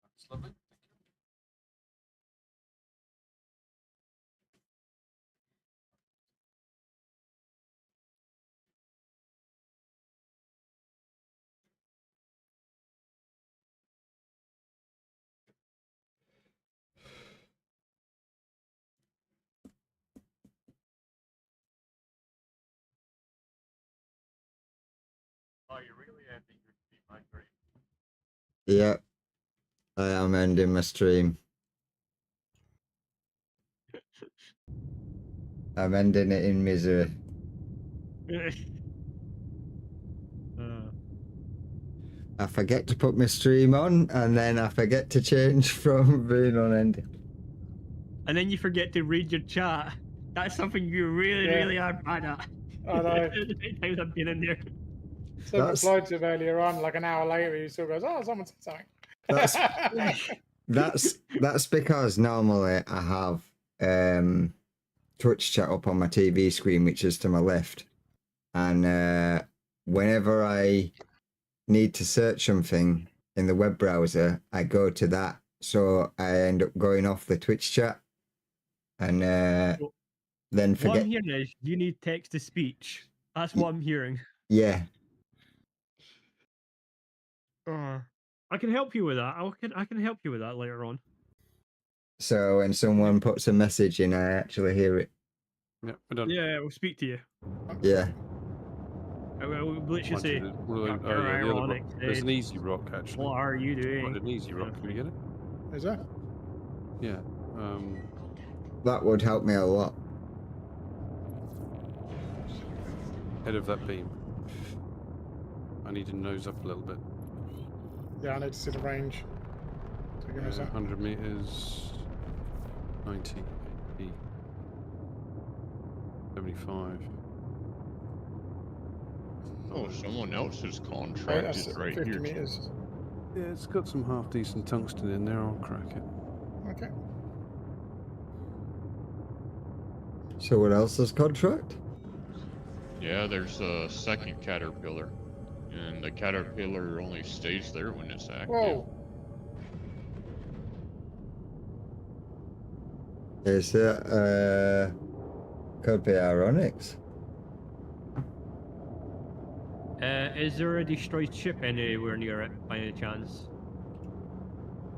That's lovely. Oh, you're really ending your stream, my great. Yeah, I am ending my stream. I'm ending it in misery. I forget to put my stream on, and then I forget to change from being on ending. And then you forget to read your chat. That's something you really, Yeah. really are bad at. I know. The times I've been in there. So That's- replied to him earlier on, like an hour later, he still goes, "Oh, someone said something." That's because normally I have Twitch chat up on my TV screen, which is to my left, and whenever I need to search something in the web browser, I go to that, so I end up going off the Twitch chat, and then What I'm forget. hearing is you need text to speech. That's what I'm hearing. Yeah, I can help you with that. I can help you with that later on. so when someone puts a message in, I actually hear it. Yeah, we're done. Yeah, we'll speak to you. Yeah. We'll literally Mind say, you, oh, yeah, the other ironic, rock. There's an said, easy rock actually. what are you doing? Quite an easy rock. Can we get it? Is that? Yeah. That would help me a lot. Head of that beam. I need to nose up a little bit. Yeah, I need to see the range. So give me a sec. 100 meters. 90. 80, 75. Oh, someone else's Right, contract that's is right 50 here. meters. Yeah, it's got some half decent tungsten in there. I'll crack it. Okay. So what else is contract? Yeah, there's a second caterpillar. And the caterpillar only stays there when it's active. Whoa. Is it could be ironics. Is there a destroyed ship anywhere near it by any chance?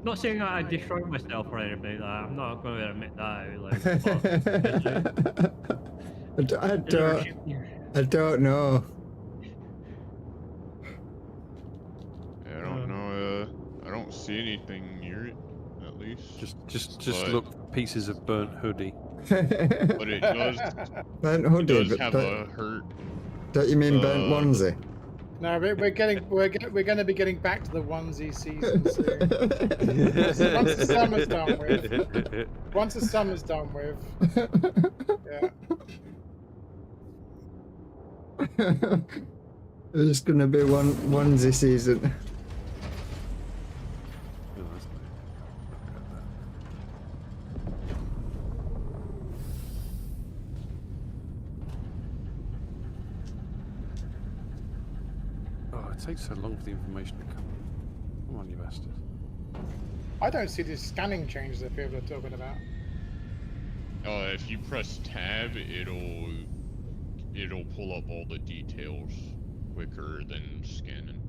Not saying that I destroyed myself or anything like that. I'm not going to admit that. Like, but I don't know. I don't know. I don't see anything near it, at least. Just But- look for pieces of burnt hoodie. But it does. Burnt It hoodie, does but have a hurt. don't you mean burnt onesie? No, we're going to be getting back to the onesie season soon. Once the summer's done with. Once the summer's done with. Yeah. It's gonna be onesie season. Oh, that's nice. Oh, it takes so long for the information to come. Come on, you bastard. I don't see these scanning changes that people are talking about. If you press tab, it'll pull up all the details quicker than scanning.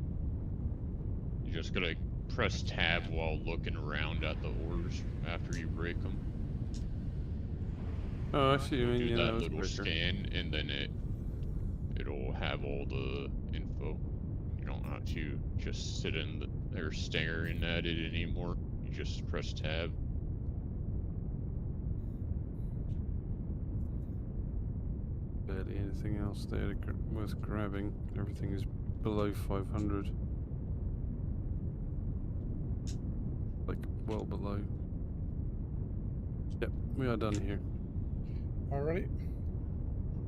You just gotta press tab while looking around at the ores after you break them. Oh, I see. You mean, Do yeah, that that was little quicker. scan, and then it'll have all the info. You don't have to just sit in there staring at it anymore. You just press tab. Barely anything else there worth grabbing. Everything is below 500. Like, well below. Yep, we are done here. Alright.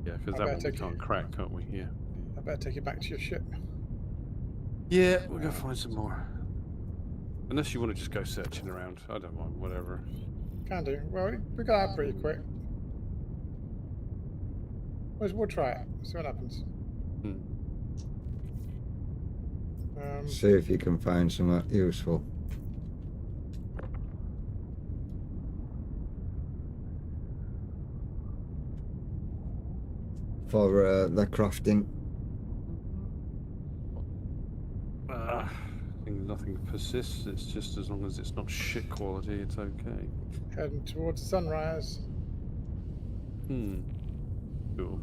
Yeah, because I that better one we take can't crack, can't we? Yeah. I better take you back to your ship. Yeah, we'll go find some more. Unless you want to just go searching around. I don't mind, whatever. Can do. Well, we got out pretty quick. We'll try it. See what happens. Hmm. See if you can find something useful. For the crafting. I think nothing persists. It's just as long as it's not shit quality, it's okay. Heading towards sunrise. Hmm. Cool.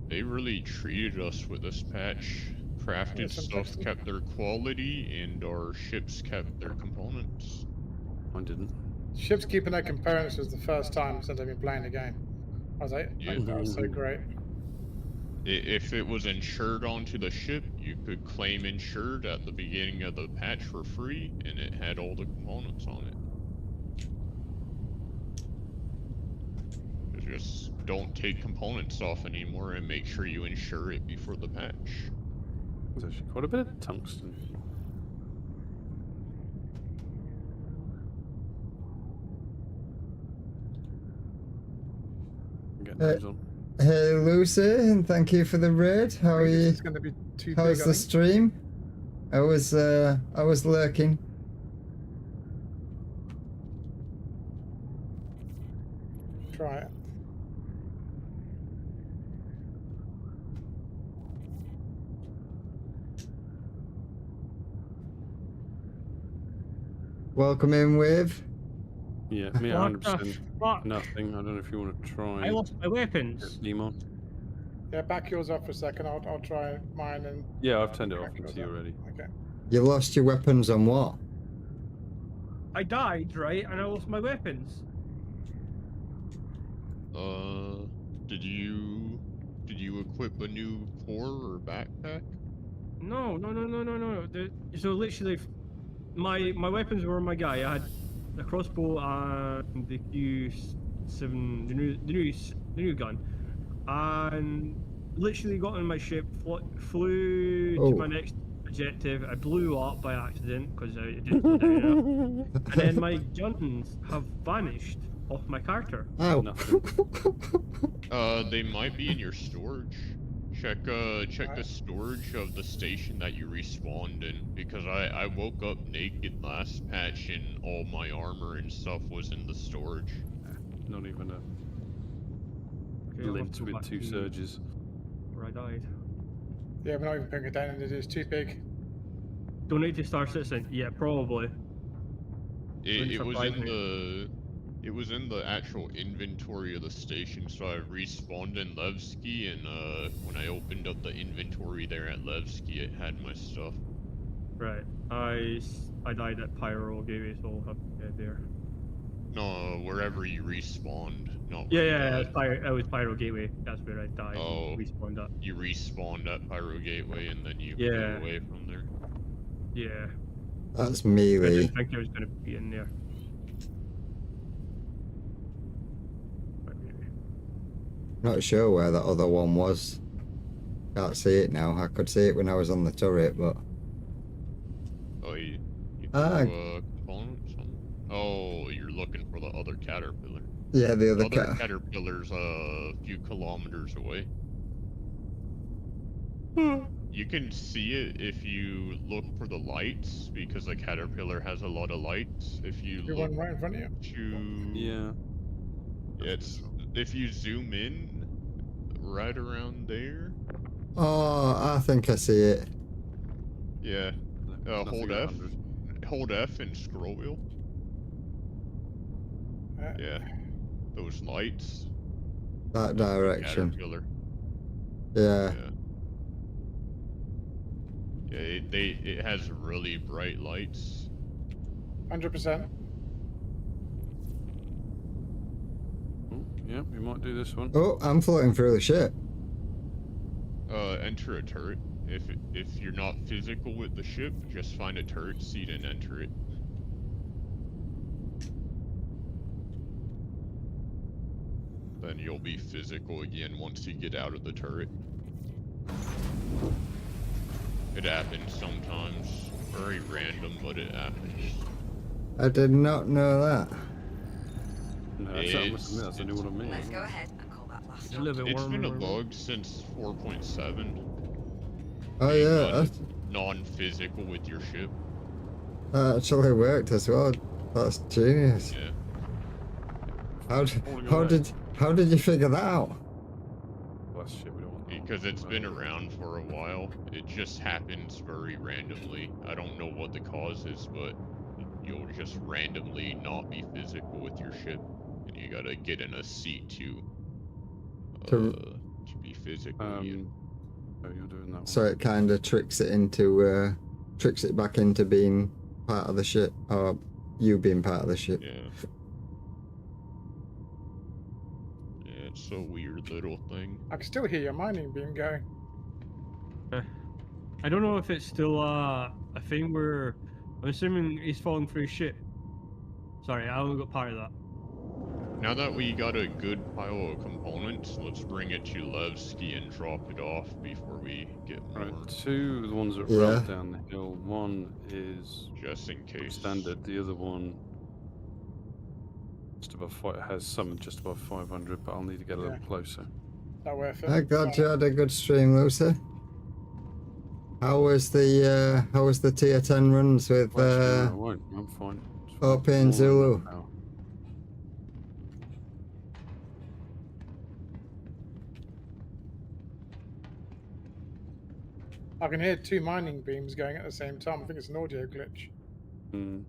They really treated us with this patch. Crafted some stuff textile. kept their quality, and our ships kept their components. Mine didn't. Ships keeping their components was the first time since I've been playing the game. I was like, Yeah. that was so great. If it was insured onto the ship, you could claim insured at the beginning of the patch for free, and it had all the components on it. Just don't take components off anymore, and make sure you insure it before the patch. There's actually quite a bit of tungsten. Get those on. Hey Lucy, and thank you for the raid. How are This you? is going to be too How's big, I the think. stream? I was lurking. Try it. Welcome in, Wave. Yeah, me What the 100% fuck? nothing. I don't know if you want to try. I lost my weapons. Demon. Yeah, back yours up for a second. I'll try mine and. Yeah, I've turned it off back and yours see up. already. Okay. You lost your weapons on what? I died, right? And I lost my weapons. Did you equip a new core or backpack? No. So literally, my weapons were my guy. I had the crossbow and the Q7, the new gun, and literally got on my ship, flew Oh. to my next objective. I blew up by accident because I didn't slow down enough, and then my guns have vanished off my character. Ow. Nothing. They might be in your storage. Check the storage of the station that you respawned in, because I woke up naked last patch and all my armor and stuff was in the storage. Not even a Okay, I'll have lint to go with back 2 to surges. where I died. Yeah, we're not even putting it down, and it is too big. Donate to Star Citizen. Yeah, probably. Wouldn't It was surprise in me. it was in the actual inventory of the station, so I respawned in Levski, and when I opened up the inventory there at Levski, it had my stuff. Right. I died at Pyro Gateway, so I'll have to get there. No, wherever you respawned, not Yeah, where you yeah, died. it was Pyro Gateway. That's where I died. Oh. Respawned up. You respawned at Pyro Gateway, and then you Yeah. go away from there. Yeah. That's I melee. didn't think I was gonna be in there. But maybe. Not sure where that other one was. Can't see it now. I could see it when I was on the turret, but Oh, you Ah. threw, components on? Oh, you're looking for the other caterpillar. yeah, the The other other cat. caterpillar's a few kilometers away. You can see it if you look for the lights, because the caterpillar has a lot of lights. If you The look one right in front of you. to Yeah. it's if you zoom in right around there. Oh, I think I see it. Yeah. Nothing Hold at F. 100. Hold F and scroll wheel. Yeah. Those lights. That the direction. Caterpillar. Yeah. Yeah. Yeah, it has really bright lights. 100%. Oh, yeah, we might do this one. Oh, I'm floating through the ship. Enter a turret if you're not physical with the ship, just find a turret seat and enter it. Then you'll be physical again once you get out of the turret. It happens sometimes. Very random, but it happens. I did not know that. No, I must admit, that's a new one on me. Let's go ahead and call that last It's a stop. little bit It's been a warmer. bug since 4.7. Oh yeah, that Non-physical with your ship. actually worked as well. That's genius. Yeah. How did you figure that out? Well, that's shit, we don't want that. Because it's been around for a while. It just happens very randomly. I don't know what the cause is, but you'll just randomly not be physical with your ship. And you gotta get in a seat to be physical again. Oh, you're doing that one. So it kind of tricks it back into being part of the ship, or you being part of the ship. Yeah. Yeah, it's a weird little thing. I can still hear your mining beam going. I don't know if it's still a thing where I'm assuming he's falling through ship. Sorry, I only got part of that. Now that we got a good pile of components, let's bring it to Levski and drop it off before we get more. Right, two, the ones that Yeah. ramp down the hill. One is Just in case. standard. The other one just above has some just above 500, but I'll need to get a little Yeah. closer. Not worth it. I glad you had a good stream, Lucy. How was the tier 10 runs with Well, actually, no, I won't. I'm fine. It's fine. OP and More Zulu? than now. I can hear two mining beams going at the same time. I think it's an audio glitch. Hmm.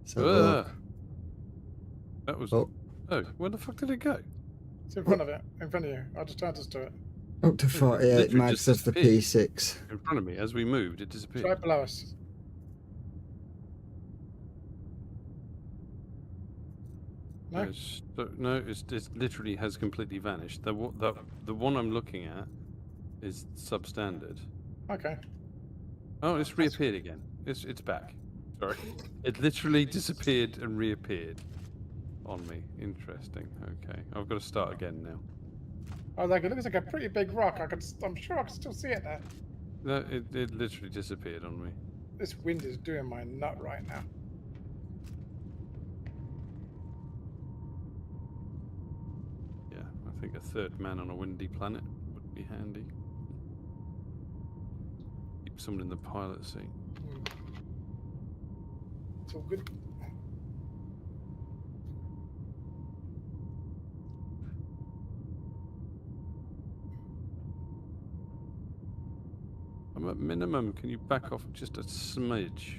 So, That was. Oh. Oh, where the fuck did it go? It's in front of it, in front of you. I just turned us to it. up to 48 literally max just of the disappeared. P6. In front of me, as we moved, it It's disappeared. right below us. No? No, it literally has completely vanished. The one I'm looking at is substandard. Okay. Oh, it's reappeared again. It's back. Sorry, it literally disappeared and reappeared on me. Interesting. Okay, I've got to start again now. Oh, like, it looks like a pretty big rock. I'm sure I can still see it there. No, it literally disappeared on me. This wind is doing my nut right now. Yeah, I think a third man on a windy planet would be handy. Keep someone in the pilot seat. It's all good. I'm at minimum. Can you back off just a smidge?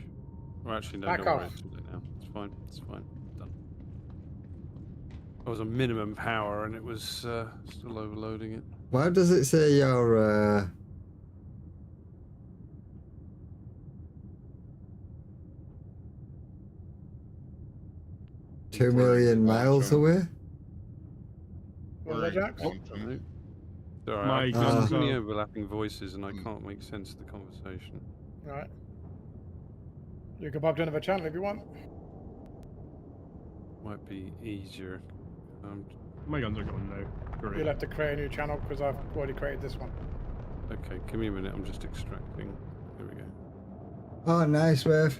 Or actually, no, Back don't worry. off. It's too late now. It's fine. It's fine. Done. I was on minimum power and it was still overloading it. Why does it say you're 2 million miles away? Was We're that in Jack? quantum. No. Sorry, My I've guns too many are- overlapping voices and I can't make sense of the conversation. Right. You can pop to another channel if you want. Might be easier. My guns are going now. Great. You'll have to create a new channel because I've already created this one. Okay, give me a minute. I'm just extracting. There we go. Oh, nice, Wave.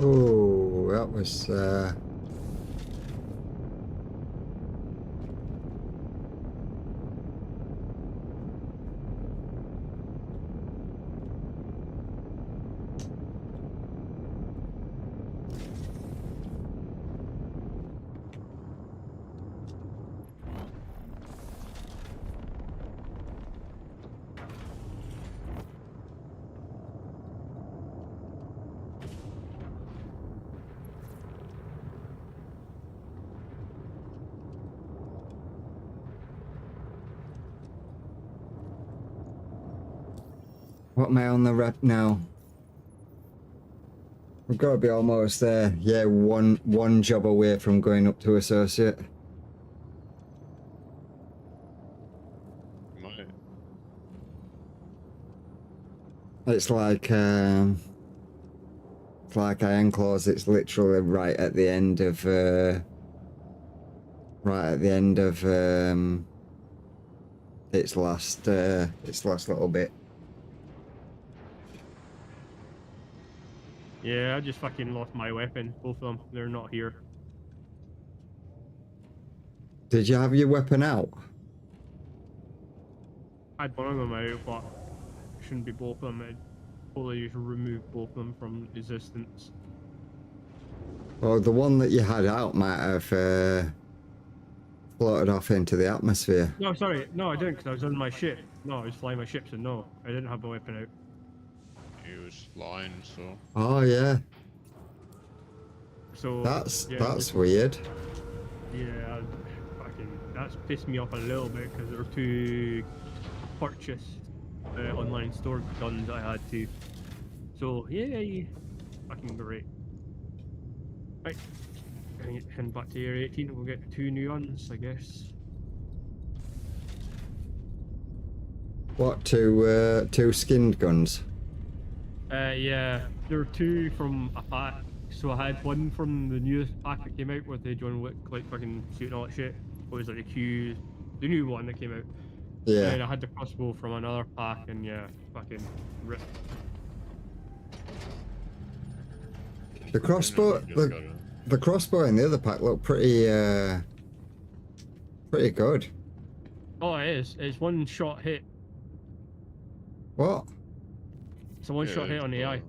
Oh, that was. What am I on the rep now? I've got to be almost there. Yeah, one job away from going up to associate. Might. It's like Iron Claws. It's literally right at the end of its last little bit. Yeah, I just fucking lost my weapon. Both of them. They're not here. Did you have your weapon out? I had one of them out, but shouldn't be both of them. I'd totally just remove both of them from existence. Well, the one that you had out might have floated off into the atmosphere. No, sorry. No, I didn't, because I was on my ship. No, I was flying my ship, so no. I didn't have my weapon out. He was flying, so. Oh yeah, So that's yeah, weird. Yeah, that's pissed me off a little bit because there were two purchased online store guns I had to. So yeah, fucking great. Right, heading back to Area 18. We'll get 2 new guns, I guess. What, two skinned guns? Yeah, there were 2 from a pack. So I had one from the newest pack that came out with the John Wick, like fucking shooting all that shit. It was like the new one that came out. Yeah. And I had the crossbow from another pack, and yeah, fucking rip. The crossbow, the crossbow in the other pack looked pretty good. Oh, it is. It's one shot hit. What? It's a one shot hit on the eye.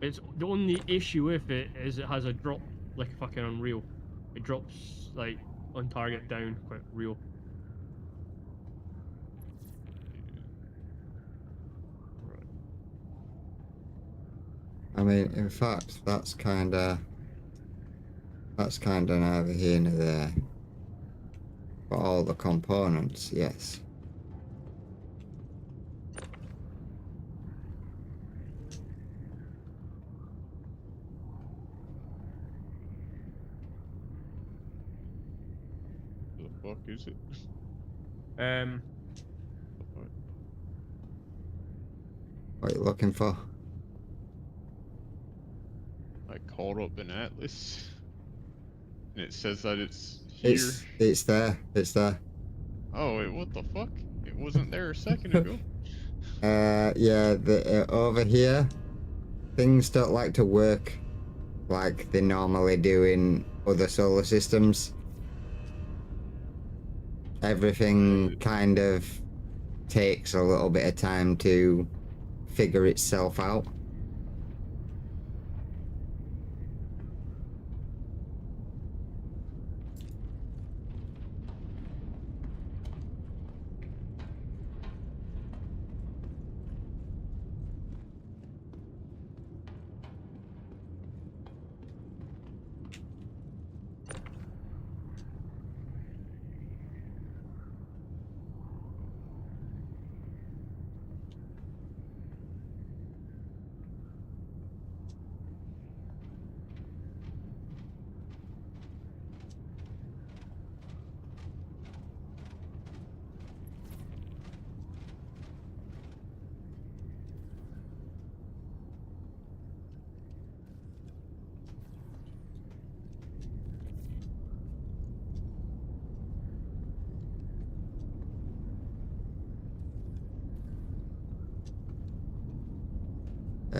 It's the only issue with it is it has a drop like fucking Unreal. It drops like on target down quite real. I mean, in fact, that's kinda neither here nor there. But all the components, yes. The fuck is it? What are you looking for? I called up an atlas, and it says that it's here. It's there. It's there. Oh wait, what the fuck? It wasn't there a second ago. Yeah. Over here, things don't like to work like they normally do in other solar systems. Everything kind of takes a little bit of time to figure itself out.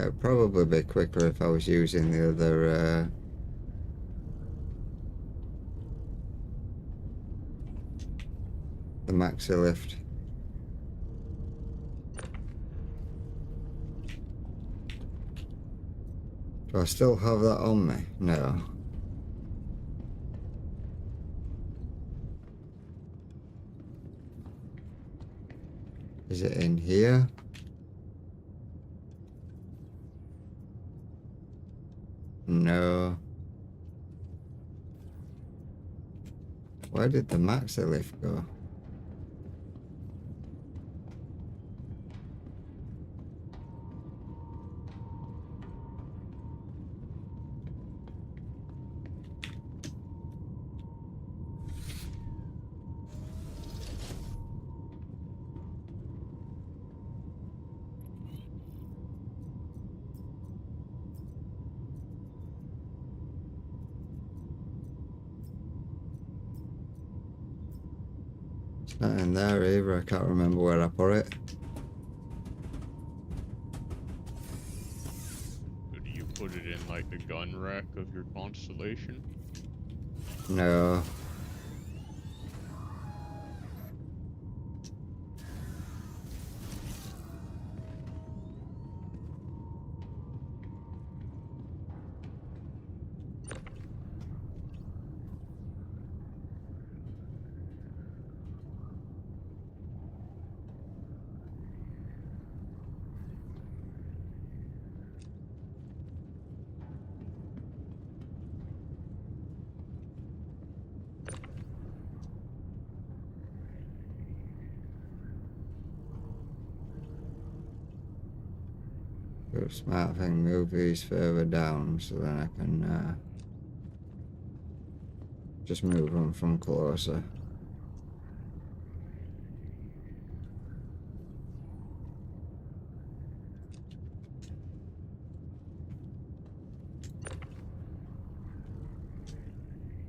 It'd probably be quicker if I was using the other, the maxi lift. Do I still have that on me? No. Is it in here? No. Where did the maxi lift go? It's not in there either. I can't remember where I put it. So do you put it in like the gun rack of your Constellation? No. Do a smart thing, move these further down so then I can just move them from closer.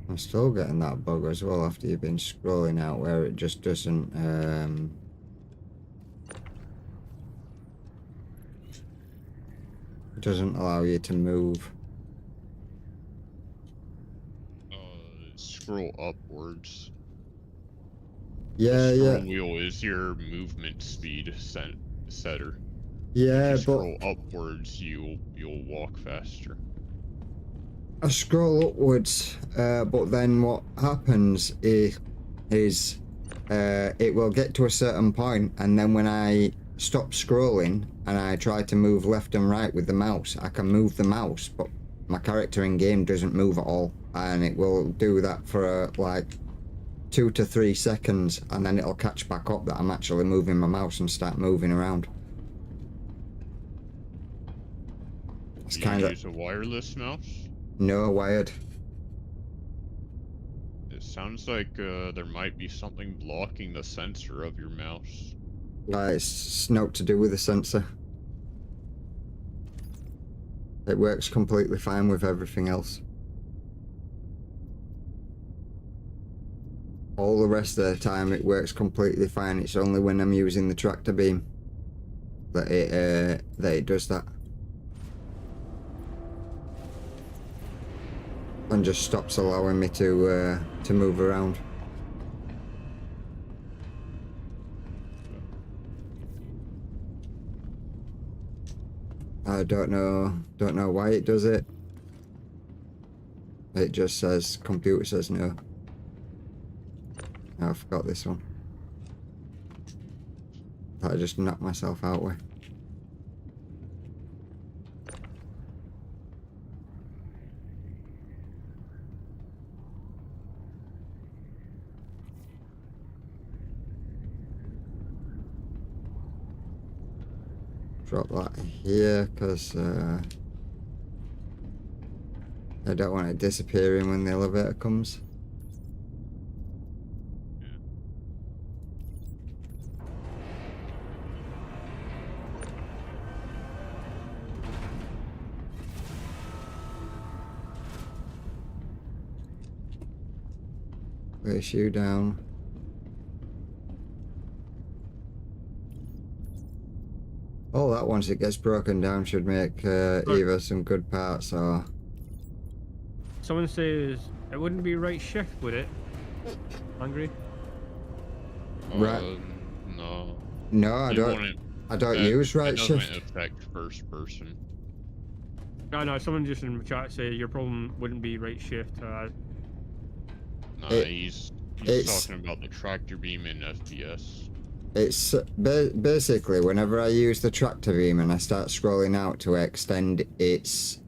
I'm still getting that bug as well after you've been scrolling out where it just doesn't allow you to move. Scroll upwards. Yeah, The yeah. scroll wheel is your movement speed setter. Yeah, If you but scroll upwards, you'll walk faster. I scroll upwards, but then what happens is it will get to a certain point, and then when I stop scrolling and I try to move left and right with the mouse, I can move the mouse, but my character in game doesn't move at all, and it will do that for like 2 to 3 seconds, and then it'll catch back up that I'm actually moving my mouse and start moving around. It's Do kind you of use a wireless mouse? no wired. It sounds like there might be something blocking the sensor of your mouse. It's not to do with the sensor. It works completely fine with everything else. All the rest of the time it works completely fine. It's only when I'm using the tractor beam that it does that. And just stops allowing me to move around. I don't know why it does it. It just says, computer says no. Oh, I forgot this one. I just knocked myself out with. Drop that here because I don't want it disappearing when the elevator comes. Place you down. Oh, all that once it gets broken down should make either some good parts or... Someone says it wouldn't be right shift, would it? Angry? Right. No. No, I It don't. wouldn't- I don't that- use right it doesn't shift. affect first person. No, someone just in the chat say your problem wouldn't be right shift. Nah, It- he's it's- talking about the tractor beam in FPS. It's basically whenever I use the tractor beam and I start scrolling out to extend its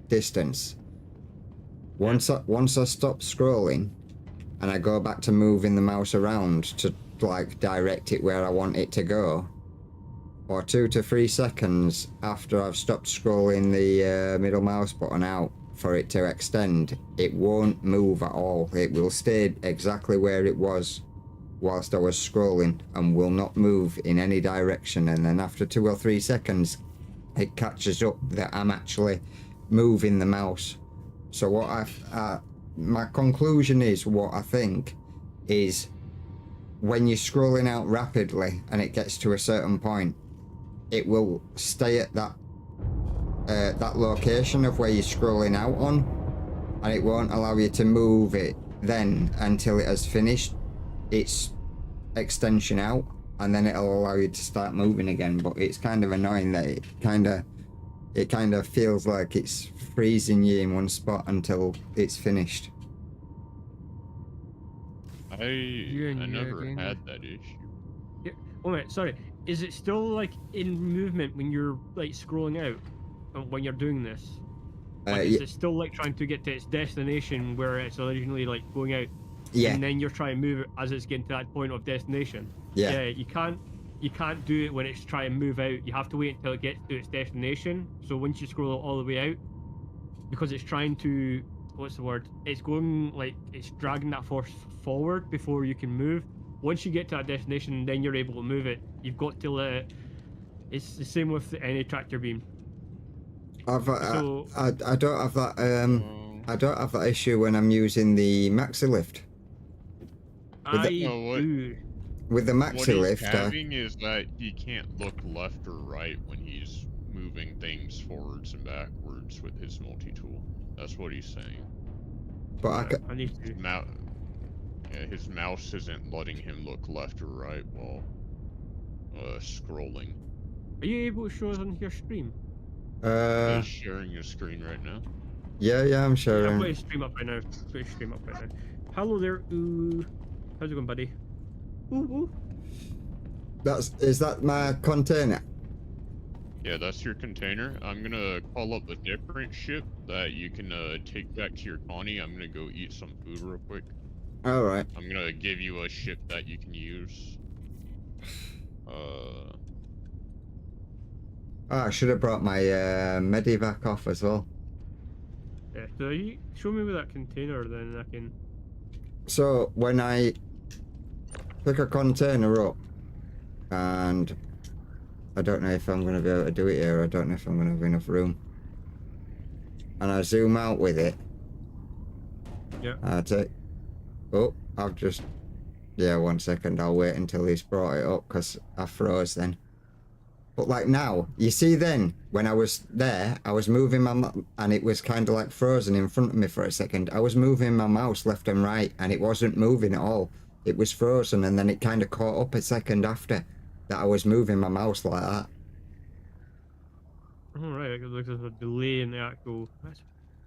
distance. Once I stop scrolling, and I go back to moving the mouse around to like direct it where I want it to go, or 2 to 3 seconds after I've stopped scrolling the middle mouse button out for it to extend, it won't move at all. It will stay exactly where it was whilst I was scrolling and will not move in any direction. And then after 2 or 3 seconds, it catches up that I'm actually moving the mouse. So what my conclusion is, what I think is, when you're scrolling out rapidly and it gets to a certain point, it will stay at that location of where you're scrolling out on, and it won't allow you to move it then until it has finished its extension out, and then it'll allow you to start moving again. But it's kind of annoying that it kind of feels like it's freezing you in one spot until it's finished. I never had that issue. Yeah. Oh wait, sorry. Is it still like in movement when you're like scrolling out, when you're doing this? Like, is it still like trying to get to its destination where it's originally like going out? Yeah. And then you're trying to move it as it's getting to that point of destination. Yeah. Yeah. You can't do it when it's trying to move out. You have to wait until it gets to its destination. So once you scroll all the way out, because it's trying to, what's the word? It's going like it's dragging that force forward before you can move. Once you get to that destination, then you're able to move it. You've got to let it. It's the same with any tractor beam. I don't have that. I don't have that issue when I'm using the maxi lift. I what- do. With the What maxi he's lift, having is that he can't look left or right when he's moving things forwards and backwards with his multi-tool. That's what he's saying. but I need to. His mouse isn't letting him look left or right while scrolling. Are you able to show us on your stream? He's sharing your screen right now. yeah, I'm I've sure. got his stream up right now. Put his stream up right now. Hello there, ooh. How's it going, buddy? Ooh. Is that my container? Yeah, that's your container. I'm gonna call up a different ship that you can take back to your colony. I'm gonna go eat some food real quick. All right. I'm gonna give you a ship that you can use. I should have brought my medivac off as well. Yeah, so you show me with that container, then I can. So when I pick a container up, and I don't know if I'm going to be able to do it here, I don't know if I'm going to have enough room, and I zoom out with it, Yeah. I take, oh, I've just, yeah, 1 second, I'll wait until he's brought it up, because I froze then. But like now, you see then, when I was there, I was moving and it was kind of like frozen in front of me for a second. I was moving my mouse left and right, and it wasn't moving at all. It was frozen, and then it kind of caught up a second after that I was moving my mouse like that. Alright, it looks like there's a delay in the actual.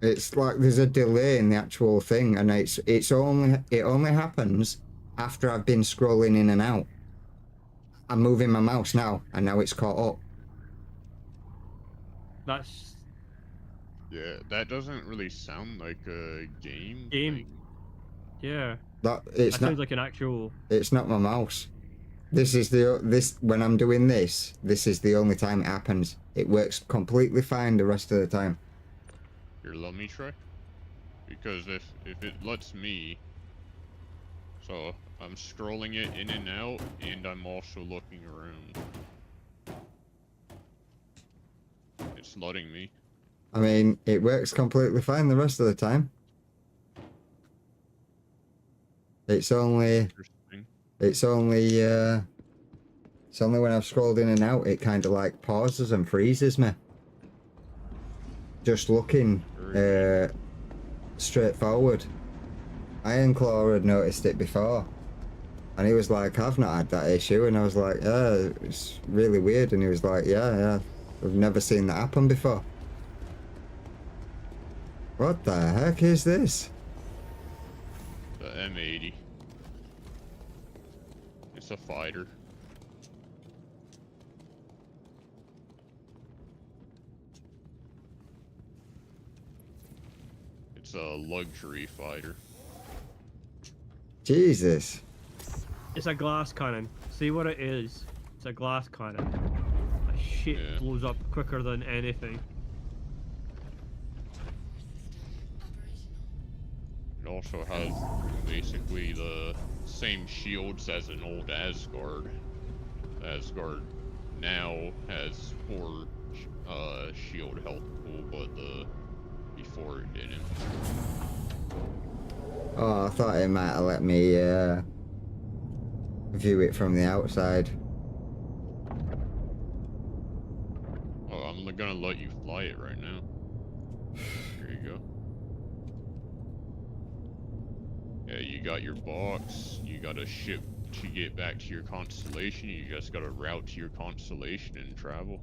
It's like there's a delay in the actual thing, and it only happens after I've been scrolling in and out. I'm moving my mouse now, and now it's caught up. That's. Yeah, that doesn't really sound like a game. Game. thing. Yeah. That That it's not. sounds like an actual. It's not my mouse. This when I'm doing this is the only time it happens. It works completely fine the rest of the time. Here, let me try. Because if it lets me, so I'm scrolling it in and out, and I'm also looking around. It's letting me. I mean, it works completely fine the rest of the time. It's only Interesting. It's only when I've scrolled in and out it kind of like pauses and freezes me. Just looking straight forward. Ironclaw had noticed it before. And he was like, I've not had that issue. And I was like, yeah, it's really weird. And he was like, yeah, I've never seen that happen before. What the heck is this? The M80. It's a fighter. It's a luxury fighter. Jesus. It's a glass cannon. See what it is? It's a glass cannon. A shit Yeah. blows up quicker than anything. It also has basically the same shields as an old Asgard. Asgard now has 4 shield health pool, but before it didn't. Oh, I thought it might have let me view it from the outside. Oh, I'm gonna let you fly it right now. Here you go. Yeah, you got your box. You got a ship to get back to your constellation. You just gotta route to your constellation and travel.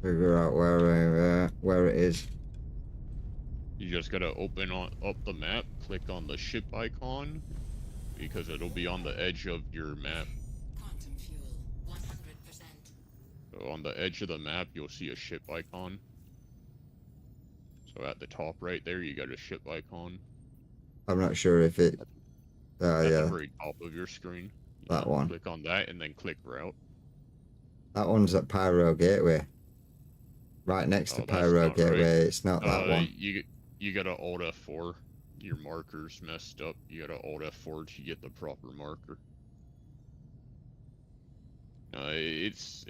Figure out where it is. You just gotta open up the map, click on the ship icon, because it'll be on the edge of your map. Quantum fuel, 100%. So on the edge of the map, you'll see a ship icon. So at the top right there, you got a ship icon. I'm not sure if it. Oh At the yeah, very top of your screen. that one. Click on that and then click route. That one's at Pyro Gateway. Right next to Oh, that's Pyro not Gateway. right. It's not that one. You gotta Alt F4. Your marker's messed up. You gotta Alt F4 to get the proper marker. It's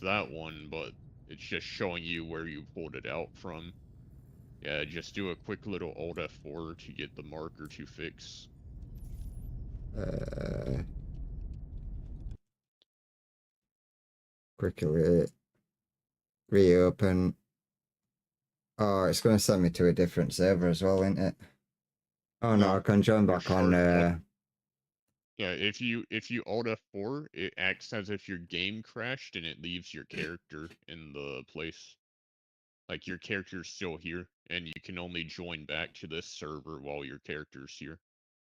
that one, but it's just showing you where you pulled it out from. Yeah, just do a quick little Alt F4 to get the marker to fix. Quickly reopen. Oh, it's going to send me to a different server as well, isn't it? Oh no, I can join back on. Yeah, if you Alt F4, it acts as if your game crashed and it leaves your character in the place. Like your character's still here, and you can only join back to this server while your character's here.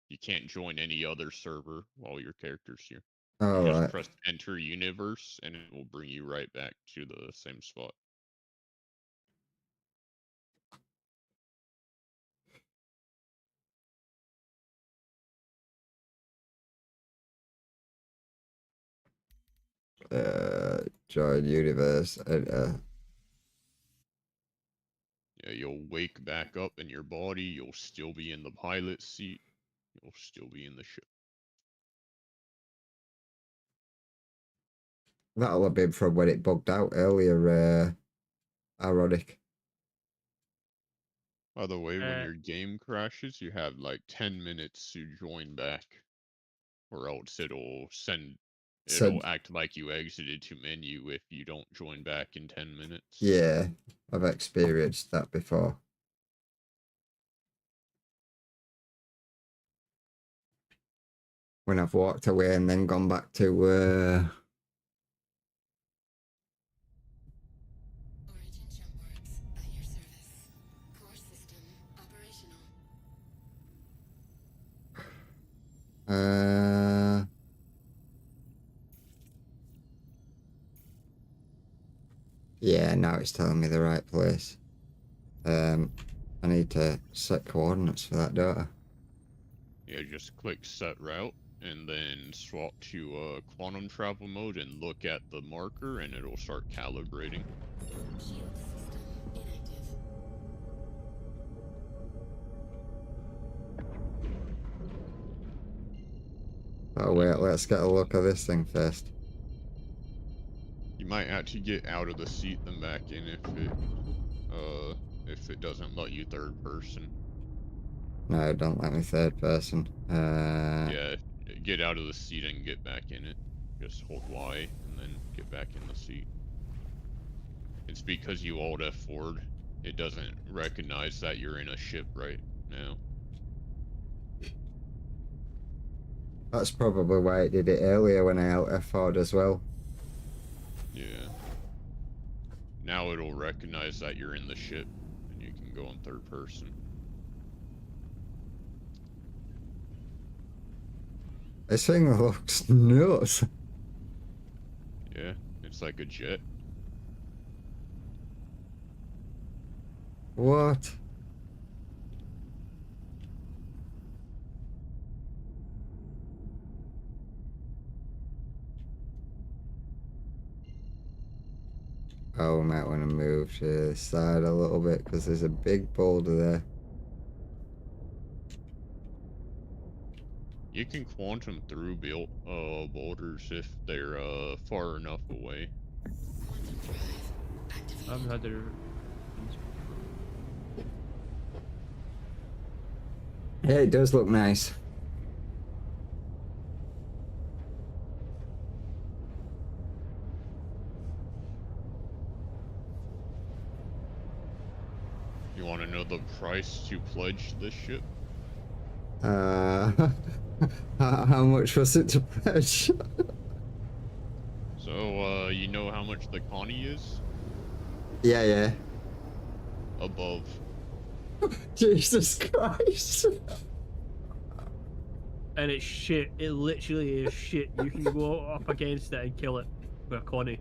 You can't join any other server while your character's here. Oh, You just right. press enter universe, and it will bring you right back to the same spot. Join universe. Yeah, you'll wake back up in your body. You'll still be in the pilot seat. You'll still be in the ship. That'll have been from when it bugged out earlier. Ironic. By the way, when Uh, your game crashes, you have like 10 minutes to join back, or else it'll act like you exited to menu if you don't join back in 10 minutes. Yeah, I've experienced that before. When I've walked away and then gone back to Origin Jumpworks at your service. Core system operational. Yeah, now it's telling me the right place. I need to set coordinates for that, don't I? Yeah, just click set route and then swap to quantum travel mode and look at the marker and it'll start calibrating. Shield system inactive. Oh wait, let's get a look at this thing first. You might actually get out of the seat then back in if it doesn't let you third person. No, don't let me third person. Yeah, get out of the seat and get back in it. Just hold Y and then get back in the seat. It's because you Alt F forward. It doesn't recognize that you're in a ship right now. That's probably why it did it earlier when I Alt F4'd as well. Yeah. Now it'll recognize that you're in the ship and you can go in third person. This thing looks nuts. Yeah, it's like a jet. What? Oh, we might want to move to the side a little bit because there's a big boulder there. You can quantum through boulders if they're far enough away. Quantum drive activated. I haven't had the. Yeah, it does look nice. You want to know the price to pledge this ship? How much was it to pledge? So, you know how much the Connie is? Yeah. Above. Jesus Christ. And it's shit. It literally is shit. You can go up against it and kill it with a Connie.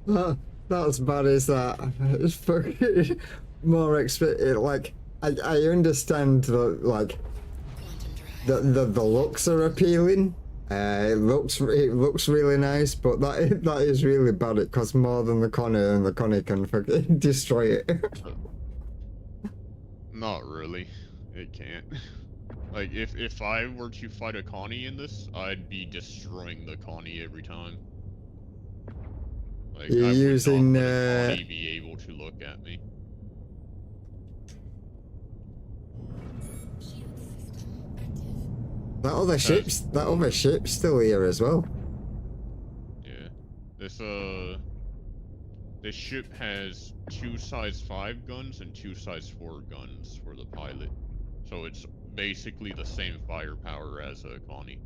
Not as bad as that. It's fucking more expensive. Like, I understand that, like, Quantum drive. the looks are appealing. It looks really nice, but that is really bad. It costs more than the Connie, and the Connie can fucking destroy it. Not really. It can't. Like, if I were to fight a Connie in this, I'd be destroying the Connie every time. Like, You're I would using, not let a Connie be able to look at me. Shield system active. That other ship's still here as well. Yeah. This ship has 2 size 5 guns and 2 size 4 guns for the pilot. So it's basically the same firepower as a Connie.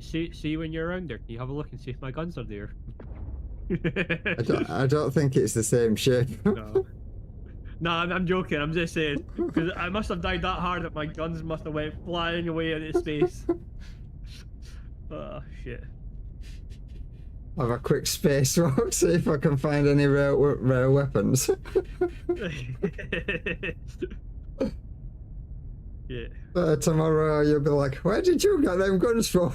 See when you're around there, can you have a look and see if my guns are there? I don't think it's the same ship. No. Nah, I'm joking. I'm just saying because I must have died that hard that my guns must have went flying away into space. Oh shit. Have a quick space walk, see if I can find any rare weapons. Yeah. Tomorrow you'll be like, where did you get them guns from?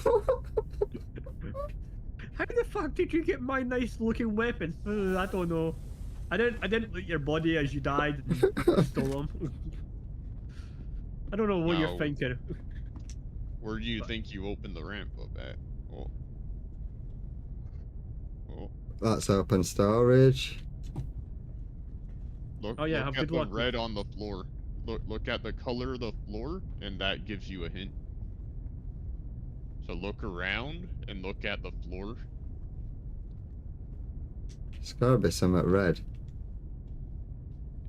How the fuck did you get my nice looking weapons? I don't know. I didn't loot your body as you died and stole them. I don't know what No. you're thinking. Where do you think you opened the ramp up at? Oh. Oh. That's open storage. Look, Oh, yeah, look have at good the luck. red on the floor. Look at the color of the floor, and that gives you a hint. So look around and look at the floor. It's gotta be something red.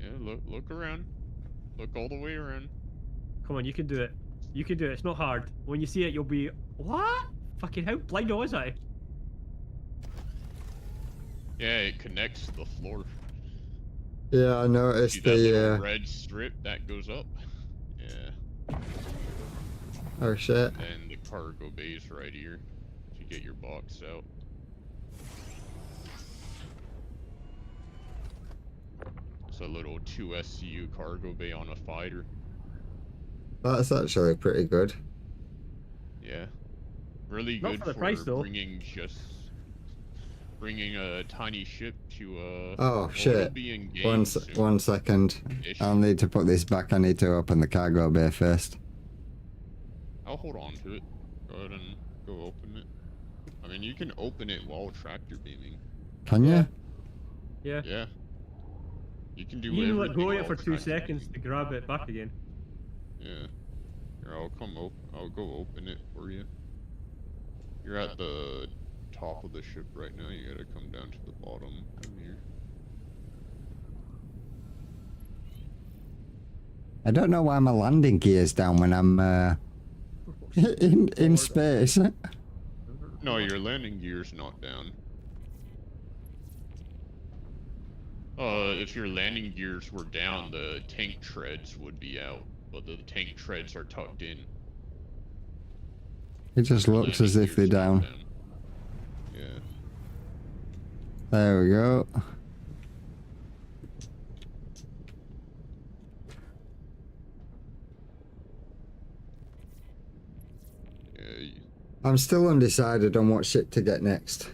Yeah, look around. Look all the way around. Come on, you can do it. You can do it. It's not hard. When you see it, you'll be what? Fucking how blind was I? Yeah, it connects to the floor. Yeah, I noticed See that little the. red strip that goes up? Yeah. Oh shit. And the cargo bay's right here to get your box out. It's a little 2 SCU cargo bay on a fighter. That's actually pretty good. Yeah. Really Not good for the price, though. bringing a tiny ship to Oh well, it'll shit. be in game One soon. second. Ish. I'll need to put this back. I need to open the cargo bay first. I'll hold on to it. Go ahead and go open it. I mean, you can open it while tractor beaming. Can you? Yeah. Yeah. You can do You can let everything go of it while for 2 tractor seconds to grab it back again. beaming. Yeah. Here, I'll go open it for you. You're at the top of the ship right now. You gotta come down to the bottom. Come here. I don't know why my landing gear's down when I'm in space. No, your landing gear's not down. If your landing gears were down, the tank treads would be out, but the tank treads are tucked in. It just Your looks as landing if they're gear's not down. Yeah. There we go. Yeah. I'm still undecided on what ship to get next.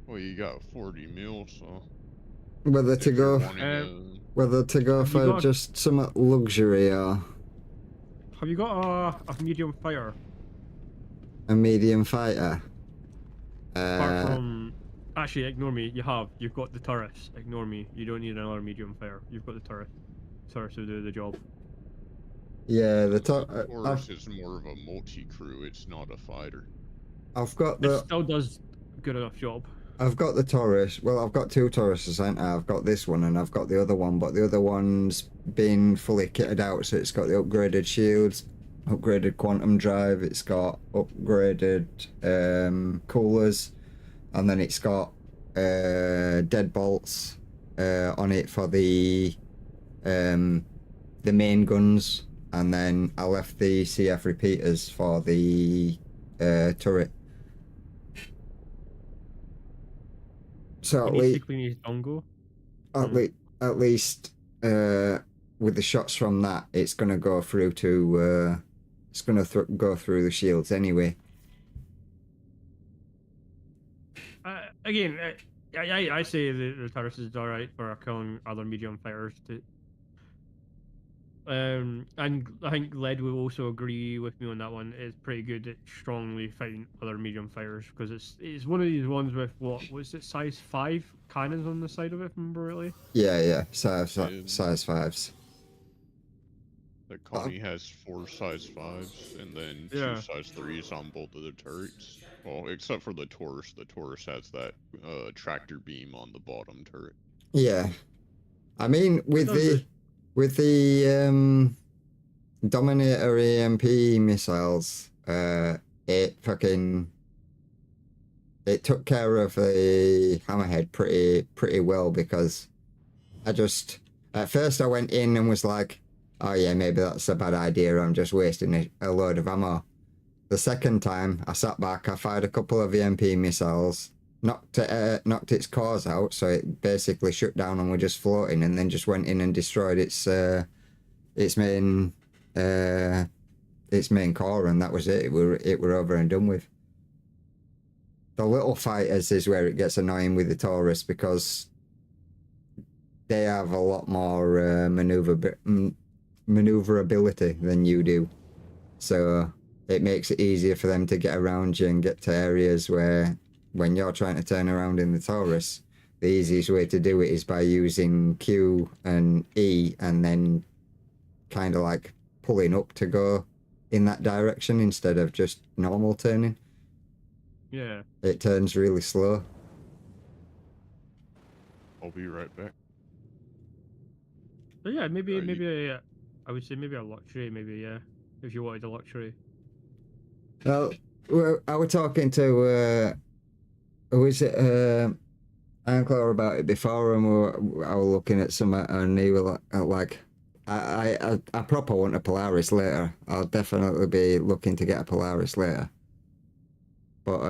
Well, you got 40 mil, so. Whether if to you're go, wanting whether to go Have you for got- just some luxury or Have you got a medium fighter? a medium fighter. Apart from, actually, ignore me. You've got the turrets. Ignore me. You don't need another medium fighter. You've got the turret. Turrets will do the job. Yeah, the Taurus is more of a multi-crew. It's not a fighter. I've got It the still does a good enough job. I've got the Taurus. Well, I've got two Tauruses, haven't I? I've got this one and I've got the other one, but the other one's been fully kitted out, so it's got the upgraded shields, upgraded quantum drive, it's got upgraded coolers, and then it's got deadbolts on it for the main guns, and then I left the CF repeaters for the turret. So He needs to clean his dongle. at least with the shots from that, it's gonna go through to it's gonna go through the shields anyway. Again, I say the turret is alright for killing other medium fighters. And I think Led will also agree with me on that one. It's pretty good at strongly fighting other medium fighters because it's one of these ones with what was it, size 5 cannons on the side of it, if I remember really. Yeah, size 5s. The Connie has 4 size 5s and then 2 Yeah. size 3s on both of the turrets. Well, except for the Taurus. The Taurus has that tractor beam on the bottom turret. Yeah, I mean with the Dominator EMP missiles, it took care of the Hammerhead pretty well, because at first I went in and was like, oh yeah, maybe that's a bad idea, I'm just wasting a load of ammo. The second time I sat back, I fired a couple of EMP missiles, knocked its cores out, so it basically shut down and were just floating, and then just went in and destroyed its main core, and that was it. It were over and done with. The little fighters is where it gets annoying with the Taurus, because they have a lot more maneuverability than you do, so it makes it easier for them to get around you and get to areas where, when you're trying to turn around in the Taurus, the easiest way to do it is by using Q and E and then kind of like pulling up to go in that direction instead of just normal turning. Yeah. It turns really slow. I'll be right back. So yeah, maybe you- I would say maybe a luxury, maybe, yeah, if you wanted a luxury. Well, I was talking to was it Anclaw about it before, and I was looking at some, and he was like, I proper want a Polaris later. I'll definitely be looking to get a Polaris later. But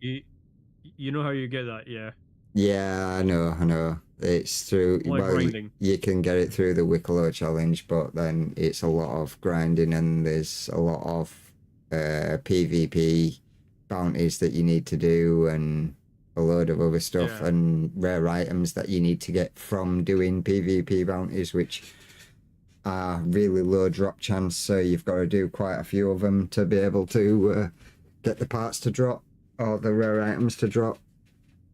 You know how you get that, yeah. yeah, I know. It's through, Like well, grinding. you can get it through the Wicklow challenge, but then it's a lot of grinding, and there's a lot of PvP bounties that you need to do, and a load of other stuff, Yeah. and rare items that you need to get from doing PvP bounties, which are really low drop chance, so you've got to do quite a few of them to be able to get the parts to drop or the rare items to drop.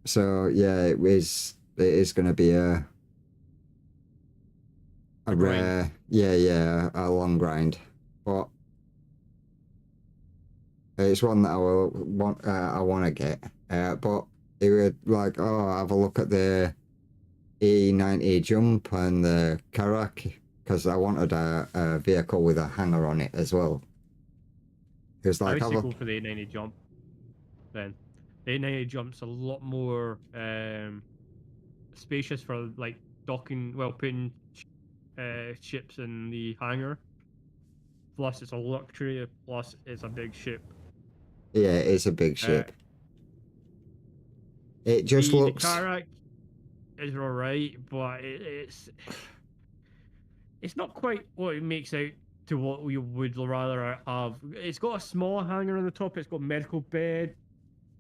So yeah, it is going to be a A grind. rare, a long grind, but it's one that I want to get. But it would like, oh, have a look at the E90 jump and the Karak, because I wanted a vehicle with a hangar on it as well. It was I like, would have say a, go for the 890 jump. Then the 890 jump's a lot more spacious for like docking, well, putting ships in the hangar. Plus, it's a luxury. Plus, it's a big ship. yeah, it's a big ship. It just the looks. Karak is alright, but it's not quite what it makes out to what we would rather have. It's got a small hangar on the top. It's got medical bed.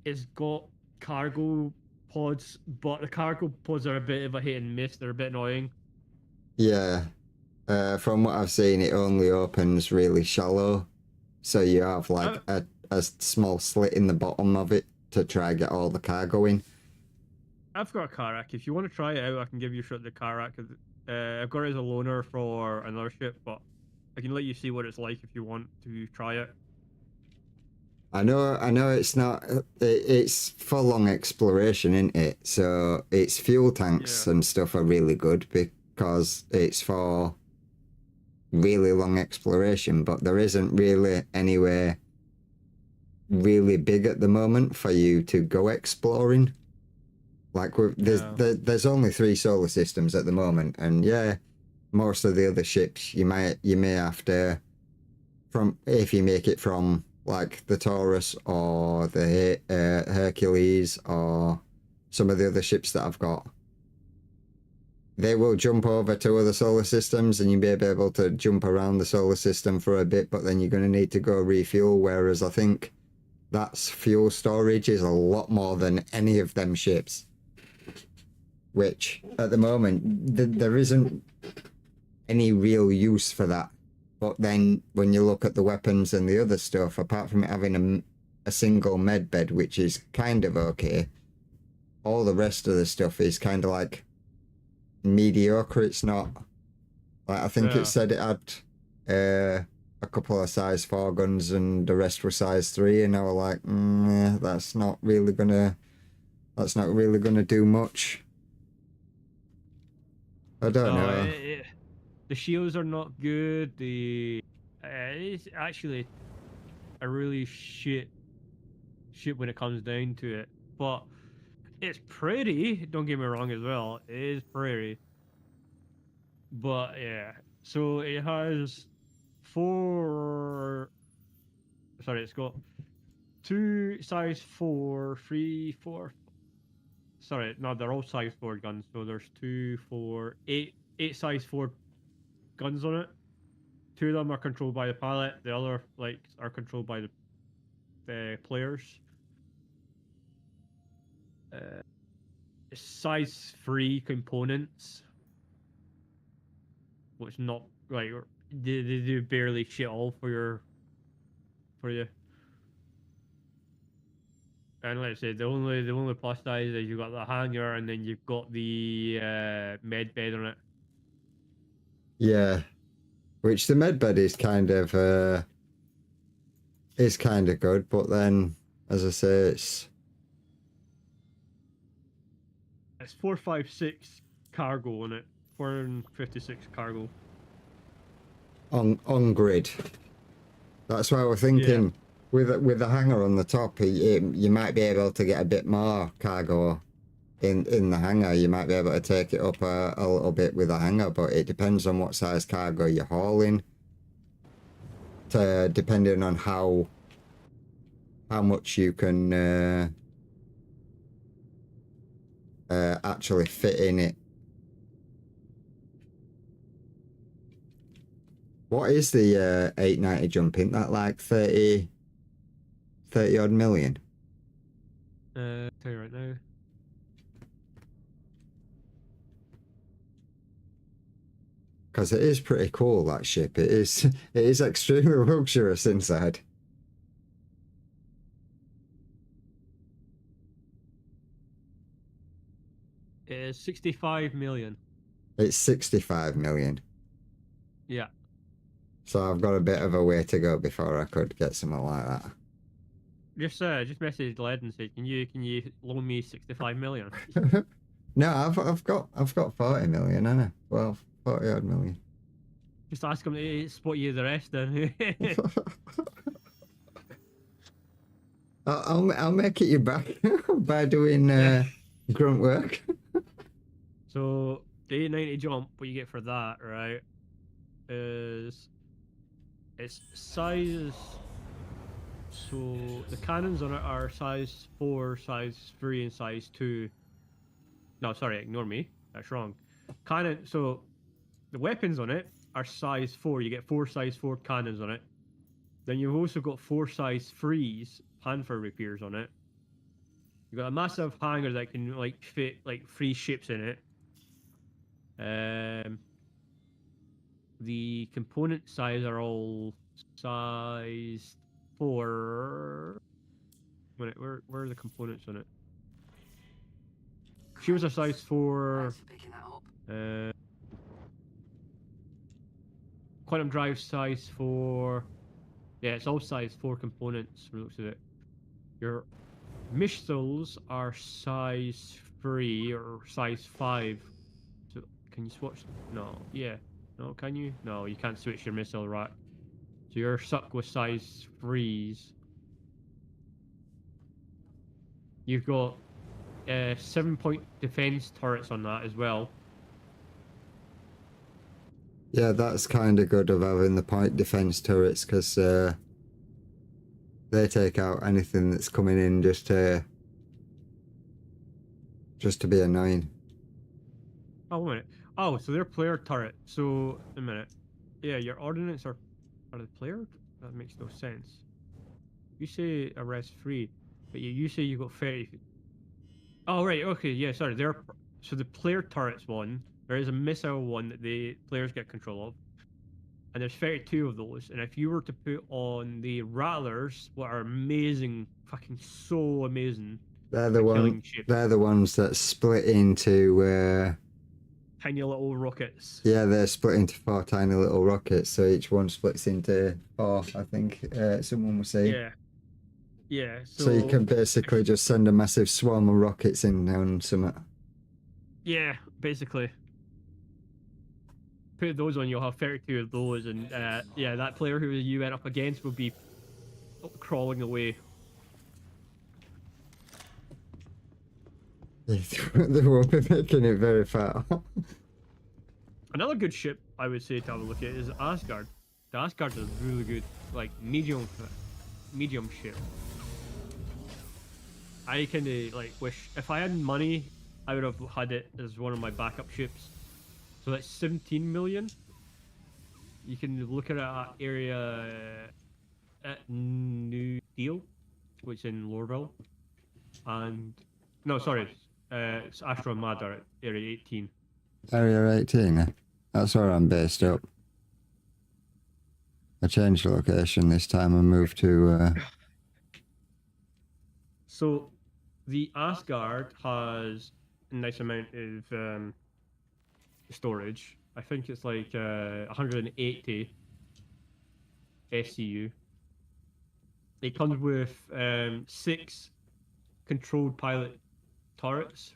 It's got cargo pods, but the cargo pods are a bit of a hit and miss. They're a bit annoying. Yeah. From what I've seen, it only opens really shallow, so you have like a small slit in the bottom of it to try and get all the cargo in. I've got a Karak. If you want to try it out, I can give you a shot at the Karak. I've got it as a loaner for another ship, but I can let you see what it's like if you want to try it. I know it's not. It's for long exploration, isn't it? So its fuel tanks and stuff are really good because it's for really long exploration. But there isn't really anywhere really big at the moment for you to go exploring. Like there's only 3 solar systems at the moment, and yeah, most of the other ships you may have to, from if you make it from like the Taurus or the Hercules or some of the other ships that I've got, they will jump over to other solar systems and you'll be able to jump around the solar system for a bit, but then you're going to need to go refuel, whereas I think that's fuel storage is a lot more than any of them ships, which at the moment there isn't any real use for that. But then when you look at the weapons and the other stuff, apart from it having a single med bed, which is kind of okay, all the rest of the stuff is kind of like mediocre. It's not like, I think it said it had a couple of size 4 guns and the rest were size 3, and I was like, that's not really gonna do much. I don't know. The shields are not good. It's actually a really shit when it comes down to it. But it's pretty. Don't get me wrong as well. It is pretty. But yeah. So it has 4. Sorry, it's got 2 size 4, 3, 4. Sorry, no, they're all size 4 guns. So there's 2, 4, 8 size 4 guns on it. 2 of them are controlled by the pilot. The other are controlled by the players. Size 3 components, which not like they do barely shit all for you. And like I said, the only plus size is you got the hangar and then you've got the med bed on it. Yeah, which the medbed is kind of good, but then as I say, it's 456 cargo on it, 456 cargo on grid. That's why we're thinking. Yeah. With the hangar on the top, you might be able to get a bit more cargo in the hangar. You might be able to take it up a little bit with a hangar, but it depends on what size cargo you're hauling. Depending on how much you can actually fit in it. What is the 890 jump? Isn't that like 30 odd million? Tell you right now. Because it is pretty cool, that ship. It is extremely luxurious inside. It is 65 million. It's 65 million. Yeah. So I've got a bit of a way to go before I could get something like that. Just message Led and say, can you loan me 65 million? No, I've got 40 million, haven't I? Well, 40 odd million. Just ask him to spot you the rest then. I'll make it you back by doing grunt work. So the 890 jump, what you get for that, right, is it's size. So the cannons on it are size 4, size 3, and size 2. No, sorry, ignore me. That's wrong. So the weapons on it are size 4. You get 4 size 4 cannons on it. Then you've also got 4 size 3s Panther Rapiers on it. You've got a massive hangar that can like fit like 3 ships in it. The component size are all size 4. Where are the components on it? Shields are size 4. Quantum drive size 4. Yeah, it's all size 4 components from the looks of it. Your missiles are size 3 or size 5. So can you switch? No. Yeah. No, can you? No, you can't switch your missile rack. So you're stuck with size 3s. You've got 7-point defense turrets on that as well. Yeah, that's kind of good of having the point defense turrets because they take out anything that's coming in just to be annoying. Oh, wait a minute. Oh, so they're player turret. So, a minute. Yeah, your ordnance are the player? That makes no sense. You say arrest 3, but you say you got 30. Oh, right, okay, yeah, sorry. So the player turrets one, there is a missile one that the players get control of. And there's 32 of those. And if you were to put on the Rattlers, what are amazing, fucking so amazing. They're the ones that split into Tiny little rockets. yeah, they're split into 4 tiny little rockets, so each one splits into 4, I think someone was saying. Yeah. Yeah. So you can basically just send a massive swarm of rockets in on something. Yeah, basically. Put those on, you'll have 32 of those, and yeah, that player who you went up against will be crawling away. They won't be making it very far. Another good ship I would say to have a look at is Asgard. The Asgard is really good, like medium ship. I kind of like wish if I had money, I would have had it as one of my backup ships. So that's 17 million. You can look at it at area at New Deal, which is in Lorville, and no, sorry, it's Astro Madar at area 18. Area 18, that's where I'm based up. I changed the location this time and moved to... So, the Asgard has a nice amount of storage. I think it's like 180 SCU. It comes with 6 controlled pilot turrets.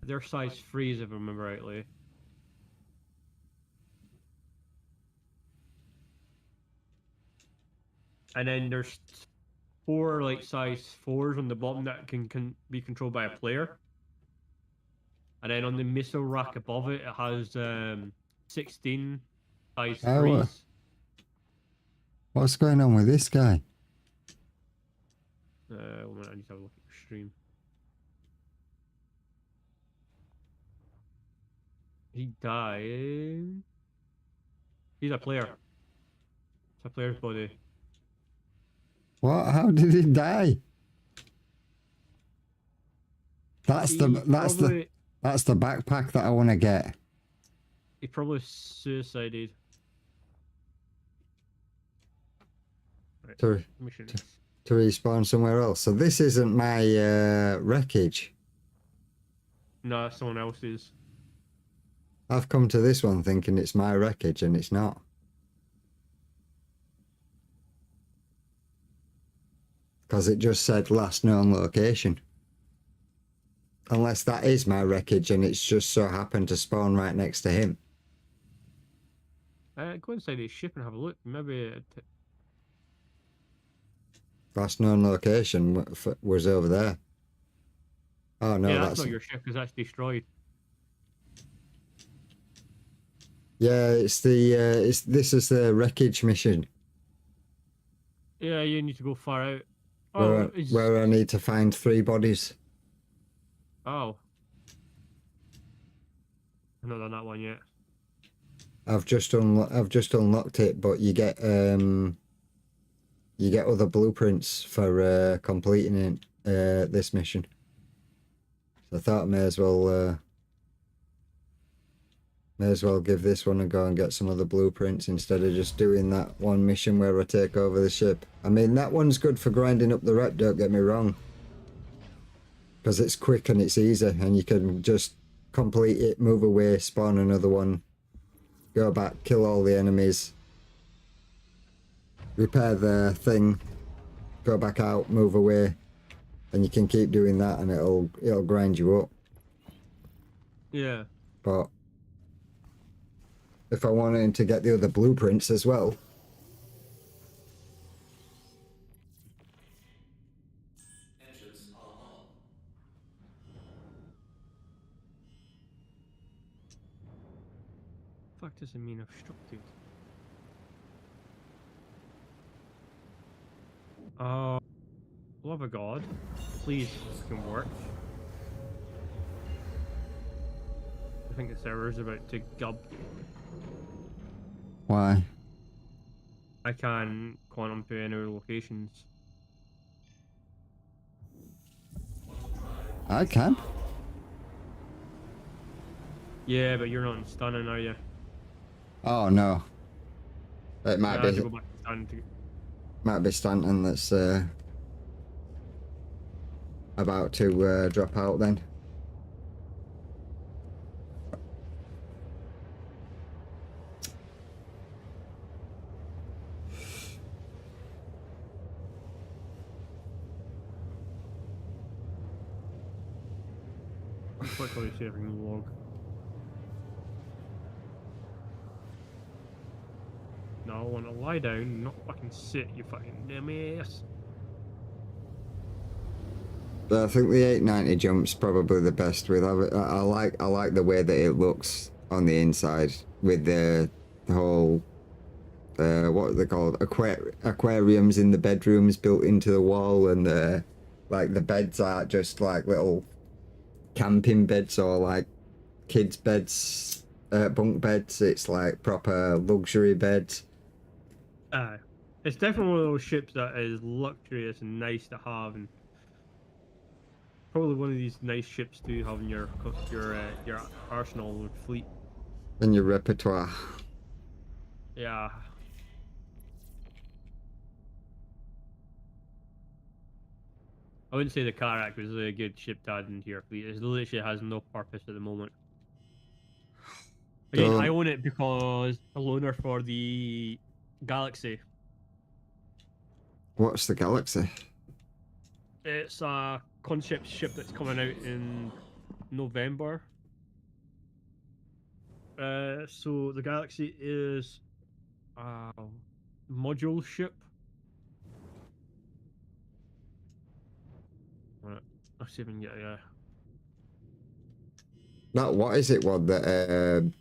They're size 3s if I remember rightly. And then there's 4 like size 4s on the bottom that can be controlled by a player. And then on the missile rack above it, it has 16 size 3s. What's going on with this guy? 1 minute, I need to have a look at your stream. He died. He's a player. It's a player's body. What? How did he die? That's the backpack that I want to get. He probably suicided. Right, To respawn somewhere else. So this isn't my wreckage. No, someone else's. I've come to this one thinking it's my wreckage and it's not. Because it just said last known location. Unless that is my wreckage and it's just so happened to spawn right next to him. Go inside his ship and have a look. Maybe Last known location was over there. Oh no, yeah, that's that's not your ship because that's destroyed. yeah. It's the this is the wreckage mission Yeah, you need to go far out. Oh, where I need to find 3 bodies. oh. I've not done that one yet. I've just unlocked it, but you get other blueprints for completing it, this mission. So I thought I may as well give this one a go and get some other blueprints instead of just doing that one mission where I take over the ship. I mean, that one's good for grinding up the rep, don't get me wrong, because it's quick and it's easy and you can just complete it, move away, spawn another one, go back, kill all the enemies, repair the thing, go back out, move away, and you can keep doing that and it'll grind you up. Yeah. But if I wanted to get the other blueprints as well, Fuck does it mean obstructed? Love of God, please fucking work. I think the server's about to gub. why? I can quantum to any locations. I can. Yeah, but you're not in stunning, are you? Oh no. It might I have be to go back to stun to... Stanton that's about to drop out then. Quickly see if I can log. No, I want to lie down, not fucking sit, you fucking dumbass. I think the 890 jump's probably the best with it. I like the way that it looks on the inside with the whole what are they called, aquariums in the bedrooms built into the wall, and like the beds aren't just like little camping beds or like kids beds, bunk beds. It's like proper luxury beds. It's definitely one of those ships that is luxurious and nice to have, and probably one of these nice ships to have in your arsenal and fleet. In your repertoire. Yeah. I wouldn't say the Karak was a good ship to add into your fleet. It literally has no purpose at the moment. Again, I own it because a loaner for the Galaxy. What's the Galaxy? It's a concept ship that's coming out in November. So the Galaxy is a module ship. Right, let's see if we can get a... That, what is it, one that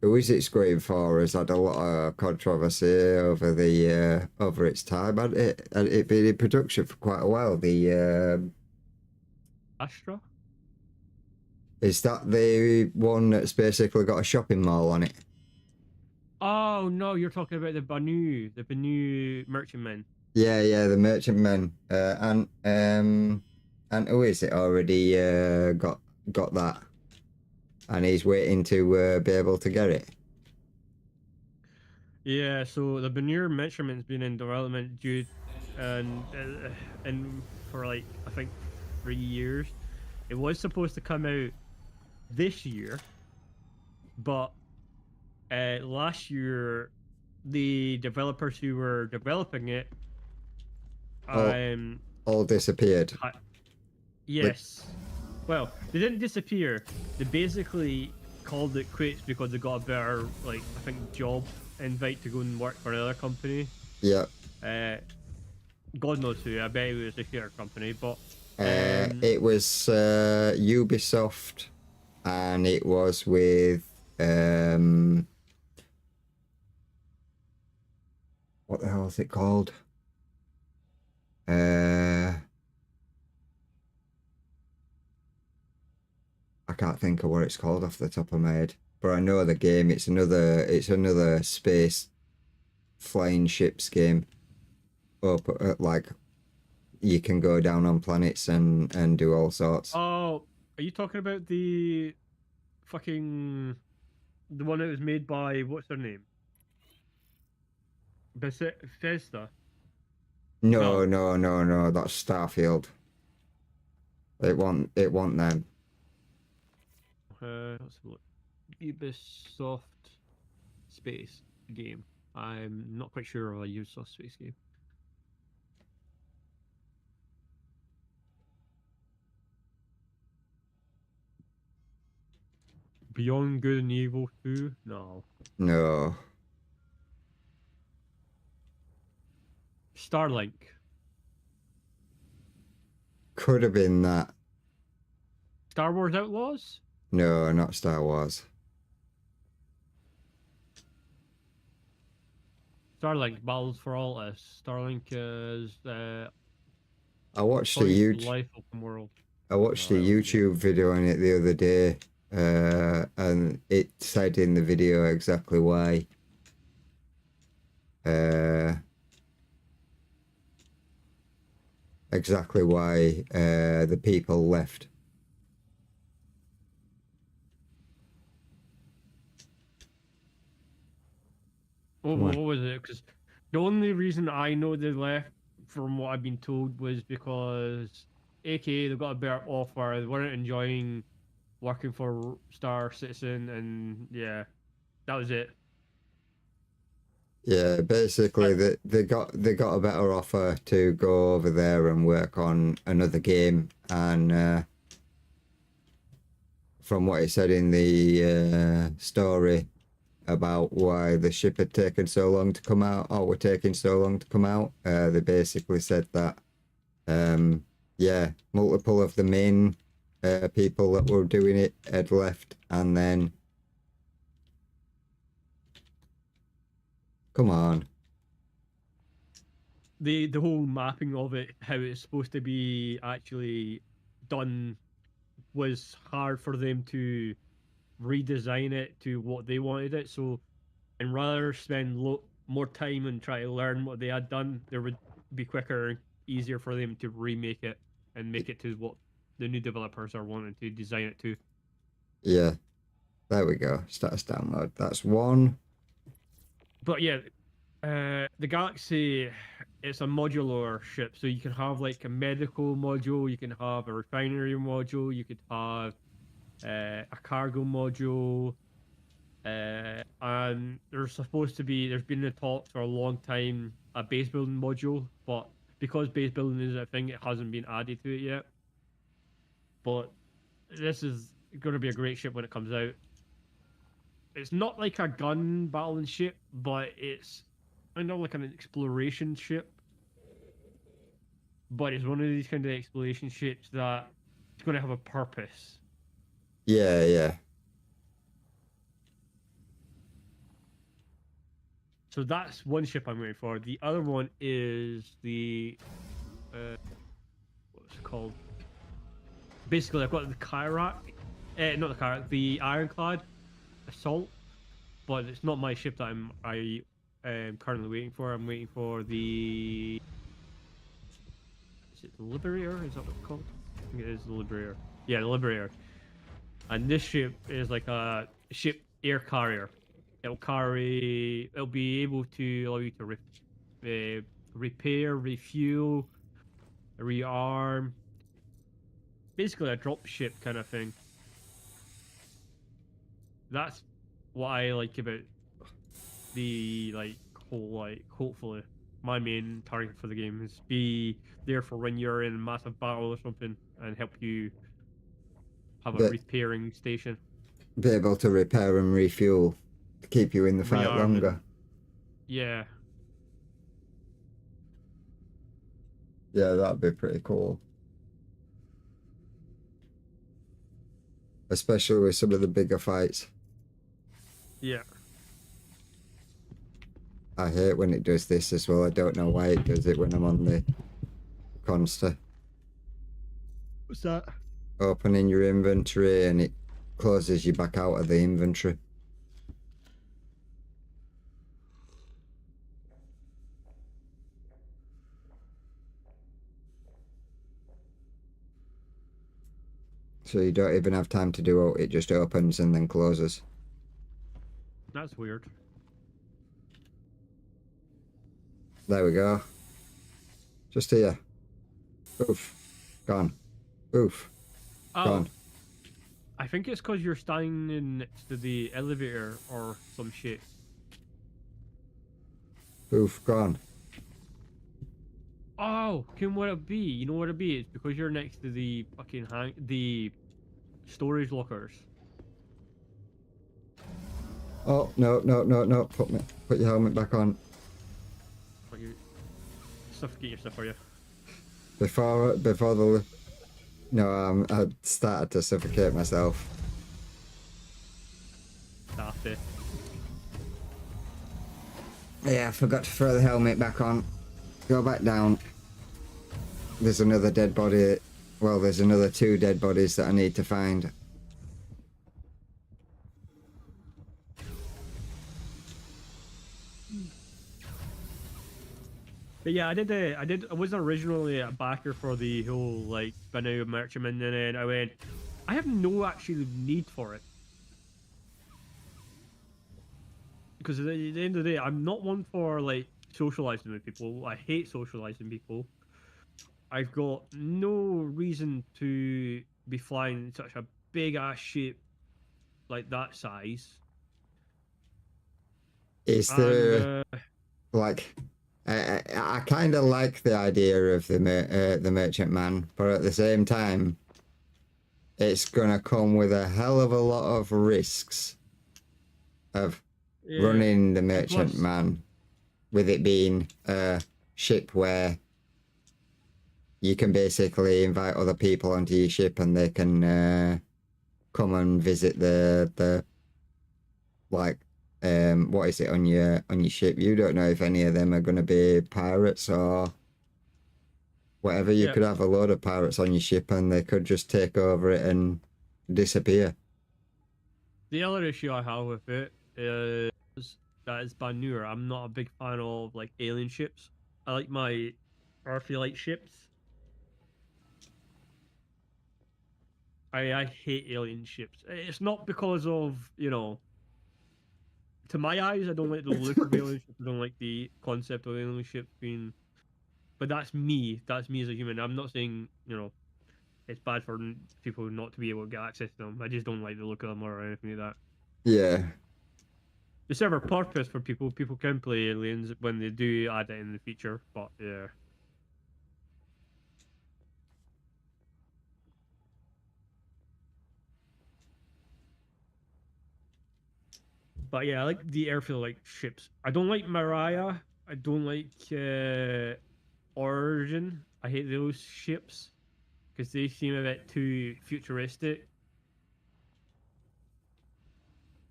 who is it screaming for? Has had a lot of controversy over the over its time, and it been in production for quite a while. The Astra? is that the one that's basically got a shopping mall on it? Oh no, you're talking about the Banu merchantman. Yeah, the merchantman. And who is it already got that? And he's waiting to be able to get it. Yeah, so the Banu merchantman's been in development due and for like I think 3 years. It was supposed to come out this year, but last year, the developers who were developing it, Oh. All disappeared. yes. Well, they didn't disappear. They basically called it quits because they got a better, like, I think, job invite to go and work for another company. Yeah. God knows who. I bet it was a share company, but It was Ubisoft, and it was with what the hell is it called? I can't think of what it's called off the top of my head, but I know the game. It's another space flying ships game. Up like you can go down on planets and do all sorts. oh, are you talking about the fucking the one that was made by what's her name? Bethesda. No, that's Starfield. It want them. Let's look. Ubisoft space game. I'm not quite sure of a Ubisoft space game. Beyond Good and Evil 2? No. No. Starlink. Could have been that. Star Wars Outlaws? No, not Star Wars. Starlink Battles for Altus. Starlink is I watched a Point YouTube. Life Open World. I watched No, a I don't YouTube video on it the other day, and it said in the video exactly why. Exactly why the people left. What was it? Because the only reason I know they left, from what I've been told, was because AKA they got a better offer. They weren't enjoying working for Star Citizen, and yeah, that was it. Yeah, basically they got a better offer to go over there and work on another game, and from what it said in the story about why the ship had taken so long to come out, or were taking so long to come out, they basically said that yeah, multiple of the main people that were doing it had left, and then come on. The whole mapping of it, how it's supposed to be actually done, was hard for them to redesign it to what they wanted it. So, and rather spend more time and try to learn what they had done, there would be quicker and easier for them to remake it and make it to what the new developers are wanting to design it to. Yeah, there we go. Status download. That's one. But yeah, the Galaxy, it's a modular ship, so you can have like a medical module, you can have a refinery module, you could have a cargo module, and there's been a talk for a long time, a base building module, but because base building is a thing, it hasn't been added to it yet. But this is going to be a great ship when it comes out. It's not like a gun battling ship, but it's kind of like an exploration ship. But it's one of these kind of exploration ships that it's going to have a purpose. Yeah, yeah. So that's one ship I'm waiting for. The other one is the what's it called? Basically, I've got the Kyrak, not the Kyrak, the Ironclad Assault, but it's not my ship that I am currently waiting for. I'm waiting for the. Is it the Liberator? Is that what it's called? I think it is the Liberator. Yeah, the Liberator. And this ship is like a ship air carrier. It'll be able to allow you to repair, refuel, rearm. Basically a drop ship kind of thing. That's what I like about the whole hopefully my main target for the game is be there for when you're in a massive battle or something and help you have a But- repairing station. Be able to repair and refuel to keep you in the fight Rearm longer. and- Yeah. Yeah, that'd be pretty cool. Especially with some of the bigger fights. Yeah. I hate when it does this as well. I don't know why it does it when I'm on the Consta. What's that? Opening your inventory and it closes you back out of the inventory. So you don't even have time to do it, it just opens and then closes. That's weird. There we go. Just here. Oof. Gone. Oof. Oh, Gone. I think it's because you're standing next to the elevator or some shit. Oof. Gone. Oh, can what it be? You know what it be? It's because you're next to the fucking the storage lockers. Oh, no, no, no, no. Put your helmet back on. Like you suffocate yourself, are you? Before the... No, I started to suffocate myself. Daft. Yeah, I forgot to throw the helmet back on. Go back down. There's another dead body. Well, there's another 2 dead bodies that I need to find. But yeah, I was originally a backer for the whole like Banu merchantman, and then I went, I have no actual need for it. Because at the end of the day, I'm not one for like socializing with people. I hate socializing people. I've got no reason to be flying such a big ass ship like that size. Is there... And, like... I kind of like the idea of the merchant man, but at the same time, it's gonna come with a hell of a lot of risks of yeah, running the merchant plus- man, with it being a ship where you can basically invite other people onto your ship and they can come and visit the like. What is it on your ship? You don't know if any of them are going to be pirates or whatever. You Yeah. could have a load of pirates on your ship and they could just take over it and disappear. The other issue I have with it is that it's Banur. I'm not a big fan of like alien ships. I like my earthy light ships. I hate alien ships. It's not because of, you know, to my eyes, I don't like the look of alien ships. I don't like the concept of alien ships being. But that's me. That's me as a human. I'm not saying, you know, it's bad for people not to be able to get access to them. I just don't like the look of them or anything like that. Yeah. They serve a purpose for people. People can play aliens when they do add it in the feature, but yeah. But yeah, I like the airfield like ships. I don't like Mariah. I don't like Origin. I hate those ships because they seem a bit too futuristic.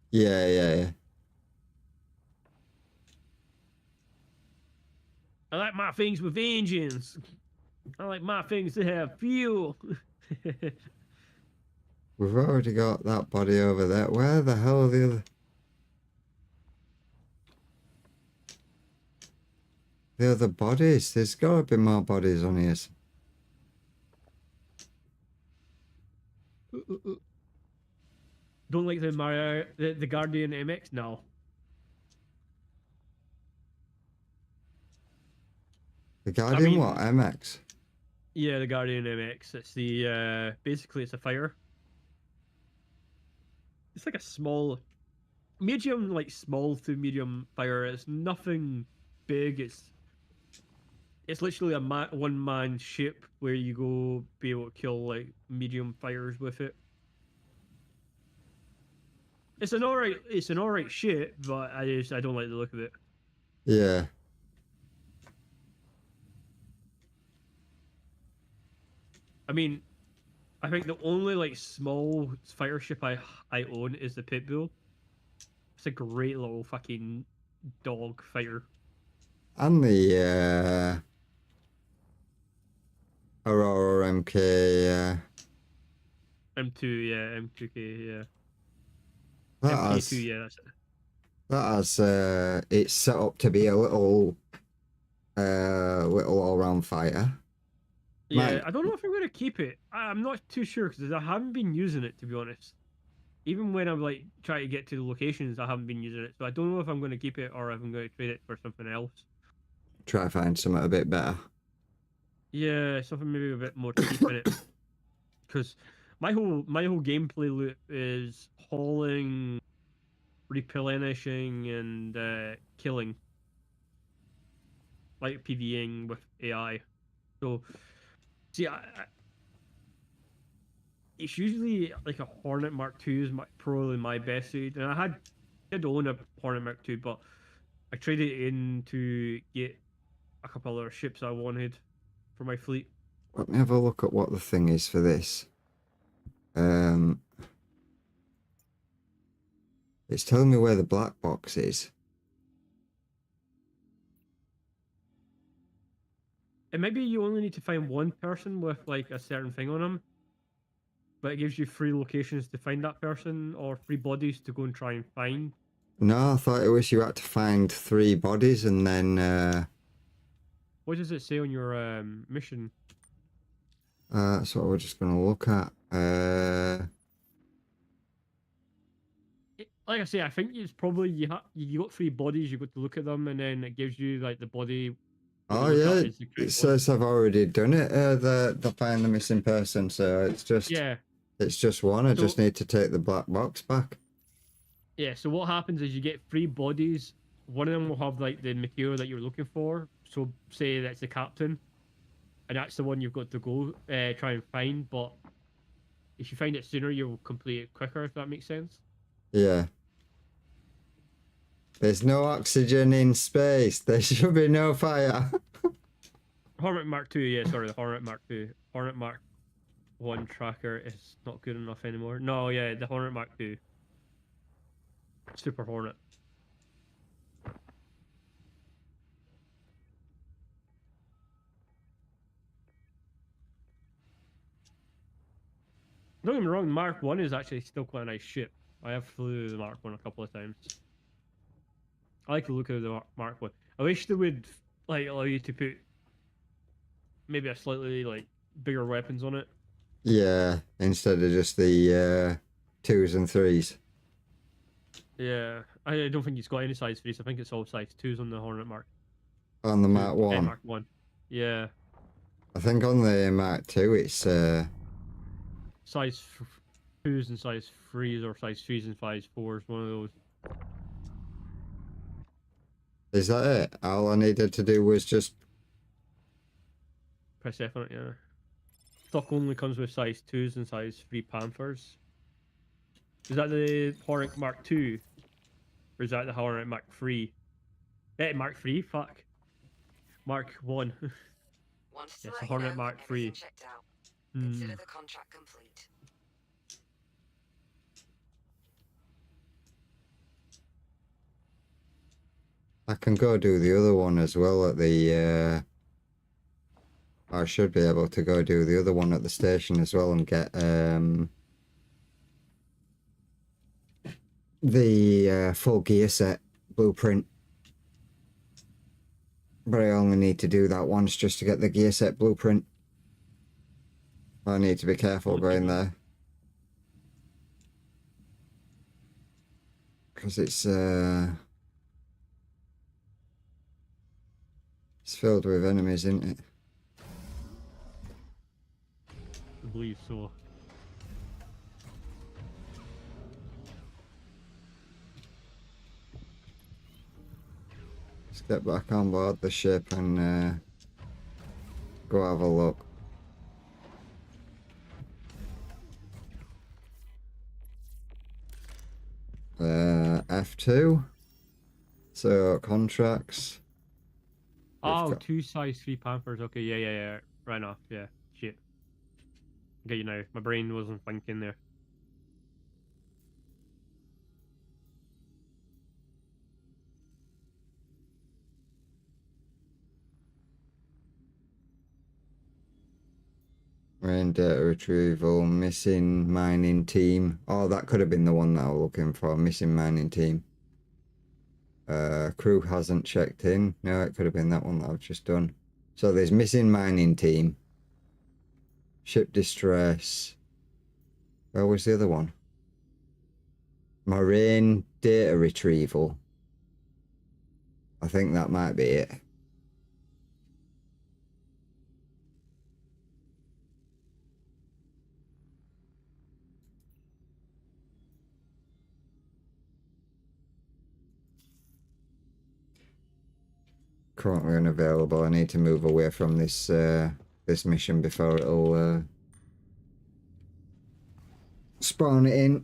Yeah. I like my things with engines. I like my things to have fuel. We've already got that body over there. Where the hell are the other... The other bodies? There's got to be more bodies on here. Don't like the Mariah, the Guardian MX? No. The Guardian mean- what? MX? Yeah, the Guardian MX. It's the basically it's a fighter. It's like a small medium, like small to medium fire. It's nothing big. It's literally a one man ship where you go be able to kill like medium fires with it. It's an alright ship, but I don't like the look of it. Yeah. I mean, I think the only like small fighter ship I own is the Pitbull. It's a great little fucking dog fighter. And the Aurora MK. M2, yeah, M2K, yeah. That MK2, has, yeah, that's it. that has it's set up to be a little all-round fighter. Yeah, Mine- I don't know if I'm gonna keep it. I'm not too sure because I haven't been using it, to be honest. Even when I'm like trying to get to the locations, I haven't been using it, so I don't know if I'm gonna keep it or if I'm gonna trade it for something else. Try to find something a bit better. Yeah, something maybe a bit more cheap in it. Because my whole gameplay loop is hauling, replenishing, and killing, like PVing with AI. So, see, it's usually like a Hornet Mark II is probably my best suit, and I did own a Hornet Mark II, but I traded it in to get a couple other ships I wanted for my fleet. Let me have a look at what the thing is for this. It's telling me where the black box is. And maybe you only need to find one person with like a certain thing on them, but it gives you 3 locations to find that person or 3 bodies to go and try and find. No, I thought it was you had to find 3 bodies and then What does it say on your mission? that's what we're just gonna look at. Like I say, I think it's probably you got 3 bodies. You got to look at them, and then it gives you like the body. Oh you look yeah, at is the correct one. it says I've already done it. The find the missing person, so it's just Yeah, it's just one. I So- just need to take the black box back. yeah. So what happens is you get 3 bodies. One of them will have like the material that you're looking for. So say that's the captain, and that's the one you've got to go try and find. But if you find it sooner, you'll complete it quicker. If that makes sense. Yeah. There's no oxygen in space. There should be no fire. Hornet Mark II, yeah, sorry, the Hornet Mark II. Hornet Mark 1 tracker is not good enough anymore. No, yeah, the Hornet Mark II. Super Hornet. Don't get me wrong, Mark 1 is actually still quite a nice ship. I have flew the Mark 1 a couple of times. I like the look of the Mark 1. I wish they would like allow you to put maybe a slightly like bigger weapons on it. Yeah, instead of just the 2s and 3s. Yeah, I don't think it's got any size 3s. I think it's all size 2s on the Hornet Mark. On the Mark 1. Mark 1. Yeah, I think on the Mark 2 it's size 2s and size 3s, or size 3s and size 4s. One of those. is that it? All I needed to do was just Press F on it. Yeah. Stock only comes with size 2s and size 3 Panthers. Is that the Hornet Mark 2? Or is that the Hornet Mark 3? Mark 3? Fuck. Mark 1. Want to Yes, let the you Hornet Hornet know Mark that 3. everything checked out. Consider Hmm. the contract complete. I can go do the other one as well at the I should be able to go do the other one at the station as well and get the full gear set blueprint. But I only need to do that once just to get the gear set blueprint. I need to be careful Okay. going there. Because it's filled with enemies, isn't it? I believe so. Let's get back on board the ship and go have a look. F2. So contracts. We've Oh, got- 2 size 3 Panthers. Okay, yeah. Right off, yeah. Shit. Okay, you know, my brain wasn't thinking there. Marine data retrieval, missing mining team. Oh, that could have been the one that I was looking for. Missing mining team. Crew hasn't checked in. No, it could have been that one that I've just done. So there's missing mining team. Ship distress. Where was the other one? Marine data retrieval. I think that might be it. Currently unavailable. I need to move away from this this mission before it'll spawn it in.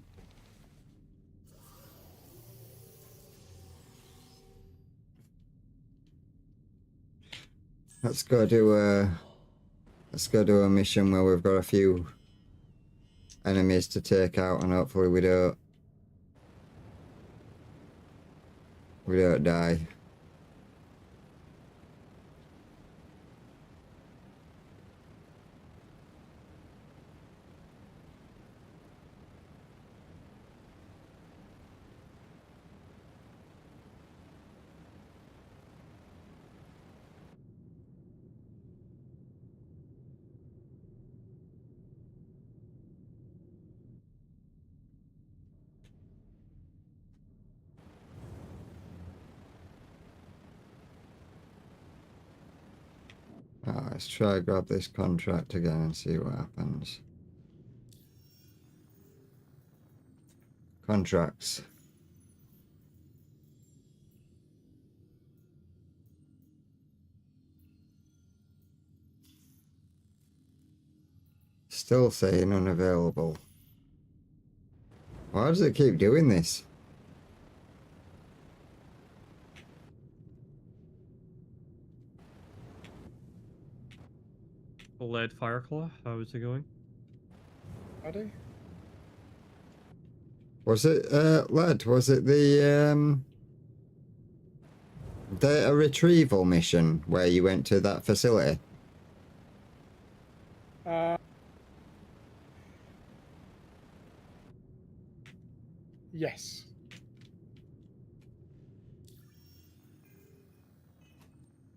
Let's go do a mission where we've got a few enemies to take out, and hopefully we don't die. Let's try grab this contract again and see what happens. Contracts. Still saying unavailable. Why does it keep doing this? Lead Fireclaw, how is it going? Buddy? Was it lead? Was it the data retrieval mission where you went to that facility? Yes.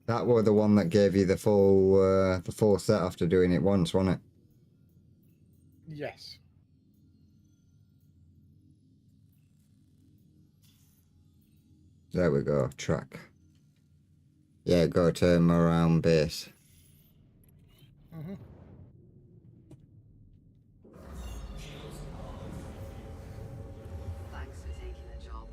That were the one that gave you the full set after doing it once, wasn't it? Yes. There we go, track. Yeah, go to Moran base. Mm-hmm. Thanks for taking the job.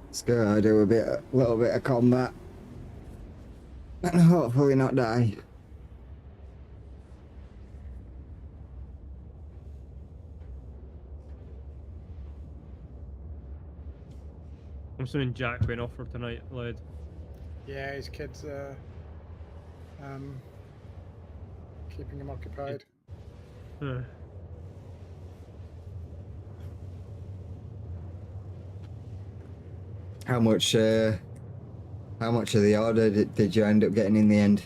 Let's go do a little bit of combat. And hopefully not die. I'm assuming Jack went off for tonight, Lead. Yeah, his kids keeping him occupied. Huh. How much of the order did you end up getting in the end?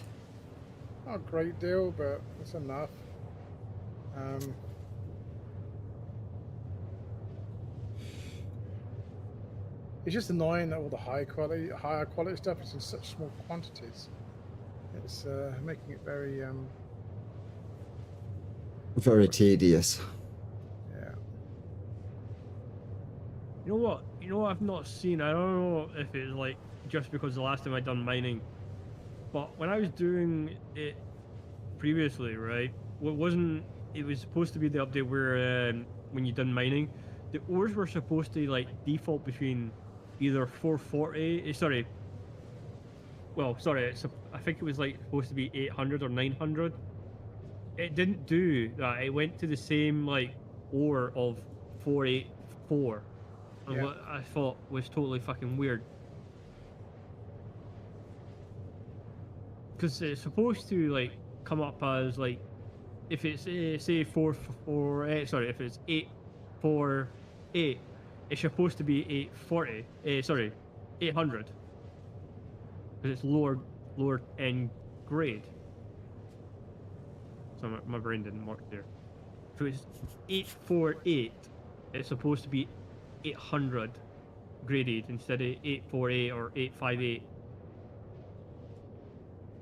Not a great deal, but it's enough. It's just annoying that all the higher quality stuff is in such small quantities. It's making it very Very tedious. yeah. You know what? You know what I've not seen? I don't know if it's like just because the last time I done mining, But when I was doing it previously, right, it was supposed to be the update where when you done mining, the ores were supposed to like default between either 440. Sorry. Well, sorry. I think it was like supposed to be 800 or 900. It didn't do that. It went to the same like ore of 484, and Yeah. what I thought was totally fucking weird. Because it's supposed to like come up as like if it's say 448, sorry, if it's 848, it's supposed to be 840. Sorry, 800, because it's lower end grade. So my brain didn't work there. So it's 848. It's supposed to be 800 graded instead of 848 or 858.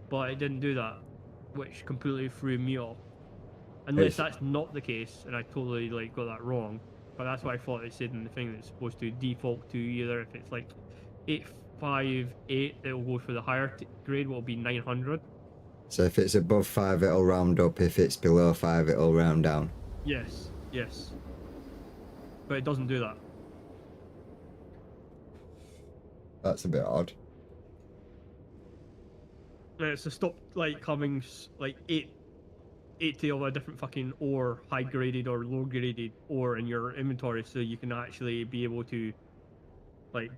But it didn't do that, which completely threw me off. Unless that's not the case, and I totally like got that wrong. But that's what I thought it said in the thing, that it's supposed to default to either if it's like 858, it will go for the higher grade, will be 900. So if it's above 5, it'll round up. If it's below 5, it'll round down. Yes, yes. But it doesn't do that. That's a bit odd. It's to stop like having like 80 of a different fucking ore, high graded or low graded ore in your inventory, so you can actually be able to like.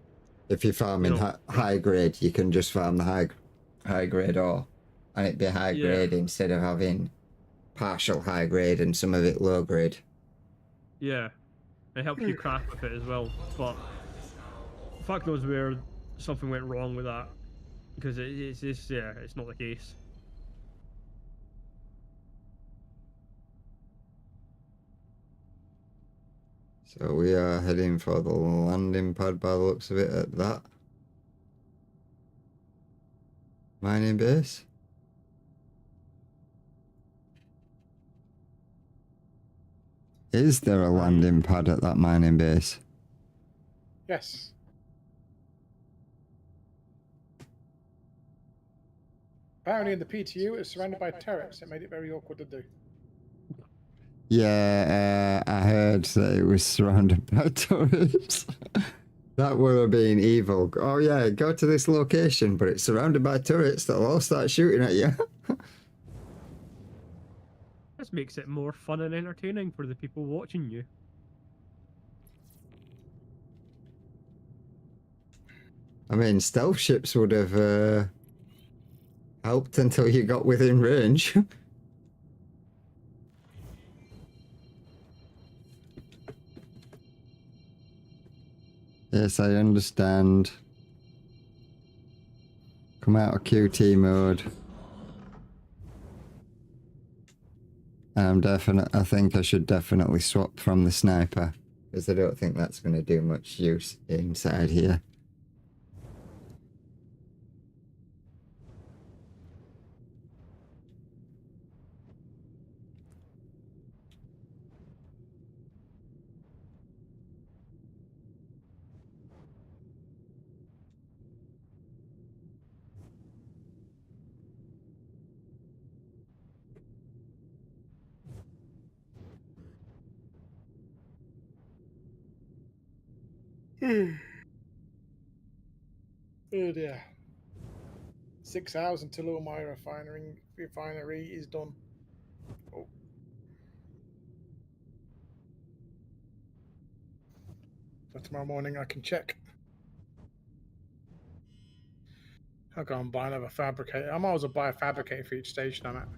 If you're farming high grade, you can just farm the high grade ore, and it'd be high grade instead of having partial high grade and some of it low grade. Yeah, it helps you craft with it as well. But fuck knows where something went wrong with that, because it's just it's not the case. So we are heading for the landing pad by the looks of it at that mining base. Is there a landing pad at that mining base? Yes. Apparently in the PTU, it's surrounded by turrets. It made it very awkward to do. Yeah, I heard that it was surrounded by turrets. That would have been evil. Oh yeah, go to this location, but it's surrounded by turrets that'll all start shooting at you. This makes it more fun and entertaining for the people watching you. I mean, stealth ships would have helped until you got within range. Yes, I understand. Come out of QT mode. I think I should definitely swap from the sniper, because I don't think that's going to do much use inside here. Oh dear. 6 hours until all my refinery is done. Oh. So tomorrow morning I can check. I'll go and buy another fabricator. I might as well buy a fabricator for each station I'm at.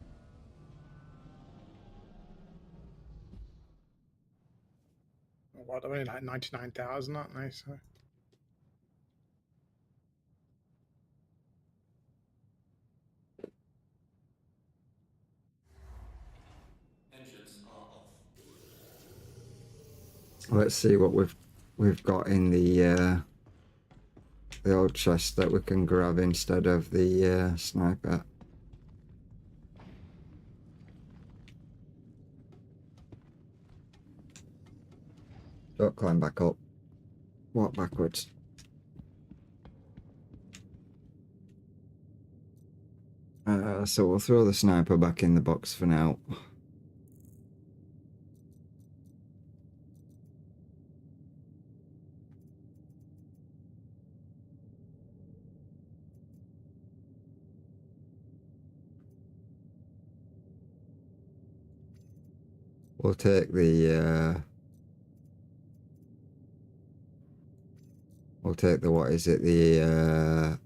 What, they're only like 99,000, aren't they? So. Let's see what we've got in the old chest that we can grab instead of the sniper. Don't climb back up. Walk backwards. So we'll throw the sniper back in the box for now. We'll take the what is it, the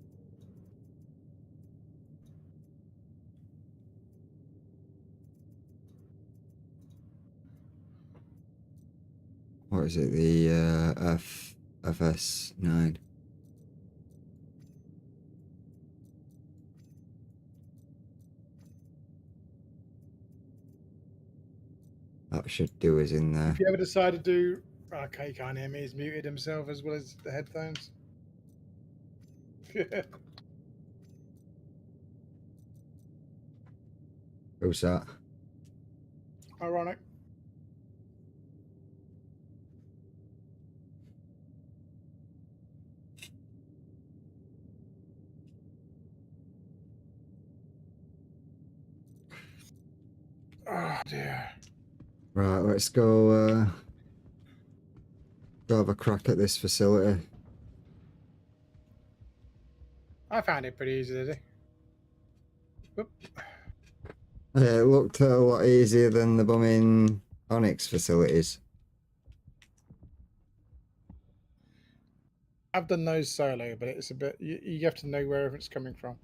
what is it, the FS9. That should do us in there. If you ever decide to do, okay, you can't hear me. He's muted himself as well as the headphones. Who's that? Ironic. Oh dear. Right, let's go have a crack at this facility. I found it pretty easy today. Whoop. Yeah, it looked a lot easier than the bumming Onyx facilities. I've done those solo, but it's a bit. You have to know wherever it's coming from.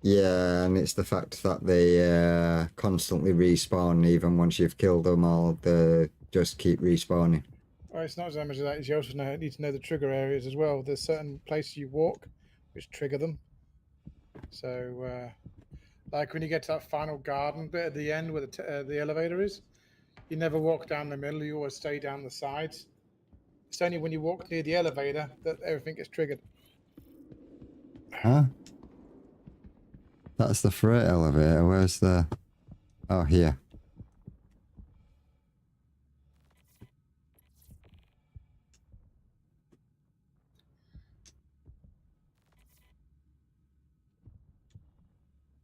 Yeah, and it's the fact that they constantly respawn even once you've killed them all. They just keep respawning. Well, it's not so much of that. Is you also need to know the trigger areas as well. There's certain places you walk which trigger them. So, like when you get to that final garden bit at the end where the elevator is, you never walk down the middle. You always stay down the sides. It's only when you walk near the elevator that everything gets triggered. Huh? That's the freight elevator. Where's the... Oh, here.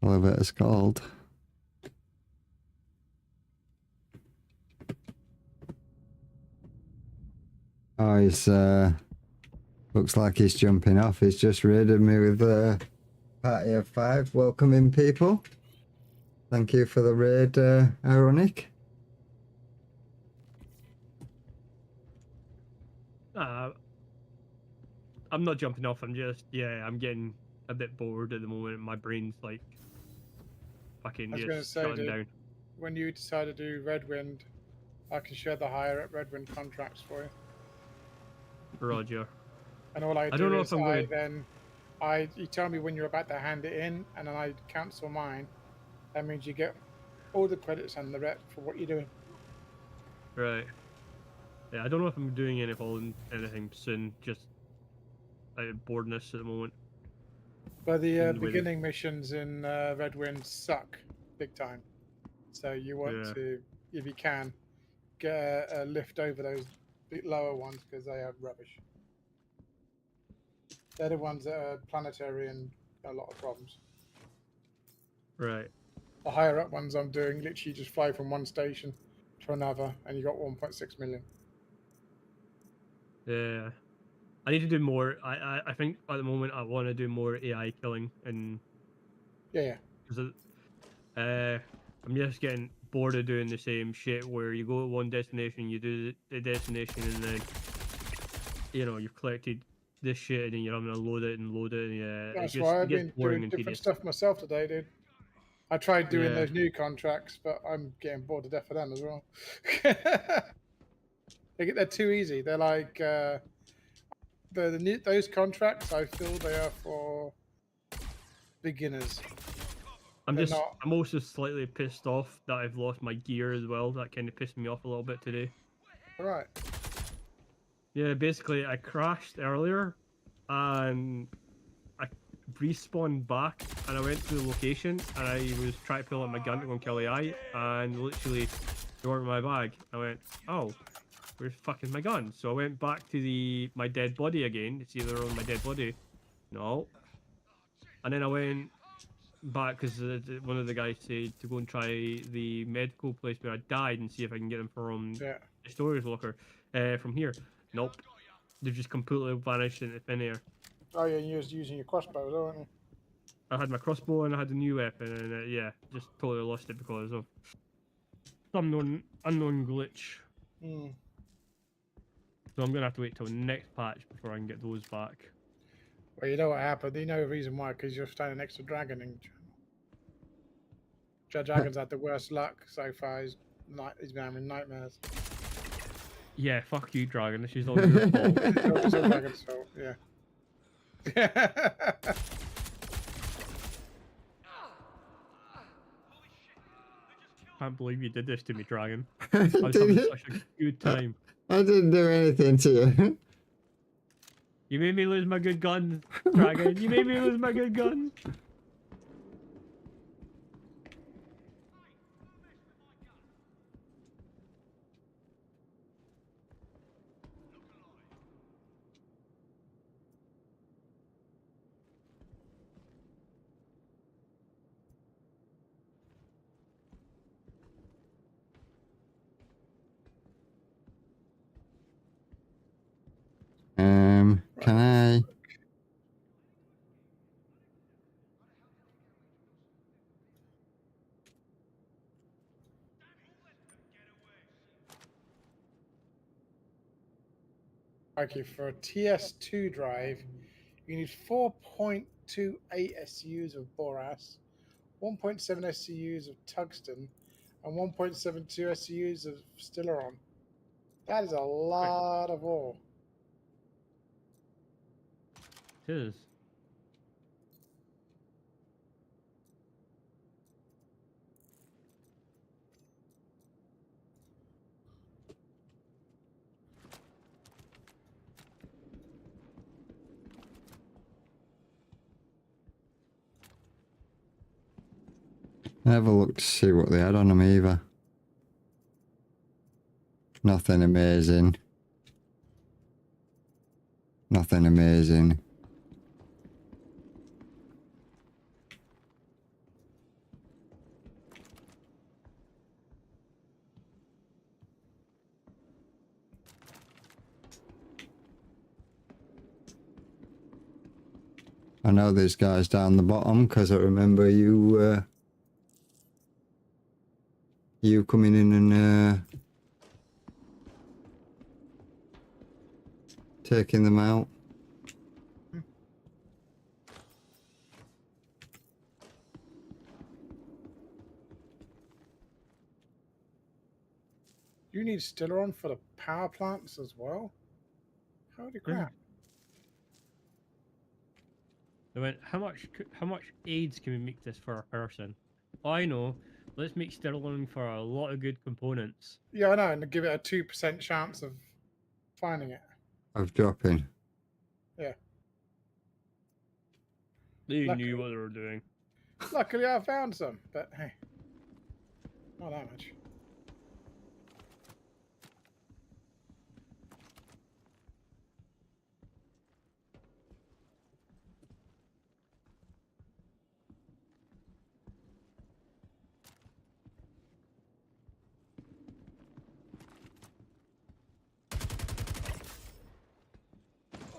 Elevator's called. Oh, he's looks like he's jumping off. He's just raided me with a party of 5. Welcome in, people. Thank you for the raid, Ironic. I'm not jumping off. I'm just, yeah, I'm getting a bit bored at the moment. My brain's like fucking I was going to just say, shutting dude, down. when you decide to do Redwind, I can share the hire at Redwind contracts for you. Roger. And all I do don't know is if I'm I gonna- then you tell me when you're about to hand it in, and then I cancel mine. That means you get all the credits and the rep for what you're doing. Right. Yeah, I don't know if I'm doing anything soon. Just out of boredness at the moment. But the And with- beginning missions in Redwind suck big time. So you want Yeah. to, if you can, get a lift over those bit lower ones because they are rubbish. They're the ones that are planetary and a lot of problems. Right. The higher up ones I'm doing literally just fly from one station to another, and you got 1.6 million. Yeah. I need to do more. I think at the moment I want to do more AI killing, and Yeah. because I'm just getting bored of doing the same shit where you go to one destination, you do the destination, and then you've collected this shit, and then you're having to load it and load it. And yeah, That's it why gets I've been boring doing and different tedious. stuff myself today, dude. I tried doing Yeah. those new contracts, but I'm getting bored to death of them as well. They're too easy. They're like those contracts. I feel they are for beginners. I'm they're just, not- I'm also slightly pissed off that I've lost my gear as well. That kind of pissed me off a little bit today. All right. Yeah, basically I crashed earlier, and I respawned back, and I went to the location, and I was trying to pull out my gun to go and kill AI, and literally they weren't in my bag. I went, oh, where's fucking my gun? So I went back to my dead body again to see if they were on my dead body. No. And then I went back because one of the guys said to go and try the medical place where I died and see if I can get them from Yeah. the storage locker from here. Nope. They've just completely vanished into thin air. Oh yeah, you was using your crossbow, though, weren't you? I had my crossbow and I had a new weapon, and yeah, just totally lost it because of some unknown glitch. Hmm. So I'm gonna have to wait till next patch before I can get those back. Well, you know what happened. You know the reason why, because you're standing next to Dragon, and Dragon's had the worst luck so far. He's been having nightmares. Yeah, fuck you, Dragon. This is all your fault. It's all Dragon's fault. Yeah. Can't believe you did this to me, Dragon. I I was having didn't, such a good time. I didn't do anything to you. You made me lose my good gun, Dragon. You made me lose my good gun. Can I? Okay, for a TS2 drive, you need 4.28 SCUs of borax, 1.7 SCUs of tungsten, and 1.72 SCUs of Stellaron. That is a lot of ore. It is. Have a look to see what they had on them either. Nothing amazing. Nothing amazing. I know there's guys down the bottom because I remember you you coming in and taking them out. You need Stellaron for the power plants as well? Holy crap. They went, how much AIDS can we make this for a person? Oh, I know. Let's make Sterling for a lot of good components. Yeah, I know, and give it a 2% chance of finding it. Of dropping. They Luckily. knew what they were doing. Luckily, I found some, but hey, not that much.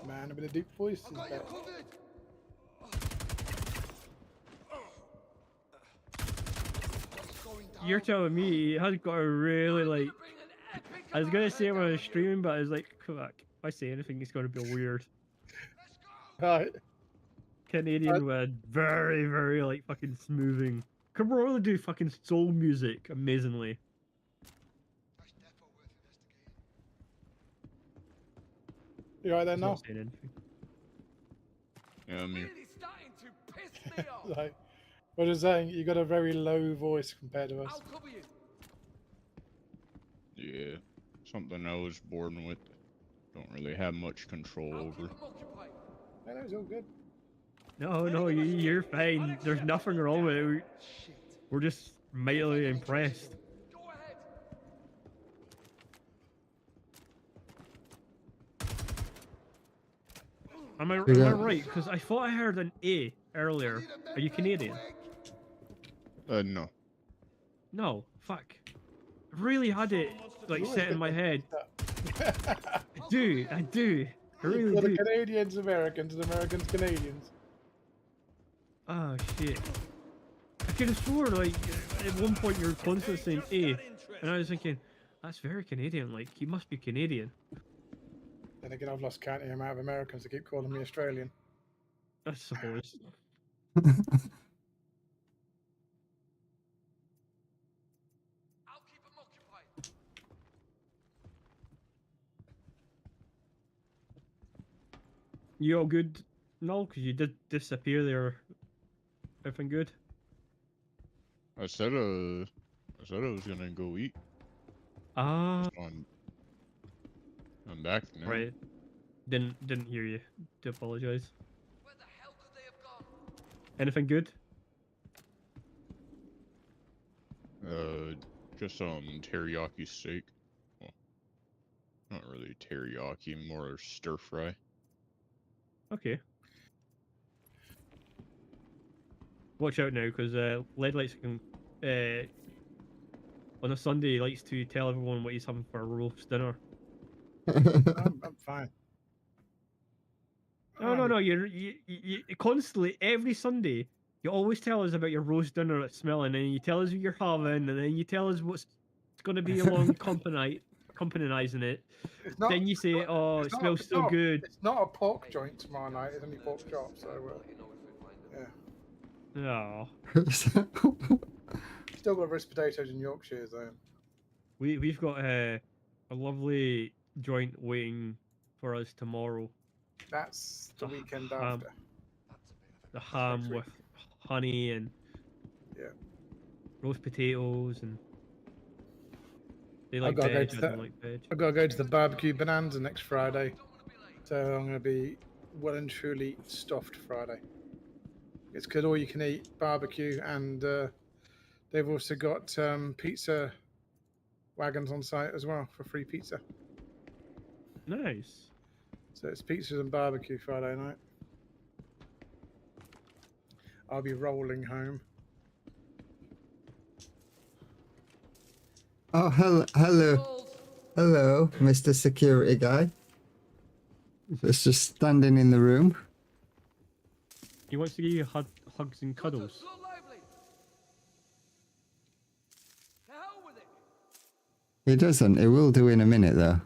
Man, a bit of deep voice is better. You're telling me it has got a really like. I was gonna say when I was streaming, but I was like, fuck, if I say anything, it's gonna be weird. Right. Canadian with very, very like fucking smoothing. Can really do fucking soul music amazingly. You right there He's now? not saying anything. Yeah, I mean, Like, what is saying? You got a very low voice compared to us. yeah, something I was born with. Don't really have much control over. No, it's all good. No, you're fine. There's nothing wrong with it. We're just mightily impressed. Am I right? Because I thought I heard an A earlier. Are you Canadian? No. No, fuck. I really had it like You always set in get my them head. mixed up. I do. I really Well, the do. Canadians, Americans, and Americans, Canadians. Oh shit. I could have sworn like at one point you were constantly saying A, and I was thinking that's very Canadian. Like he must be Canadian. Then again, I've lost count of the amount of Americans that keep calling me Australian. I suppose. You all good? No, because you did disappear there. Everything good? I said I was gonna go eat. Ah, I'm back now. right. Didn't hear you. Do apologize. Anything good? Just teriyaki steak. Well, not really teriyaki, more stir fry. Okay. Watch out now, because Lead Lights can on a Sunday he likes to tell everyone what he's having for a roast dinner. I'm fine. No. You constantly every Sunday you always tell us about your roast dinner at Smelling, and you tell us what you're having, and then you tell us what's going to be along accompanying it. It's not, Then you say, "Oh, it it's not- smells it's so not- good." It's not a pork joint tomorrow night. It's only pork chop. So yeah, Oh, still got roast potatoes in Yorkshire though. we've got a lovely joint waiting for us tomorrow. That's the weekend ham. after. The ham next week. with honey and Yeah. roast potatoes, and they like gotta go veg. to I that- don't like veg. I've got to go to the barbecue bonanza next Friday, so I'm going to be well and truly stuffed Friday. It's good all you can eat barbecue, and they've also got pizza wagons on site as well for free pizza. Nice. So it's pizzas and barbecue Friday night. I'll be rolling home. Oh, hello, Mr. Security Guy. That's just standing in the room. He wants to give you hugs and cuddles. He doesn't. He will do in a minute, though.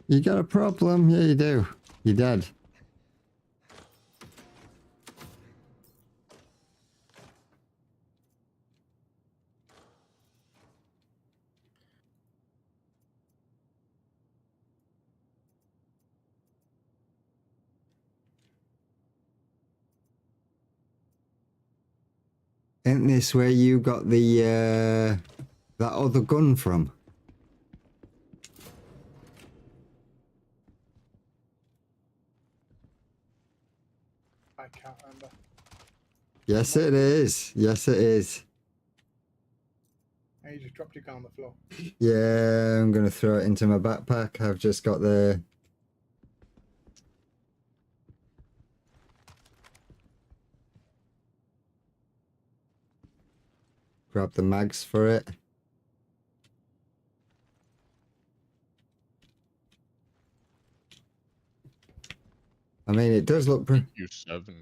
You got a problem? Yeah, you do. You're dead. Isn't this where you got the that other gun from? I can't remember. Yes, it is. Yes, it is. And you just dropped your gun on the floor. Yeah, I'm gonna throw it into my backpack. I've just got the. Grab the mags for it. I mean, it does look U7.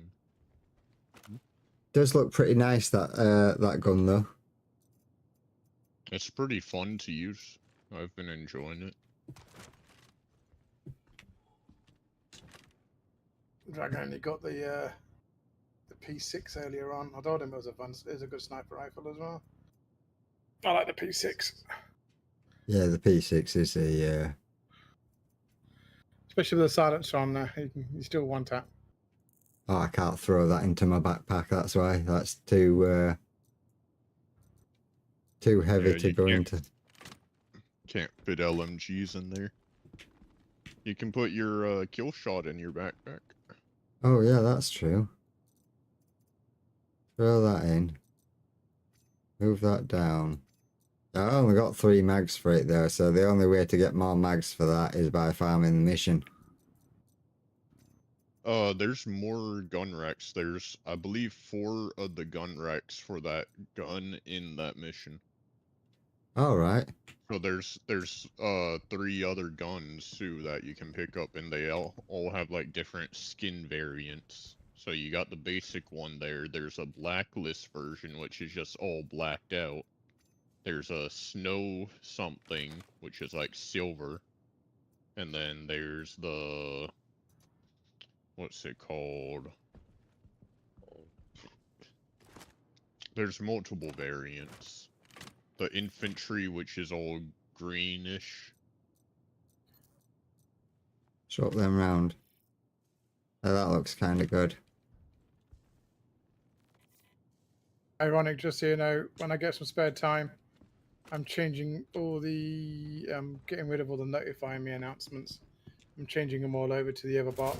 pretty nice, that that gun though. It's pretty fun to use. I've been enjoying it. Dragon only got the P6 earlier on. I told him it was a good sniper rifle as well. I like the P6, Yeah, the P6 is a. especially with the silencer on there. You still one tap. Oh, I can't throw that into my backpack. That's why. That's too heavy Yeah, to you go can't- into. Can't fit LMGs in there. You can put your kill shot in your backpack. Oh yeah, that's true. Throw that in. Move that down. I only got 3 mags for it though, so the only way to get more mags for that is by farming the mission. There's more gun racks. There's, I believe, 4 of the gun racks for that gun in that mission. Alright. So there's 3 other guns too that you can pick up, and they all have like different skin variants. So you got the basic one there. There's a blacklist version, which is just all blacked out. There's a snow something, which is like silver. And then there's the, what's it called? There's multiple variants. The infantry, which is all greenish. Swap them round. Oh, that looks kind of good. Ironic, just so you know, when I get some spare time, I'm changing all the, getting rid of all the notify me announcements. I'm changing them all over to the Everbot.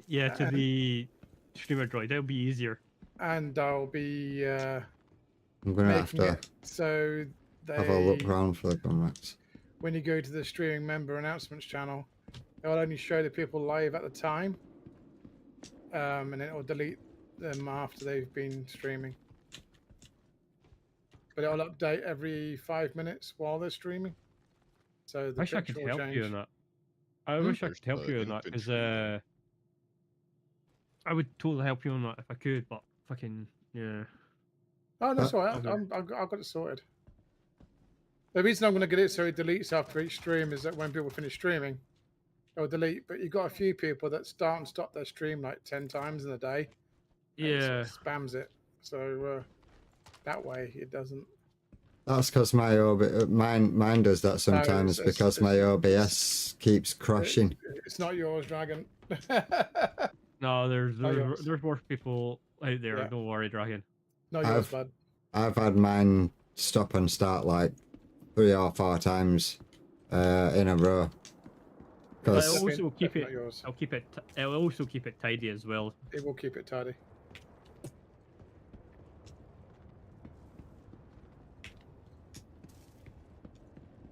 Yeah, to the streamer droid. That'll be easier. And I'll be I'm gonna have making to it so have a look they, round for the gun racks. when you go to the streaming member announcements channel, it will only show the people live at the time, and then it will delete them after they've been streaming. But it'll update every 5 minutes while they're streaming. So the I wish I picture could will help change. you on that. I wish I There's could help the you on that because infantry. I would totally help you on that if I could, but fucking yeah. Oh, that's all right. Okay. I've got it sorted. The reason I'm going to get it so it deletes after each stream is that when people finish streaming, it'll delete. But you've got a few people that start and stop their stream like 10 times in a day. And it sort Yeah. of spams it. So that way it doesn't. That's because my mine does that sometimes it's- because my OBS keeps crashing. It's not yours, Dragon. No, there's Not yours. there's worse people out there. Yeah. Don't worry, Dragon. Not yours, bud. I've had mine stop and start like 3 or 4 times in a row. But Because it'll also keep Definitely it. not yours. I'll keep it. It'll also keep it tidy as well. It will keep it tidy.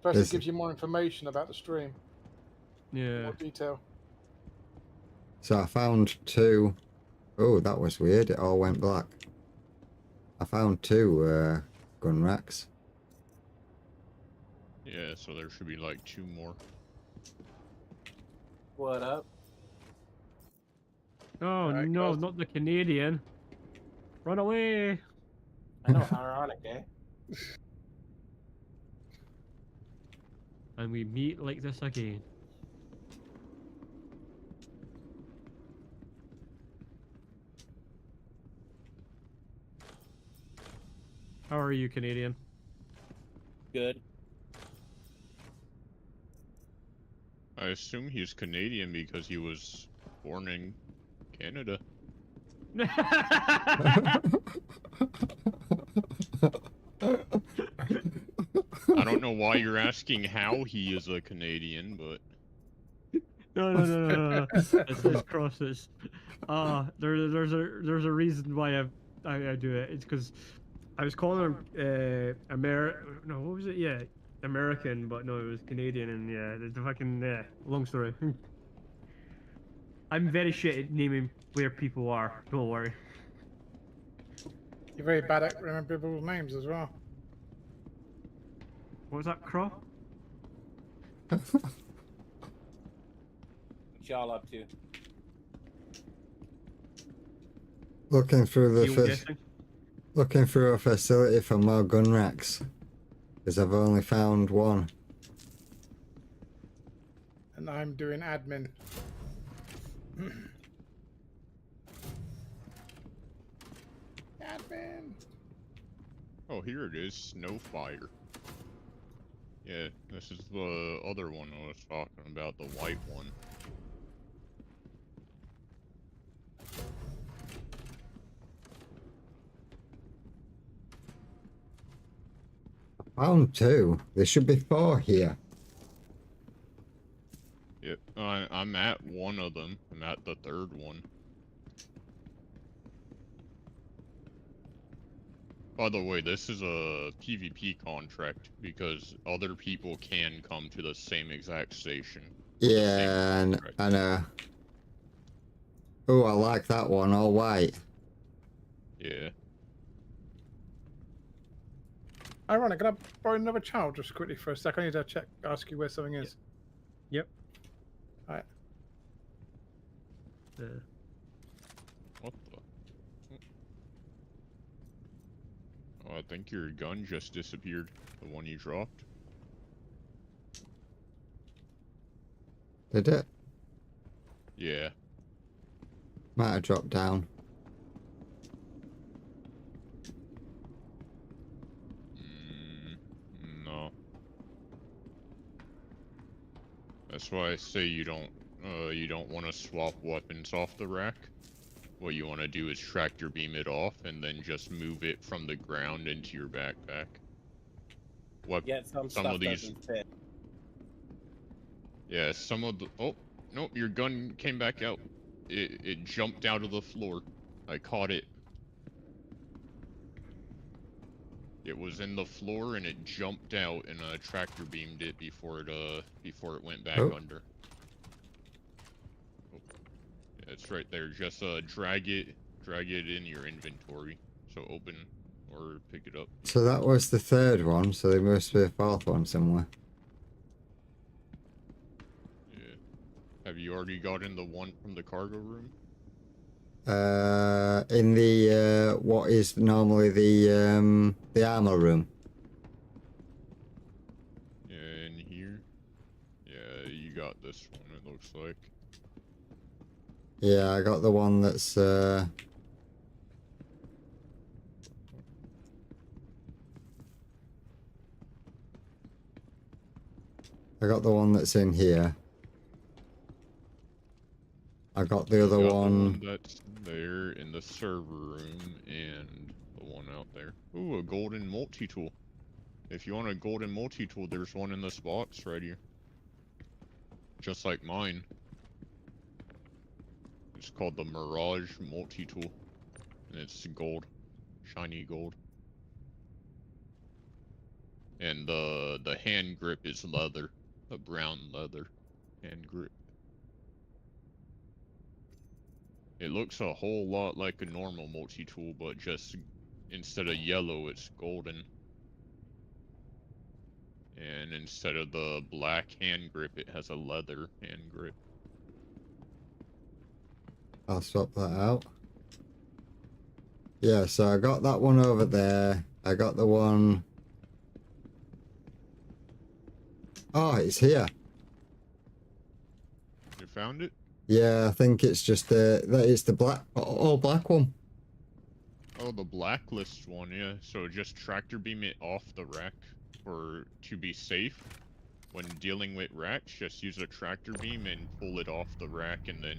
Plus, Is- it gives you more information about the stream, Yeah. more detail. so I found 2. Oh, that was weird. It all went black. I found 2 gun racks. Yeah, so there should be like 2 more. What up? Oh Alright, no, guys. not the Canadian! Run away! I know, how ironic, eh? And we meet like this again. How are you, Canadian? Good. I assume he's Canadian because he was born in Canada. I don't know why you're asking how he is a Canadian, but No. It's crosses. There's a reason why I do it. It's because I was calling him No, what was it? Yeah, American, but no, it was Canadian, and yeah, the fucking long story. I'm very shit at naming where people are. Don't worry. You're very bad at remembering people's names as well. What was that, Crow? What y'all up to? Looking through the You fa- guessing? looking through a facility for more gun racks. Because I've only found 1. And I'm doing admin. Admin. oh, here it is, Snowfire. Yeah, this is the other one I was talking about, the white one. Found 2. There should be 4 here. Yep. I'm at one of them. I'm at the third one. By the way, this is a PvP contract because other people can come to the same exact station. with the same Yeah, and contract. oh, I like that one. All white. Yeah. Ironic, can I borrow another child just quickly for a sec? I need to ask you where something is. Yep. Alright. What the? Oh, I think your gun just disappeared. The one you dropped. Did it? Yeah. Might have dropped down. No. That's why I say you don't want to swap weapons off the rack. What you want to do is tractor beam it off and then just move it from the ground into your backpack. Yet some some stuff of these doesn't fit. Yeah, some of the... Oh, no, your gun came back out. It jumped out of the floor. I caught it. It was in the floor and it jumped out and tractor beamed it before it went back Oh. under. Oh. Yeah, it's right there. Just drag it in your inventory. So open or pick it up. So that was the third one. So there must be a fourth one somewhere. Yeah. Have you already gotten the one from the cargo room? In the what is normally the armor room. Yeah, in here. Yeah, you got this one. It looks like. Yeah, I got the one that's I got the one that's in here. I got the other You got the one. that's there in the server room and the one out there. Ooh, a golden multi-tool. If you want a golden multi-tool, there's one in the spots right here. Just like mine. It's called the Mirage multi-tool. And it's gold. Shiny gold. And the hand grip is leather. A brown leather hand grip. It looks a whole lot like a normal multi-tool, but just instead of yellow, it's golden. And instead of the black hand grip, it has a leather hand grip. I'll swap that out. Yeah, so I got that one over there. I got the one. Oh, it's here. You found it? Yeah, I think it's just it's the black, all black one. Oh, the blacklist one, yeah. So just tractor beam it off the rack to be safe. When dealing with racks, just use a tractor beam and pull it off the rack, and then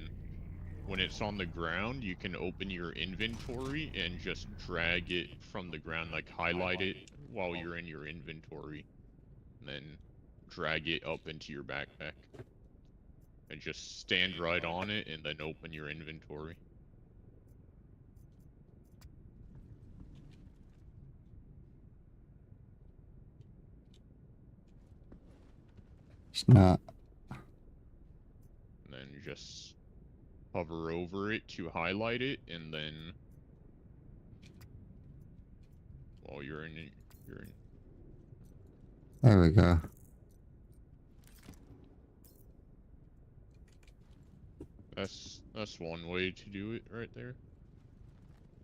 when it's on the ground, you can open your inventory and just drag it from the ground, like highlight it while you're in your inventory, and then drag it up into your backpack. And just stand right on it and then open your inventory. It's not. And then just hover over it to highlight it, and then while you're in it, There we go. That's one way to do it right there.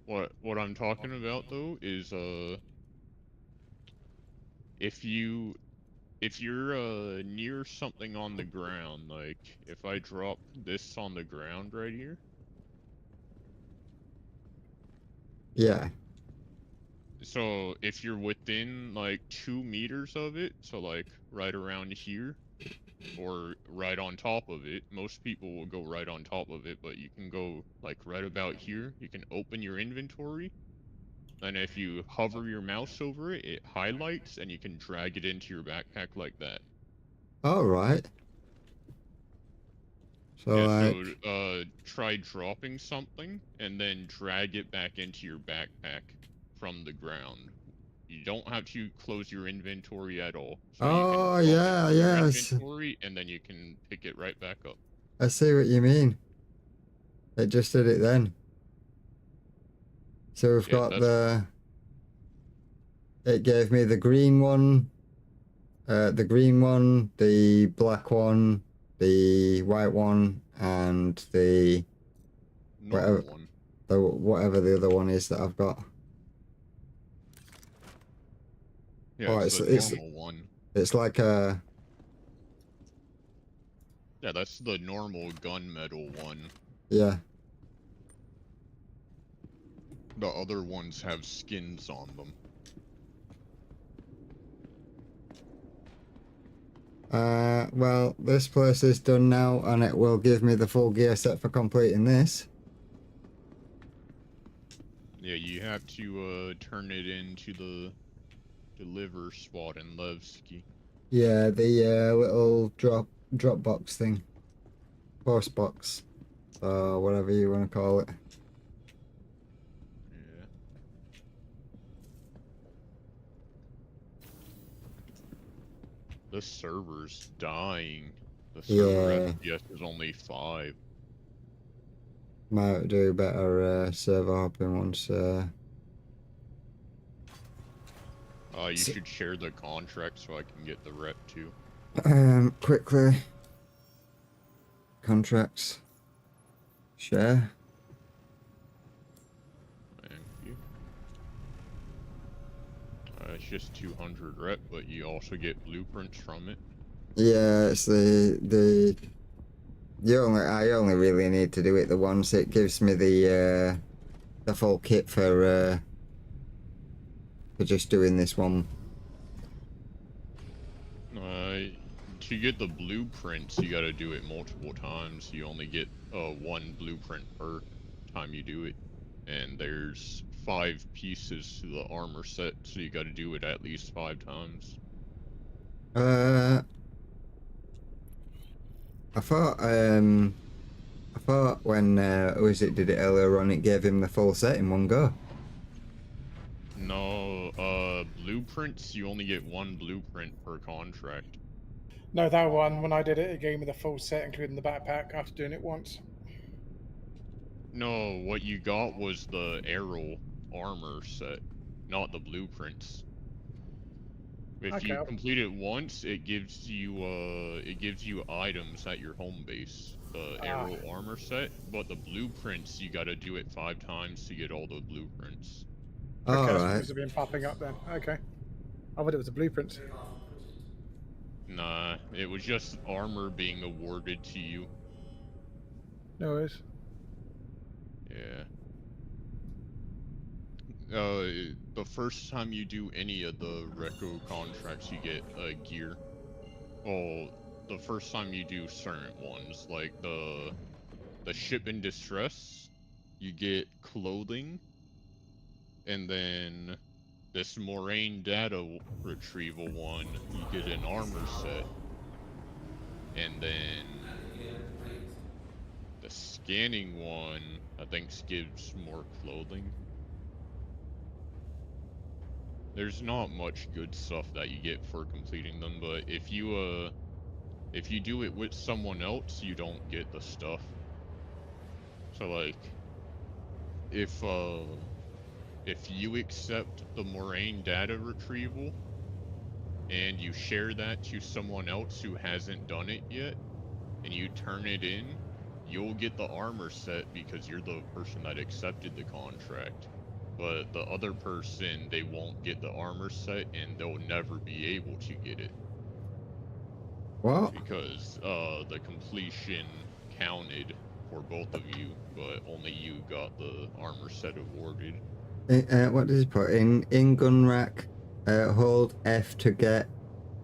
What I'm talking about though is if you're near something on the ground, like if I drop this on the ground right here. Yeah. So if you're within like 2 meters of it, so like right around here, or right on top of it, most people will go right on top of it, but you can go like right about here. You can open your inventory, and if you hover your mouse over it, it highlights, and you can drag it into your backpack like that. All right. So Yeah, like, so try dropping something and then drag it back into your backpack from the ground. You don't have to close your inventory at all. So you can oh drop it yeah, from your yes, inventory and then you can pick it right back up. I see what you mean. It just did it then. So we've Yeah, got that's the. It gave me the green one, the black one, the white one, and the normal one. whatever the other one is that I've got. Yeah, Oh, it's the normal one. it's like a. Yeah, that's the normal gunmetal one. Yeah. The other ones have skins on them. Well, this place is done now, and it will give me the full gear set for completing this. Yeah, you have to turn it into the deliver spot in Levski. Yeah, the little drop box thing, post box, whatever you want to call it. Yeah. This server's dying. The server Yeah, FPS is only 5. might do better server hopping once. You should share the contract so I can get the rep too. Quickly. Contracts. Share. Thank you. It's just 200 rep, but you also get blueprints from it. Yeah, it's I only really need to do it the once. It gives me the full kit for just doing this one. To get the blueprints, you gotta do it multiple times. You only get 1 blueprint per time you do it. And there's 5 pieces to the armor set, so you gotta do it at least 5 times. I thought when Usyk did it earlier on, it gave him the full set in one go. No, blueprints, you only get 1 blueprint per contract. No, that one, when I did it, it gave me the full set, including the backpack, after doing it once. No, what you got was the arrow armor set, not the blueprints. If you Okay. complete it once, it gives you items at your home base. The arrow armor set, but the blueprints you gotta do it 5 times to get all the blueprints. Okay, that's what Alright. must have been popping up then. Okay. I thought it was the blueprint. Nah, it was just armor being awarded to you. No worries. Yeah. The first time you do any of the Reco contracts, you get gear. Well, the first time you do certain ones, like the ship in distress, you get clothing, and then this Moraine data retrieval one, you get an armor set, and then the scanning one, I think, gives more clothing. There's not much good stuff that you get for completing them, but if you do it with someone else, you don't get the stuff. So like, if you accept the Moraine data retrieval and you share that to someone else who hasn't done it yet, and you turn it in, you'll get the armor set because you're the person that accepted the contract. But the other person, they won't get the armor set, and they'll never be able to get it. What? Because the completion counted for both of you, but only you got the armor set awarded. What does he put in gun rack? Hold F to get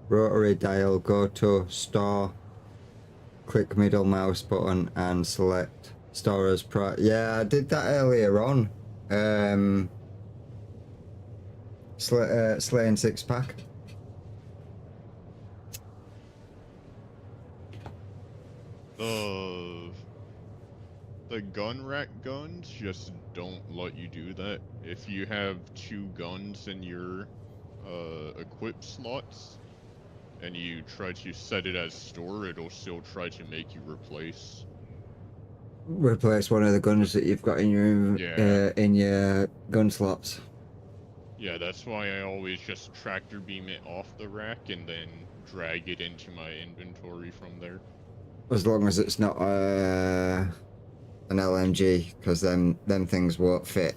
rotary dial. Go to store. Click middle mouse button and select store as pro. Yeah, I did that earlier on. Slaying 6-pack. The gun rack guns just don't let you do that. If you have 2 guns in your equip slots and you try to set it as store, it'll still try to make you replace. Replace one of the guns that you've got Yeah. in your gun slots. Yeah, that's why I always just tractor beam it off the rack and then drag it into my inventory from there. As long as it's not an LMG, because them things won't fit.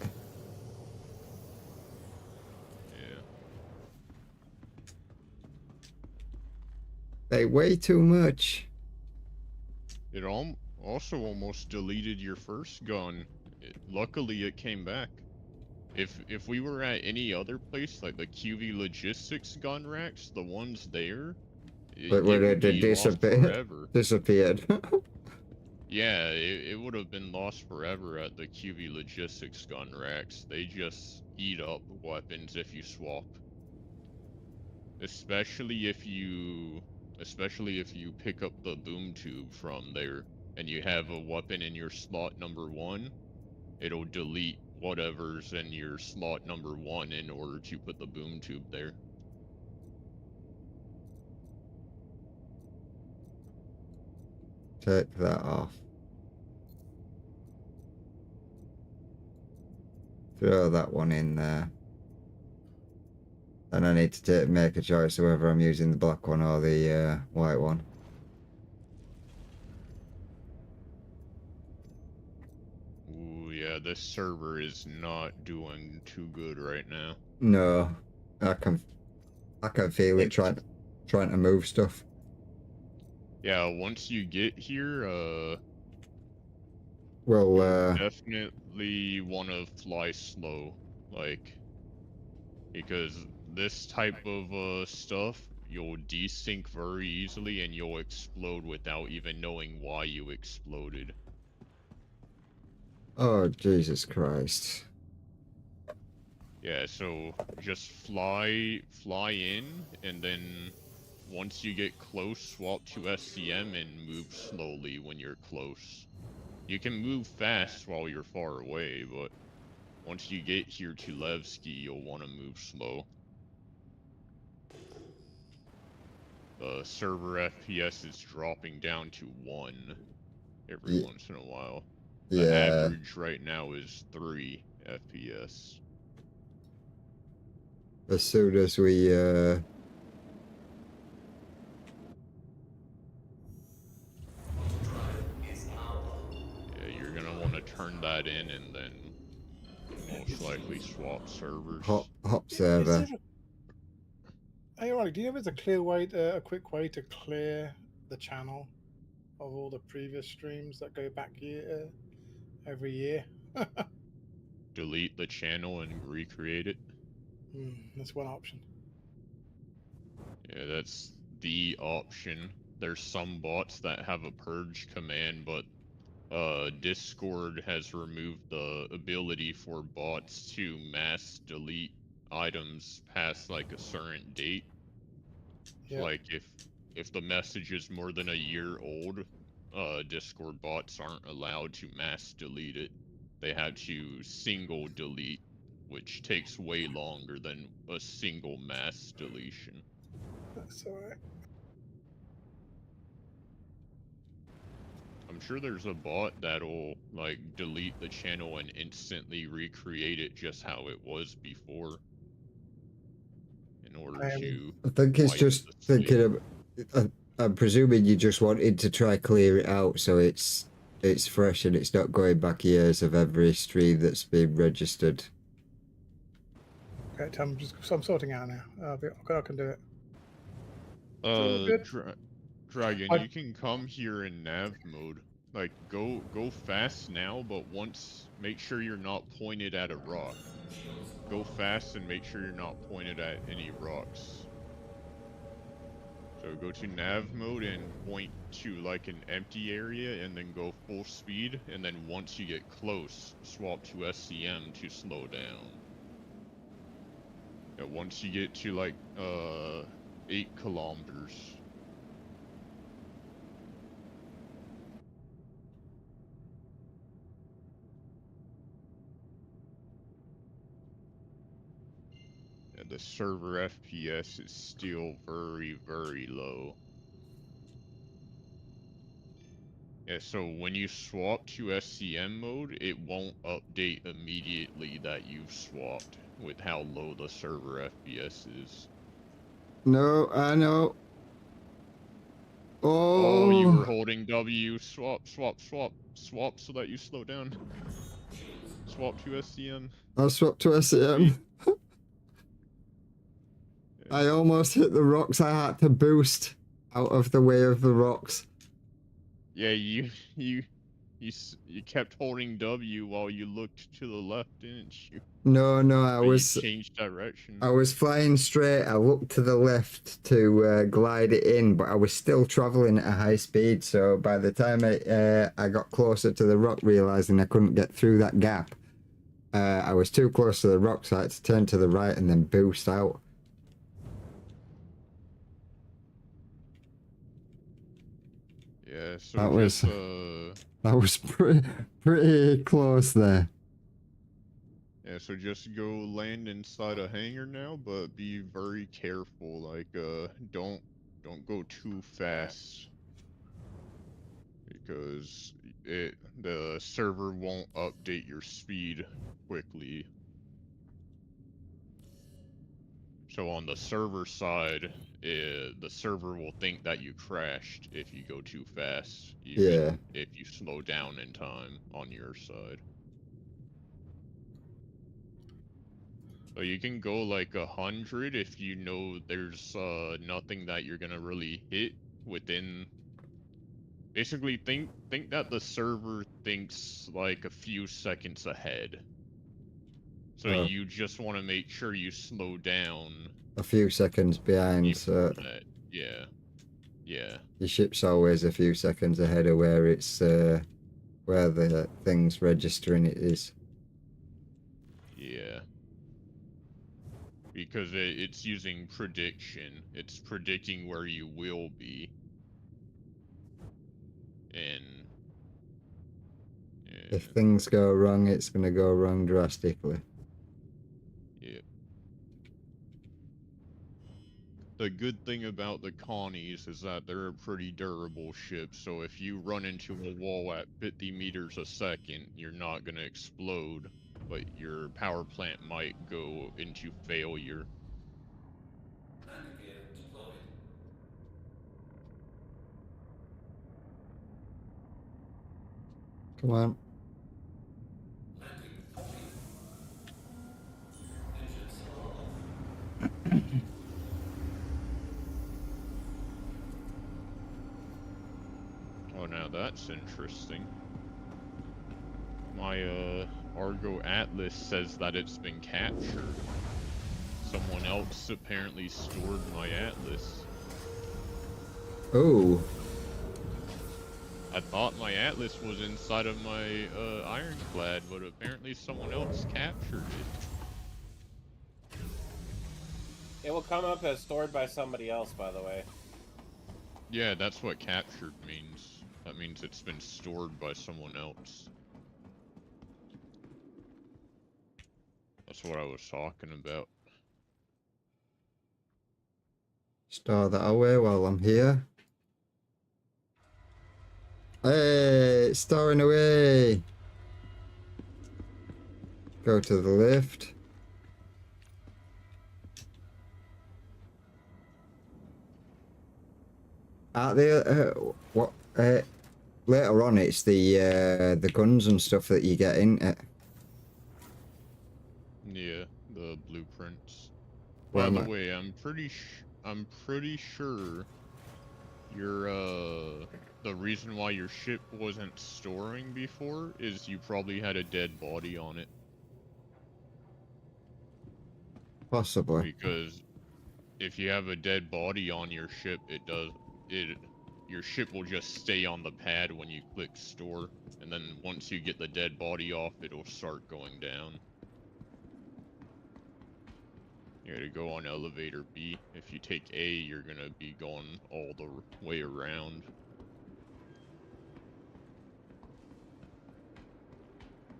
Yeah. They weigh too much. It also almost deleted your first gun. Luckily, it came back. If we were at any other place, like the QV Logistics gun racks, the ones there, But it would would it be lost forever. disappeared? Yeah, it would have been lost forever at the QV Logistics gun racks. They just eat up weapons if you swap. Especially if you pick up the boom tube from there and you have a weapon in your slot number 1, it'll delete whatever's in your slot number 1 in order to put the boom tube there. Take that off. Throw that one in there. And I need to make a choice of whether I'm using the black one or the white one. Ooh, yeah, this server is not doing too good right now. No, I can feel it trying to move stuff. Yeah, once you get here, Well, definitely want to fly slow, like, because this type of stuff, you'll desync very easily and you'll explode without even knowing why you exploded. oh Jesus Christ! Yeah, so just fly in, and then once you get close, swap to SCM and move slowly when you're close. You can move fast while you're far away, but once you get here to Levski, you'll want to move slow. The server FPS is dropping down to 1 every once in a while. The Yeah, average right now is 3 FPS. as soon as we Yeah, you're gonna want to turn that in and then most likely swap servers. hop Is server. there Hey, Ollie, do you know if there's a a quick way to clear the channel of all the previous streams that go back every year? Delete the channel and recreate it. That's one option. Yeah, that's the option. There's some bots that have a purge command, but Discord has removed the ability for bots to mass delete items past like a certain date. Yeah. Like if the message is more than a year old, Discord bots aren't allowed to mass delete it. They have to single delete, which takes way longer than a single mass deletion. That's alright. I'm sure there's a bot that'll like delete the channel and instantly recreate it just how it was before in order to I think it's wipe just the slate. thinking of. I'm presuming you just wanted to try clear it out so it's fresh and it's not going back years of every stream that's been registered. Okay, I'm sorting out now. I can do it. all good? Dragon, I- you can come here in nav mode. Like, go fast now, but make sure you're not pointed at a rock. Go fast and make sure you're not pointed at any rocks. So go to nav mode and point to like an empty area and then go full speed, and then once you get close, swap to SCM to slow down. Yeah, once you get to like 8 kilometers. the server FPS is still very, very low. Yeah, so when you swap to SCM mode, it won't update immediately that you've swapped with how low the server FPS is. No, I know. Oh, you were Oh, holding W. Swap so that you slow down. Swap to SCM. I swapped to SCM. I almost hit the rocks. I had to boost out of the way of the rocks. Yeah, you kept holding W while you looked to the left, didn't you? No, But you changed direction. I was flying straight. I looked to the left to glide it in, but I was still traveling at a high speed. So by the time I got closer to the rock, realizing I couldn't get through that gap, I was too close to the rock, so I had to turn to the right and then boost out. Yeah, so That was pretty close there. yeah, so just go land inside a hangar now, but be very careful. Like, don't go too fast, because the server won't update your speed quickly. So on the server side, the server will think that you crashed if you go too fast, even if you slow down in time on your side. So you can go like 100 if you know there's nothing that you're gonna really hit within. Basically, think that the server thinks like a few seconds ahead. So you just want to make sure you slow down a few seconds behind, so that. Yeah. your ship's always a few seconds ahead of where it's where the thing's registering it is. Yeah. Because it's using prediction. It's predicting where you will be. And yeah. If things go wrong, it's going to go wrong drastically. Yeah. The good thing about the Connies is that they're a pretty durable ship, so if you run into a wall at 50 meters a second, you're not going to explode, but your power plant might go into failure. Come on. Oh, now that's interesting. My Argo Atlas says that it's been captured. Someone else apparently stored my Atlas. Oh. I thought my Atlas was inside of my Ironclad, but apparently someone else captured it. It will come up as stored by somebody else, by the way. Yeah, that's what captured means. That means it's been stored by someone else. That's what I was talking about. Store that away while I'm here. Hey, it's storing away. Go to the lift. Are they, what, later on it's the guns and stuff that you get in it. Yeah, the blueprints. Well, By the way, I'm pretty sure your the reason why your ship wasn't storing before is you probably had a dead body on it. Possibly. Because if you have a dead body on your ship, your ship will just stay on the pad when you click store, and then once you get the dead body off, it'll start going down. You gotta go on elevator B. If you take A, you're gonna be going all the way around.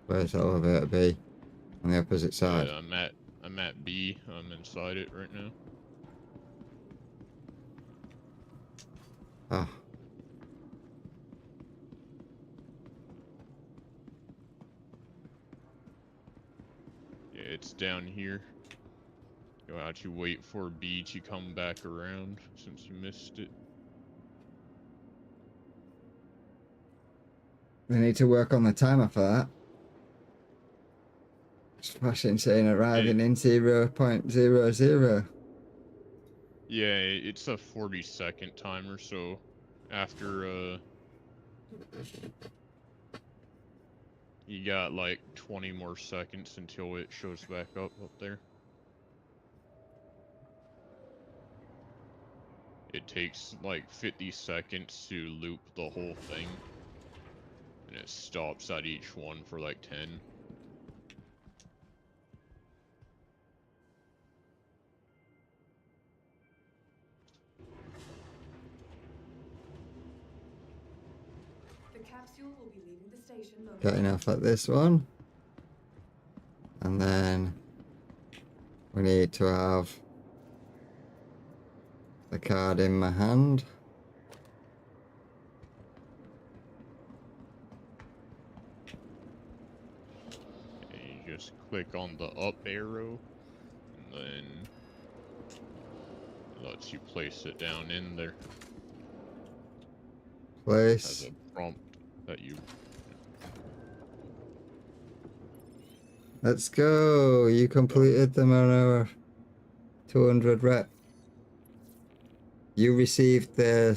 Where's elevator B? On the opposite side. Yeah, I'm at B. I'm inside it right now. Oh, Yeah, it's down here. You'll have to wait for B to come back around since you missed it. they need to work on the timer for that. Flashing saying arriving in 0.00. Yeah, it's a 40-second timer, so after you got like 20 more seconds until it shows back up there. It takes like 50 seconds to loop the whole thing, and it stops at each one for like 10. The capsule will be leaving the station Getting off at this one. And then we need to have the card in my hand. And you just click on the up arrow, and then it lets you place it down in there. Has Place. a prompt that you. Let's go. You completed the maneuver. 200 rep. You received the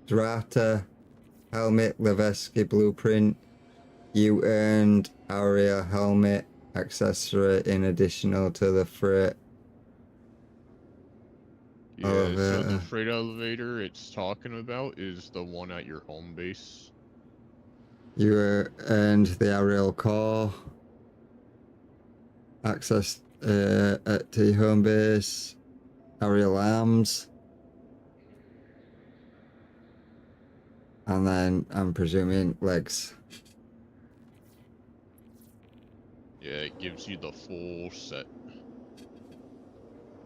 Strata helmet Levesky blueprint. You earned Aria helmet accessory in additional to the freight. Yeah, so Elevator. the freight elevator it's talking about is the one at your home base. You earned the aerial core. Access to your home base. Aerial arms. And then I'm presuming legs. Yeah, it gives you the full set.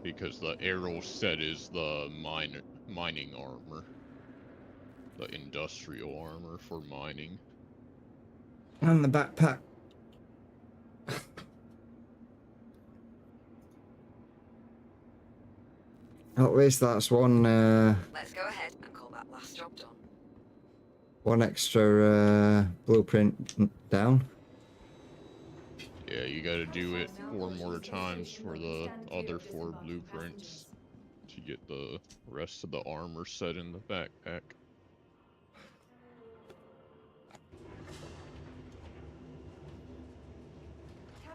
Because the arrow set is the mining armor. The industrial armor for mining. And the backpack. At least that's one Let's go ahead and call that last job done. one extra blueprint down. Yeah, you gotta do it 4 more times for the other 4 blueprints to get the rest of the armor set in the backpack.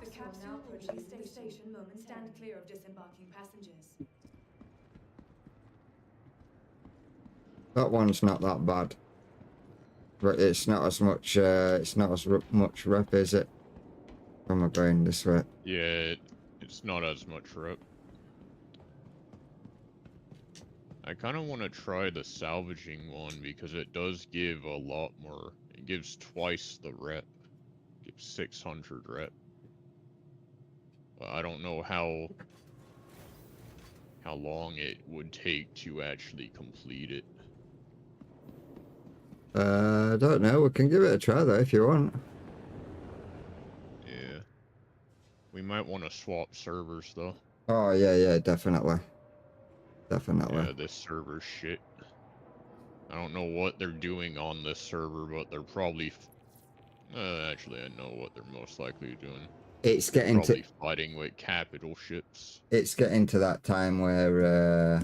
The capsule will now approach the station moment. Stand clear of disembarking passengers. That one's not that bad, but it's not as much. It's not as much rep, is it? From my brain this way. Yeah, it's not as much rep. I kind of want to try the salvaging one because it does give a lot more. It gives twice the rep. It gives 600 rep. But I don't know how long it would take to actually complete it. I don't know. We can give it a try though if you want. Yeah. We might want to swap servers though. Oh yeah, definitely. Definitely. Yeah, this server's shit. I don't know what they're doing on this server, but they're probably. Actually, I know what they're most likely doing. It's They're getting probably to. fighting with capital ships. It's getting to that time where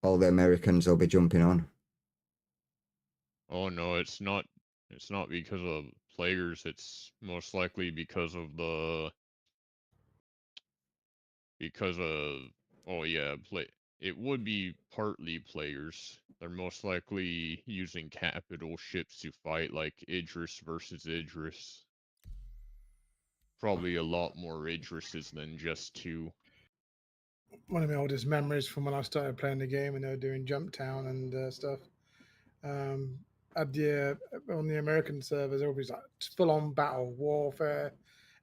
all the Americans will be jumping on. Oh no, it's not. It's not because of players. It's most likely because of the. Because of. Oh yeah, play. It would be partly players. They're most likely using capital ships to fight, like Idris versus Idris. Probably a lot more Idrises than just 2. One of my oldest memories from when I started playing the game and they were doing Jump Town and stuff. At the on the American servers, everybody's like full on battle warfare.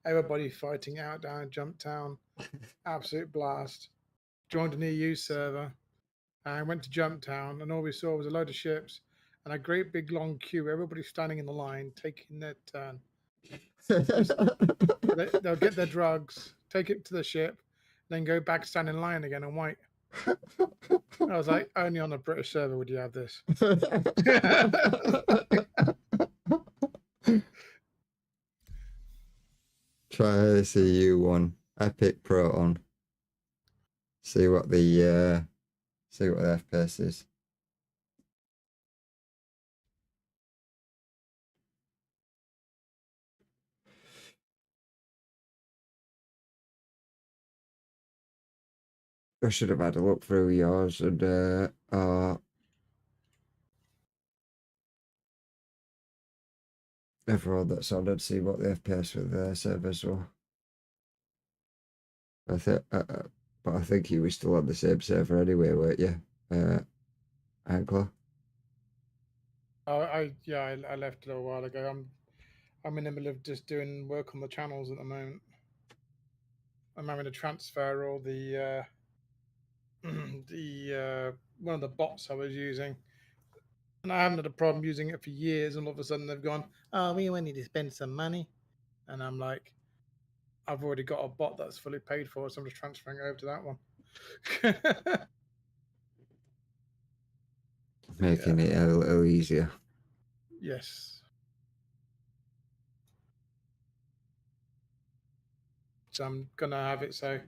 Everybody fighting out down in Jump Town. Absolute blast. Joined an EU server. I went to Jump Town, and all we saw was a load of ships and a great big long queue. Everybody standing in the line, taking their turn. They'll get their drugs, take it to the ship, then go back, stand in line again, and wait. I was like, only on a British server would you have this. Try this EU one, Epic Proton. See what the FPS is. I should have had a look through yours and everyone that's on and see what the FPS with their servers were. But I think you were still on the same server anyway, weren't you, Angler? I left a little while ago. I'm in the middle of just doing work on the channels at the moment. I'm having to transfer all the one of the bots I was using, and I haven't had a problem using it for years. And all of a sudden they've gone, "Oh, we need to spend some money," and I'm like, "I've already got a bot that's fully paid for, so I'm just transferring over to that one." Making it a little easier. Yes. So I'm gonna have it so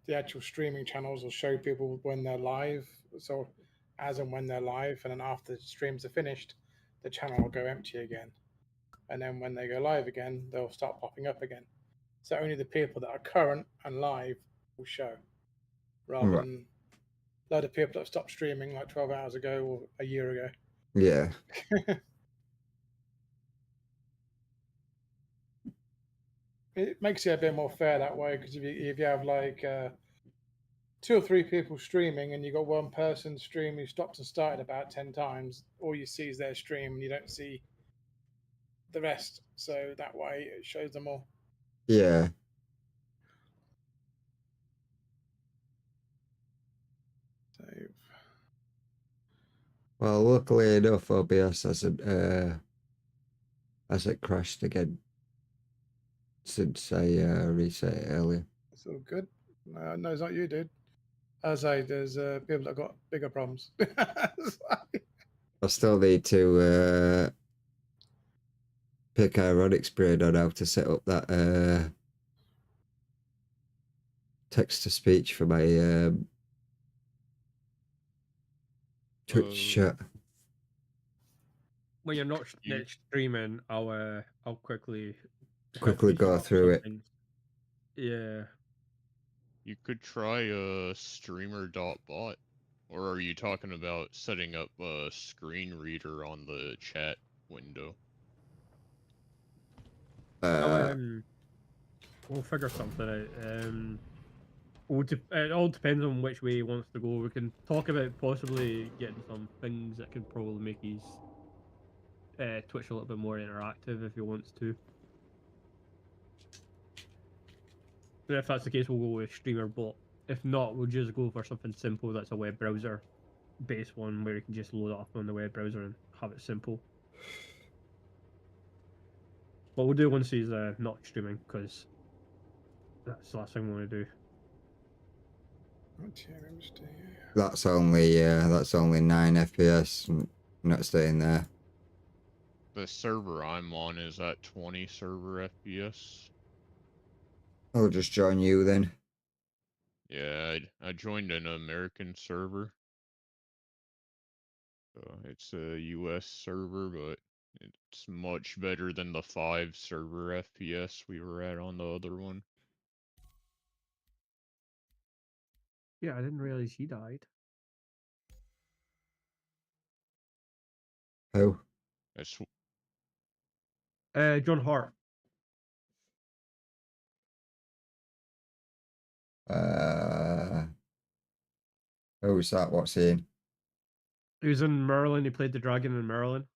the actual streaming channels will show people when they're live. So as and when they're live, and then after the streams are finished, the channel will go empty again. And then when they go live again, they'll start popping up again. So only the people that are current and live will show, rather than a lot of people that have stopped streaming like 12 hours ago or a year ago. Yeah. It makes it a bit more fair that way, because if you have like 2 or 3 people streaming and you got one person stream who stopped and started about 10 times, all you see is their stream and you don't see the rest. So that way it shows them all. Yeah. Save. Well, luckily enough, OBS hasn't crashed again since I reset it earlier. It's all good. No, it's not you, dude. As I say, there's people that got bigger problems. I still need to pick Ironic Brain on how to set up that text to speech for my Twitch chat. When you're not streaming, I'll quickly Go through it. Yeah. You could try streamer.bot. Or are you talking about setting up a screen reader on the chat window? We'll figure something out. It all depends on which way he wants to go. We can talk about possibly getting some things that could probably make his Twitch a little bit more interactive if he wants to. And if that's the case, we'll go with streamer bot. If not, we'll just go for something simple that's a web browser based one where you can just load it up on the web browser and have it simple. But we'll do once he's not streaming, because that's the last thing we want to do. That's only 9 FPS. Not staying there. The server I'm on is at 20 server FPS. I'll just join you then. Yeah, I joined an American server. It's a US server, but it's much better than the 5 server FPS we were at on the other one. Yeah, I didn't realize he died. Who? That's John Hart. Who's that? What's he in? He was in Merlin. He played the dragon in Merlin.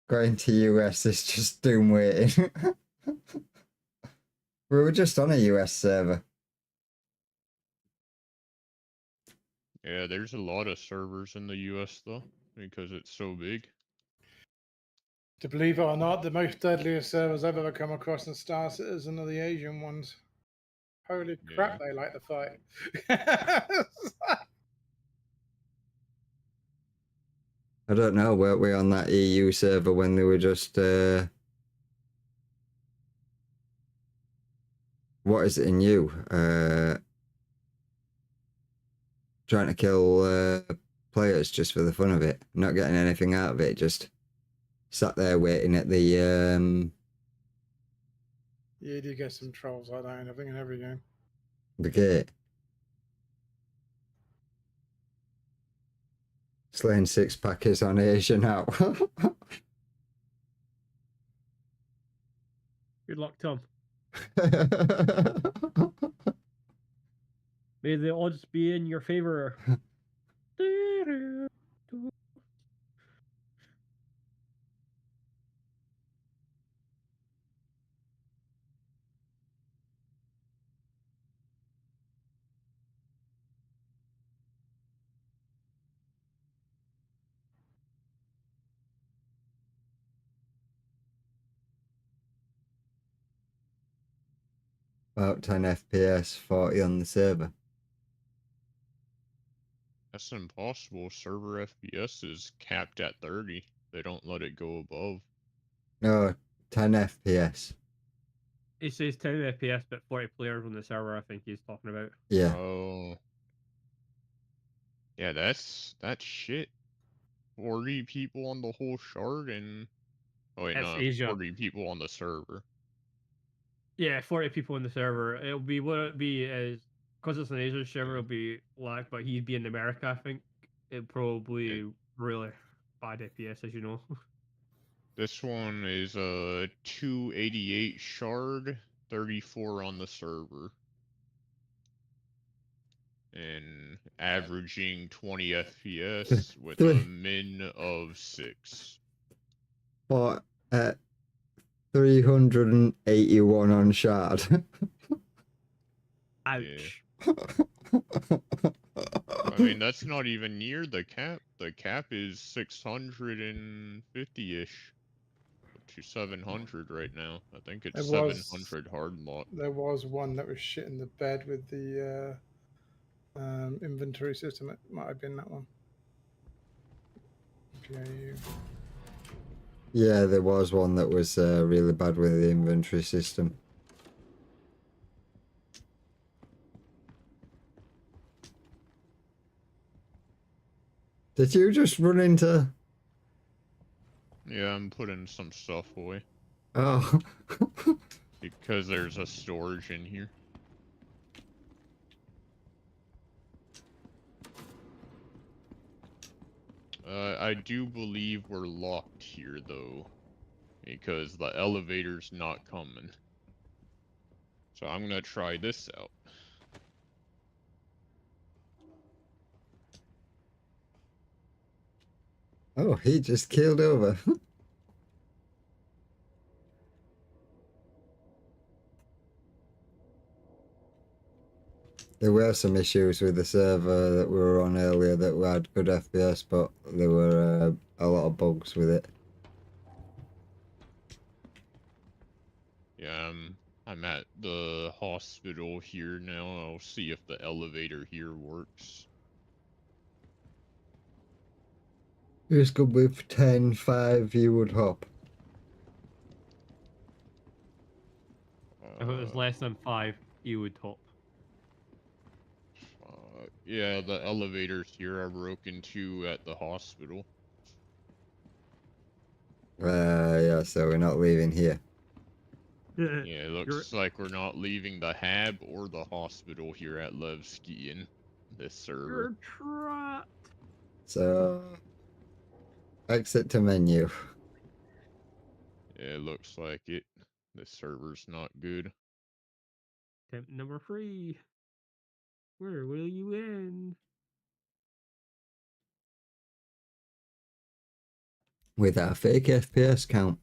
Going to US is just doom waiting. We were just on a US server. Yeah, there's a lot of servers in the US though, because it's so big. To believe it or not, the most deadliest servers I've ever come across in Star Citizen are the Asian ones. Holy crap, they like to fight. I don't know, weren't we on that EU server when they were just what is it in you? Trying to kill players just for the fun of it, not getting anything out of it, just sat there waiting at the You do get some trolls like that, I think, in every game. the gate. Slaying 6-packers on Asia now. Good luck, Tom. May the odds be in your favor. About 10 FPS, 40 on the server. That's impossible. Server FPS is capped at 30. They don't let it go above. No, 10 FPS. It says 10 FPS, but 40 players on the server, I think he's talking about. Yeah. Oh. Yeah, that's shit. 40 people on the whole shard and oh wait, That's no, Asia. 40 people on the server. Yeah, 40 people in the server. It'll be what it'll be is because it's an Asian server, it'll be lag, but he'd be in America, I think. It'll probably really bad FPS, as you know. This one is a 288 shard, 34 on the server. And averaging 20 FPS with a min of 6. But at 381 on shard. Ouch. I mean, that's not even near the cap. The cap is 650-ish to 700 right now. I think it's It was- 700 hard lot. There was one that was shit in the bed with the inventory system. It might have been that one. PAU. Yeah, there was one that was really bad with the inventory system. Did you just run into... Yeah, I'm putting some stuff away. Oh. Because there's a storage in here. I do believe we're locked here, though. Because the elevator's not coming. So I'm gonna try this out. Oh, he just keeled over. There were some issues with the server that we were on earlier that we had good FPS, but there were a lot of bugs with it. Yeah, I'm at the hospital here now. I'll see if the elevator here works. Just go with 10, 5, you would hop. If it was less than 5, you would hop. Yeah, the elevators here are broken too at the hospital. Yeah, so we're not leaving here. Yeah, it looks like we're not leaving the hab or the hospital here at Levski in this server. You're trapped. So, exit to menu. Yeah, it looks like it. This server's not good. Attempt number 3. Where will you end? with our fake FPS count.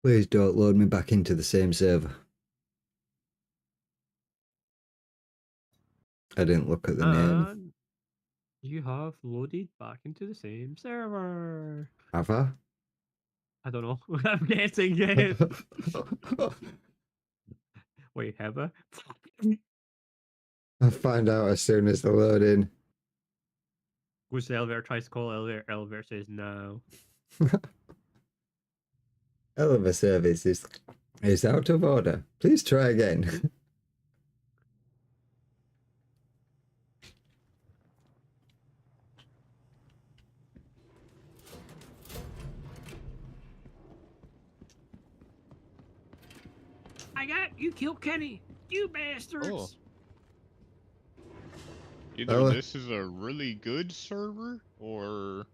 Please don't load me back into the same server. I didn't look at the name. And you have loaded back into the same server. Have I? I don't know. I'm guessing. Yeah. Wait, have I? I'll find out as soon as the loading. Goes to the elevator, tries to call the elevator. Elevator says no. Elevator service is out of order. Please try again. I got you. Killed Kenny. You bastards. Oh. Either Oh. this is a really good server, or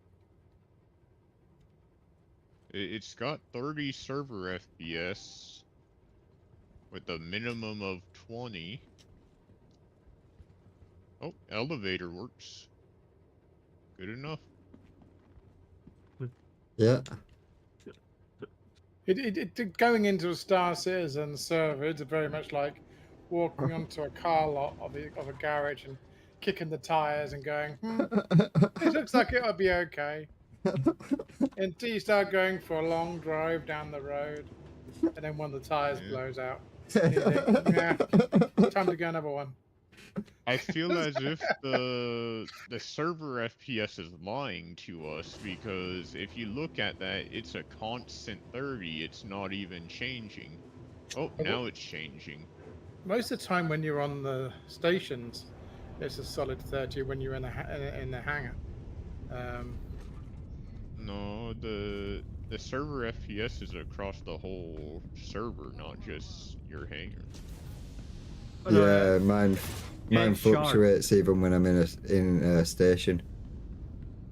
it's got 30 server FPS with a minimum of 20. Oh, elevator works. Good enough. Yeah. Going into a Star Citizen server, it's very much like walking onto a car lot of a garage and kicking the tires and going, it looks like it'll be okay. Until you start going for a long drive down the road, and then one of the tires Yeah. blows out. And you think, yeah, time to go another one. I feel as if the server FPS is lying to us, because if you look at that, it's a constant 30. It's not even changing. Oh, now it's changing. Most of the time when you're on the stations, it's a solid 30 when you're in the hangar. No, the server FPS is across the whole server, not just your hangar. Oh, no, Yeah, mine shard. fluctuates even when I'm in a station.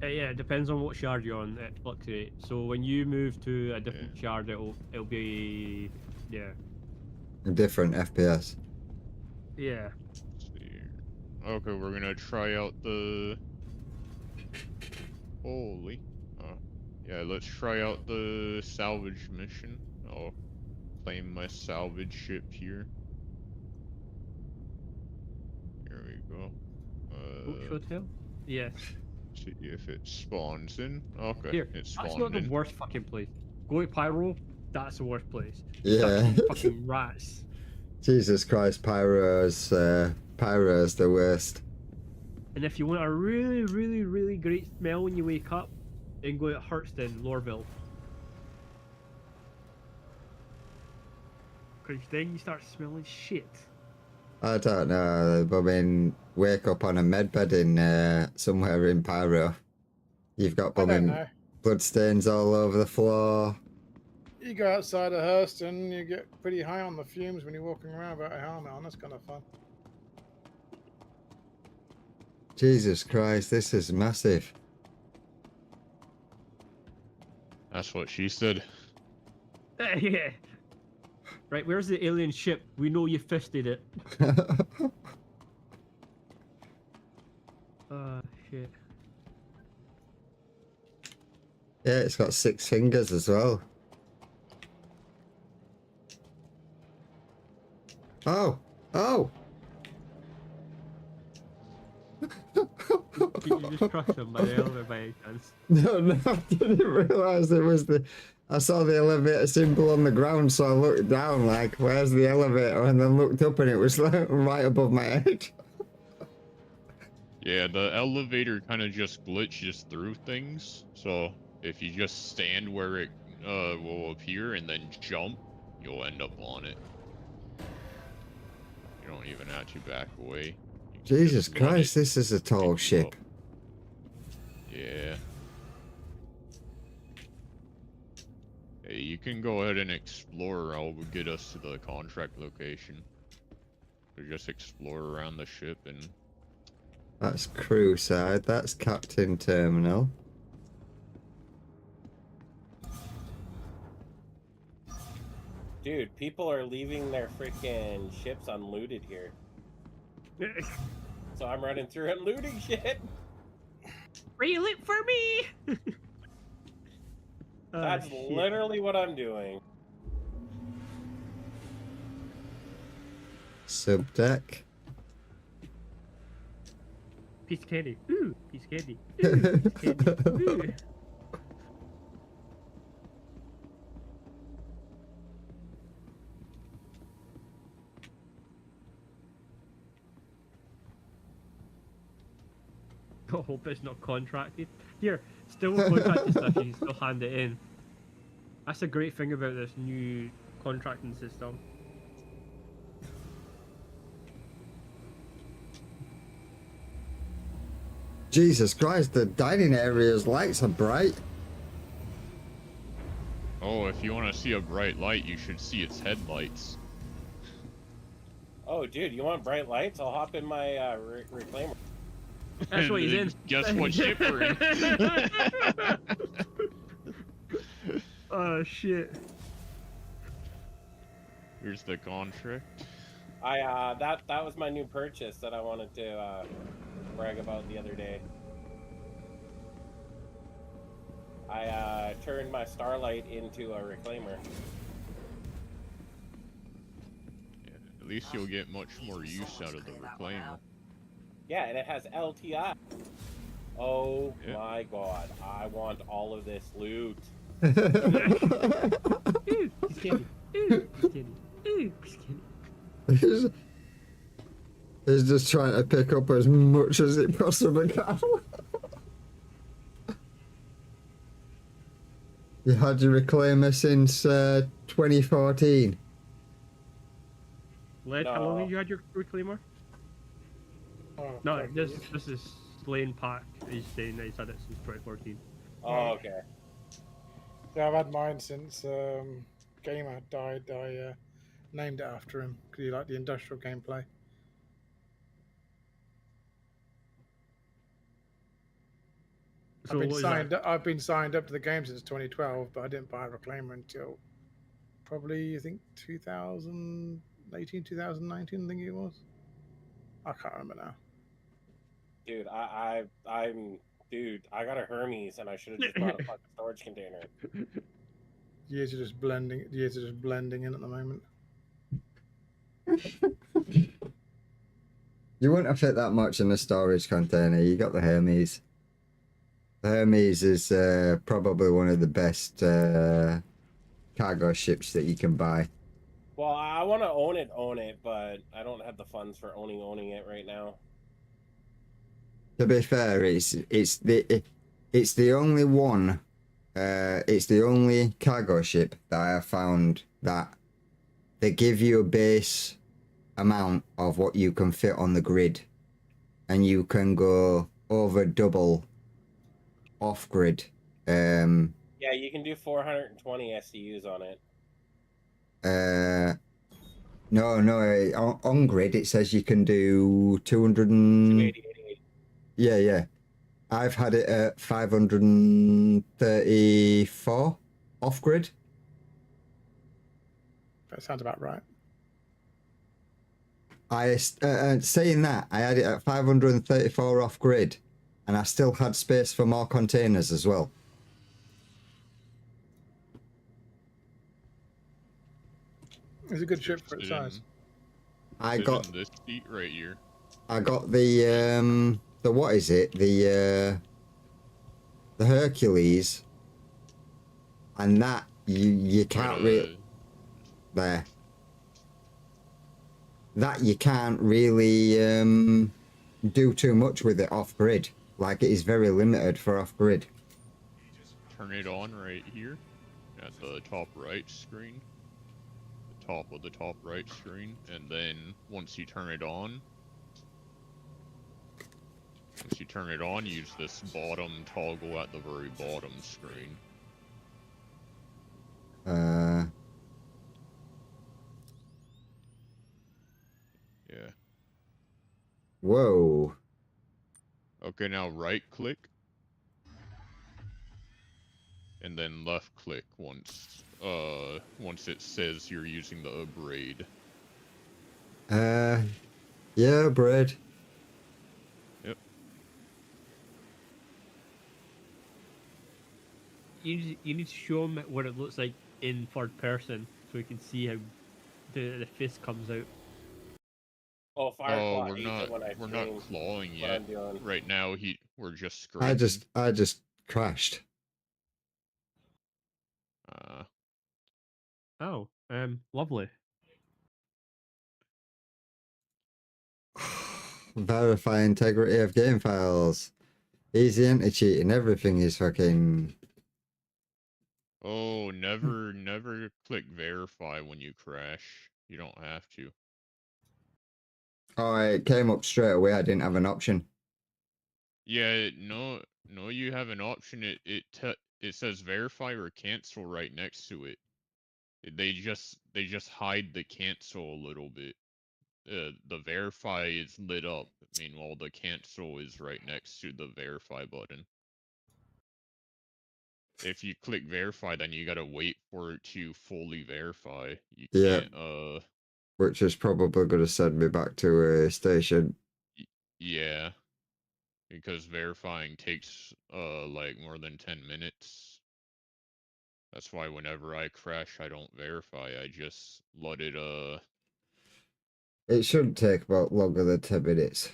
Yeah, it depends on what shard you're on. It fluctuates. So when you move to a different shard, it'll be A different FPS. yeah. Let's see here. Okay, we're gonna try out the. Holy. Yeah, let's try out the salvage mission. I'll claim my salvage ship here. Here we go. Oaks Hotel. Yes. See if it spawns in. Okay, Here, it's that's spawned not the in. worst fucking place. Go to Pyro. That's the worst place. Yeah. Fucking rats. Jesus Christ, Pyro's the worst. And if you want a really, really, really great smell when you wake up, then go to Hurtston, Lorville. Because then you start smelling shit. I don't know, but I mean, wake up on a medbed in somewhere in Pyro. You've got I don't bumming know. bloodstains all over the floor. You go outside of Hurston, you get pretty high on the fumes when you're walking around without a helmet on. That's kind of fun. Jesus Christ, this is massive. That's what she said. Yeah. Right, where's the alien ship? We know you fisted it. Shit. Yeah, it's got 6 fingers as well. Oh! Oh! Did you just crush them by the elevator by any chance? No, I didn't realise it was the... I saw the elevator symbol on the ground, so I looked down like, where's the elevator? And then looked up and it was like, right above my head. Yeah, the elevator kind of just glitches through things. So if you just stand where it will appear and then jump, you'll end up on it. You don't even have to back away. You can Jesus just let Christ, it this is a tall pick you ship. up. Yeah. You you can go ahead and explore. I'll get us to the contract location. So just explore around the ship and... That's crew side. That's captain terminal. Dude, people are leaving their freaking ships unlooted here. So I'm running through and looting shit. Reel it for me! That's literally what I'm doing. Subdeck. Piece of candy. Ooh, piece of candy. Ooh, piece of candy. Ooh. I hope it's not contracted. Here, still contracted stuff, you can still hand it in. That's a great thing about this new contracting system. Jesus Christ, the dining area's lights are bright. Oh, if you want to see a bright light, you should see its headlights. Oh, dude, you want bright lights? I'll hop in my reclaimer. That's what he's in. Guess what ship we're in? Oh shit. Here's the contract. That was my new purchase that I wanted to brag about the other day. I turned my Starlight into a reclaimer. Yeah, at least you'll get much more use out of the reclaimer. Yeah, and it has LTI. Oh Yeah. my god, I want all of this loot. Ooh, piece of candy. Ooh, piece of candy. Ooh, piece of candy. He's just trying to pick up as much as it possibly can. You had your reclaimer since 2014. Led, how long have you had your reclaimer? Oh, No, fuck this you. is Slane Pack. He's saying that he's had it since 2014. Oh, okay. Yeah, I've had mine since Gamer died. I named it after him because he liked the industrial gameplay. So what is that? I've been signed up to the game since 2012, but I didn't buy a reclaimer until probably I think 2018, 2019. I think it was. I can't remember now. Dude, dude, I got a Hermes and I should have just bought a fucking storage container. Years are just blending. Years are just blending in at the moment. You wouldn't have fit that much in a storage container. You got the Hermes. The Hermes is probably one of the best cargo ships that you can buy. Well, I want to own it, but I don't have the funds for owning it right now. To be fair, it's the only one. It's the only cargo ship that I have found that they give you a base amount of what you can fit on the grid, and you can go over double off grid. Yeah, you can do 420 SCUs on it. No, on grid it says you can do 200 and... 280. Yeah. I've had it at 534 off grid. That sounds about right. Saying that, I had it at 534 off grid, and I still had space for more containers as well. It's a good ship for its size. I Sit got in this seat right here. I got the what is it? The Hercules, and that you can't really there. That you can't really do too much with it off grid. Like it is very limited for off grid. Turn it on right here at the top right screen. The top of the top right screen, and then once you turn it on, use this bottom toggle at the very bottom screen. Uh, Yeah. whoa. Okay, now right click and then left click once it says you're using the abrade. Yeah, bread. Yep. You need to show him what it looks like in third person so he can see how the fist comes out. Oh, Oh, Firefly hates it when I we're not stream clawing what yet. I'm doing. Right now we're just I scraping. just crashed. Oh, lovely. Verify integrity of game files. Easy anti-cheating. Everything is fucking... Oh, never click verify when you crash. You don't have to. Oh, it came up straight away. I didn't have an option. Yeah, no, you have an option. It says verify or cancel right next to it. They just hide the cancel a little bit. The verify is lit up. Meanwhile, the cancel is right next to the verify button. If you click verify, then you gotta wait for it to fully verify. You Yeah. can't, Which is probably going to send me back to a station. yeah, because verifying takes, like more than 10 minutes. That's why whenever I crash, I don't verify. I just let it, It shouldn't take about longer than 10 minutes.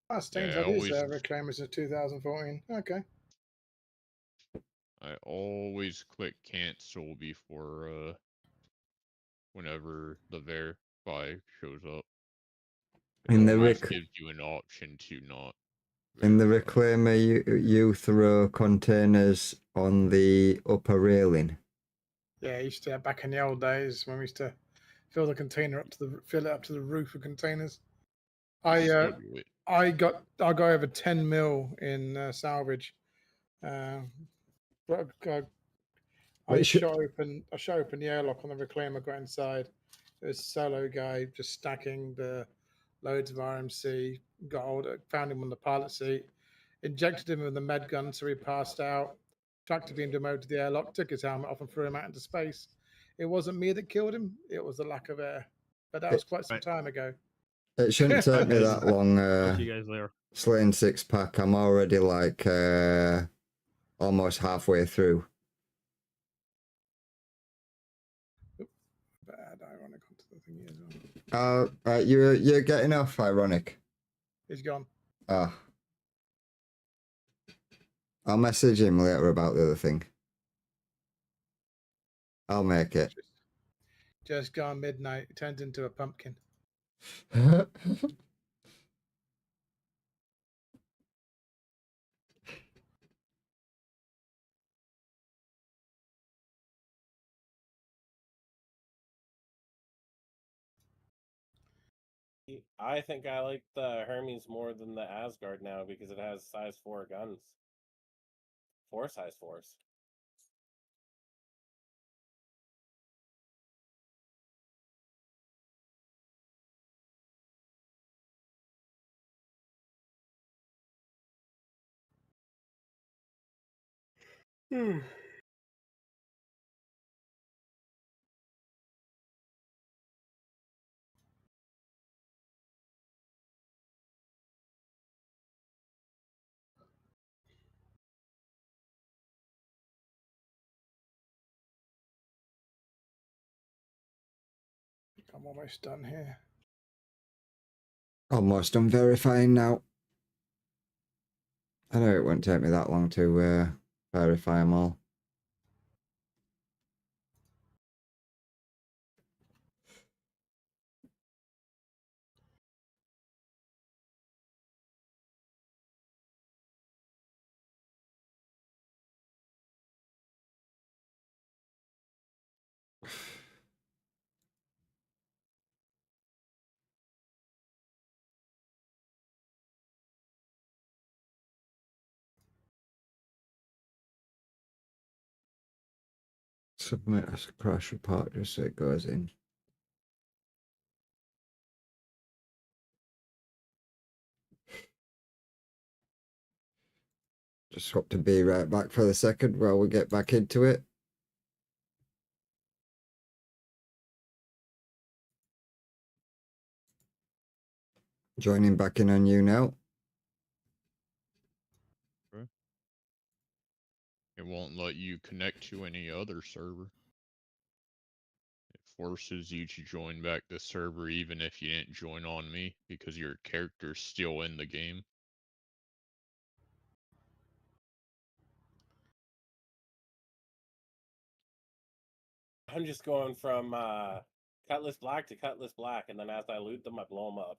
Ah, Steam's yeah, had his reclaimers since 2014. Okay. I always click cancel before, whenever the verify shows up. It In the always gives you an option to not In the verify. reclaimer, you throw containers on the upper railing. Yeah, I used to back in the old days when we used to fill it up to the roof of containers. I Still do it. I got over 10 mil in salvage. But I shot open the airlock on the reclaimer, got inside. There was a solo guy just stacking the loads of RMC. Got hold found him on the pilot seat, injected him with the med gun so he passed out. Tractor beamed him over to the airlock, took his helmet off and threw him out into space. It wasn't me that killed him; it was the lack of air. But that was quite some Right. time ago. It shouldn't take me that long. I'll see you guys later. Slaying 6-pack. I'm already like almost halfway through. Bad ironic onto the thingy as well. You're getting off, ironic. He's gone. Ah. I'll message him later about the other thing. I'll make it. Just gone midnight. It turns into a pumpkin. I think I like the Hermes more than the Asgard now because it has size 4 guns. 4 size 4s. I'm almost done here. Almost done verifying now. I know it won't take me that long to verify them all. submit a crash report just so it goes in. Just hope to be right back for the second while we get back into it. Joining back in on you now. It won't let you connect to any other server. It forces you to join back the server even if you didn't join on me because your character's still in the game. I'm just going from Cutlass Black to Cutlass Black, and then as I loot them, I blow them up.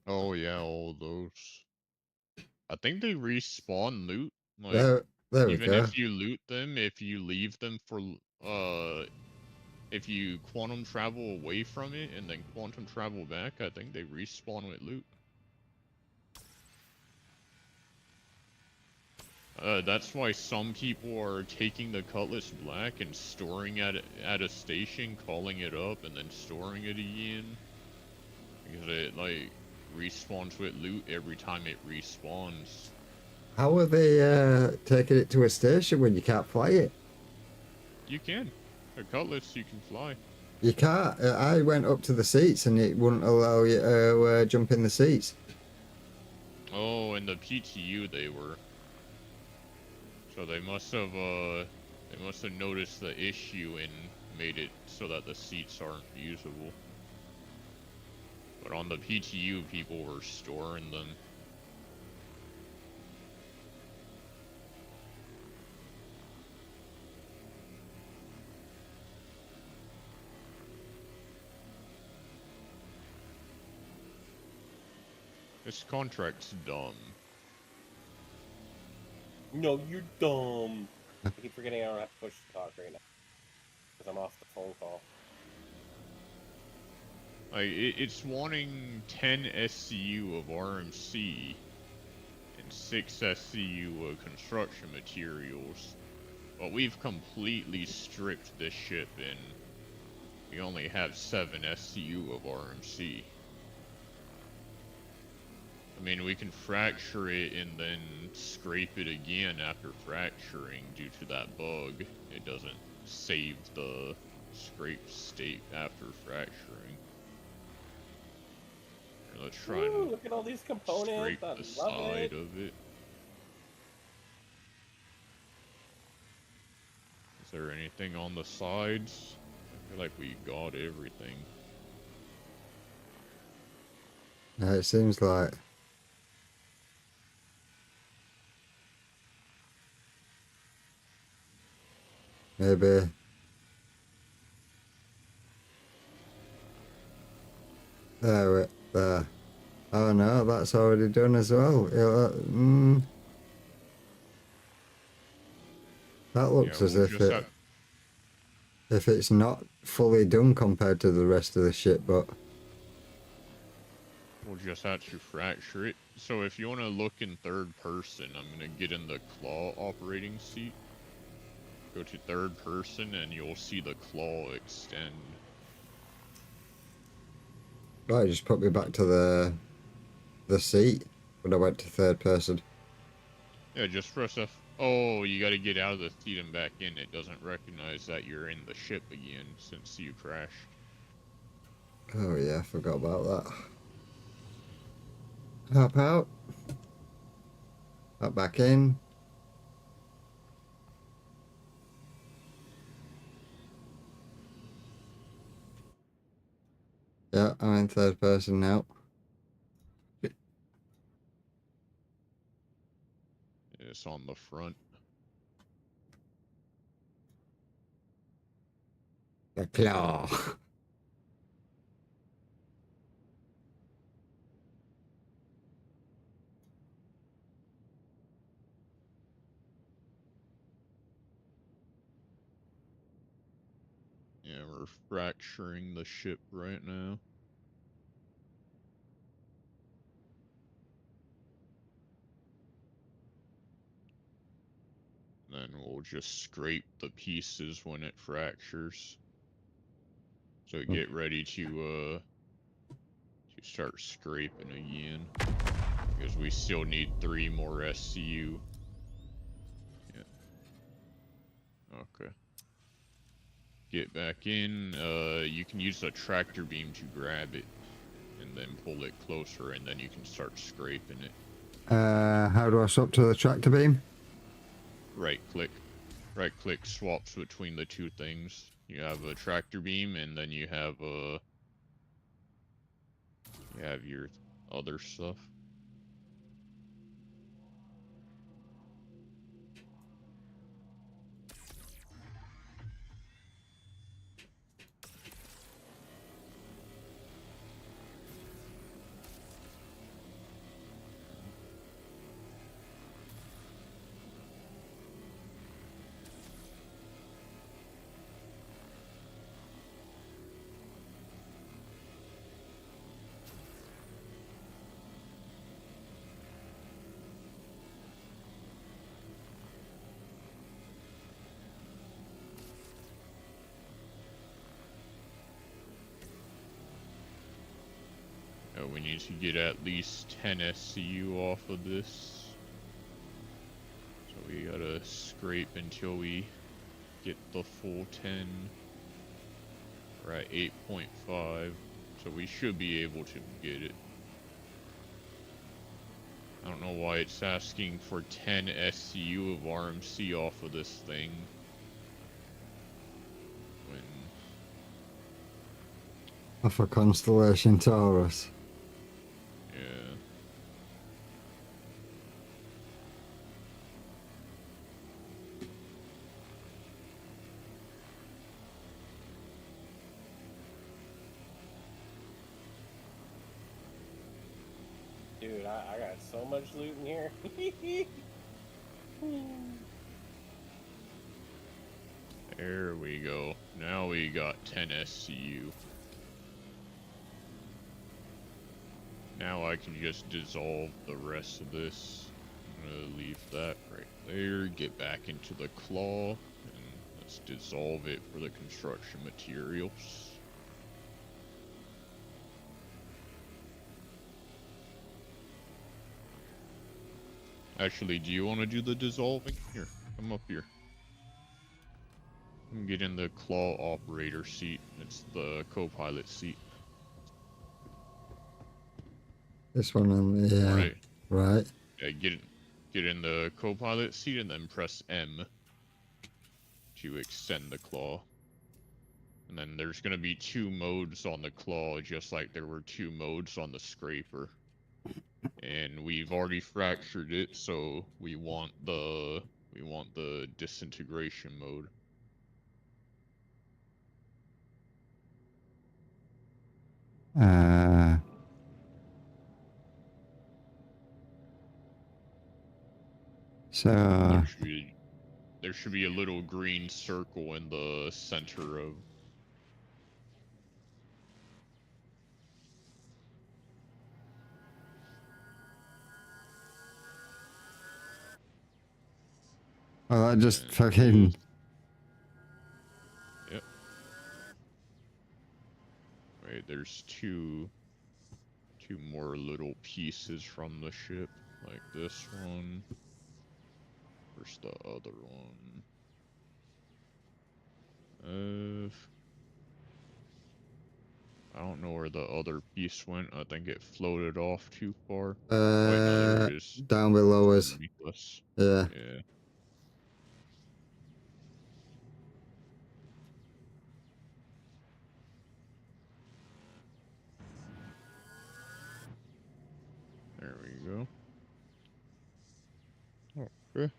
Oh yeah, all those. I think they respawn loot. Like There we even go. if you loot them, if you leave them for if you quantum travel away from it and then quantum travel back, I think they respawn with loot. That's why some people are taking the Cutlass Black and storing at a station, calling it up, and then storing it again. Because it, like, respawns with loot every time it respawns. How are they taking it to a station when you can't fly it? You can. A Cutlass, you can fly. You can't. I went up to the seats and it wouldn't allow you to jump in the seats. Oh, in the PTU they were. So they must have noticed the issue and made it so that the seats aren't usable. But on the PTU, people were storing them. This contract's dumb. No, you're dumb. I keep forgetting I don't have to push to talk right now because I'm off the phone call. Like, it's wanting 10 SCU of RMC and 6 SCU of construction materials, but we've completely stripped this ship and we only have 7 SCU of RMC. I mean, we can fracture it and then scrape it again after fracturing due to that bug. It doesn't save the scraped state after fracturing. Here, let's try Ooh, and look at all these components. scrape I the love side it. of it. Is there anything on the sides? I feel like we got everything. It seems like. Maybe. There. Oh no, that's already done as well. That looks Yeah, as we'll if just have... if it's not fully done compared to the rest of the ship, but We'll just have to fracture it. So if you want to look in third person, I'm going to get in the claw operating seat. Go to third person and you'll see the claw extend. right, just put me back to the seat when I went to third person. Yeah, just press F. Oh, you got to get out of the seat and back in. It doesn't recognize that you're in the ship again since you crashed. Oh yeah, I forgot about that. Hop out. Hop back in. Yeah, I'm in third person now. It's on the front. The claw. Yeah, we're fracturing the ship right now. then we'll just scrape the pieces when it fractures. So get ready to start scraping again, because we still need 3 more SCU. Yeah. Okay. Get back in. You can use a tractor beam to grab it, and then pull it closer, and then you can start scraping it. How do I swap to the tractor beam? Right click. Right click swaps between the two things. You have a tractor beam, and then you have your other stuff. We need to get at least 10 SCU off of this. So we gotta scrape until we get the full 10. We're at 8.5, so we should be able to get it. I don't know why it's asking for 10 SCU of RMC off of this thing. When... Off a Constellation Taurus. Yeah. Dude, I got so much loot in here. There we go. Now we got 10 SCU. Now I can just dissolve the rest of this. I'm gonna leave that right there, get back into the claw, and let's dissolve it for the construction materials. Actually, do you want to do the dissolving? Here, come up here. Get in the claw operator seat. It's the co-pilot seat. This one, yeah. Right. Right. Yeah, get in the co-pilot seat and then press M to extend the claw. And then there's gonna be 2 modes on the claw, just like there were 2 modes on the scraper. And we've already fractured it, so we want the disintegration mode. So There should be a little green circle in the center of. well, that just fucking. Yep. Wait, there's two more little pieces from the ship, like this one. Where's the other one? I don't know where the other piece went. I think it floated off too far. Wait, no, there it is. Down below us. Underneath us. Yeah. Yeah. There we go. Okay.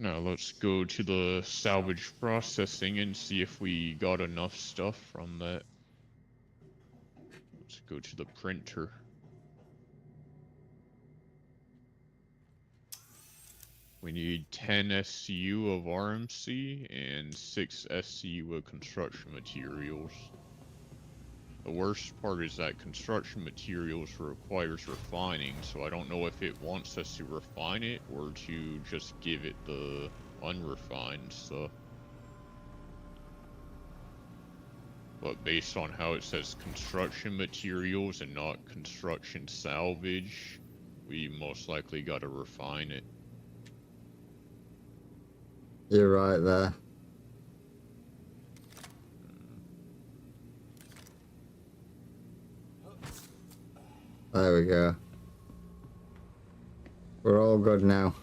Now let's go to the salvage processing and see if we got enough stuff from that. Let's go to the printer. We need 10 SCU of RMC and 6 SCU of construction materials. The worst part is that construction materials requires refining, so I don't know if it wants us to refine it or to just give it the unrefined stuff. But based on how it says construction materials and not construction salvage, we most likely gotta refine it. You're right there. There we go. We're all good now.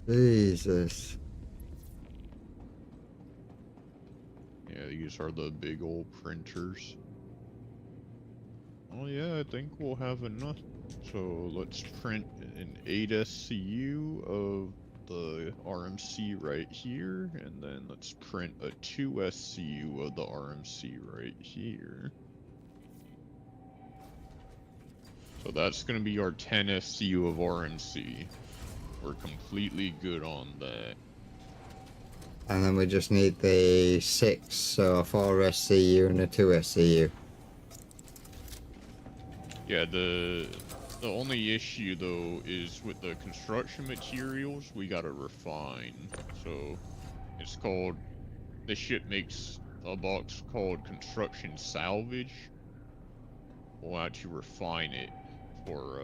Jesus. Yeah, these are the big old printers. Oh yeah, I think we'll have enough. So let's print an 8 SCU of the RMC right here, and then let's print a 2 SCU of the RMC right here. So that's going to be our 10 SCU of RMC. We're completely good on that. And then we just need the 6, so a 4 SCU and a 2 SCU. Yeah, the only issue though is with the construction materials we gotta refine. So it's called, this ship makes a box called construction salvage. We'll have to refine it for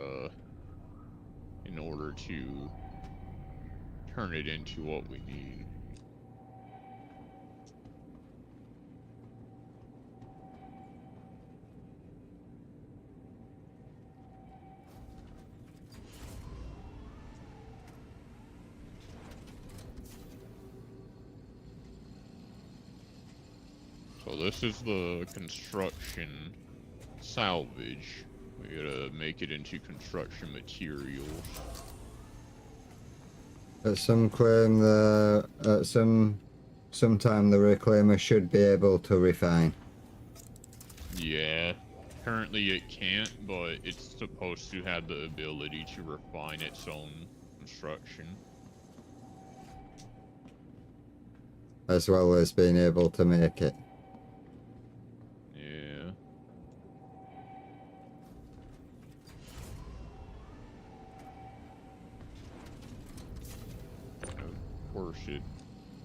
in order to turn it into what we need. So this is the construction salvage. We gotta make it into construction materials. At some claim the sometime the reclaimer should be able to refine. Yeah, currently it can't, but it's supposed to have the ability to refine its own construction. As well as being able to make it. Yeah. Of course it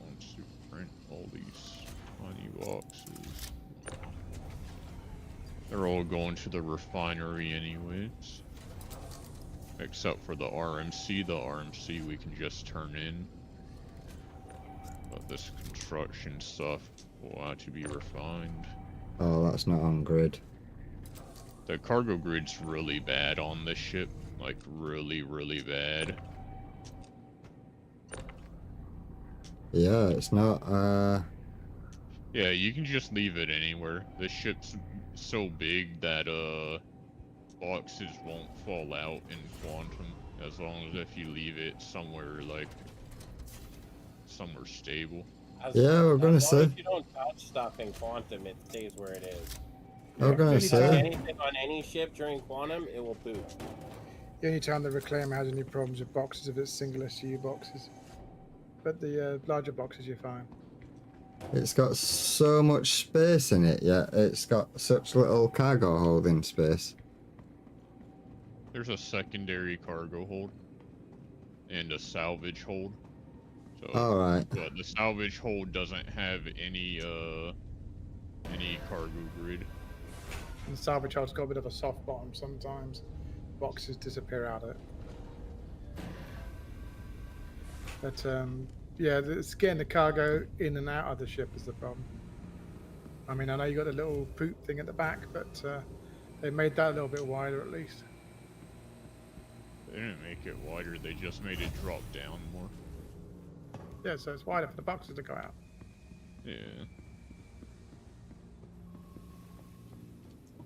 wants to print all these tiny boxes. They're all going to the refinery anyways. Except for the RMC. The RMC we can just turn in. But this construction stuff will have to be refined. Oh, that's not on grid. The cargo grid's really bad on this ship. Like, really, really bad. Yeah, it's not, Yeah, you can just leave it anywhere. This ship's so big that, boxes won't fall out in quantum. As long as if you leave it somewhere, like, somewhere stable. Yeah, we're gonna as long say. as you don't touch stuff in quantum, it stays where it is. I'm gonna If you touch say. anything on any ship during quantum, it will boot. The only time the Reclaimer has any problems with boxes if it's single SU boxes. But the larger boxes, you're fine. It's got so much space in it, yet it's got such little cargo holding space. There's a secondary cargo hold. And a salvage hold. So, Alright. but the salvage hold doesn't have any cargo grid. And the salvage hold's got a bit of a soft bottom sometimes. Boxes disappear out of it. But yeah, it's getting the cargo in and out of the ship is the problem. I mean, I know you got a little poop thing at the back, but they made that a little bit wider at least. They didn't make it wider, they just made it drop down more. Yeah, so it's wider for the boxes to go out. Yeah.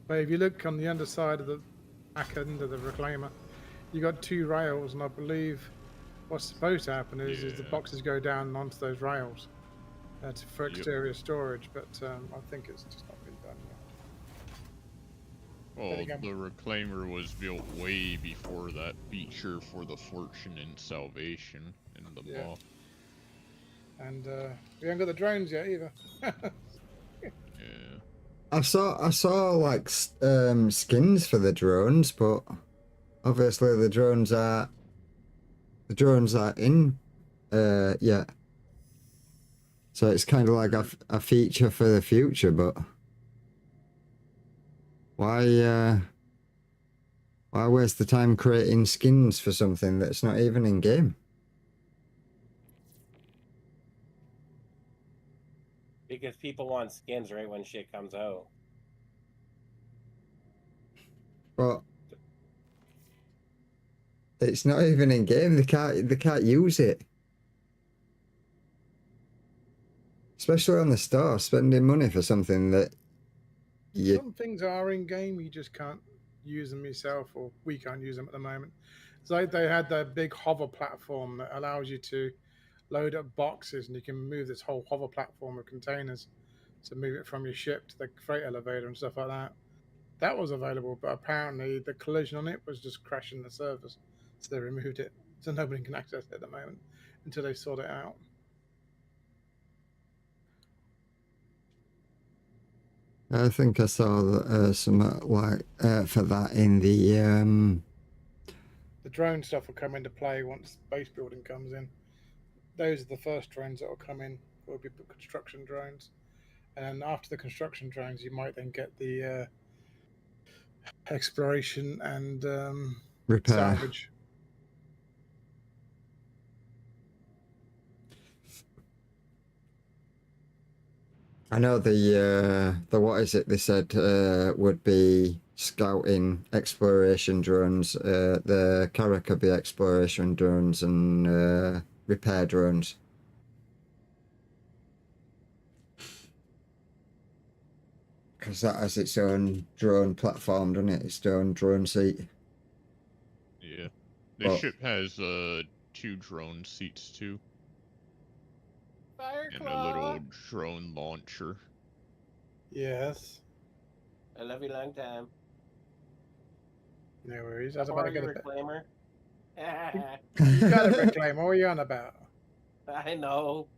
But if you look on the underside of the back end of the reclaimer, you got 2 rails, and I believe what's supposed to happen is the Yeah. boxes go down onto those rails for Yep. exterior storage. But I think it's just not been done yet. Well, again- the Reclaimer was built way before that feature for the Fortune and Salvation and the Yeah. Moth. And we haven't got the drones yet either. Yeah. I saw like skins for the drones, but obviously the drones are in yeah. So it's kind of like a feature for the future, but why waste the time creating skins for something that's not even in game? Because people want skins right when shit comes out. But it's not even in game. They can't use it. Especially on the store, spending money for something that you Some things are in game, you just can't use them yourself, or we can't use them at the moment. It's like they had that big hover platform that allows you to load up boxes, and you can move this whole hover platform of containers to move it from your ship to the freight elevator and stuff like that. That was available, but apparently the collision on it was just crashing the servers, so they removed it. So nobody can access it at the moment until they sort it out. I think I saw some like for that in the The drone stuff will come into play once base building comes in. Those are the first drones that will come in. Will be construction drones, and then after the construction drones, you might then get the exploration and repair. salvage. I know the what is it they said would be scouting exploration drones. The Carrack could be exploration drones and repair drones. Because that has its own drone platform, doesn't it? Its own drone seat. Yeah. The Well- ship has 2 drone seats too, and a Fireclaw! little drone launcher. Yes. I love you long time. No worries. I was about Or to get your a bit. reclaimer. You got a reclaim. What are you on about? I know.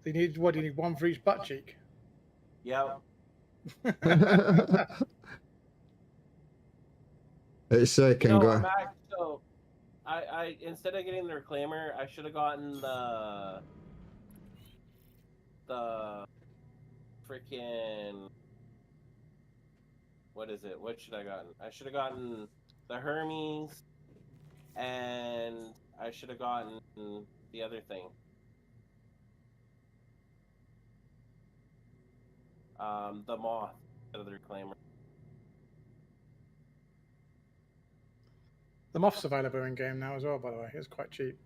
You need what? Do you need one for each butt cheek? Yep. It's so it can No, go. I'm back. So, I instead of getting the reclaimer, I should have gotten the freaking what is it? What should I gotten? I should have gotten the Hermes, and I should have gotten the other thing. The Moth instead of the reclaimer. The Moth's available in game now as well, by the way. It's quite cheap.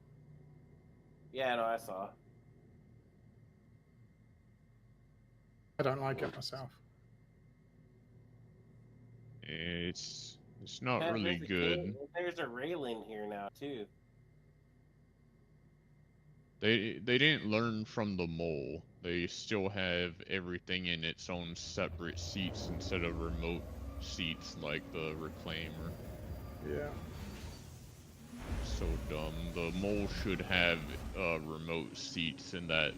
Yeah, no, I saw. I don't like it myself. It's not Yeah, really there's a good. king- There's a railing here now too. They didn't learn from the mole. They still have everything in its own separate seats instead of remote seats like the reclaimer. Yeah. So dumb. The mole should have remote seats in that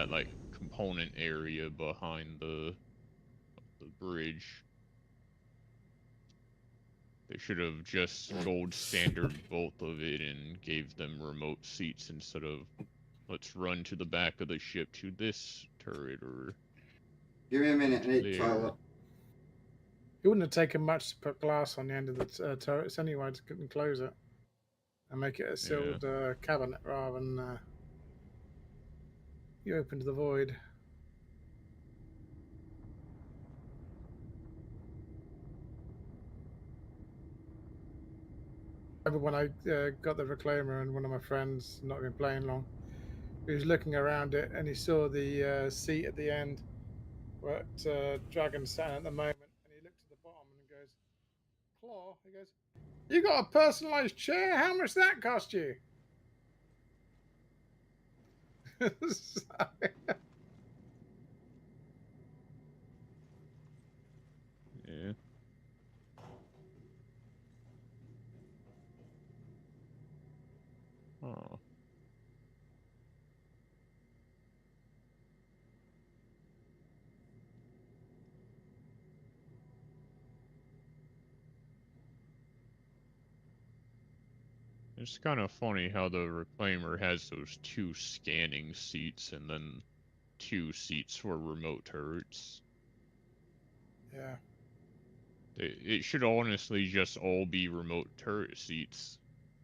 like component area behind the bridge. They should have just gold standard both of it and gave them remote seats instead of let's run to the back of the ship to this turret or Give me a minute. I need There. toilet. It wouldn't have taken much to put glass on the end of the turrets anyway to enclose it and make it a sealed cabinet rather than you open to the void. When I got the reclaimer, and one of my friends, not been playing long, he was looking around it and he saw the seat at the end what Dragon's saying at the moment, and he looked at the bottom and goes, "Claw." He goes, "You got a personalized chair? How much that cost you?" So- Yeah. Oh. It's kind of funny how the Reclaimer has those 2 scanning seats and then 2 seats for remote turrets. yeah. It should honestly just all be remote turret seats,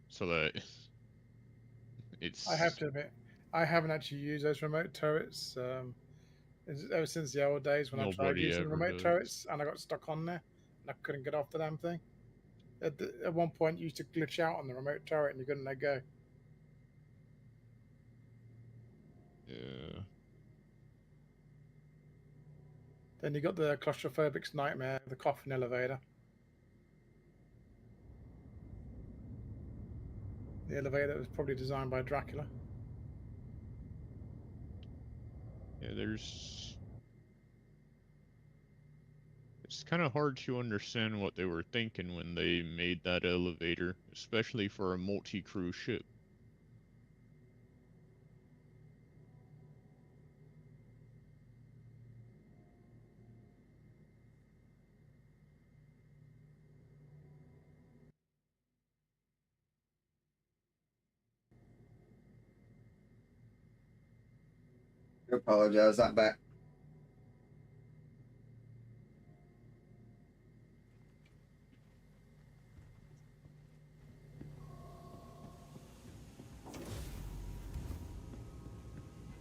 so that it's. I have to admit, I haven't actually used those remote turrets ever since the old days when I tried Nobody using ever remote does. turrets and I got stuck on there and I couldn't get off the damn thing. At one point, you used to glitch out on the remote turret and you couldn't let go. Yeah. Then you got the claustrophobic's nightmare, the coffin elevator. The elevator was probably designed by Dracula. Yeah, there's. It's kind of hard to understand what they were thinking when they made that elevator, especially for a multi-crew ship. I apologise, that back.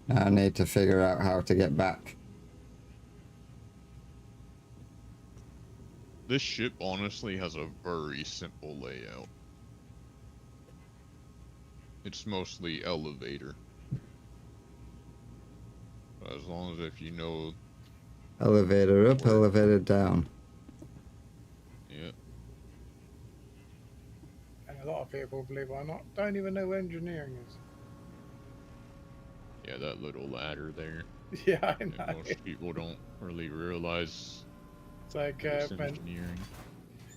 I need to figure out how to get back. This ship honestly has a very simple layout. It's mostly elevator. As long as if you know. Elevator up, elevator down. Yeah. And a lot of people, believe it or not, don't even know what engineering is. Yeah, that little ladder there. Yeah, I And know. most people don't really realize It's like it's when engineering.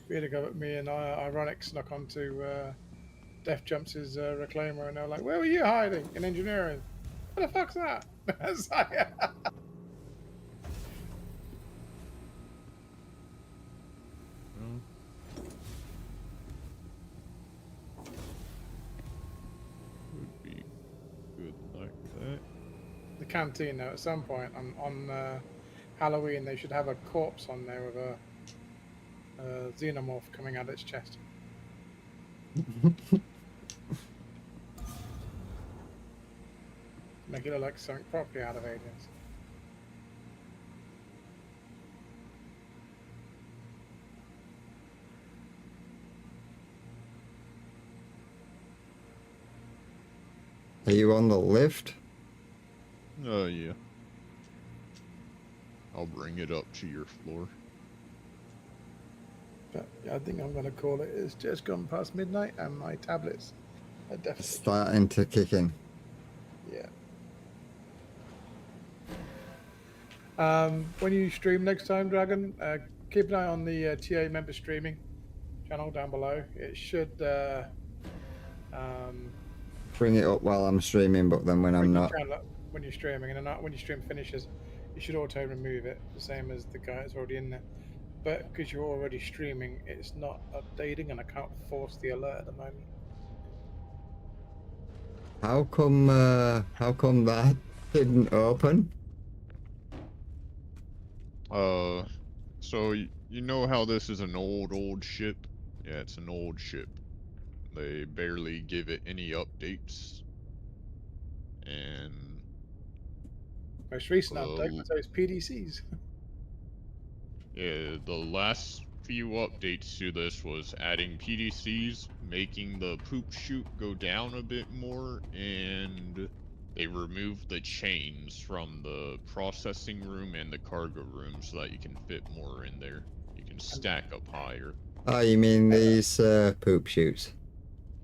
we had a go at me and Ironic snuck onto Def Jumps' Reclaimer, and they were like, "Where were you hiding in engineering? What the fuck's that?" It's like, Well, would be good like that. the canteen, though, at some point on Halloween, they should have a corpse on there with a xenomorph coming out of its chest. Make it look like something properly out of Aliens. Are you on the lift? Oh, yeah. I'll bring it up to your floor. But yeah, I think I'm going to call it. It's just gone past midnight, and my tablets are definitely Starting to kick in. yeah. When you stream next time, Dragon, keep an eye on the TA member streaming channel down below. It should Bring it up while I'm streaming, but then when I'm bring your not. channel up when you're streaming, and then when your stream finishes, you should auto remove it, the same as the guy that's already in there. But because you're already streaming, it's not updating, and I can't force the alert at the moment. How come that didn't open? So you know how this is an old ship? Yeah, it's an old ship. They barely give it any updates. And Most recent update was those PDCs. yeah, the last few updates to this was adding PDCs, making the poop chute go down a bit more, and they removed the chains from the processing room and the cargo room so that you can fit more in there. You can stack up higher. Oh, you mean these poop chutes?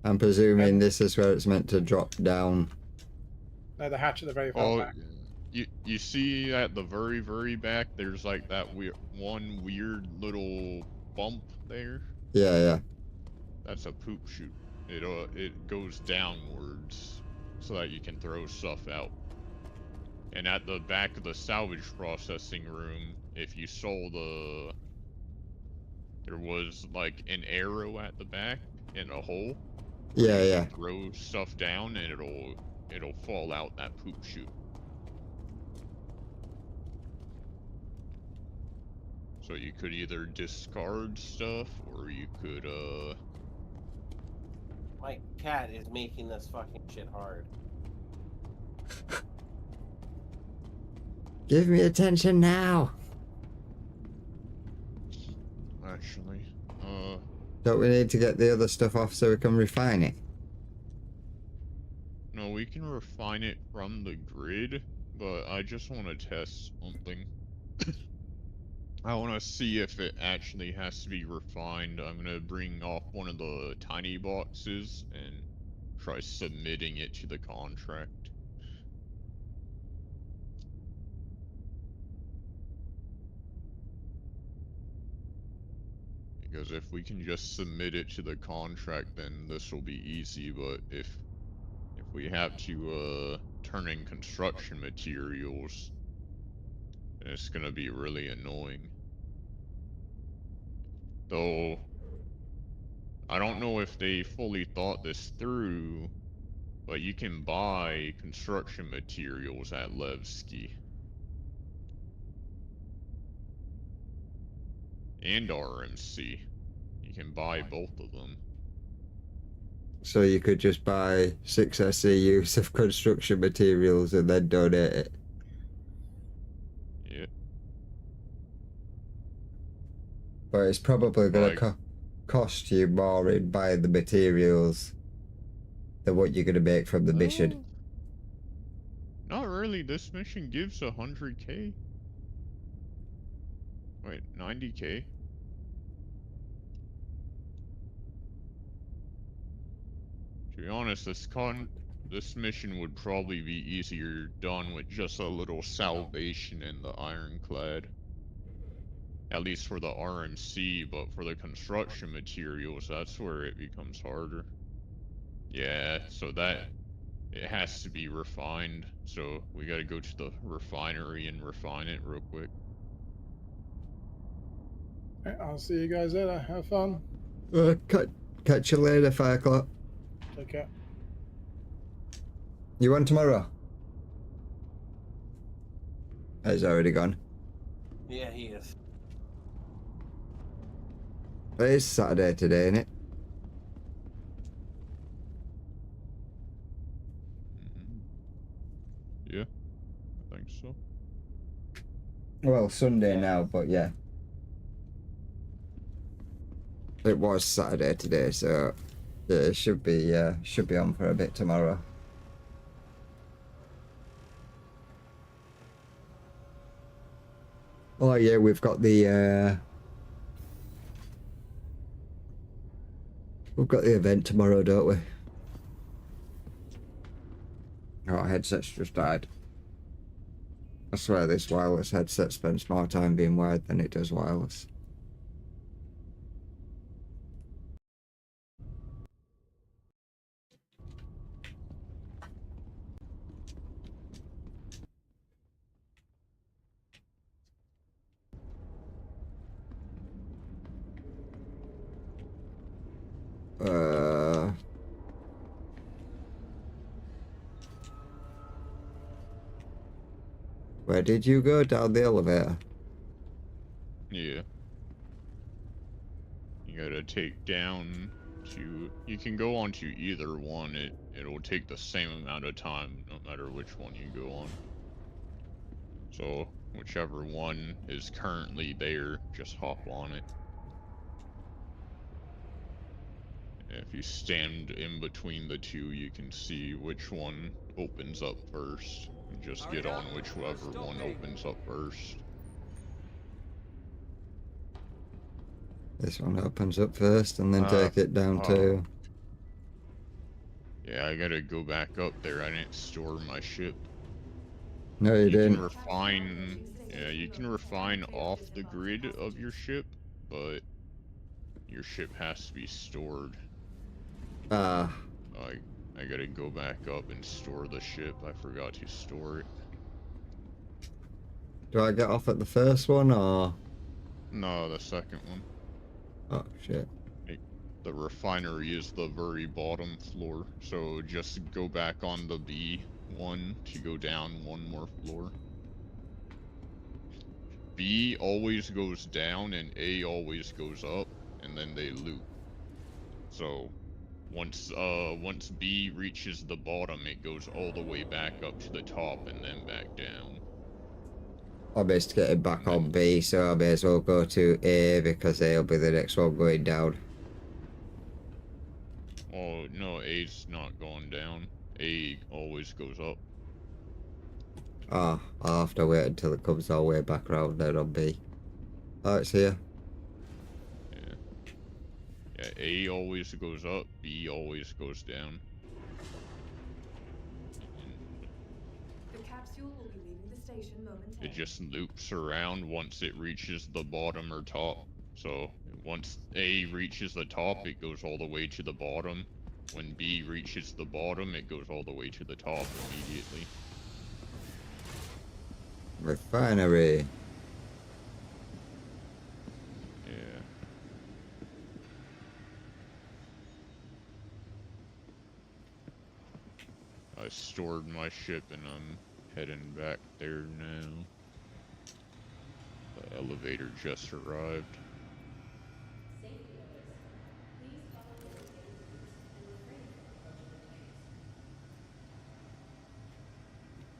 I'm presuming this is where it's meant to drop down. No, the hatch at the very far Oh, back. you see at the very back, there's like that one weird little bump there. Yeah, yeah. That's a poop chute. It goes downwards so that you can throw stuff out. And at the back of the salvage processing room, if you saw there was like an arrow at the back in a hole. Yeah, you yeah. can throw stuff down and it'll fall out that poop chute. So you could either discard stuff or you could My cat is making this fucking shit hard. Give me attention now. actually Don't we need to get the other stuff off so we can refine it? no, we can refine it from the grid, but I just want to test something. I want to see if it actually has to be refined. I'm going to bring off one of the tiny boxes and try submitting it to the contract. Because if we can just submit it to the contract, then this will be easy, but if we have to turn in construction materials, then it's gonna be really annoying. Though I don't know if they fully thought this through, but you can buy construction materials at Levski. And RMC. You can buy both of them. So you could just buy 6 SCUs of construction materials and then donate it. Yeah. But it's probably going Like- to cost you more in buying the materials than what you're going to make from the mission. Not really. This mission gives 100k. Wait, 90k. To be honest, this mission would probably be easier done with just a little salvation in the ironclad. At least for the RMC, but for the construction materials, that's where it becomes harder. Yeah, so that it has to be refined. So we gotta go to the refinery and refine it real quick. Right, I'll see you guys later. Have fun. Catch you later, 5 o'clock. Take care. You on tomorrow? He's already gone. Yeah, he is. But it's Saturday today, isn't it? Yeah, I think so. Well, Sunday now, but yeah. It was Saturday today, so yeah, it should be on for a bit tomorrow. Oh yeah, we've got the event tomorrow, don't we? Our headset's just died. I swear this wireless headset spends more time being wired than it does wireless. Where did you go? Down the elevator? Yeah. You gotta take down to... You can go onto either one. It'll take the same amount of time no matter which one you go on. So, whichever one is currently there, just hop on it. If If you stand in between the two, you can see which one opens up first. And just get on whichever one opens up first. This one opens up first and then take it down too. Yeah, I gotta go back up there. I didn't store my ship. No, you You can didn't. refine. Yeah, you can refine off the grid of your ship, but your ship has to be stored. Ah, I gotta go back up and store the ship. I forgot to store it. do I get off at the first one or? No, the second one. Oh shit. The refinery is the very bottom floor, so just go back on the B one to go down one more floor. B always goes down and A always goes up, and then they loop. So once B reaches the bottom, it goes all the way back up to the top and then back down. I'll basically get it back on B, so I may as well go to A because A will be the next one going down. Oh no, A's not going down. A always goes up. Ah, I'll have to wait until it comes all the way back around then on B. Oh, it's here. Yeah. Yeah, A always goes up, B always goes down. The capsule will be leaving the station momentarily. It just loops around once it reaches the bottom or top. So once A reaches the top, it goes all the way to the bottom. When B reaches the bottom, it goes all the way to the top immediately. Refinery. Yeah. I stored my ship and I'm heading back there now. The elevator just arrived.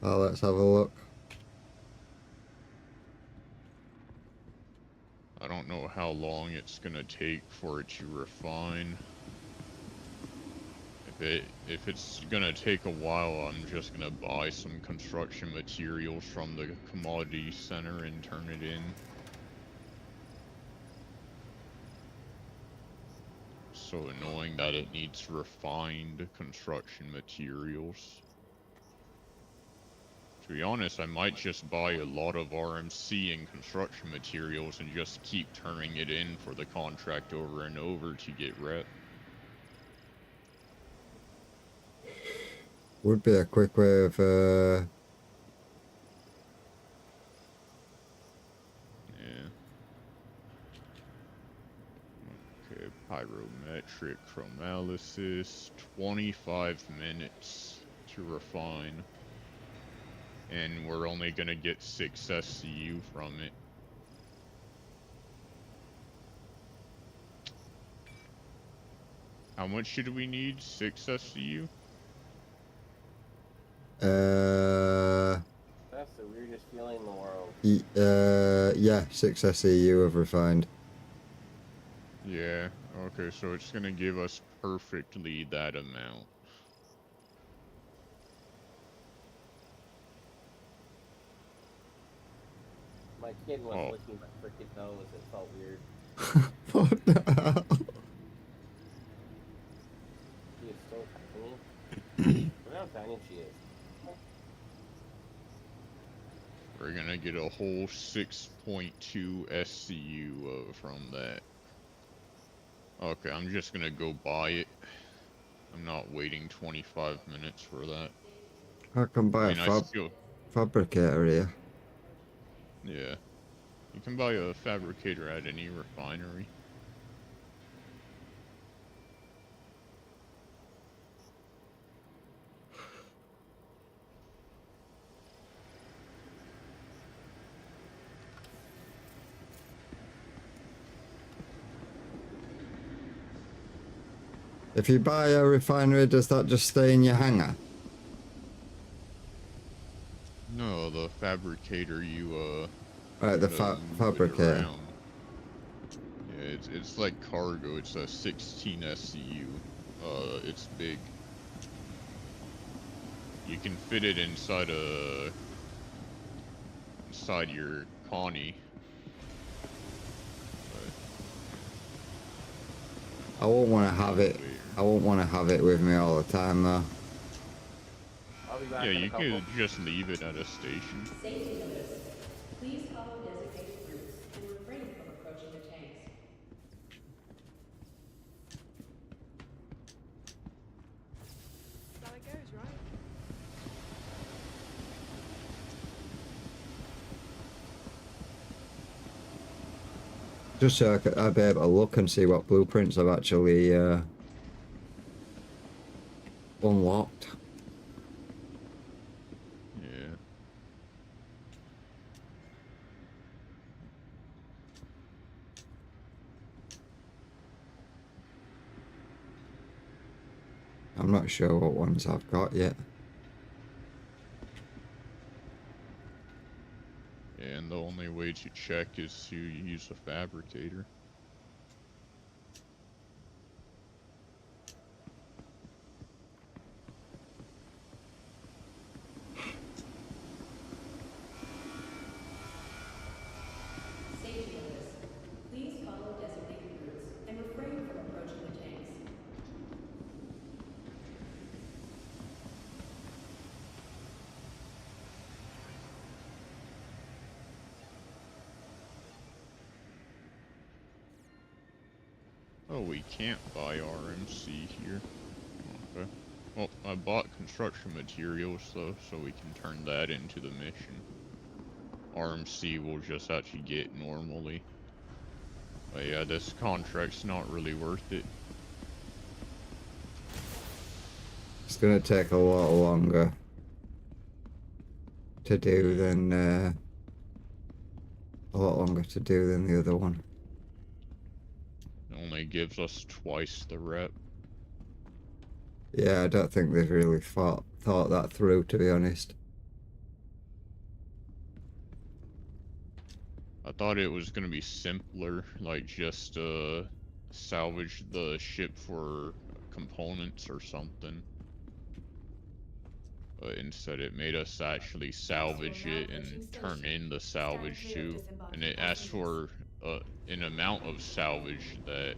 Oh, let's have a look. I don't know how long it's gonna take for it to refine. If it's gonna take a while, I'm just gonna buy some construction materials from the commodity center and turn it in. So annoying that it needs refined construction materials. To be honest, I might just buy a lot of RMC and construction materials and just keep turning it in for the contract over and over to get rep. Would be a quick way of Yeah. Okay, pyrometric chromalysis, 25 minutes to refine. And we're only gonna get 6 SCU from it. How much should we need? 6 SCU? That's the weirdest feeling in the world. Yeah, 6 SEU have refined. Yeah, okay, so it's gonna give us perfectly that amount. My kid was Oh. licking my freaking nose. It felt weird. What the hell? She is so tiny. Look how tiny she is. We're gonna get a whole 6.2 SCU from that. Okay, I'm just gonna go buy it. I'm not waiting 25 minutes for that. I can buy I mean, a fabricator here. Yeah. You can buy a fabricator at any refinery. If you buy a refinery, does that just stay in your hangar? No, the fabricator you Right, the move it fabricator. around. Yeah, it's like cargo. It's a 16 SCU. It's big. You can fit it inside your Connie. I won't want to have it. I won't want to have it with me all the time though. I'll be back Yeah, in a you couple. could just leave it at a station. Safety notice. Please follow designated routes and refrain from approaching the tanks. That's how it goes, right? Just so I'd be able to look and see what blueprints I've actually unlocked. Yeah. I'm not sure what ones I've got yet. And the only way to check is to use a fabricator. Safety notice. Please follow designated routes and refrain from approaching the tanks. Oh, we can't buy RMC here. Okay. Well, I bought construction materials though, so we can turn that into the mission. RMC we'll just actually get normally. But yeah, this contract's not really worth it. It's gonna take a lot longer to do than the other one. It only gives us twice the rep. Yeah, I don't think they've really thought that through, to be honest. I thought it was gonna be simpler, like just salvage the ship for components or something. But instead it made us actually salvage it and turn in the salvage too. And it asked for an amount of salvage that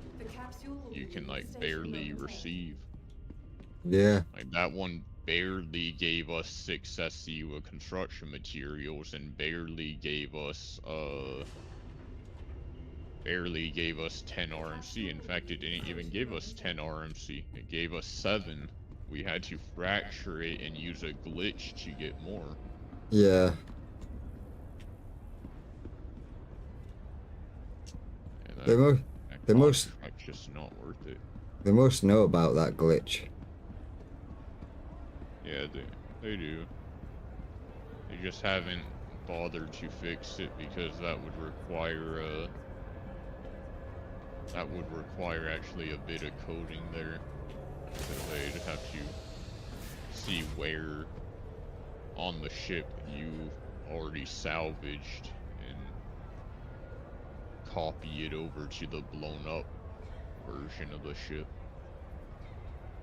you can like barely receive. Yeah, Like that one barely gave us 6 SC with construction materials and barely gave us 10 RMC. In fact, it didn't even give us 10 RMC. It gave us 7. We had to fracture it and use a glitch to get more. yeah. And They must, that they must- contract's just not worth it. they must know about that glitch. Yeah, they do. They just haven't bothered to fix it because that would require actually a bit of coding there. So they'd have to see where on the ship you already salvaged and copy it over to the blown up version of the ship.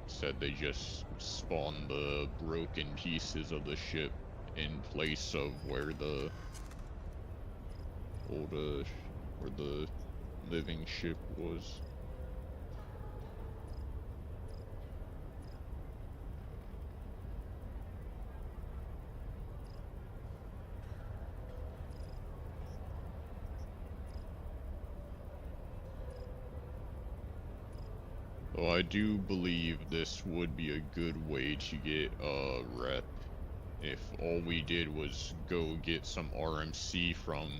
Instead they just spawn the broken pieces of the ship in place of where the old where the living ship was. So I do believe this would be a good way to get a rep if all we did was go get some RMC from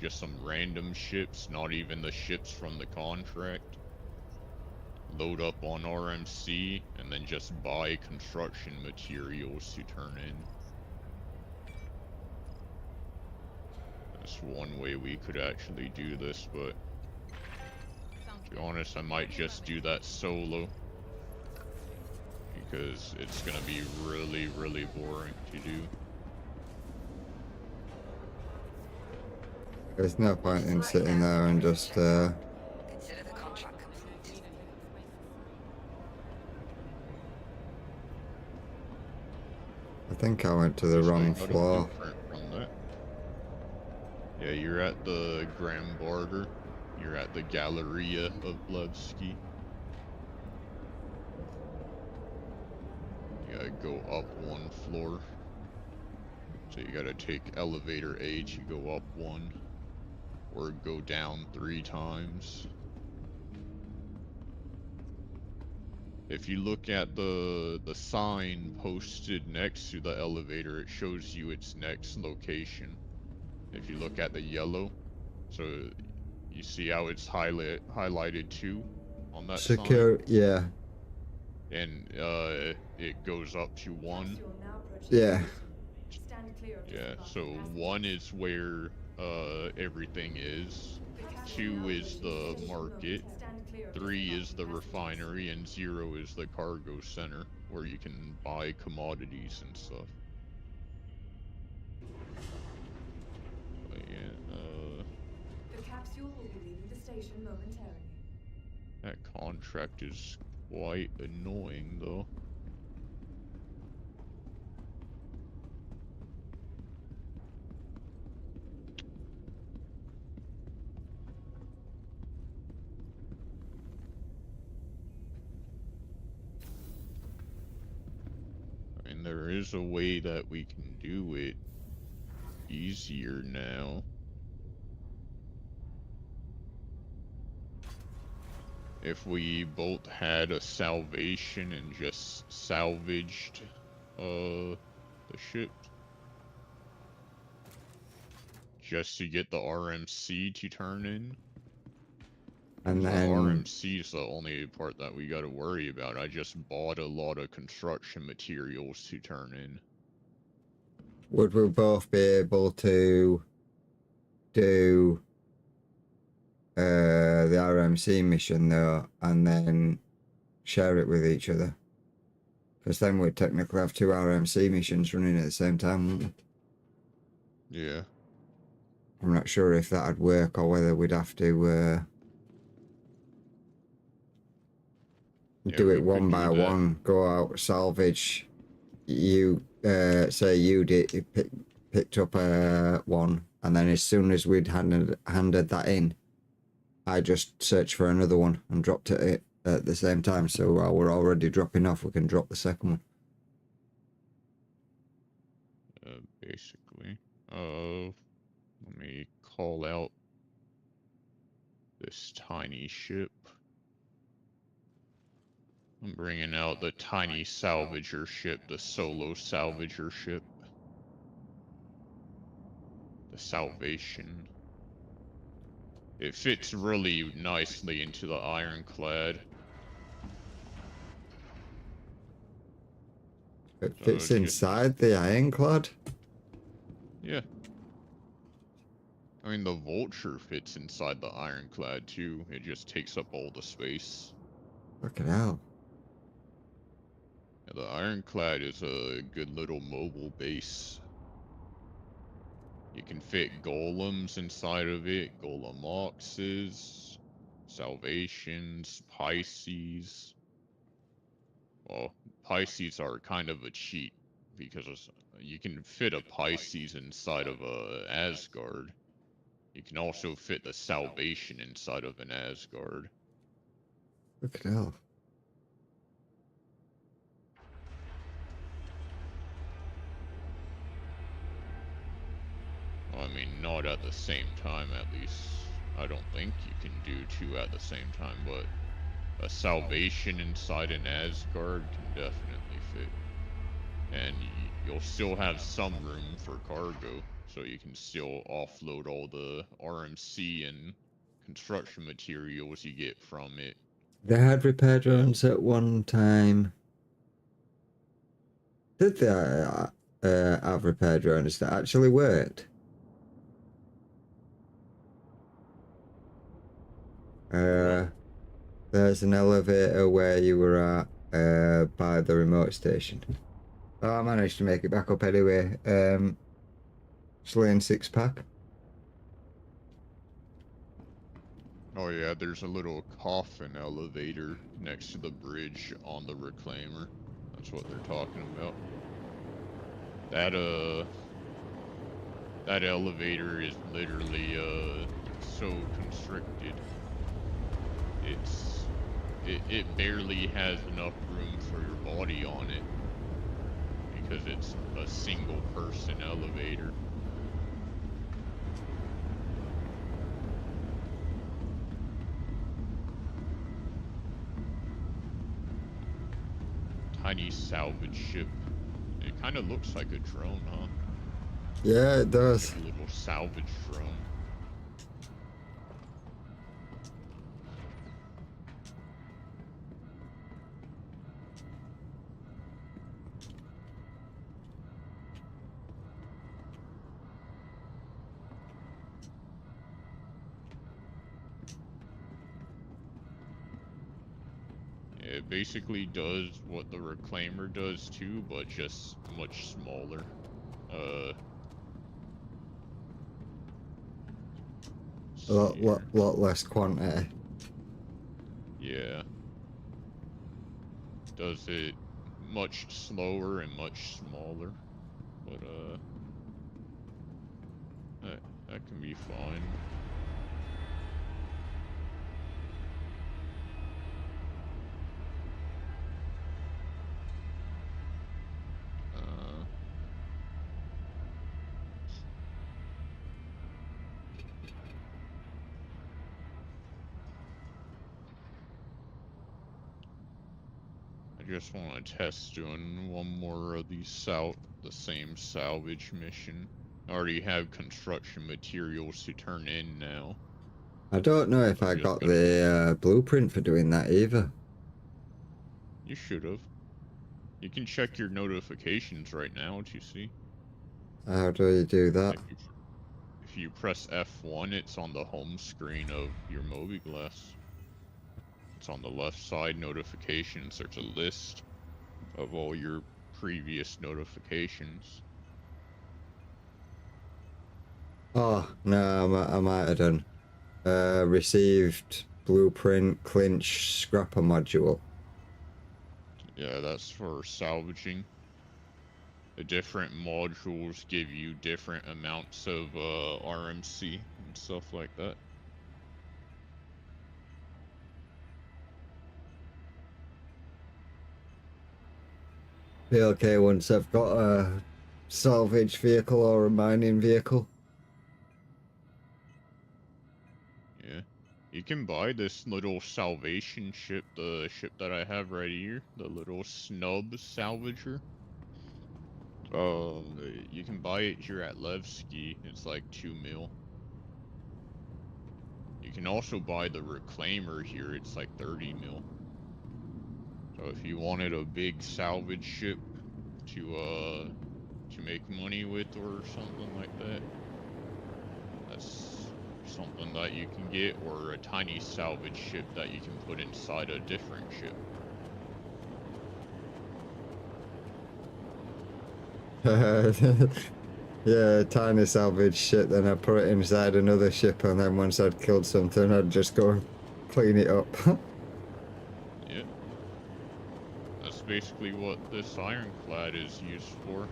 just some random ships, not even the ships from the contract. Load up on RMC and then just buy construction materials to turn in. That's one way we could actually do this, but to be honest, I might just do that solo. Because it's gonna be really, really boring to do. There's no point in sitting there and just Consider the contract complete. think I went to the Just wrong got it floor. different from that. Yeah, you're at the Grand Barter. You're at the Galleria of Levski. You gotta go up one floor. So you gotta take elevator A to go up one, or go down 3 times. If you look at the sign posted next to the elevator, it shows you its next location. If you look at the yellow, so you see how it's highlighted 2 on that sign? Secure, yeah. And it goes up to 1. Capsule now approaching Yeah. station. Stand clear of Yeah, disembarking so passengers. 1 is where everything is. The capsule 2 now is approaching the station market. momentarily. Stand clear of 3 is disembarking the passengers. refinery, and 0 is the cargo center, where you can buy commodities and stuff. But yeah, The capsule will be leaving the station momentarily. that contract is quite annoying, though. I mean, there is a way that we can do it easier now. If we both had a salvation and just salvaged the ship. Just to get the RMC to turn in. And The then RMC is the only part that we gotta worry about. I just bought a lot of construction materials to turn in. would we both be able to do the RMC mission though, and then share it with each other? Because then we'd technically have 2 RMC missions running at the same time, wouldn't we? Yeah. I'm not sure if that'd work or whether we'd have to Yeah, do we it could one do by that. one, go out, salvage. You say you picked up one, and then as soon as we'd handed that in, I just searched for another one and dropped it at the same time. So while we're already dropping off, we can drop the second one. Basically. Let me call out this tiny ship. I'm bringing out the tiny salvager ship, the solo salvager ship. The Salvation. It fits really nicely into the Ironclad. It So fits it's inside the Ironclad. Yeah. I mean, the Vulture fits inside the Ironclad too. It just takes up all the space. Fucking hell. Yeah, the Ironclad is a good little mobile base. You can fit golems inside of it, golem oxes, salvations, Pisces. Well, Pisces are kind of a cheat because you can fit a Pisces inside of a Asgard. You can also fit the Salvation inside of an Asgard. Fucking hell. Well, I mean, not at the same time, at least. I don't think you can do 2 at the same time, but a Salvation inside an Asgard can definitely fit. And you'll still have some room for cargo, so you can still offload all the RMC and construction materials you get from it. They had repair drones at one time. Did they have repair drones that actually worked? There's an elevator where you were at by the remote station. Oh, I managed to make it back up anyway. Slain 6-pack. Oh yeah, there's a little coffin elevator next to the bridge on the Reclaimer. That's what they're talking about. That elevator is literally so constricted. It barely has enough room for your body on it because it's a single person elevator. Tiny salvage ship. It kind of looks like a drone, huh? Yeah, it does. A little salvage drone. It basically does what the Reclaimer does too, but just much smaller. Lot less quantity. Yeah. Does it much slower and much smaller, but that can be fine. I just want to test doing one more of these the same salvage mission. I already have construction materials to turn in now. I don't know if I got the blueprint for doing that either. You should have. You can check your notifications right now to see. How do you do that? If you press F1, it's on the home screen of your Mobiglass. It's on the left side, notifications. There's a list of all your previous notifications. Oh, no, I might have done. Received blueprint, clinch, scrapper module. Yeah, that's for salvaging. The different modules give you different amounts of RMC and stuff like that. Be okay once I've got a salvage vehicle or a mining vehicle. Yeah. You can buy this little salvation ship, the ship that I have right here, the little snub salvager. You can buy it here at Levski. It's like 2 mil. You can also buy the Reclaimer here. It's like 30 mil. So if you wanted a big salvage ship to make money with or something like that, that's something that you can get, or a tiny salvage ship that you can put inside a different ship. Yeah, tiny salvage shit, then I put it inside another ship, and then once I'd killed something, I'd just go and clean it up. Yeah. That's basically what this ironclad is used for.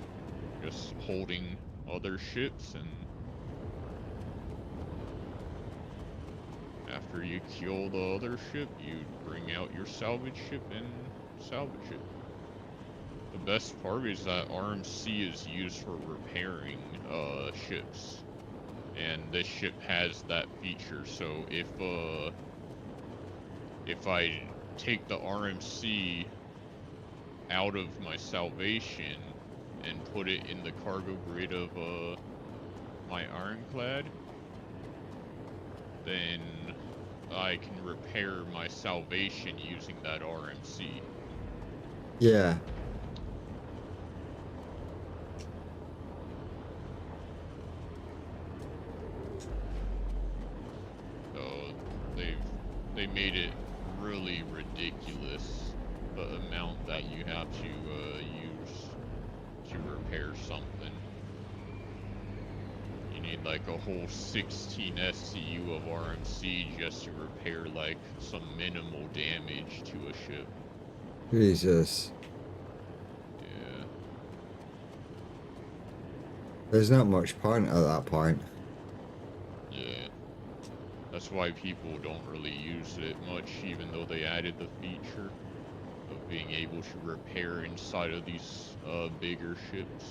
Just holding other ships, and after you kill the other ship, you bring out your salvage ship and salvage it. The best part is that RMC is used for repairing ships, and this ship has that feature. So if I take the RMC out of my salvation and put it in the cargo grid of my ironclad, then I can repair my salvation using that RMC. Yeah. So they made it really ridiculous, the amount that you have to use to repair something. You need like a whole 16 SCU of RMC just to repair like some minimal damage to a ship. Jesus. Yeah. There's not much point at that point. Yeah. That's why people don't really use it much, even though they added the feature of being able to repair inside of these bigger ships.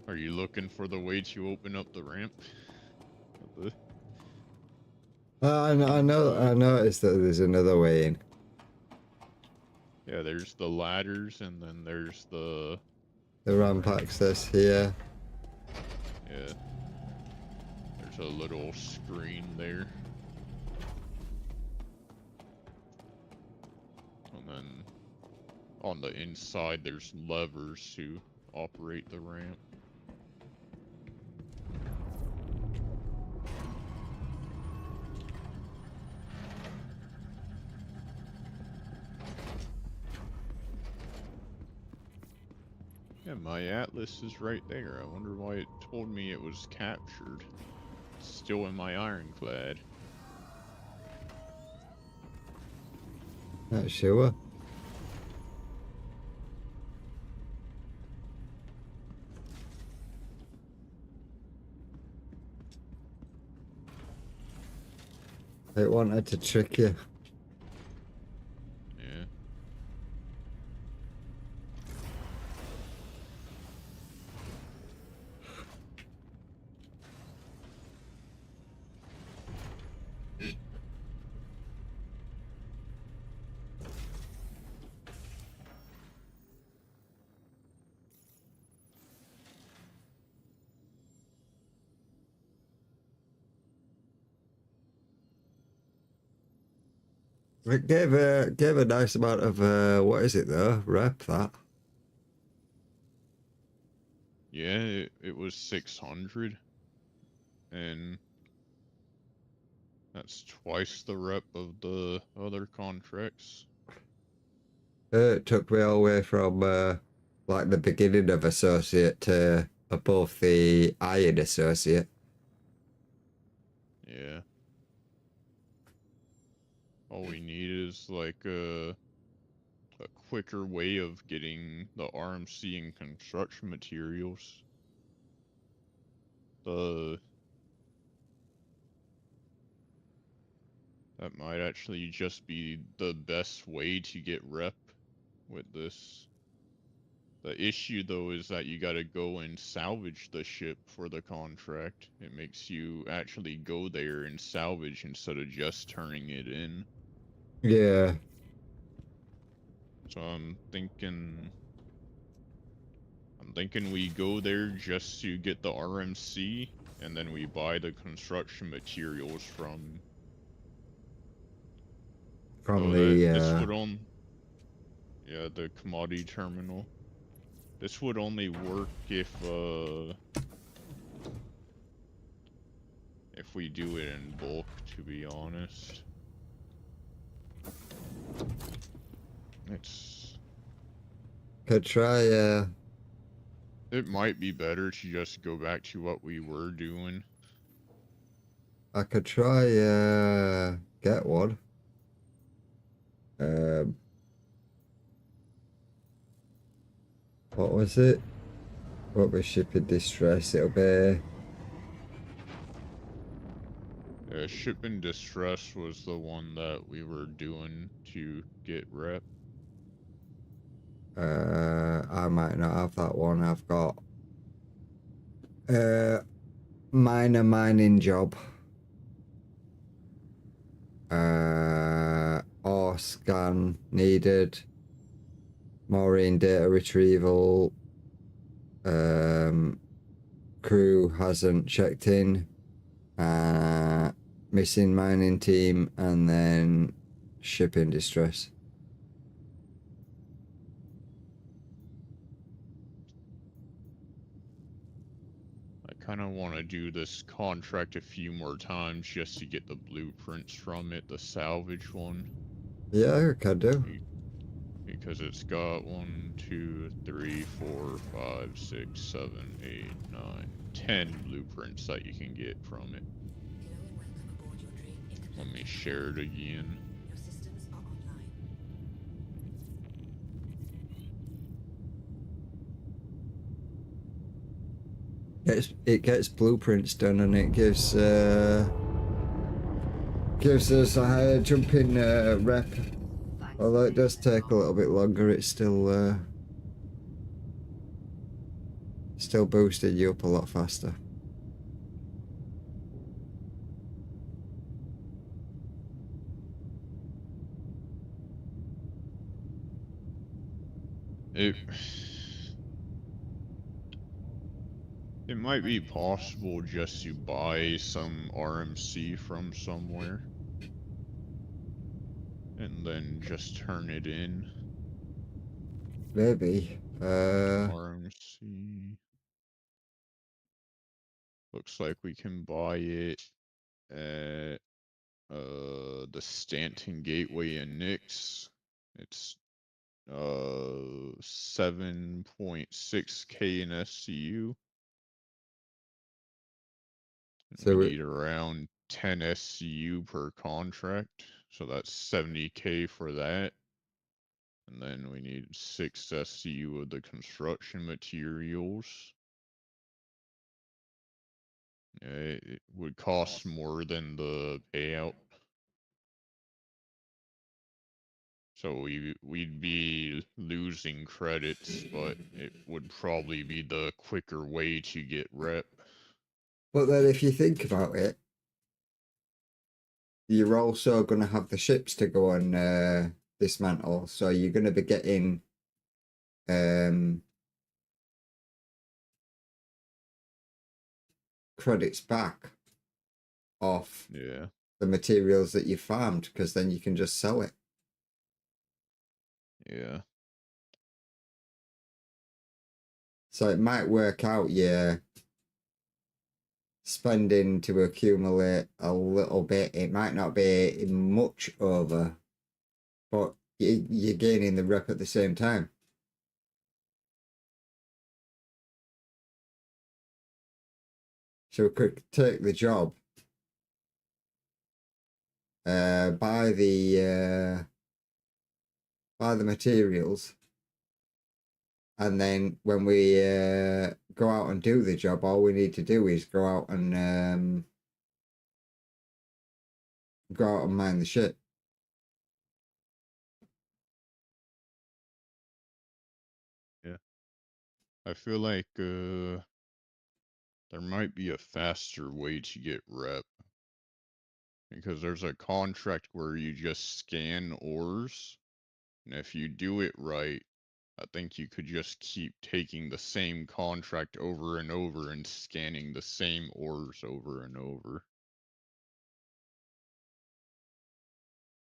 Are you looking for the way to open up the ramp? I noticed that there's another way in. Yeah, there's the ladders, and then there's the ramp access here. Yeah. There's a little screen there. And then on the inside, there's levers to operate the ramp. Yeah, my atlas is right there. I wonder why it told me it was captured. It's still in my ironclad. Not sure. It wanted to trick you. Yeah. It gave a nice amount of what is it though? Rep that. Yeah, it was 600. And that's twice the rep of the other contracts. It took me all the way from like the beginning of associate to above the iron associate. Yeah. All we need is like a quicker way of getting the RMC and construction materials. That might actually just be the best way to get rep with this. The issue though is that you gotta go and salvage the ship for the contract. It makes you actually go there and salvage instead of just turning it in. Yeah. So I'm thinking we go there just to get the RMC, and then we buy the construction materials from this would the commodity terminal. This would only work if we do it in bulk, to be honest. Could try it might be better to just go back to what we were doing. I could try get one. What was it? What was shipping distress? It'll be Ship in distress was the one that we were doing to get rep. I might not have that one. I've got minor mining job. Ore scan needed. Maureen data retrieval. Crew hasn't checked in. Missing mining team, and then shipping distress. I kind of want to do this contract a few more times just to get the blueprints from it, the salvage one. Yeah, I can do. Because it's got 1, 2, 3, 4, 5, 6, 7, 8, 9, 10 blueprints that you can get from it. Let me share it again. Your systems are online. It gets blueprints done, and it gives us a higher jumping rep. Although it does take a little bit longer, it's still boosting you up a lot faster. It might be possible just to buy some RMC from somewhere and then just turn it in. Maybe. RMC. Looks like we can buy it at the Stanton Gateway in Nix. It's 7.6k in SCU. So we need around 10 SCU per contract, so that's 70k for that. And then we need 6 SCU of the construction materials. It would cost more than the payout. So we'd be losing credits, but it would probably be the quicker way to get rep. But then if you think about it, you're also going to have the ships to go and dismantle, so you're going to be getting credits back off the materials that you farmed, because then you can just sell it. Yeah. So it might work out, spending to accumulate a little bit. It might not be much over, but you're gaining the rep at the same time. So we could take the job, buy the materials, and then when we go out and do the job, all we need to do is go out and mine the ship. Yeah. I feel like there might be a faster way to get rep. Because there's a contract where you just scan ores, and if you do it right, I think you could just keep taking the same contract over and over and scanning the same ores over and over.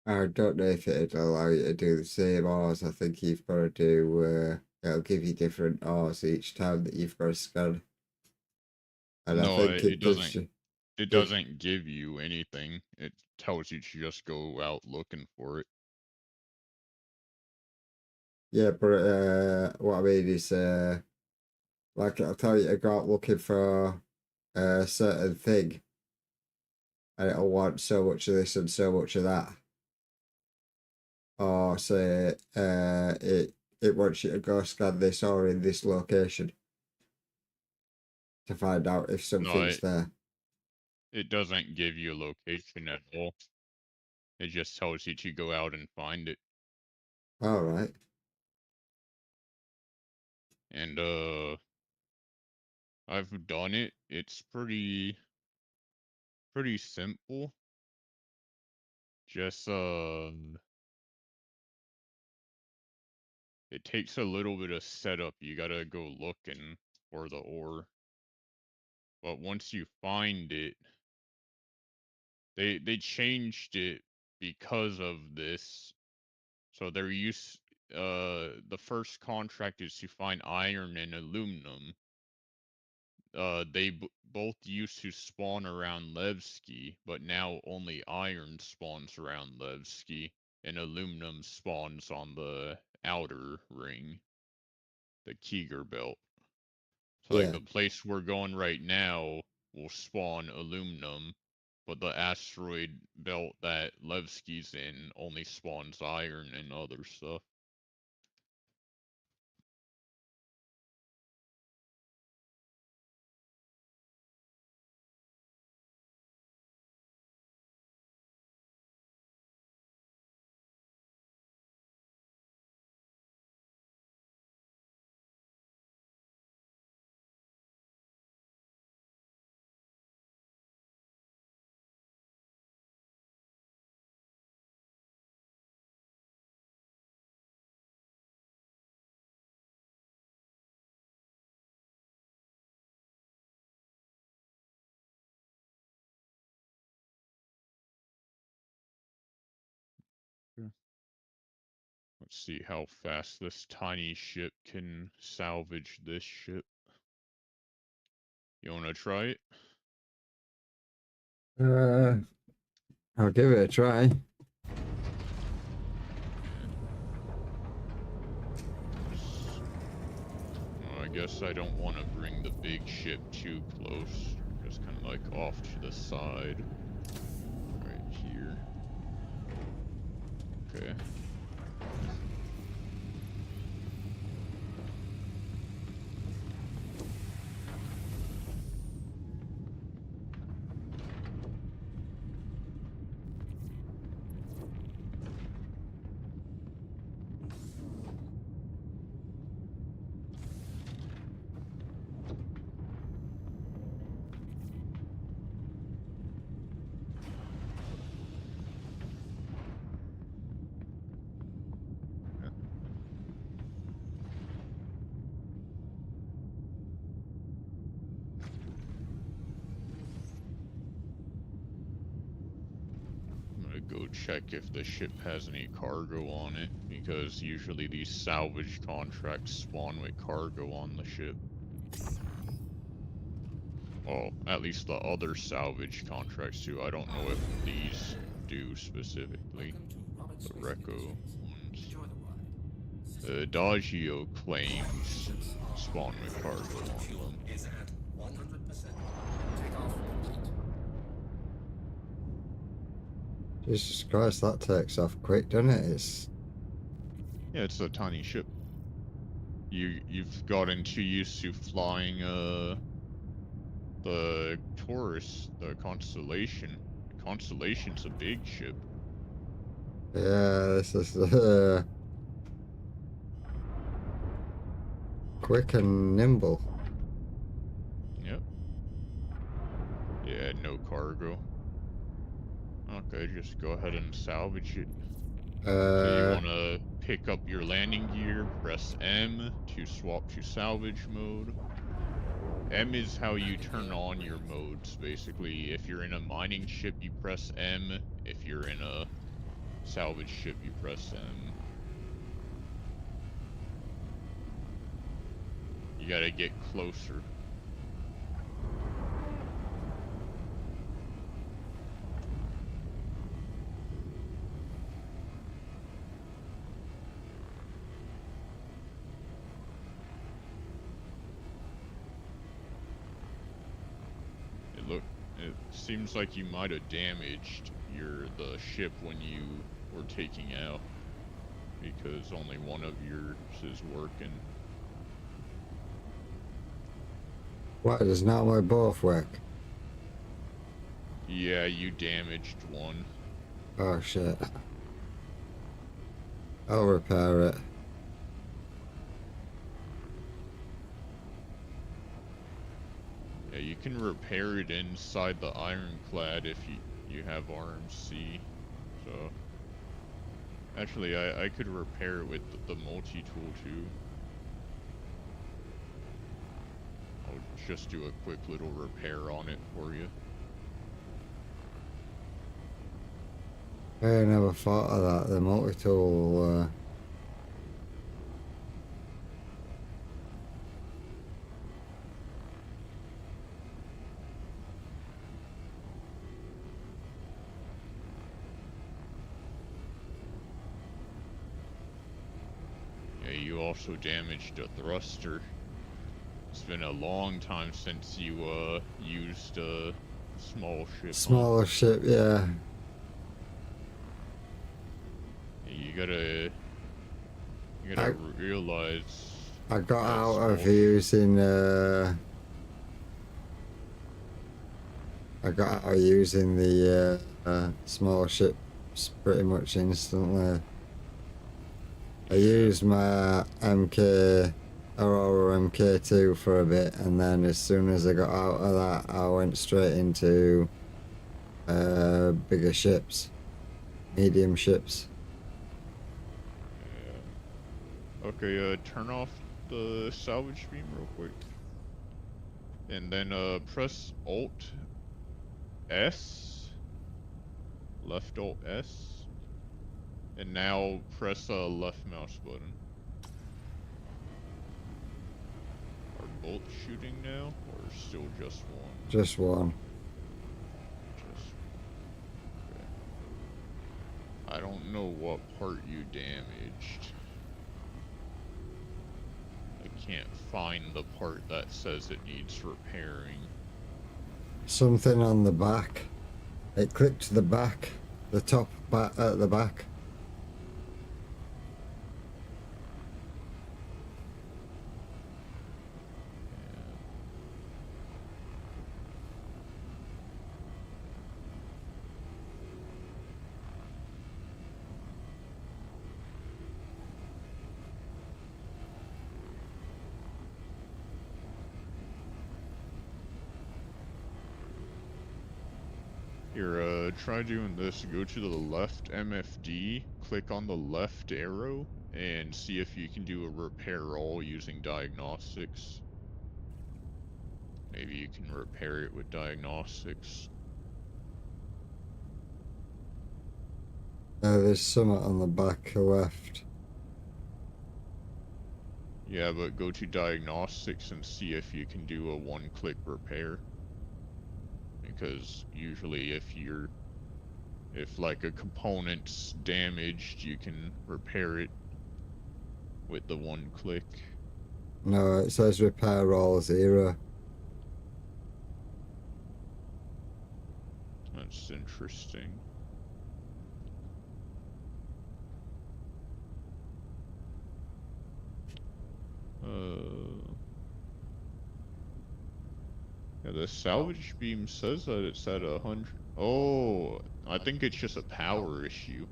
I don't know if it'd allow you to do the same ores. I think you've got to do, it'll give you different ores each time that you've got to scan. And no, I think it doesn't. It doesn't give you anything. It tells you to just go out looking for it. Yeah, but what I mean is, like it'll tell you to go out looking for a certain thing, and it'll want so much of this and so much of that. Or say it wants you to go scan this or in this location to find out if something's there. It doesn't give you a location at all. It just tells you to go out and find it. All right. And I've done it. It's pretty simple. Just it takes a little bit of setup. You gotta go looking for the ore. But once you find it, they changed it because of this. So they're the first contract is to find iron and aluminum. both used to spawn around Levski, but now only iron spawns around Levski, and aluminum spawns on the outer ring, the Keeger belt. So like Yeah. the place we're going right now will spawn aluminum, but the asteroid belt that Levski's in only spawns iron and other stuff. Let's see how fast this tiny ship can salvage this ship. You wanna try it? I'll give it a try. Well, I guess I don't want to bring the big ship too close. Just kind of like off to the side. Right here. Okay. I'm gonna go check if the ship has any cargo on it, because usually these salvage contracts spawn with cargo on the ship. Well, at least the other salvage contracts do. I don't know if these do specifically. The Reco ones. The Adagio claims spawn with cargo on them. Jesus Christ, that takes off quick, doesn't it? Yeah, it's a tiny ship. You've gotten too used to flying the Taurus, the Constellation. The Constellation's a big ship. Yeah, this is quick and nimble. Yep. Yeah, no cargo. Okay, just go ahead and salvage it. So you want to pick up your landing gear, press M to swap to salvage mode. M is how you turn on your modes, basically. If you're in a mining ship, you press M. If you're in a salvage ship, you press M. You gotta get closer. It seems like you might have damaged the ship when you were taking out, because only one of yours is working. Why does not my both work? Yeah, you damaged one. Oh shit. I'll repair it. Yeah, you can repair it inside the ironclad if you have RMC. So actually, I could repair it with the multi-tool too. I'll just do a quick little repair on it for you. I never thought of that. The multi-tool. Hey, you also damaged a thruster. It's been a long time since you used a small ship. huh? Smaller ship, yeah. You gotta realize. I got that out small of ship- using the small ships pretty much instantly. I used my MK Aurora MK2 for a bit, and then as soon as I got out of that, I went straight into bigger ships, medium ships. Yeah. Okay, turn off the salvage beam real quick. And then press Alt S. Left Alt S. And now press left mouse button. Are both shooting now, or still just one? Just one. Just okay. I don't know what part you damaged. I can't find the part that says it needs repairing. Something on the back. It clipped the back, the top back at the back. Here, try doing this. Go to the left MFD, click on the left arrow, and see if you can do a repair all using diagnostics. Maybe you can repair it with diagnostics. There's something on the back left. Yeah, but go to diagnostics and see if you can do a one-click repair. Because usually if like a component's damaged, you can repair it with the one click. No, it says repair all 0. That's interesting. Yeah, the salvage beam says that it's at 100. Oh, I think it's just a power issue.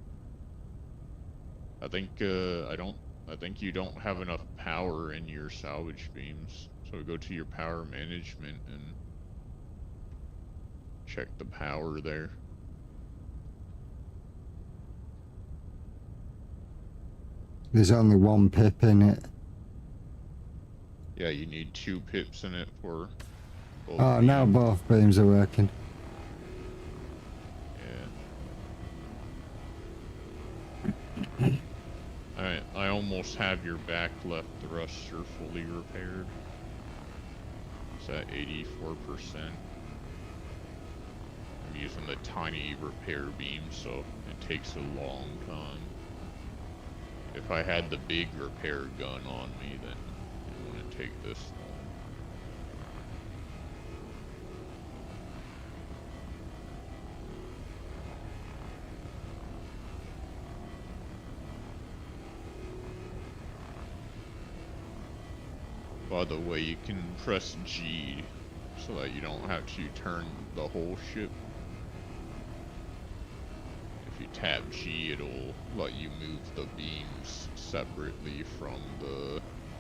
I think I think you don't have enough power in your salvage beams. So go to your power management and check the power there. There's only one pip in it. Yeah, you need 2 pips in it for both Oh, now beams. both beams are working. Yeah. I almost have your back left thruster fully repaired. It's at 84%. I'm using the tiny repair beam, so it takes a long time. If I had the big repair gun on me, then it wouldn't take this long. By the way, you can press G so that you don't have to turn the whole ship. If you tap G, it'll let you move the beams separately from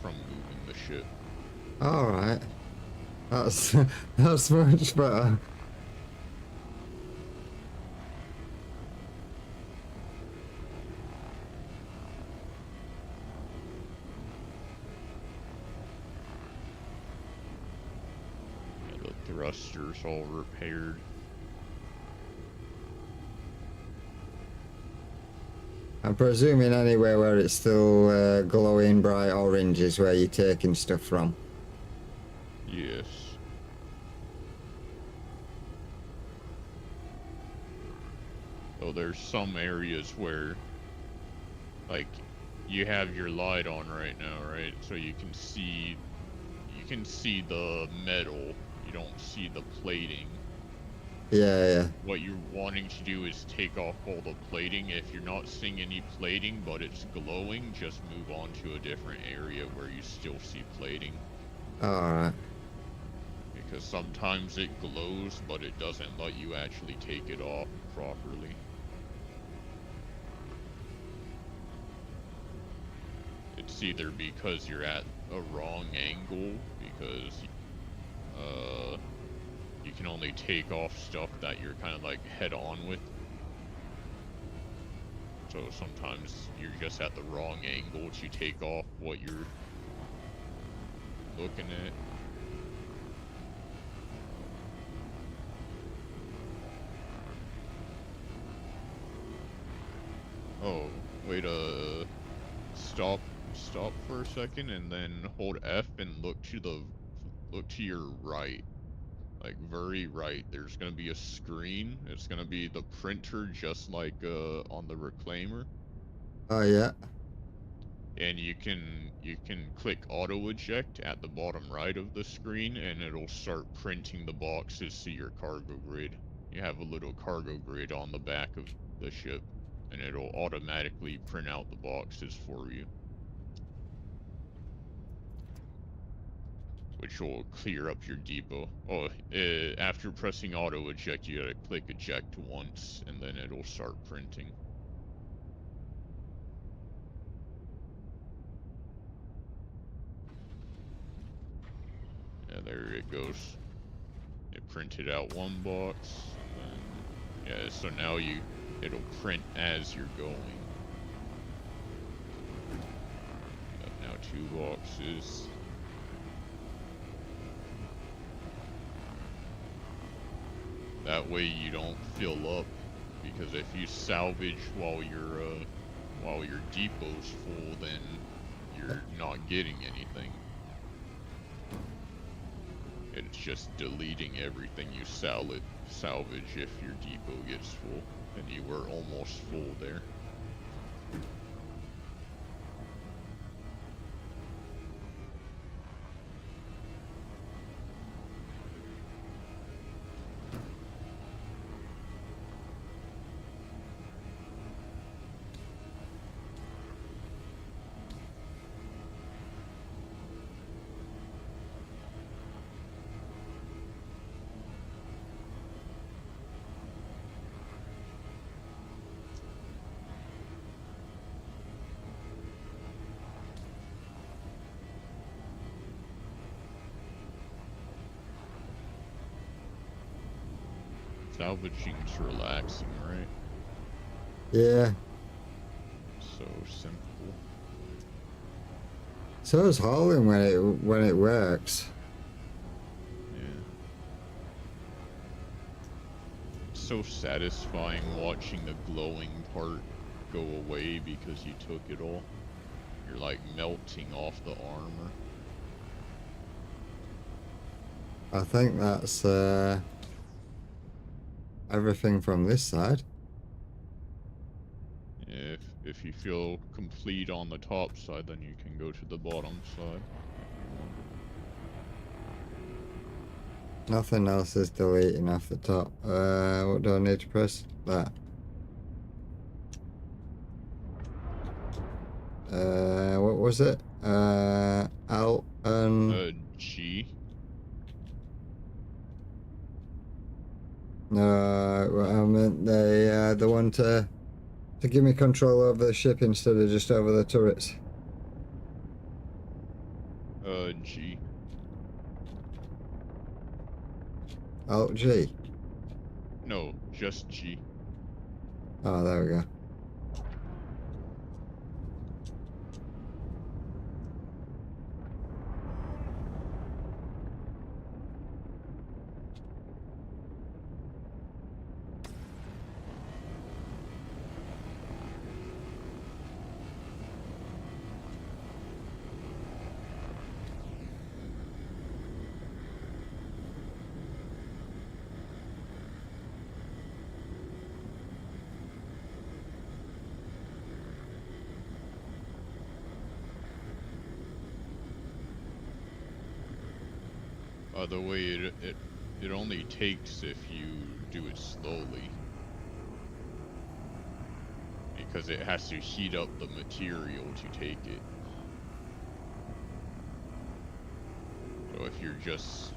moving the ship. Alright. That's much better. Yeah, the thruster's all repaired. I'm presuming anywhere where it's still glowing bright orange is where you're taking stuff from. Yes. So there's some areas where, like, you have your light on right now, right? So you can see the metal. You don't see the plating. Yeah. What you're wanting to do is take off all the plating. If you're not seeing any plating, but it's glowing, just move on to a different area where you still see plating. Alright. Because sometimes it glows, but it doesn't let you actually take it off properly. It's either because you're at a wrong angle, because you can only take off stuff that you're kind of like head on with. So sometimes you're just at the wrong angle to take off what you're looking at. Oh, wait, stop for a second and then hold F and look to your right. Like very right. There's gonna be a screen. It's gonna be the printer just like on the Reclaimer. Oh yeah. And you can click auto eject at the bottom right of the screen and it'll start printing the boxes to your cargo grid. You have a little cargo grid on the back of the ship and it'll automatically print out the boxes for you. Which will clear up your depot. Oh, after pressing auto eject, you gotta click eject once, and then it'll start printing. Yeah, there it goes. It printed out one box, and then, yeah, so now it'll print as you're going. Now 2 boxes. That way you don't fill up, because if you salvage while your depot's full, then you're not getting anything. It's just deleting everything you salvage if your depot gets full, and you were almost full there. Salvaging's relaxing, right? Yeah. So simple. So is hauling when it works. Yeah. It's so satisfying watching the glowing part go away because you took it all. You're like melting off the armor. I think that's everything from this side. If you feel complete on the top side, then you can go to the bottom side. Nothing else is deleting off the top. What do I need to press? That. What was it? Alt and G. No, I meant the one to give me control over the ship instead of just over the turrets. G. Alt G. No, just G. Oh, there we go. The way it only takes if you do it slowly. Because it has to heat up the material to take it. So if you're just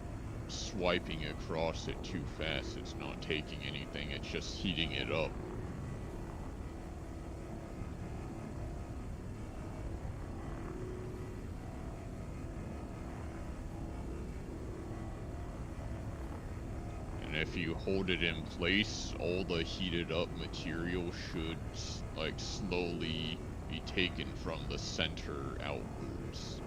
swiping across it too fast, it's not taking anything, it's just heating it up. And if you hold it in place, all the heated up material should like slowly be taken from the center outwards.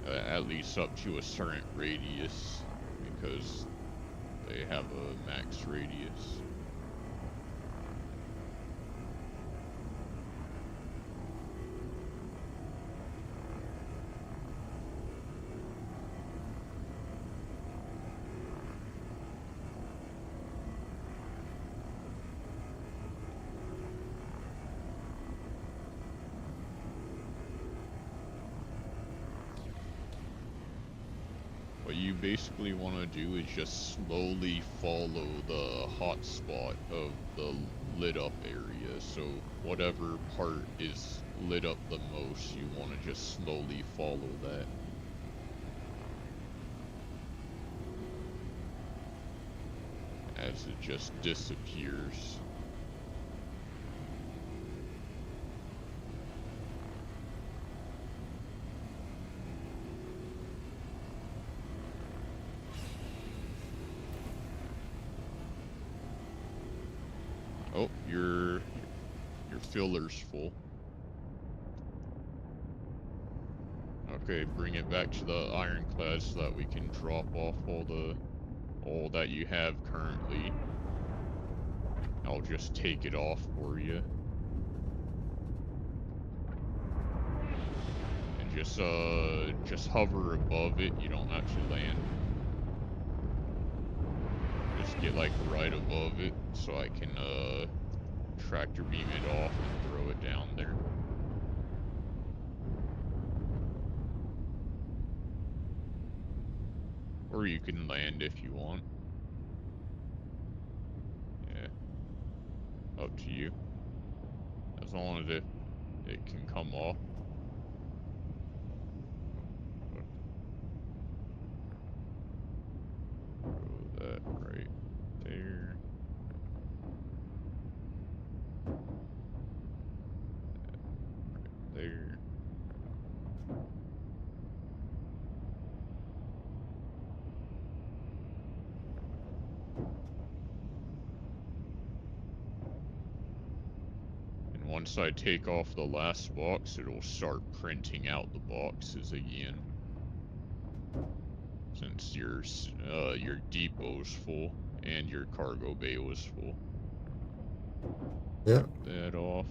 At least up to a certain radius, because they have a max radius. What you basically want to do is just slowly follow the hotspot of the lit up area. So whatever part is lit up the most, you want to just slowly follow that. As it just disappears. Oh, your filler's full. Okay, bring it back to the ironclad so that we can drop off all that you have currently. I'll just take it off for you. And just hover above it, you don't have to land. Just get like right above it so I can tractor beam it off and throw it down there. Or you can land if you want. Yeah. Up to you. As long as it can come off. Throw that right there. Right there. Once I take off the last box, it'll start printing out the boxes again. Since your depot's full and your cargo bay was full. Yep. That off,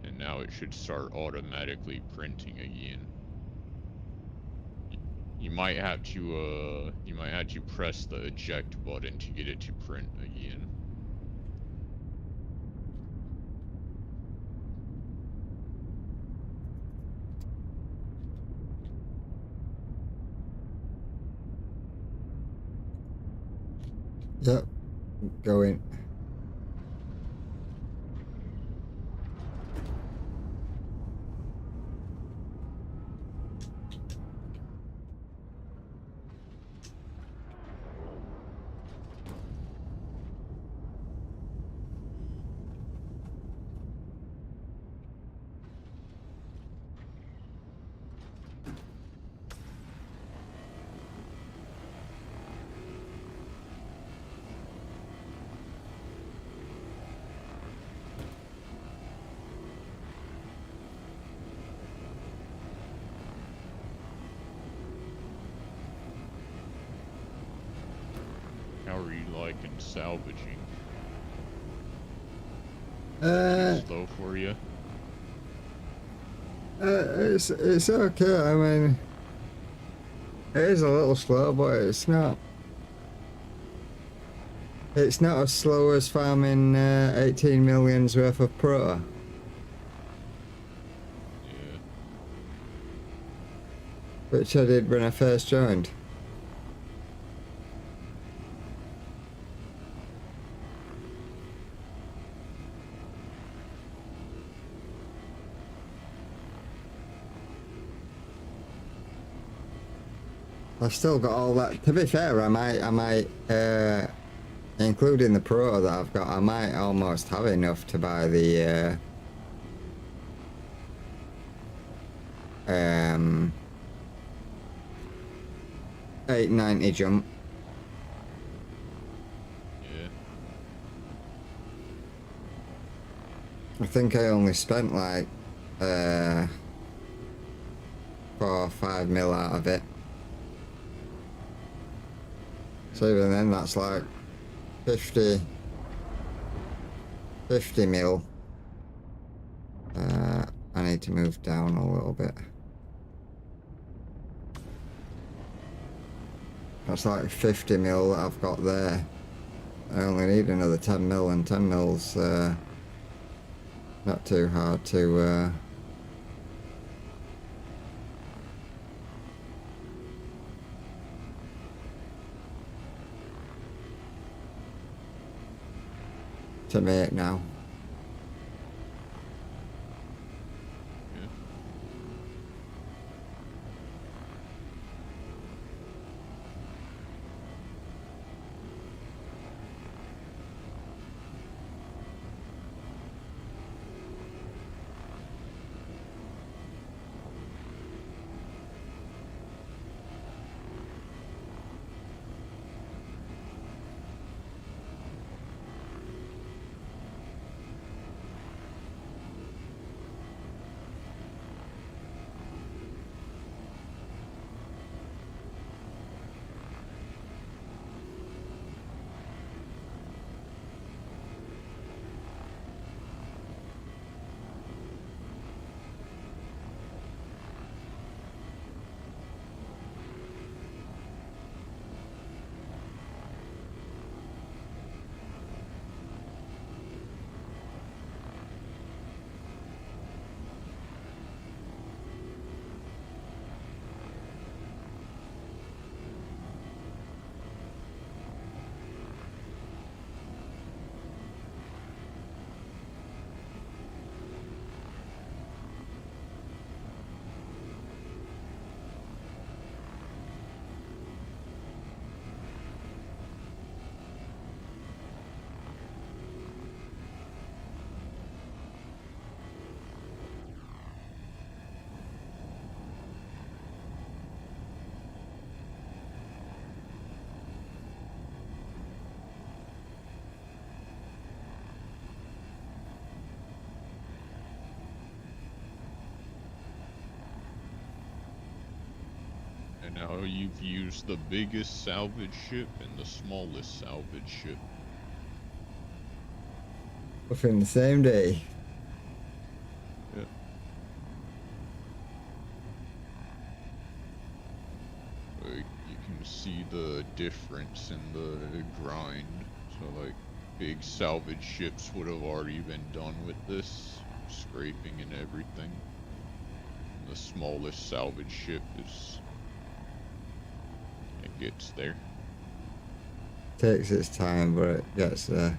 and now it should start automatically printing again. You might have to press the eject button to get it to print again. Yep. Going. How are you liking salvaging? Uh, Too slow for you? It's okay. I mean, it is a little slow, but it's not. It's not as slow as farming 18 million's worth of proto. Which I did when I first joined. I've still got all that. To be fair, I might, including the Pro that I've got, I might almost have enough to buy the, 890 jump. Yeah. I think I only spent like, 4 or 5 mil out of it. So even then, that's like 50 mil. I need to move down a little bit. That's like 50 mil that I've got there. I only need another 10 mil, and 10 mil's not too hard to make now. And now you've used the biggest salvage ship and the smallest salvage ship. Within the same day. Yeah. Like, you can see the difference in the grind. So like, big salvage ships would have already been done with this, scraping and everything. The smallest salvage ship is... it gets there. Takes its time, but it gets there.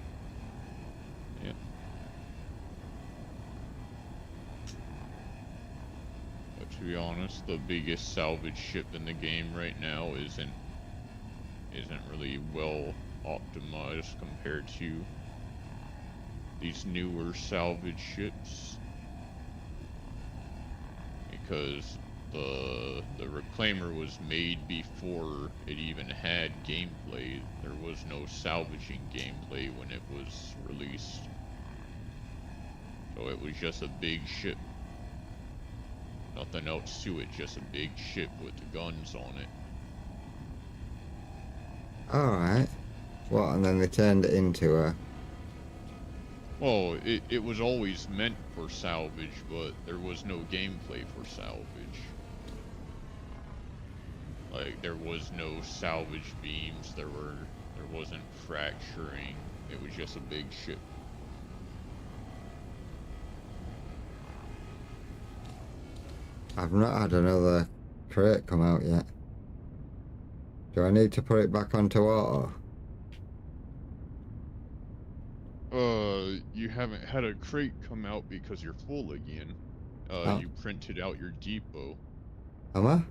Yeah. But to be honest, the biggest salvage ship in the game right now isn't really well optimized compared to these newer salvage ships, because the Reclaimer was made before it even had gameplay. There was no salvaging gameplay when it was released. So it was just a big ship. Nothing else to it, just a big ship with guns on it. Alright. What, and then they turned it into a... Well, it was always meant for salvage, but there was no gameplay for salvage. Like, there was no salvage beams, there wasn't fracturing, it was just a big ship. I've not had another crate come out yet. Do I need to put it back onto auto? You haven't had a crate come out because you're full again. Oh. You printed out your depot. Am I?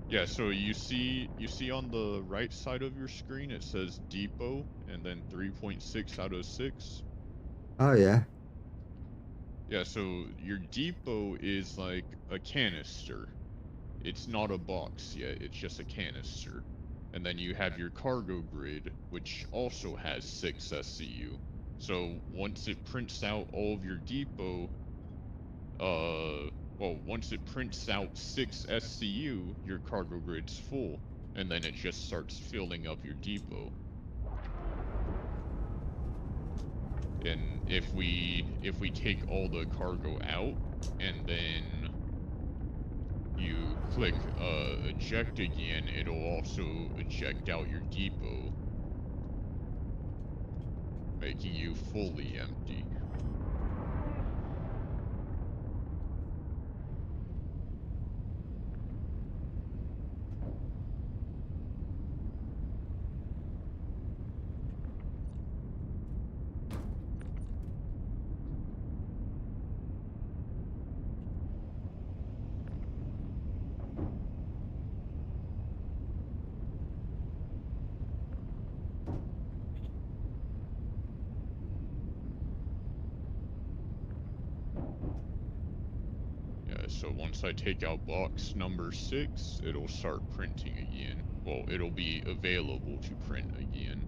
Yeah, so you see on the right side of your screen it says depot and then 3.6 out of 6. Oh yeah. Yeah, so your depot is like a canister. It's not a box yet, it's just a canister. And then you have your cargo grid, which also has 6 SCU. So once it prints out all of your depot, well, once it prints out 6 SCU, your cargo grid's full, and then it just starts filling up your depot. And if we take all the cargo out, and then you click eject again, it'll also eject out your depot, making you fully empty. So once I take out box number 6, it'll start printing again. Well, it'll be available to print again.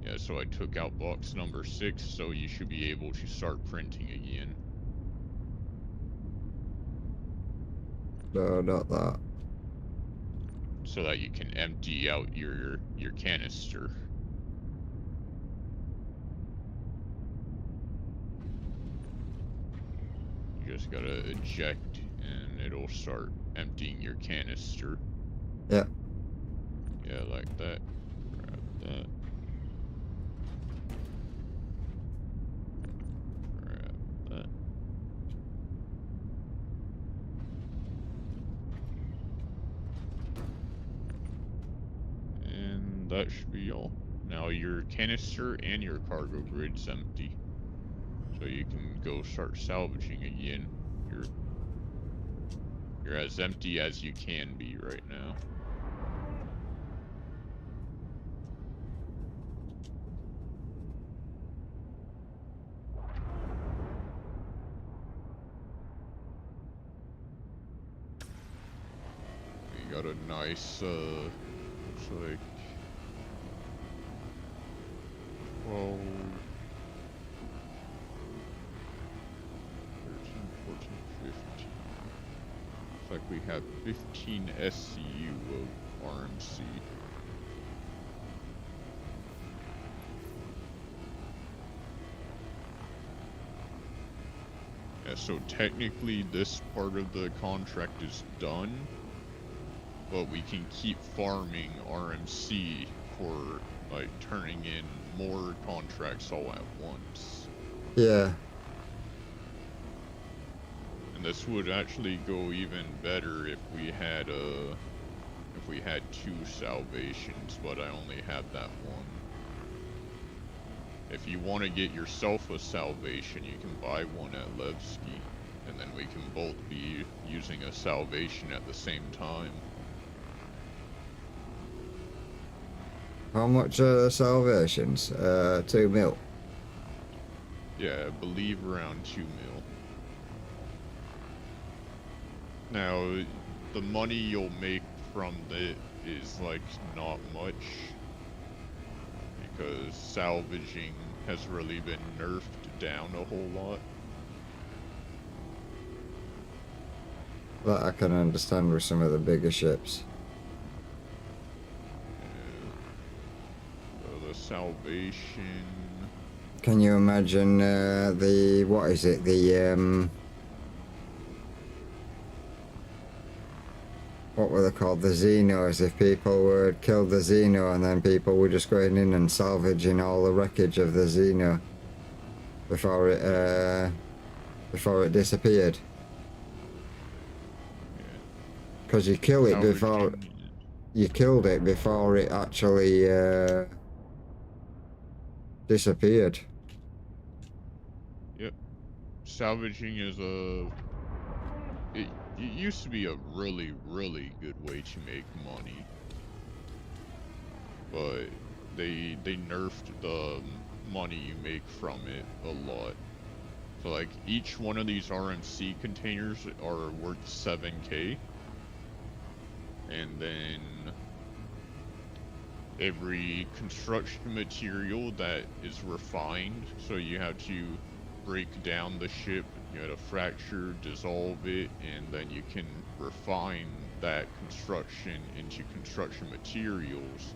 Yeah, so I took out box number 6, so you should be able to start printing again. No, not that. So that you can empty out your canister. You just gotta eject and it'll start emptying your canister. Yeah. Yeah, like that. Grab that. Grab that. And that should be all. Now your canister and your cargo grid's empty. So you can go start salvaging again. You're as empty as you can be right now. We got a nice, looks like 12, 13, 14, 15. Looks like we have 15 SCU of RMC. Yeah, so technically this part of the contract is done, but we can keep farming RMC for like turning in more contracts all at once. Yeah. And this would actually go even better if we had 2 salvations, but I only have that one. If you want to get yourself a salvation, you can buy one at Levski, and then we can both be using a salvation at the same time. How much are the salvations? 2 mil. Yeah, I believe around 2 mil. Now, the money you'll make from it is like not much, because salvaging has really been nerfed down a whole lot. That I can understand with some of the bigger ships. So the salvation. Can you imagine the, what is it, the what were they called, the Xenos, if people were killed the Xeno and then people were just going in and salvaging all the wreckage of the Xeno before it disappeared. Because you kill it before Salvaging- you killed it before it actually disappeared. Yep. Salvaging is it used to be a really, really good way to make money. But they nerfed the money you make from it a lot. So like each one of these RMC containers are worth 7k. And then every construction material that is refined, so you have to break down the ship, you have to fracture, dissolve it, and then you can refine that construction into construction materials.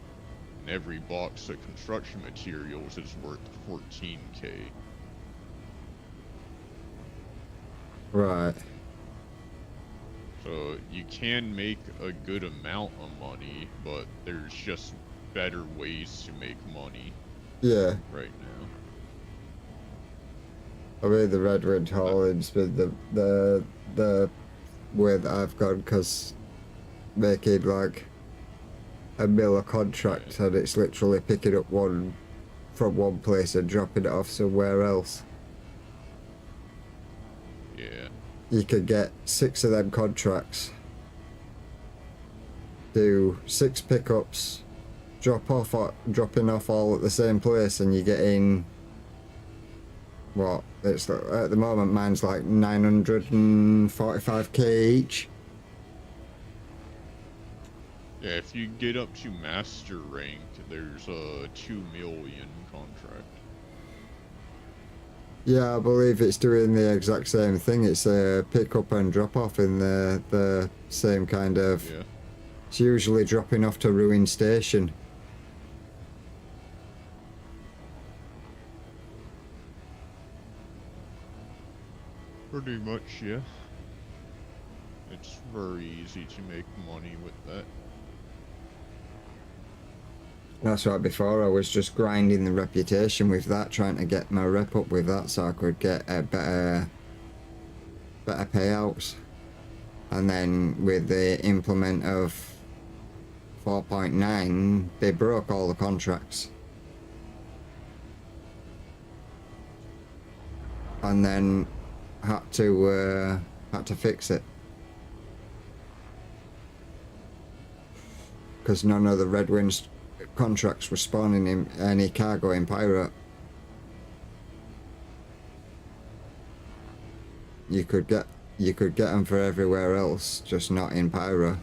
And every box of construction materials is worth 14k. Right. So you can make a good amount of money, but there's just better ways to make money Yeah. right now. I mean, the Red Wind hauling's been the way that I've gone, because making like a mill a contract, and it's literally picking up one from one place and dropping it off somewhere else. Yeah. You could get 6 of them contracts, do 6 pickups, dropping off all at the same place, and you're getting what? It's at the moment mine's like 945k each. Yeah, if you get up to master rank, there's a 2 million contract. Yeah, I believe it's doing the exact same thing. It's a pick up and drop off in the same kind of. Yeah. It's usually dropping off to Ruin Station. Pretty much, yeah. It's very easy to make money with that. That's right, before I was just grinding the reputation with that, trying to get my rep up with that so I could get a better payouts. And then with the implement of 4.9, they broke all the contracts. And then had to fix it. Because none of the Red Winds contracts were spawning in any cargo in Pirate. You could get them for everywhere else, just not in Pyro.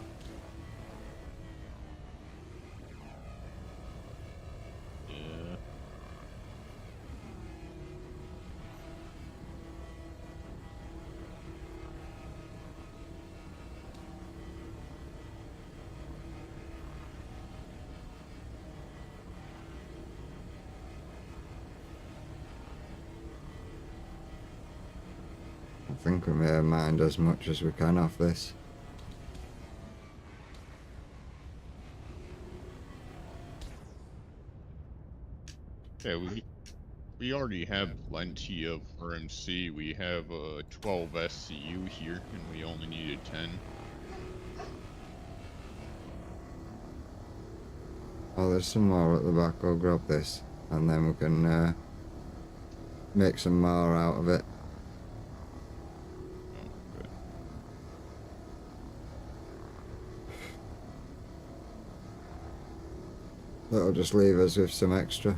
Yeah. I think we may mind as much as we can off this. Yeah, we already have plenty of RMC. We have 12 SCU here, and we only needed 10. Oh, there's some more at the back. I'll grab this, and then we can make some more out of it. Oh, good. That'll just leave us with some extra.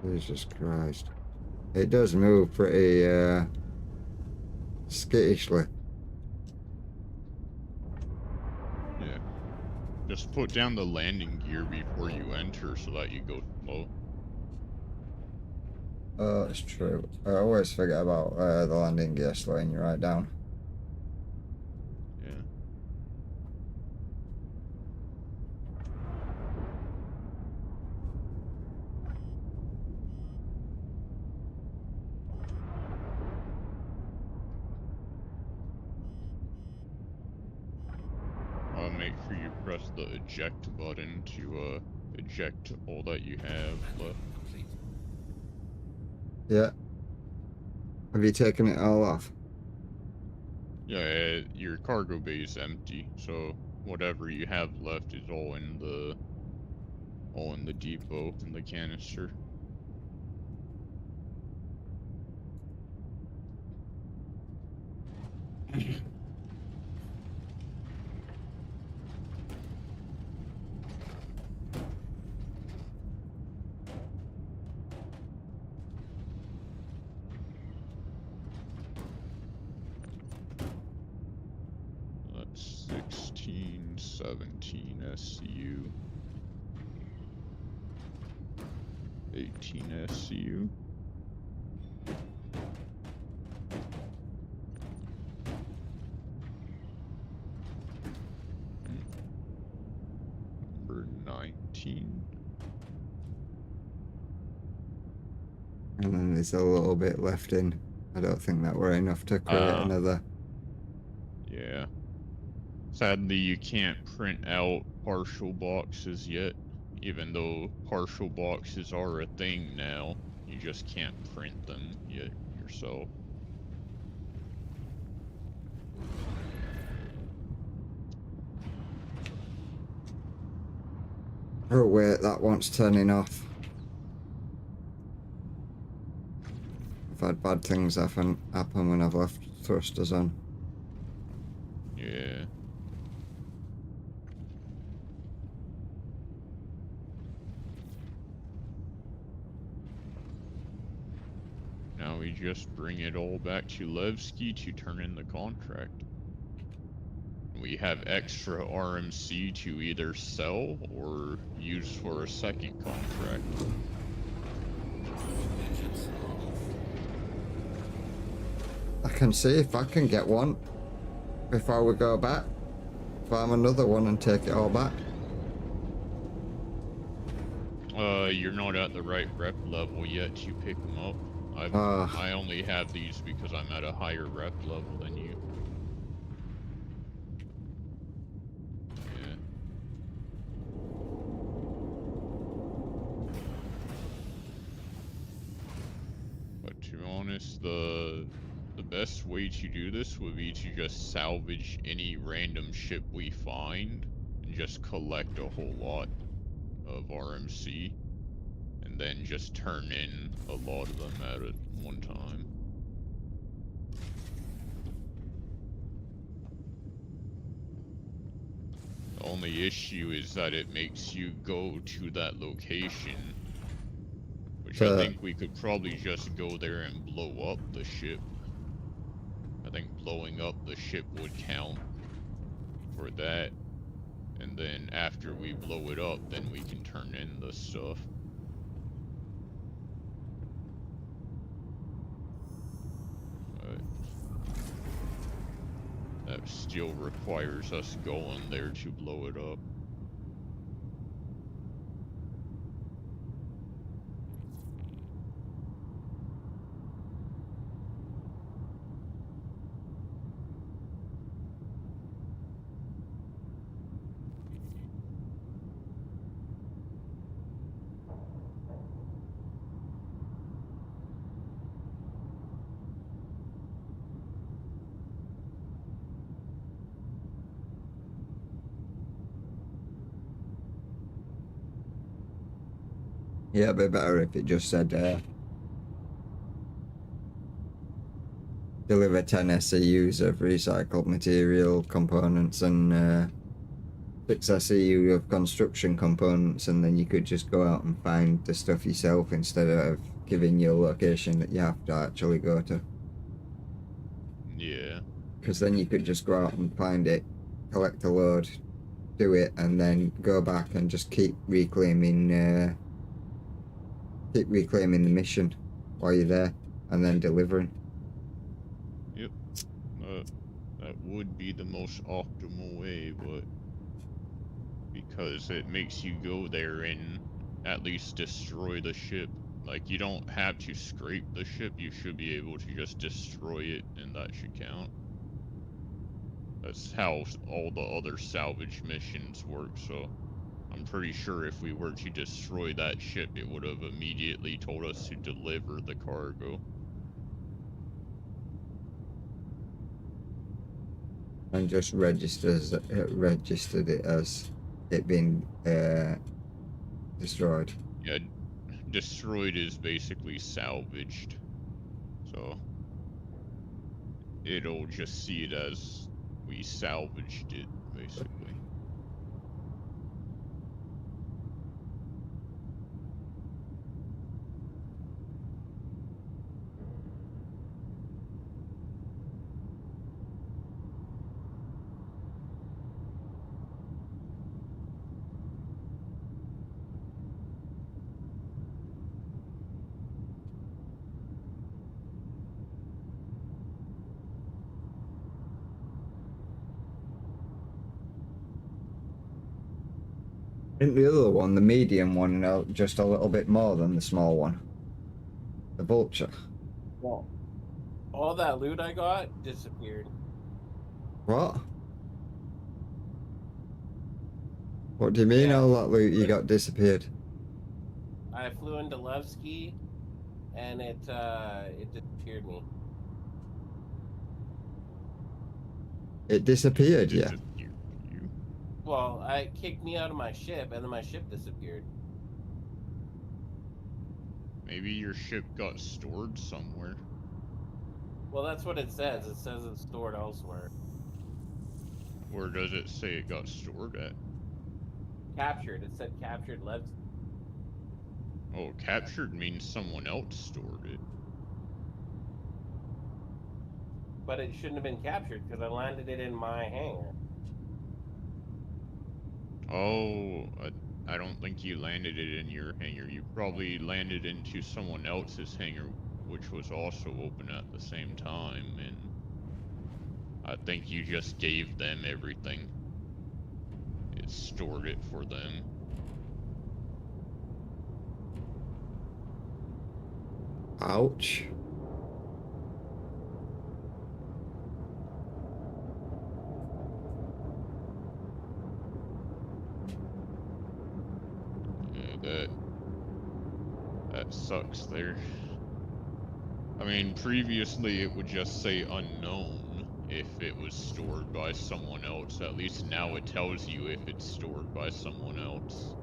Jesus Christ. It does move pretty skittishly. Yeah. Just put down the landing gear before you enter so that you go slow. Oh, that's true. I always forget about the landing gear slowing you right down. Yeah. Make sure you press the eject button to eject all that you have left. Yeah. Have you taken it all off? Yeah, your cargo bay is empty, so whatever you have left is all in the depot in the canister. That's 16, 17 SCU. 18 SCU. Number 19. And then there's a little bit left in. I don't think that were enough to create another. Yeah. Sadly, you can't print out partial boxes yet, even though partial boxes are a thing now. You just can't print them yet yourself. Oh wait, that one's turning off. I've had bad things happen when I've left thrusters on. Yeah. Now we just bring it all back to Levski to turn in the contract. We have extra RMC to either sell or use for a second contract. I can see if I can get one before we go back. Farm another one and take it all back. You're not at the right rep level yet to pick them up. I only have these because I'm at a higher rep level than you. Yeah. But to be honest, the best way to do this would be to just salvage any random ship we find and just collect a whole lot of RMC. And then just turn in a lot of them at one time. The only issue is that it makes you go to that location, which I think we could probably just go there and blow up the ship. I think blowing up the ship would count for that. And then after we blow it up, then we can turn in the stuff. That still requires us going there to blow it up. Yeah, it'd be better if it just said deliver 10 SCUs of recycled material components and 6 SCU of construction components, and then you could just go out and find the stuff yourself instead of giving you a location that you have to actually go to. Yeah. Because then you could just go out and find it, collect a load, do it, and then go back and just keep reclaiming the mission while you're there, and then delivering. Yep. That would be the most optimal way, but because it makes you go there and at least destroy the ship. Like, you don't have to scrape the ship, you should be able to just destroy it, and that should count. That's how all the other salvage missions work, so I'm pretty sure if we were to destroy that ship, it would have immediately told us to deliver the cargo. And just registered it as it being destroyed. Yeah, destroyed is basically salvaged, so it'll just see it as we salvaged it, basically. Isn't the other one, the medium one, just a little bit more than the small one? The vulture. Well, all that loot I got disappeared. What? What do you mean all that loot you got disappeared? I flew into Levski, and it disappeared me. It disappeared, yeah. Well, it kicked me out of my ship, and then my ship disappeared. Maybe your ship got stored somewhere. Well, that's what it says. It says it's stored elsewhere. Where does it say it got stored at? Captured. It said captured Levski. Oh, captured means someone else stored it. But it shouldn't have been captured because I landed it in my hangar. Oh, I don't think you landed it in your hangar. You probably landed into someone else's hangar, which was also open at the same time, and I think you just gave them everything. It stored it for them. Ouch. Yeah, that sucks there. I mean, previously it would just say unknown if it was stored by someone else. At least now it tells you if it's stored by someone else.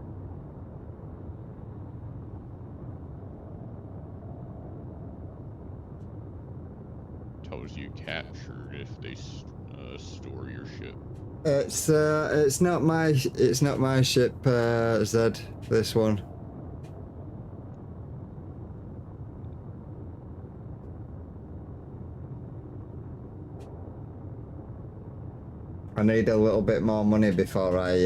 Tells you captured if they store your ship. It's not my ship, Zed. This one. I need a little bit more money before I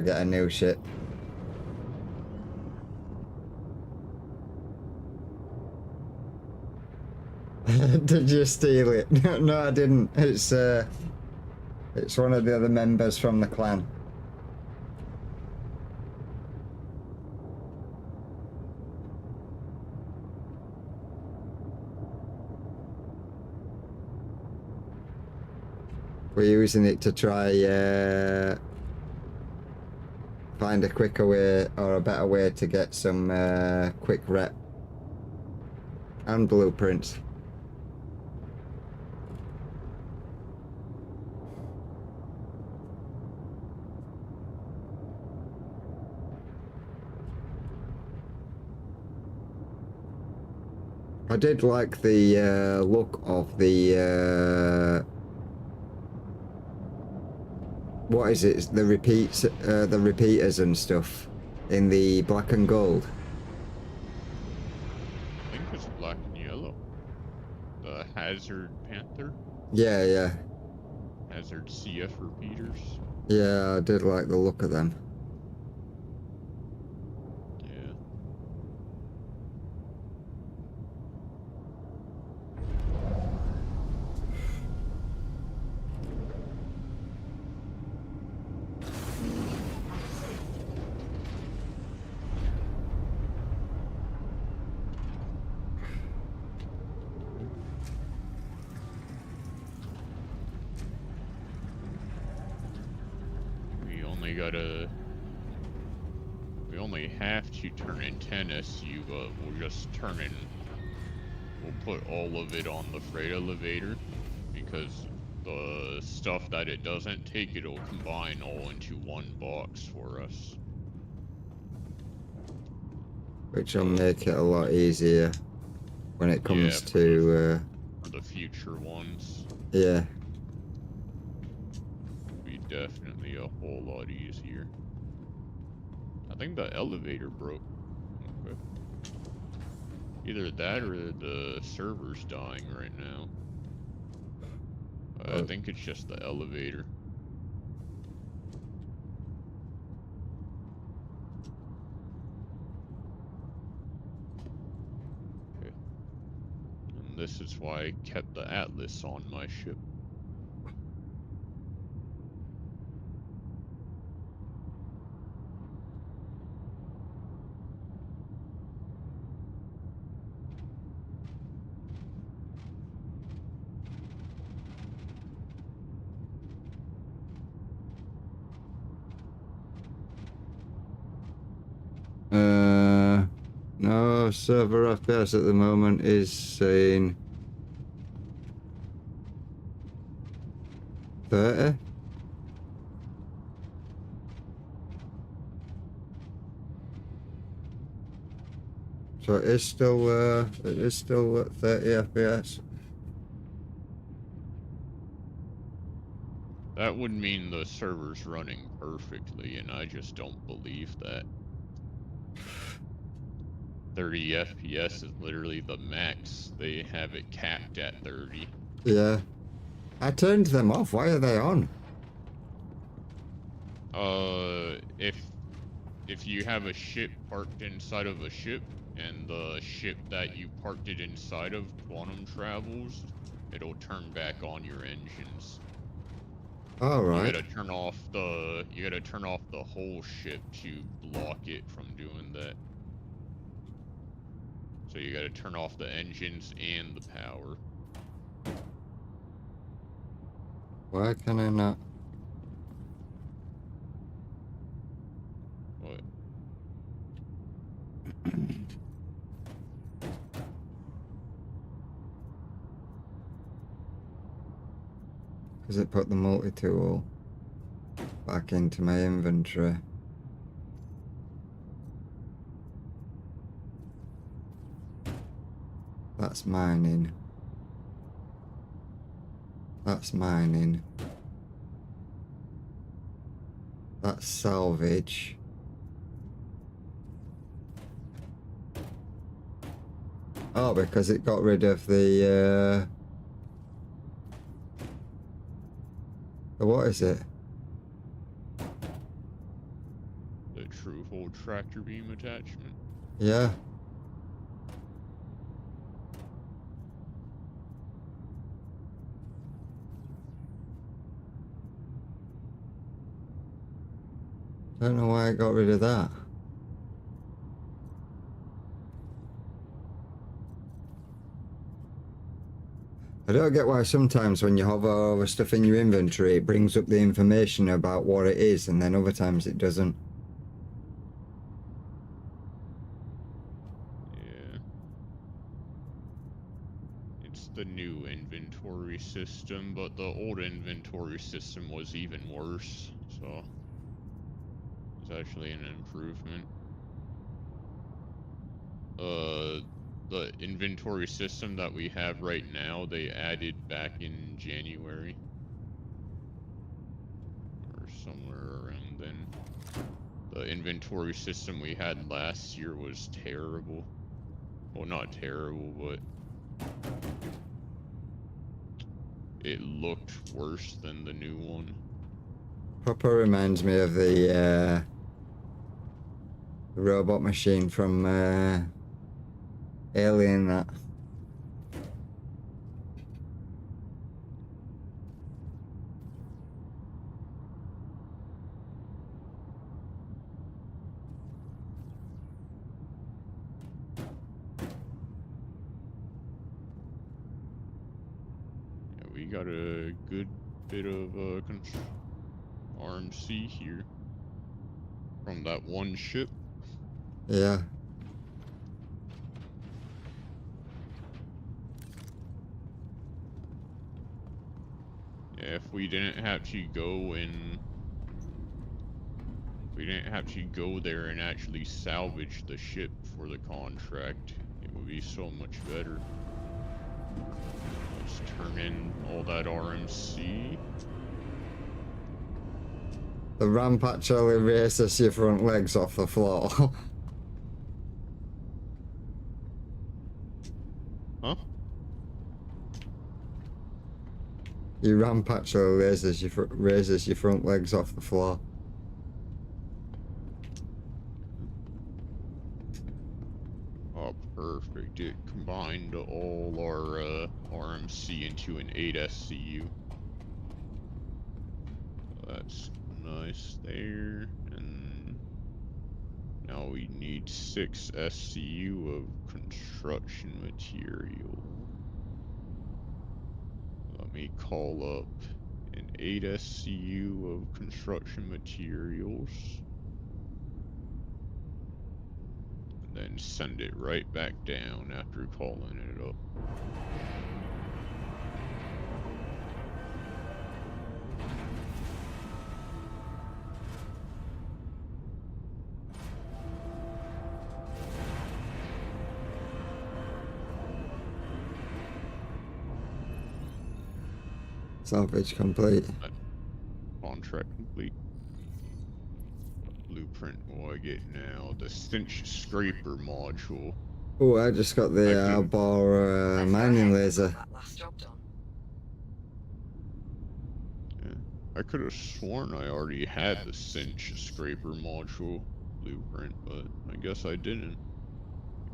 get a new ship. Did you steal it? No, I didn't. It's one of the other members from the clan. We're using it to try find a quicker way or a better way to get some quick rep and blueprints. I did like the look of the what is it? The repeaters and stuff in the black and gold. Hazard Panther? Yeah, yeah. Hazard CF repeaters? Yeah, I did like the look of them. Yeah. We only have to turn in 10 SU, but we'll put all of it on the freight elevator, because the stuff that it doesn't take, it'll combine all into one box for us. Which will make it a lot easier when it comes Yeah, to... for the future ones. Yeah. Be definitely a whole lot easier. I think the elevator broke. Okay. Either that or the server's dying right now. I think it's just the elevator. Okay. And this is why I kept the Atlas on my ship. No, server FPS at the moment is saying 30. So it is still at 30 FPS. That would mean the server's running perfectly, and I just don't believe that. 30 FPS is literally the max. They have it capped at 30. Yeah. I turned them off. Why are they on? If you have a ship parked inside of a ship, and the ship that you parked it inside of quantum travels, it'll turn back on your engines. All right. You gotta turn off the whole ship to block it from doing that. So you gotta turn off the engines and the power. Why can I not? What? Because it put the multi-tool back into my inventory. That's mining. That's mining. That's salvage. Oh, because it got rid of the what is it? The true hold tractor beam attachment. Yeah. Don't know why I got rid of that. I don't get why sometimes when you hover over stuff in your inventory, it brings up the information about what it is, and then other times it doesn't. Yeah. It's the new inventory system, but the old inventory system was even worse, so it's actually an improvement. The inventory system that we have right now, they added back in January. Or somewhere around then. The inventory system we had last year was terrible. Well, not terrible, but it looked worse than the new one. Proper reminds me of the robot machine from Alien. That. Yeah, we got a good bit of RMC here from that one ship. Yeah. Yeah, if we didn't have to go and we didn't have to go there and actually salvage the ship for the contract, it would be so much better. Let's turn in all that RMC. The ramp actually raises your front legs off the floor. Huh? Your ramp actually raises your front legs off the floor. Oh, perfect. It combined all our RMC into an 8 SCU. That's nice there. And now we need 6 SCU of construction material. Let me call up an 8 SCU of construction materials. And then send it right back down after calling it up. Salvage complete. Contract complete. Blueprint will I get now? The Cinch Scraper module. Oh, I just got the Arbor mining laser. That last job done. Yeah. I could have sworn I already had the Cinch Scraper module blueprint, but I guess I didn't.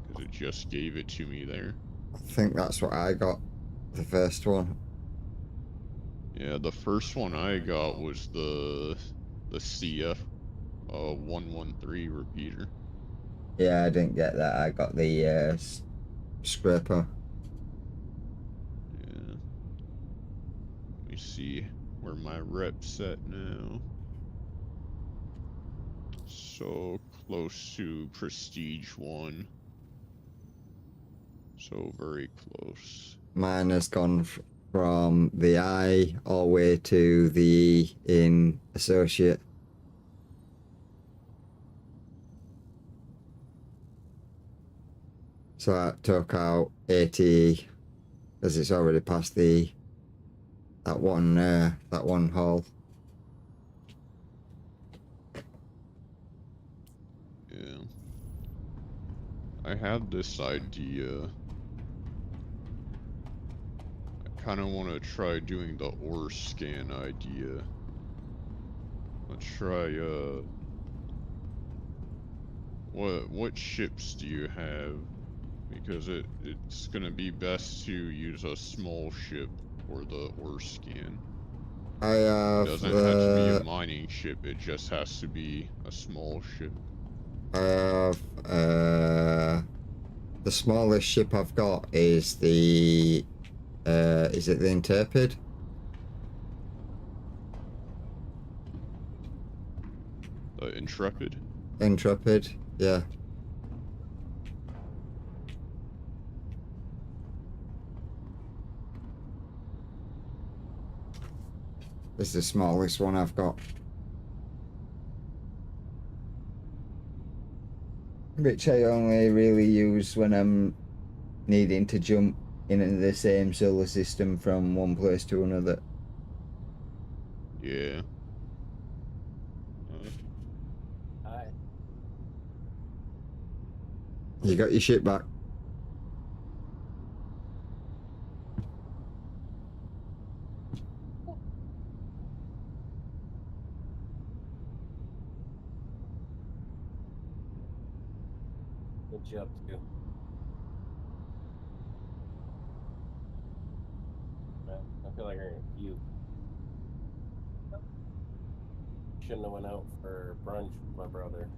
Because it just gave it to me there. I think that's what I got. The first one. Yeah, the first one I got was the CF 113 repeater. Yeah, I didn't get that. I got the scraper. Yeah. Let me see where my rep's at now. So close to Prestige 1. So very close. Mine has gone from the I all the way to the E in Associate. So I took out 80 as it's already past the that one hole. Yeah. I had this idea. I kind of want to try doing the ore scan idea. Let's try, what ships do you have? Because it's gonna be best to use a small ship for the ore scan. I have It doesn't have to be a mining ship, it just has to be a small ship. I have the smallest ship I've got is the is it the Intrepid? The Intrepid? Intrepid, yeah. This is the smallest one I've got. Which I only really use when I'm needing to jump into the same solar system from one place to another. Yeah. Hi. You got your ship back. What's What you up to? Man, I feel like I'm gonna puke. Shouldn't have went out for brunch with my brother.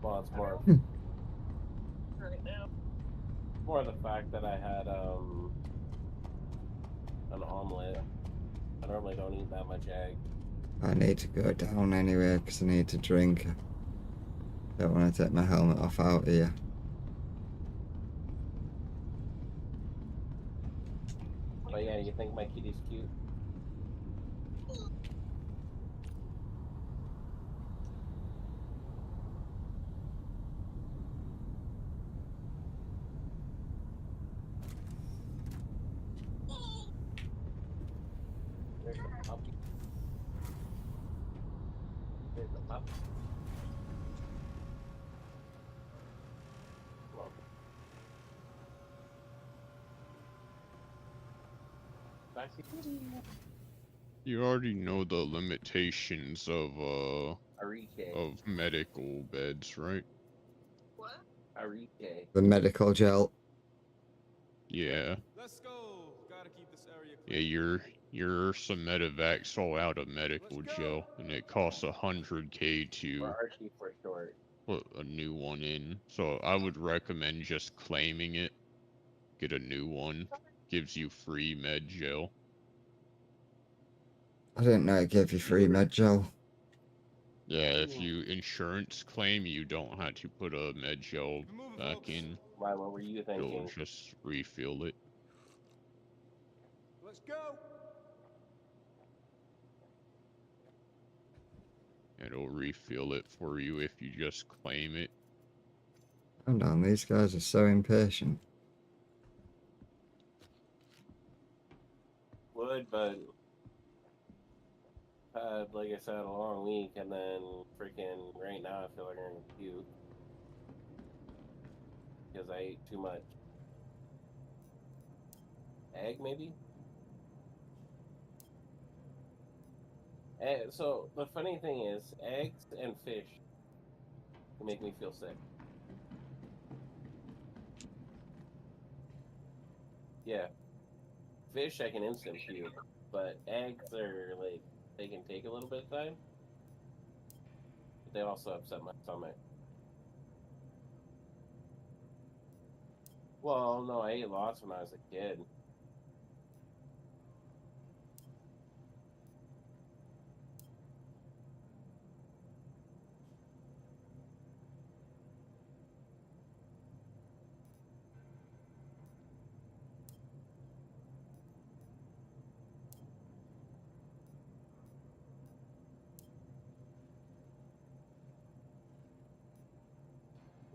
Well, it's more more the fact that I had an omelet. I normally don't eat that much egg. I need to go down anyway because I need to drink. Don't want to take my helmet off out here. But yeah, you think my kitty's cute? There's the puppy. There's the puppy. Come on. Back to kitty. You already know the limitations of Arike. medical beds, right? Arike. The medical gel. Yeah. Let's go. Gotta keep this area Yeah, clear. your Sometivac sold out of medical gel, and it costs $100K to Or Archie for short. put a new one in. So I would recommend just claiming it. Get a new one. Gives you free med gel. I didn't know it gave you free med gel. Yeah, if you insurance claim, you don't have to put a med gel back in. Why? What were you It'll thinking? just refill it. Let's go. It'll refill it for you if you just claim it. Hold on, these guys are so impatient. Would, but had, like I said, a long week, and then freaking right now I feel like I'm gonna puke because I ate too much egg, maybe. And so the funny thing is, eggs and fish can make me feel sick. Yeah, fish I can instant puke, but eggs are like they can take a little bit of time. But they also upset my stomach. Well, no, I ate lots when I was a kid.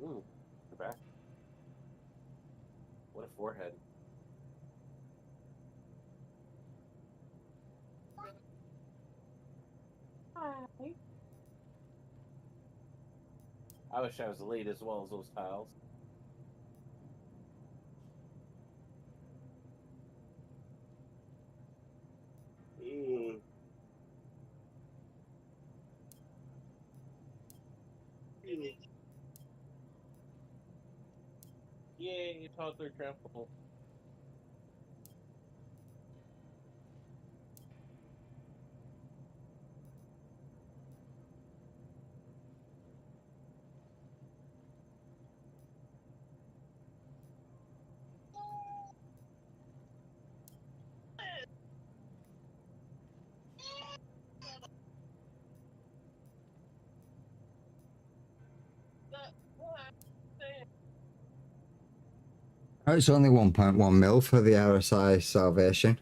Ooh, you're back. What a forehead. Hi. I wish I was elite as well as those tiles. Mm. Yay, toddler trample. Oh, it's only 1.1 mil for the RSI Salvation.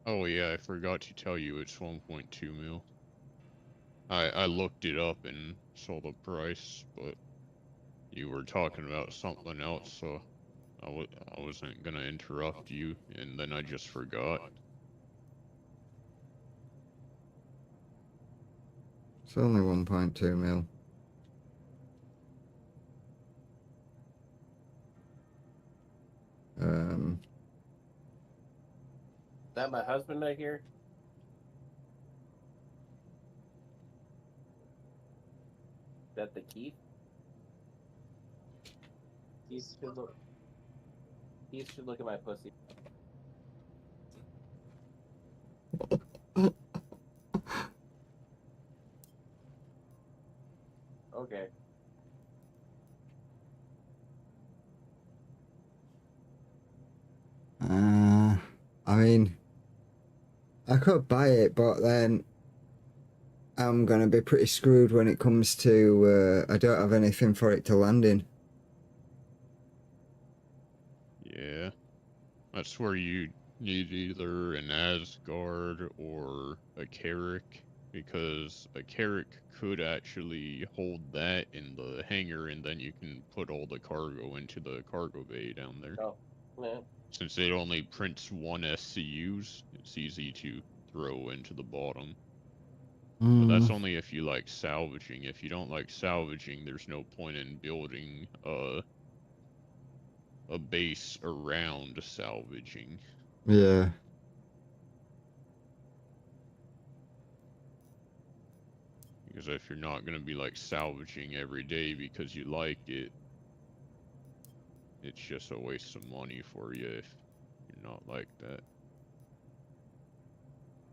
Oh yeah, I forgot to tell you it's 1.2 mil. I looked it up and saw the price, but you were talking about something else, so I wasn't gonna interrupt you, and then I just forgot. It's only 1.2 mil. Is that my husband right here? that the Keith? Keith should look. Keith should look at my pussy. Okay. I mean, I could buy it, but then I'm gonna be pretty screwed when it comes to I don't have anything for it to land in. Yeah. That's where you need either an Asgard or a Carrack, because a Carrack could actually hold that in the hangar, and then you can put all the cargo into the cargo bay down there. Oh, yeah. Since it only prints one SCUs, it's easy to throw into the bottom. But that's only if you like salvaging. If you don't like salvaging, there's no point in building a base around salvaging. Yeah. Because if you're not going to be like salvaging every day because you like it, it's just a waste of money for you if you're not like that.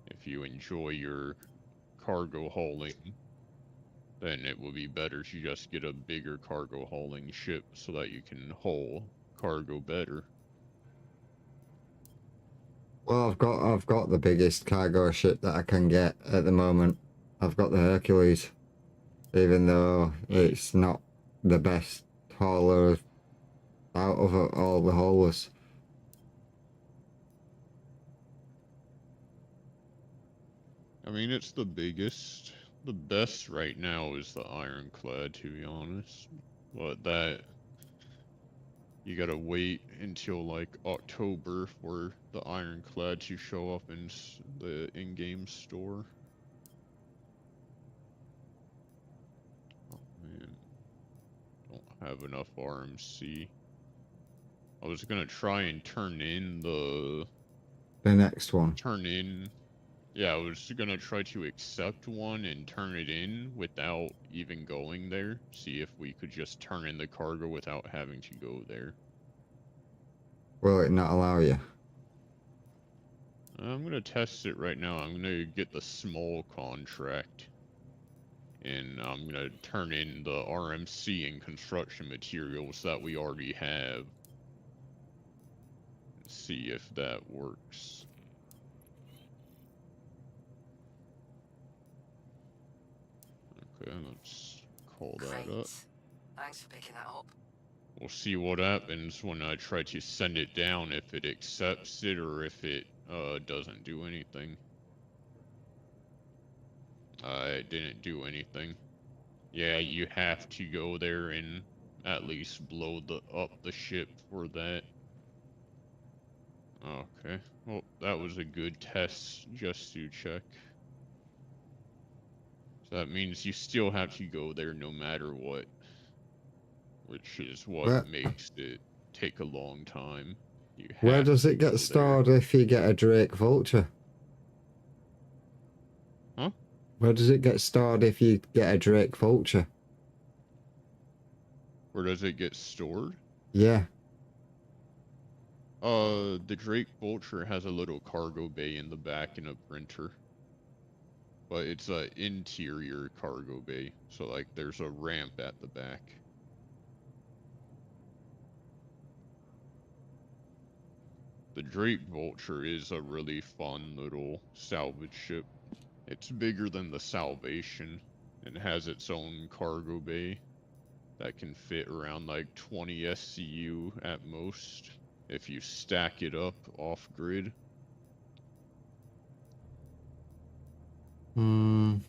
If you enjoy your cargo hauling, then it will be better to just get a bigger cargo hauling ship so that you can haul cargo better. Well, I've got the biggest cargo ship that I can get at the moment. I've got the Hercules, even though it's not the best hauler out of all the haulers. I mean, it's the biggest. The best right now is the Ironclad, to be honest. But that, you gotta wait until like October for the Ironclad to show up in the in-game store. Oh man, don't have enough RMC. I was gonna try and turn in the next one. Yeah, I was gonna try to accept one and turn it in without even going there. See if we could just turn in the cargo without having to go there. Will it not allow you? I'm gonna test it right now. I'm gonna get the small contract. And I'm gonna turn in the RMC and construction materials that we already have. See if that works. Okay, let's call that up. Thanks for picking that up. We'll see what happens when I try to send it down, if it accepts it or if it doesn't do anything. It didn't do anything. Yeah, you have to go there and at least blow up the ship for that. Okay, well, that was a good test just to check. So that means you still have to go there no matter what, which is what makes it take a long time. Where does it get stored if you get a Drake Vulture? Huh? Where does it get stored if you get a Drake Vulture? Where does it get stored? Yeah. The Drake Vulture has a little cargo bay in the back and a printer. But it's a interior cargo bay, so like there's a ramp at the back. The Drake Vulture is a really fun little salvage ship. It's bigger than the Salvation and has its own cargo bay that can fit around like 20 SCU at most if you stack it up off grid. I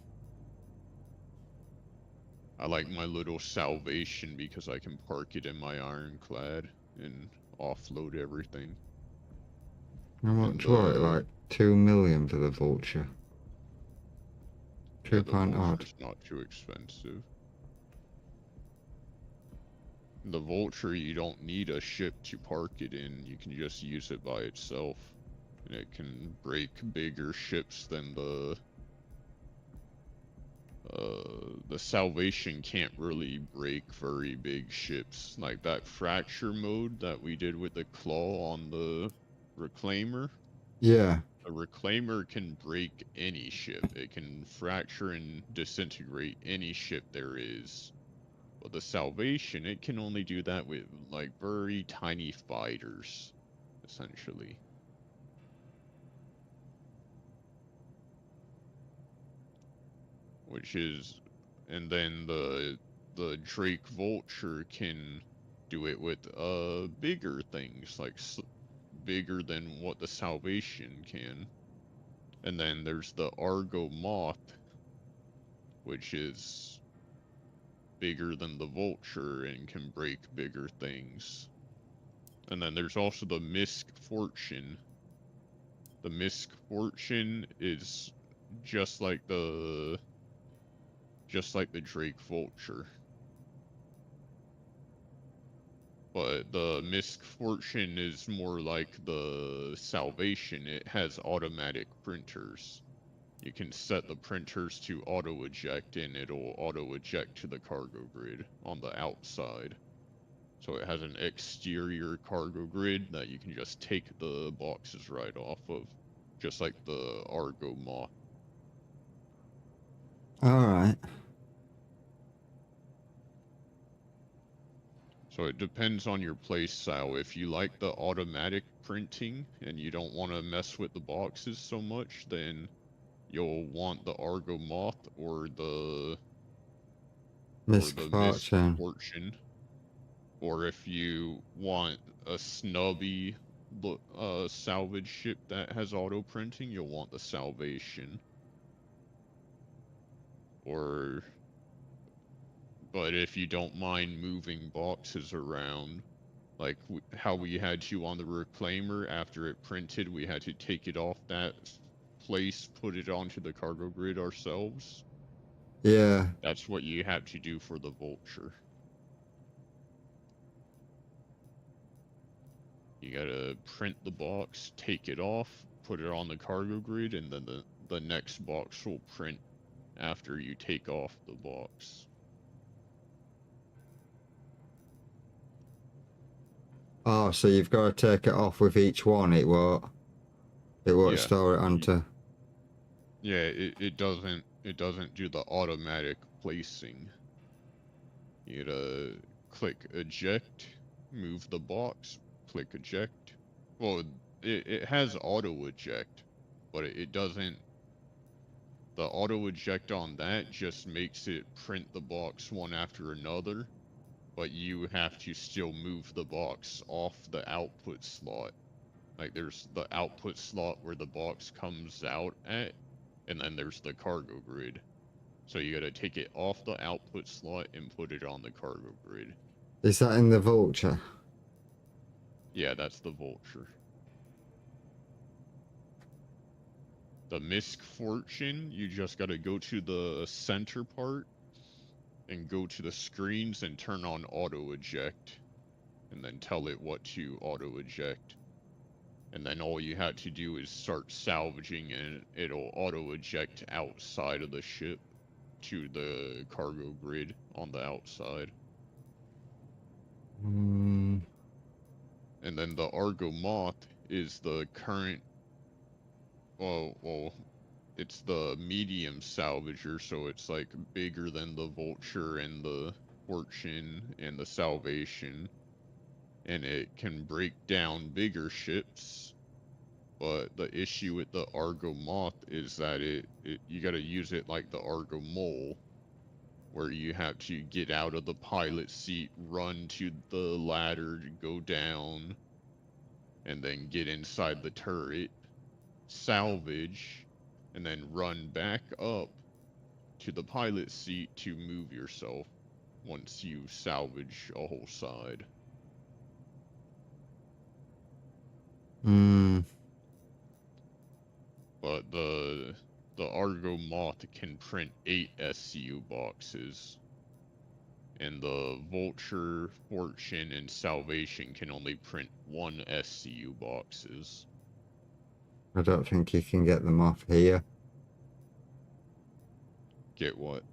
like my little Salvation because I can park it in my Ironclad and offload everything. How much was it? Like 2 million for the Vulture? £2 odd. It's not too expensive. The Vulture, you don't need a ship to park it in. You can just use it by itself. And it can break bigger ships than the the Salvation can't really break very big ships. Like that fracture mode that we did with the claw on the Reclaimer. Yeah. A Reclaimer can break any ship. It can fracture and disintegrate any ship there is. But the Salvation, it can only do that with like very tiny fighters, essentially. Which is, and then the Drake Vulture can do it with bigger things, like bigger than what the Salvation can. And then there's the Argo Moth, which is bigger than the Vulture and can break bigger things. And then there's also the Misk Fortune. The Misk Fortune is just like the Drake Vulture. But the Misk Fortune is more like the Salvation. It has automatic printers. You can set the printers to auto-eject and it'll auto-eject to the cargo grid on the outside. So it has an exterior cargo grid that you can just take the boxes right off of, just like the Argo Moth. Alright. So it depends on your playstyle. If you like the automatic printing and you don't want to mess with the boxes so much, then you'll want the Argo Moth or the Misk Misk Fortune. Fortune. Or if you want a snubby salvage ship that has auto printing, you'll want the Salvation. But if you don't mind moving boxes around, like how we had to on the Reclaimer, after it printed, we had to take it off that place, put it onto the cargo grid ourselves. Yeah. That's what you have to do for the Vulture. You gotta print the box, take it off, put it on the cargo grid, and then the next box will print after you take off the box. Oh, so you've got to take it off with each one. It won't Yeah. store it onto. Yeah, it doesn't do the automatic placing. You gotta click eject, move the box, click eject. Well, it has auto eject, but it doesn't. The auto eject on that just makes it print the box one after another, but you have to still move the box off the output slot. Like there's the output slot where the box comes out at, and then there's the cargo grid. So you gotta take it off the output slot and put it on the cargo grid. Is that in the Vulture? Yeah, that's the Vulture. The Misk Fortune, you just gotta go to the center part and go to the screens and turn on auto eject, and then tell it what to auto eject. And then all you have to do is start salvaging and it'll auto eject outside of the ship to the cargo grid on the outside. Mm. And then the Argo Moth is the current, well, it's the medium salvager, so it's like bigger than the Vulture and the Fortune and the Salvation. And it can break down bigger ships. But the issue with the Argo Moth is that you gotta use it like the Argo Mole, where you have to get out of the pilot seat, run to the ladder, go down, and then get inside the turret, salvage, and then run back up to the pilot seat to move yourself once you salvage a whole side. Hmm. But the Argo Moth can print 8 SCU boxes, and the Vulture, Fortune, and Salvation can only print 1 SCU boxes. I don't think you can get them off here. Get what?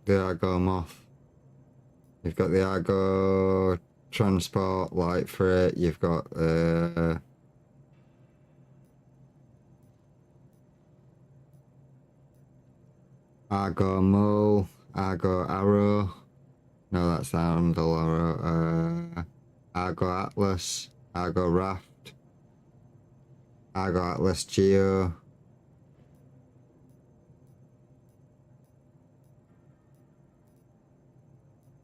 the Argo Moth. You've got the Argo Transport Light Freight. You've got Argo Mole, Argo Arrow. No, that's the Arundel Arrow. Argo Atlas, Argo Raft, Argo Atlas Geo.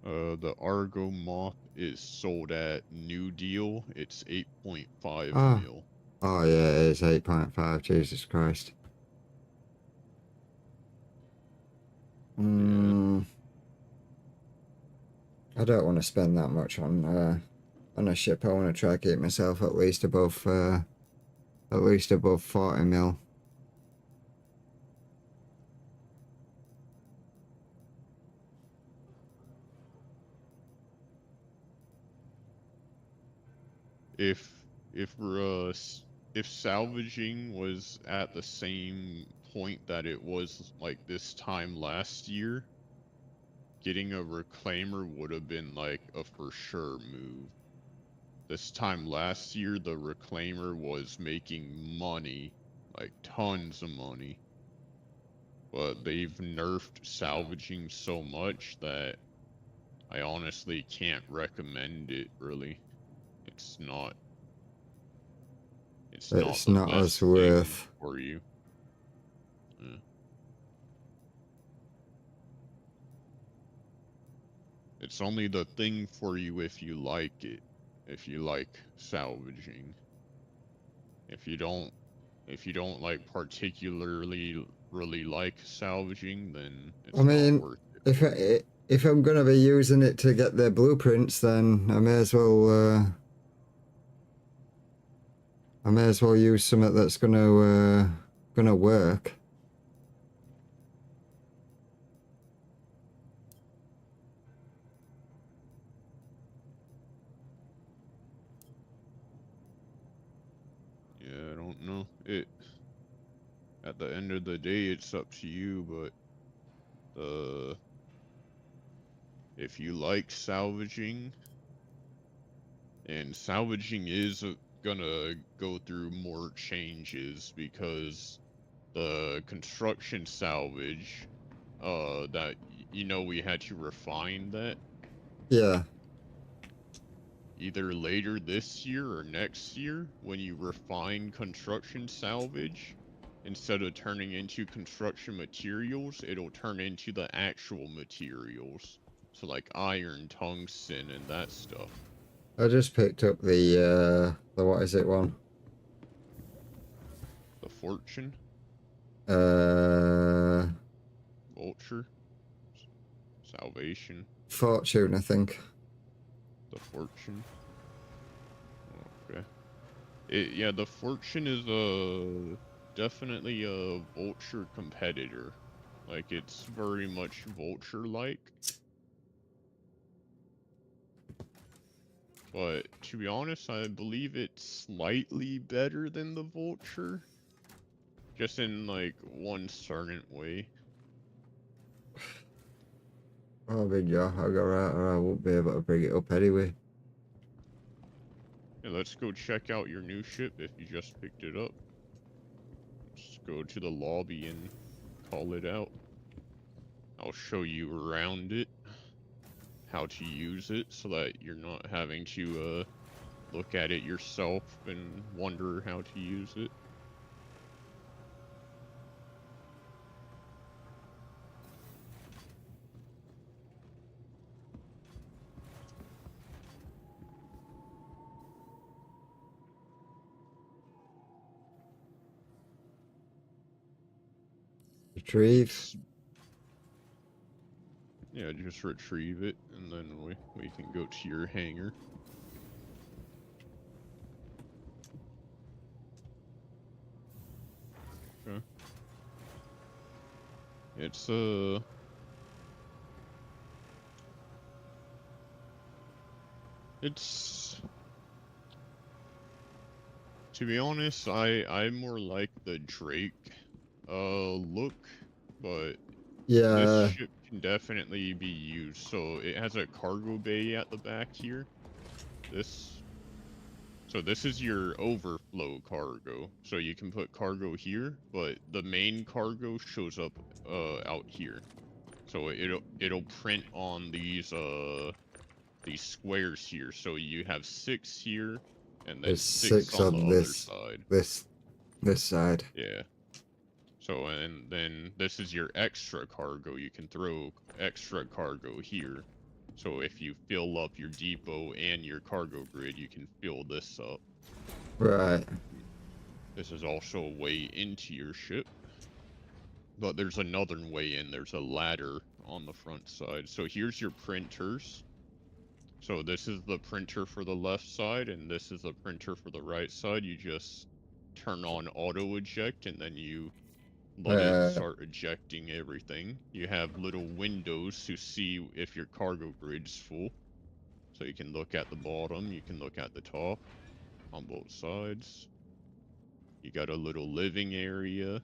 The Argo Moth is sold at New Deal. It's 8.5 Ah. mil. Oh yeah, it is 8.5. Jesus Christ. I don't want to spend that much on a ship. I want to try to keep myself at least above 40 mil. If salvaging was at the same point that it was like this time last year, getting a reclaimer would have been like a for sure move. This time last year, the reclaimer was making money, like tons of money. But they've nerfed salvaging so much that I honestly can't recommend it, really. It's not It's the not best as thing worth. for you. Yeah. It's only the thing for you if you like it. If you like salvaging. If you don't like particularly really like salvaging, then it's I mean, not worth it. if I'm gonna be using it to get their blueprints, then I may as well use something that's gonna work. Yeah, I don't know. At the end of the day, it's up to you, but if you like salvaging, and salvaging is gonna go through more changes because the construction salvage, that, we had to refine that Yeah. either later this year or next year. When you refine construction salvage, instead of turning into construction materials, it'll turn into the actual materials. So like iron, tungsten, and that stuff. I just picked up the what is it one? The Fortune? Vulture? Salvation? Fortune, I think. The Fortune? Okay. Yeah, the Fortune is definitely a Vulture competitor. Like, it's very much Vulture-like. But, to be honest, I believe it's slightly better than the Vulture. Just in, like, one certain way. Oh, big yeah, I got right, or I won't be able to bring it up anyway. Yeah, let's go check out your new ship if you just picked it up. Let's go to the lobby and call it out. I'll show you around it, how to use it, so that you're not having to look at it yourself and wonder how to use it. Retrieve. Yeah, just retrieve it, and then we can go to your hangar. Okay. It's to be honest, I more like the Drake look, but Yeah. This ship can definitely be used. So it has a cargo bay at the back here. So this is your overflow cargo. So you can put cargo here, but the main cargo shows up out here. So it'll print on these squares here. So you have 6 here, and then There's 6 6 on the on other this side. this side. Yeah. So and then this is your extra cargo. You can throw extra cargo here. So if you fill up your depot and your cargo grid, you can fill this up. Right. This is also a way into your ship. But there's another way in. There's a ladder on the front side. So here's your printers. So this is the printer for the left side, and this is the printer for the right side. You just turn on auto eject, and then you let it start ejecting everything. You have little windows to see if your cargo grid's full. So you can look at the bottom, you can look at the top on both sides. You got a little living area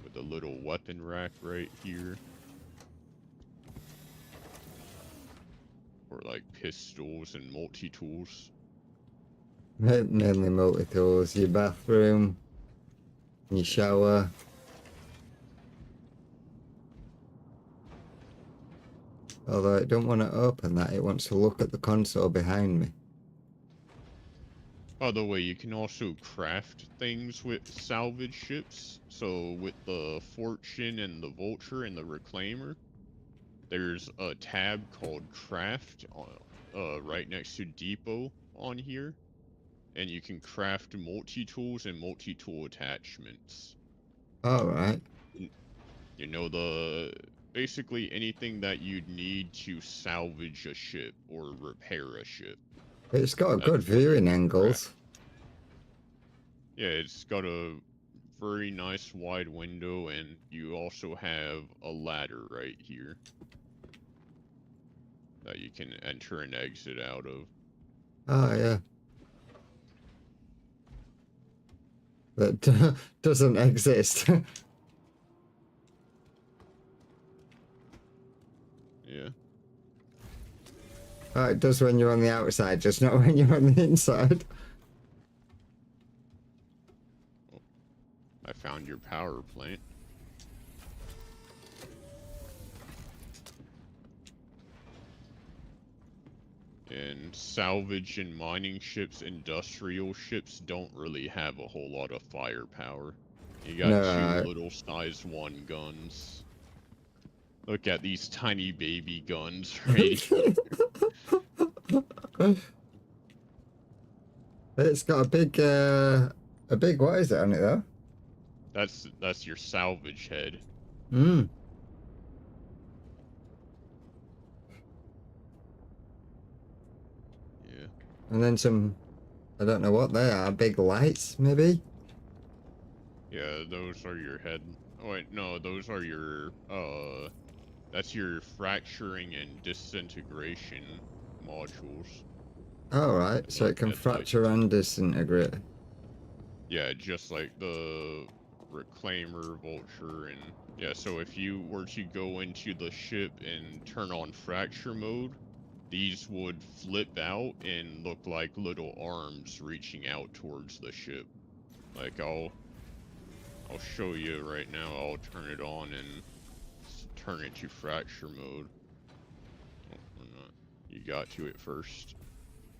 with a little weapon rack right here. For like pistols and multi-tools. Mainly multi-tools. Your bathroom, your shower. Although I don't want to open that, it wants to look at the console behind me. By the way, you can also craft things with salvage ships. So with the Fortune and the Vulture and the Reclaimer, there's a tab called Craft right next to Depot on here. And you can craft multi-tools and multi-tool attachments. Alright. You know, basically anything that you'd need to salvage a ship or repair a ship. It's got good viewing angles. Yeah, it's got a very nice wide window, and you also have a ladder right here that you can enter and exit out of. Oh, yeah. That doesn't exist. Yeah. Oh, it does when you're on the outside, just not when you're on the inside. Oh, I found your power plant. And salvage and mining ships, industrial ships don't really have a whole lot of firepower. You got 2 little size 1 guns. Look at these tiny baby guns right here. It's got a big what is it on it though? That's your salvage head. Hmm. Yeah. And then some, I don't know what they are, big lights maybe? Yeah, those are your head. Oh wait, no, those are your that's your fracturing and disintegration modules. Alright, so it can fracture and disintegrate. Yeah, just like the Reclaimer, Vulture, and yeah, so if you were to go into the ship and turn on fracture mode, these would flip out and look like little arms reaching out towards the ship. Like I'll show you right now. I'll turn it on and turn it to fracture mode. Oh, or not. You got to it first.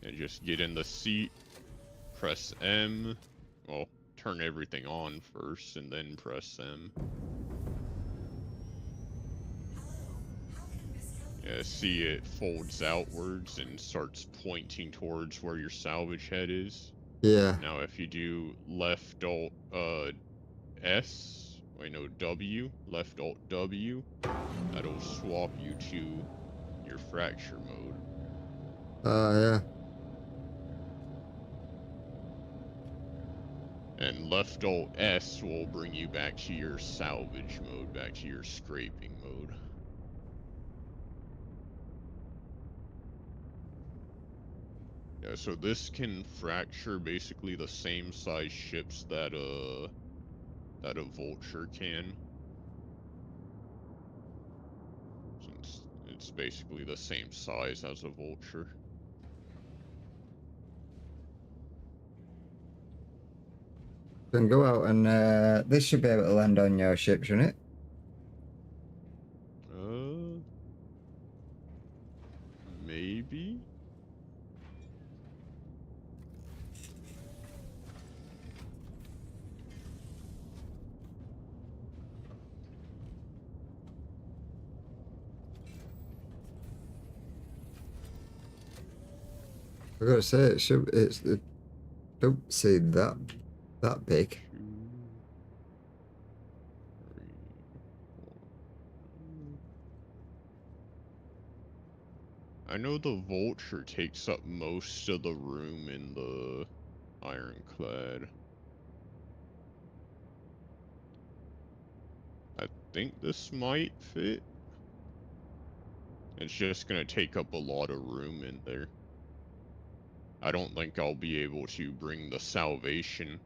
And just get in the seat, press M. Well, turn everything on first and then press M. Yeah, see it folds outwards and starts pointing towards where your salvage head is. Yeah. Now if you do left alt S, wait no, W, left alt W, that'll swap you to your fracture mode. Oh, yeah. And left alt S will bring you back to your salvage mode, back to your scraping mode. Yeah, so this can fracture basically the same size ships that a Vulture can. It's basically the same size as a vulture. Then go out and this should be able to land on your ship, shouldn't it? Maybe? I gotta say it don't see that big. 2, 3, 4. I know the vulture takes up most of the room in the ironclad. I think this might fit. It's just gonna take up a lot of room in there. I don't think I'll be able to bring the Salvation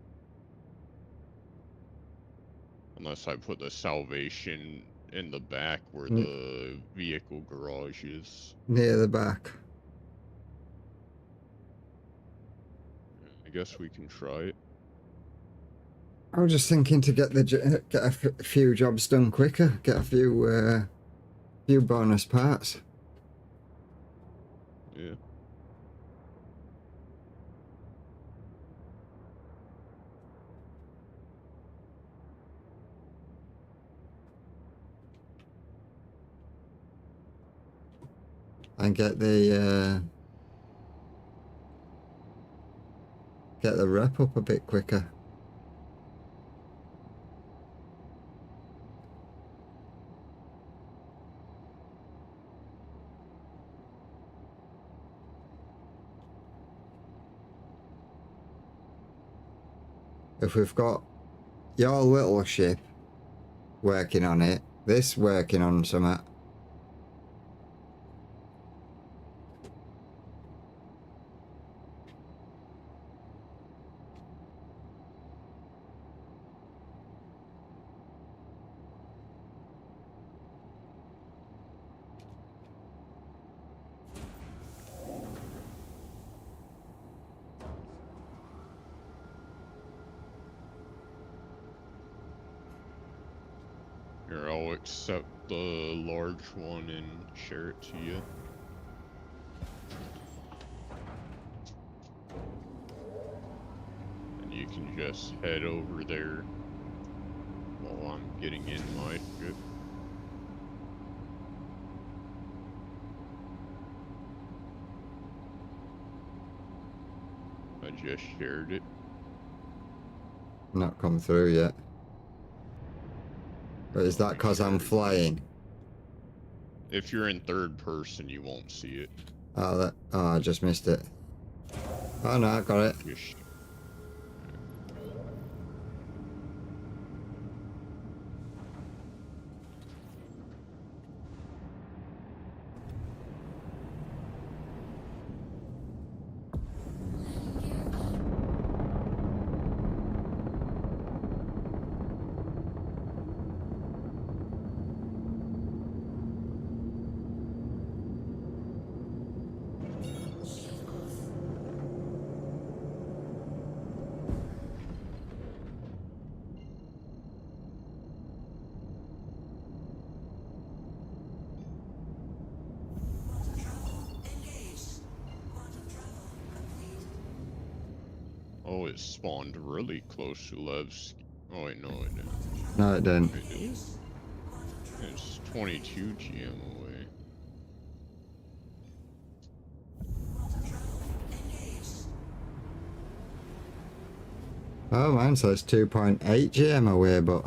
unless I put the Salvation in the back where the vehicle garage is. Near the back. I guess we can try it. I was just thinking to get a few jobs done quicker, get a few bonus parts. Yeah. And get the rep up a bit quicker. If we've got your little ship working on it, this working on something. Here, I'll accept the large one and share it to you. And you can just head over there while I'm getting in my ship. I just shared it. Not come through yet. But is that because I'm flying? If you're in third person, you won't see it. Oh, I just missed it. Oh no, I got it. Oh, it spawned really close to Lev's. Oh wait, no it didn't. No, it didn't. Wait, did it? It's 22 GM away. Oh, mine says 2.8 GM away, but...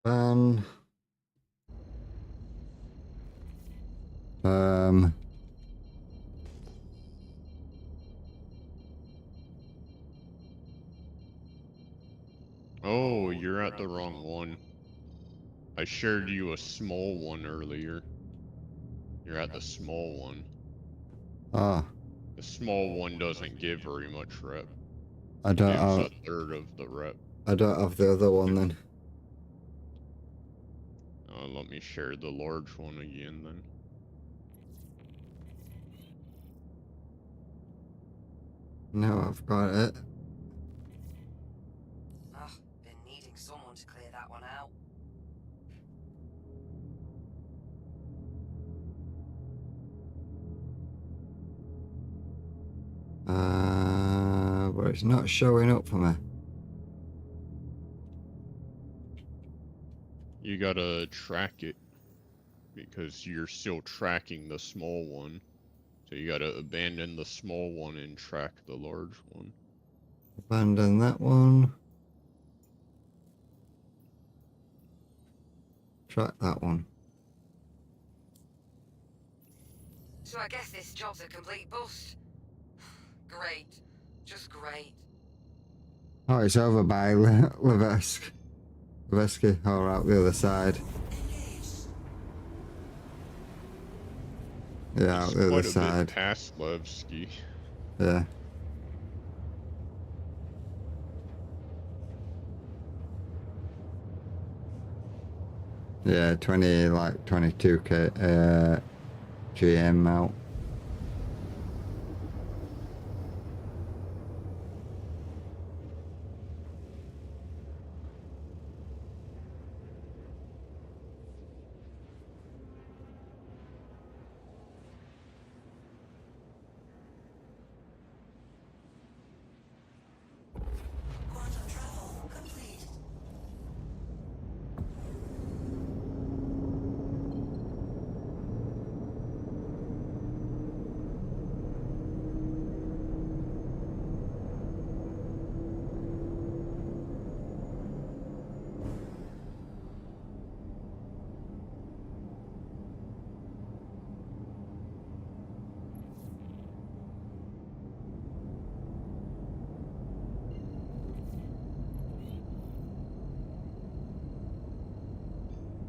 Ban. Oh, you're at the wrong one. I shared you a small one earlier. You're at the small one. Ah, The small one doesn't give very much rep. I don't Gives have. a third of the rep. I don't have the other one then. Let me share the large one again then. No, I've got it. Ugh, been needing someone to clear that one out. But it's not showing up for me. You gotta track it because you're still tracking the small one. So you gotta abandon the small one and track the large one. Abandon that one. Track that one. So I guess this job's a complete bust. Great. Just great. Oh, it's over by Levesk. Leveski, or out the other side. Yeah, out It's the other quite a side. bit past Levski. Yeah. Yeah, 22k GM out.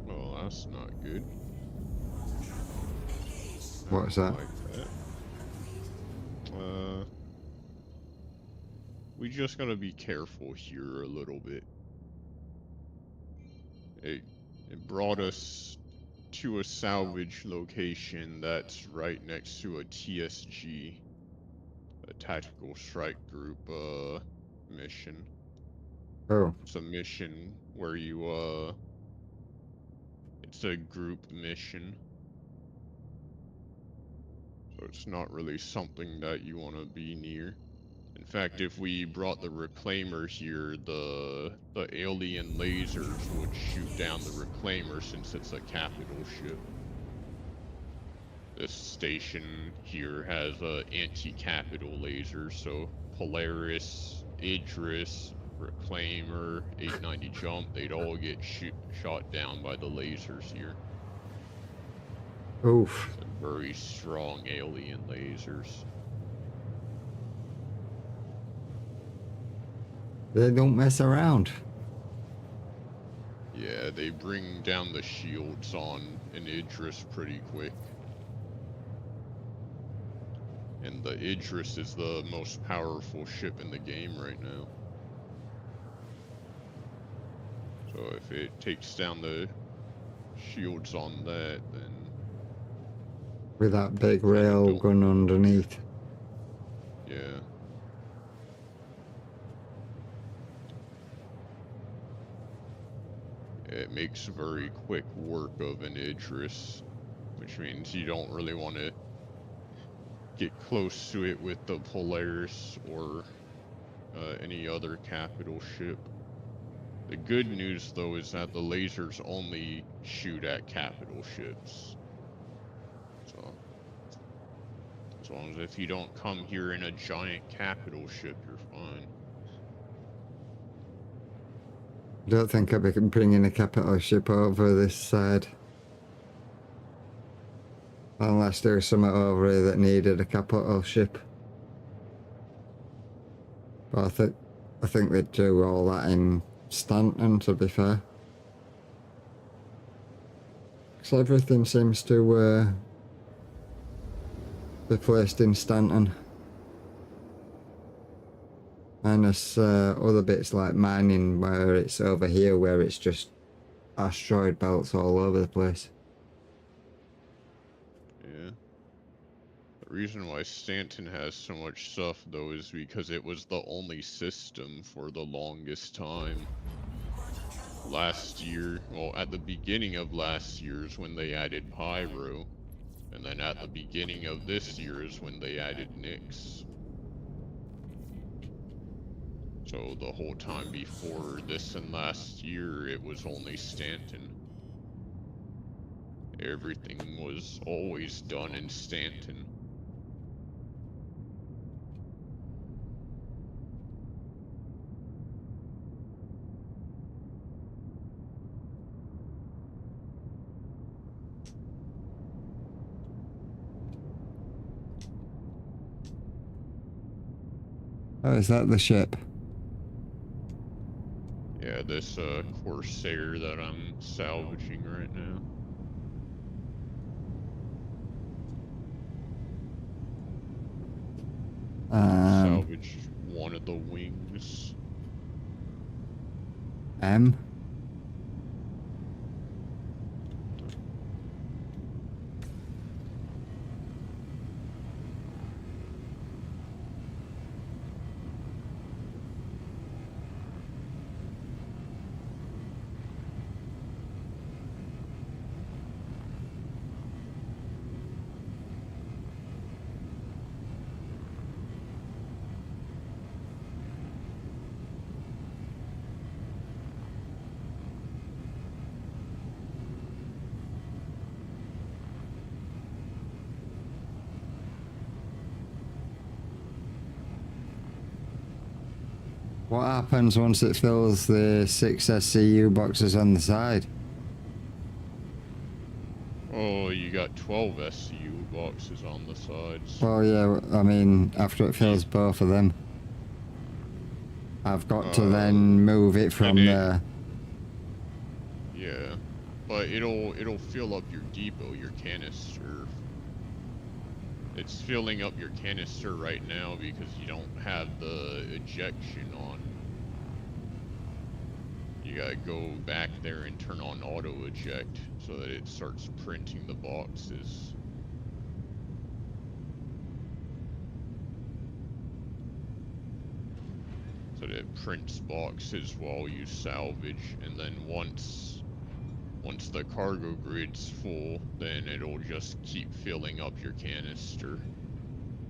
Well, that's not good. What's that? Like that. We just gotta be careful here a little bit. It brought us to a salvage location that's right next to a TSG, a Tactical Strike Group, mission. Oh. It's a mission where you, it's a group mission. So it's not really something that you want to be near. In fact, if we brought the Reclaimer here, the alien lasers would shoot down the Reclaimer since it's a capital ship. This station here has anti-capital lasers, so Polaris, Idris, Reclaimer, 890 Jump, they'd all get shot down by the lasers here. Oof. Very strong alien lasers. They don't mess around. Yeah, they bring down the shields on an Idris pretty quick. And the Idris is the most powerful ship in the game right now. So if it takes down the shields on that, then... With that big rail gun underneath. Yeah. It makes very quick work of an Idris, which means you don't really want to get close to it with the Polaris or any other capital ship. The good news, though, is that the lasers only shoot at capital ships. So, as long as if you don't come here in a giant capital ship, you're fine. I don't think I'll be bringing a capital ship over this side. Unless there was something over here that needed a capital ship. But I think they'd do all that in Stanton, to be fair. Because everything seems to be placed in Stanton. Minus other bits like mining, where it's over here, where it's just asteroid belts all over the place. Yeah. The reason why Stanton has so much stuff, though, is because it was the only system for the longest time. Last year, well, at the beginning of last year's when they added Pyro, and then at the beginning of this year's when they added Nyx. So the whole time before this and last year, it was only Stanton. Everything was always done in Stanton. Oh, is that the ship? Yeah, this Corsair that I'm salvaging right now. Salvaged one of the wings. M? What happens once it fills the 6 SCU boxes on the side? Oh, you got 12 SCU boxes on the sides. Well, yeah, I mean, after it fills both of them. I've got to then move it from there. Yeah, but it'll fill up your depot, your canister. It's filling up your canister right now because you don't have the ejection on. You gotta go back there and turn on auto eject so that it starts printing the boxes. So that it prints boxes while you salvage, and then once the cargo grid's full, then it'll just keep filling up your canister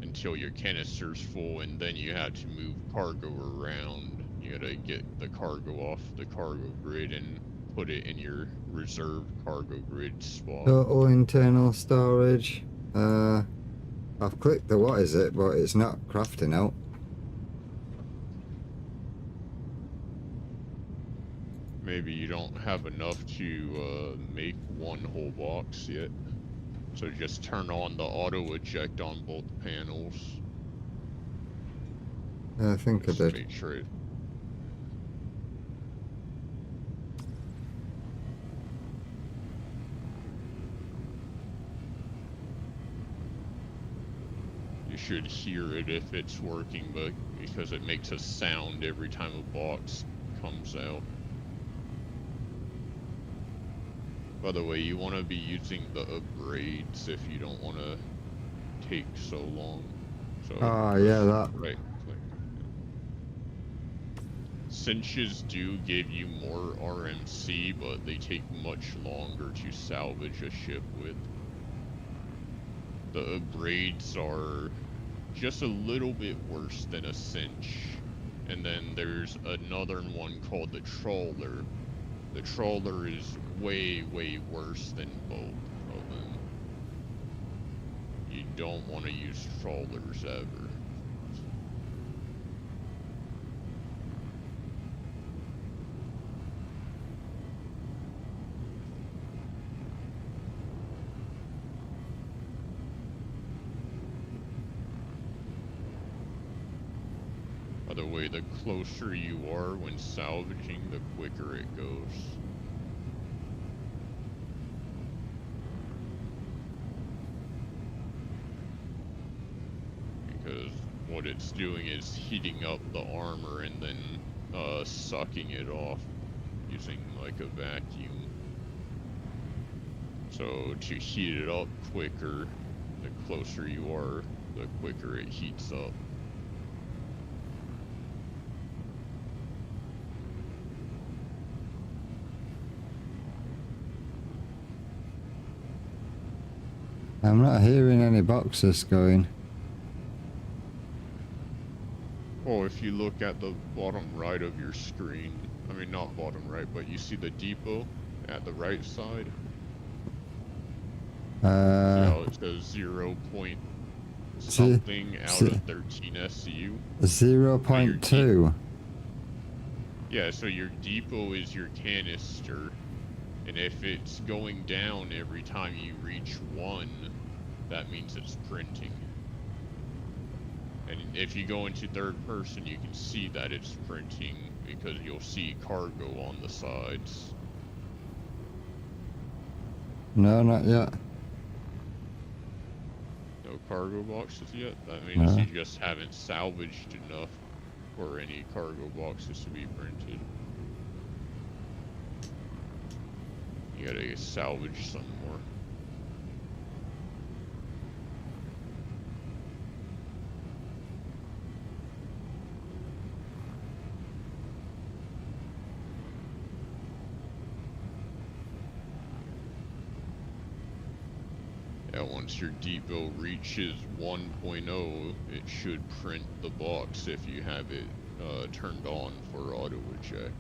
until your canister's full, and then you have to move cargo around. You gotta get the cargo off the cargo grid and put it in your reserve cargo grid spot. Total internal storage. I've clicked the what is it, but it's not crafting out. Maybe you don't have enough to make one whole box yet. So just turn on the auto eject on both panels. I think Just I did. make sure it. You should hear it if it's working, but because it makes a sound every time a box comes out. By the way, you want to be using the upgrades if you don't want to take so long. So Oh, yeah, that. right click. Cinches do give you more RMC, but they take much longer to salvage a ship with. The upgrades are just a little bit worse than a cinch. And then there's another one called the Trawler. The Trawler is way, way worse than both of them. You don't want to use Trawlers ever. By the way, the closer you are when salvaging, the quicker it goes. Because what it's doing is heating up the armor and then sucking it off using like a vacuum. So to heat it up quicker, the closer you are, the quicker it heats up. I'm not hearing any boxes going. Oh, if you look at the bottom right of your screen, I mean not bottom right, but you see the depot at the right side? See how it says 0 point something out of 13 SCU? 0.2. Yeah, so your depot is your canister, and if it's going down every time you reach 1, that means it's printing. And if you go into third person, you can see that it's printing because you'll see cargo on the sides. No, not yet. No cargo boxes yet? That means No. you just haven't salvaged enough for any cargo boxes to be printed. You gotta salvage some more. Yeah, once your depot reaches 1.0, it should print the box if you have it turned on for auto eject.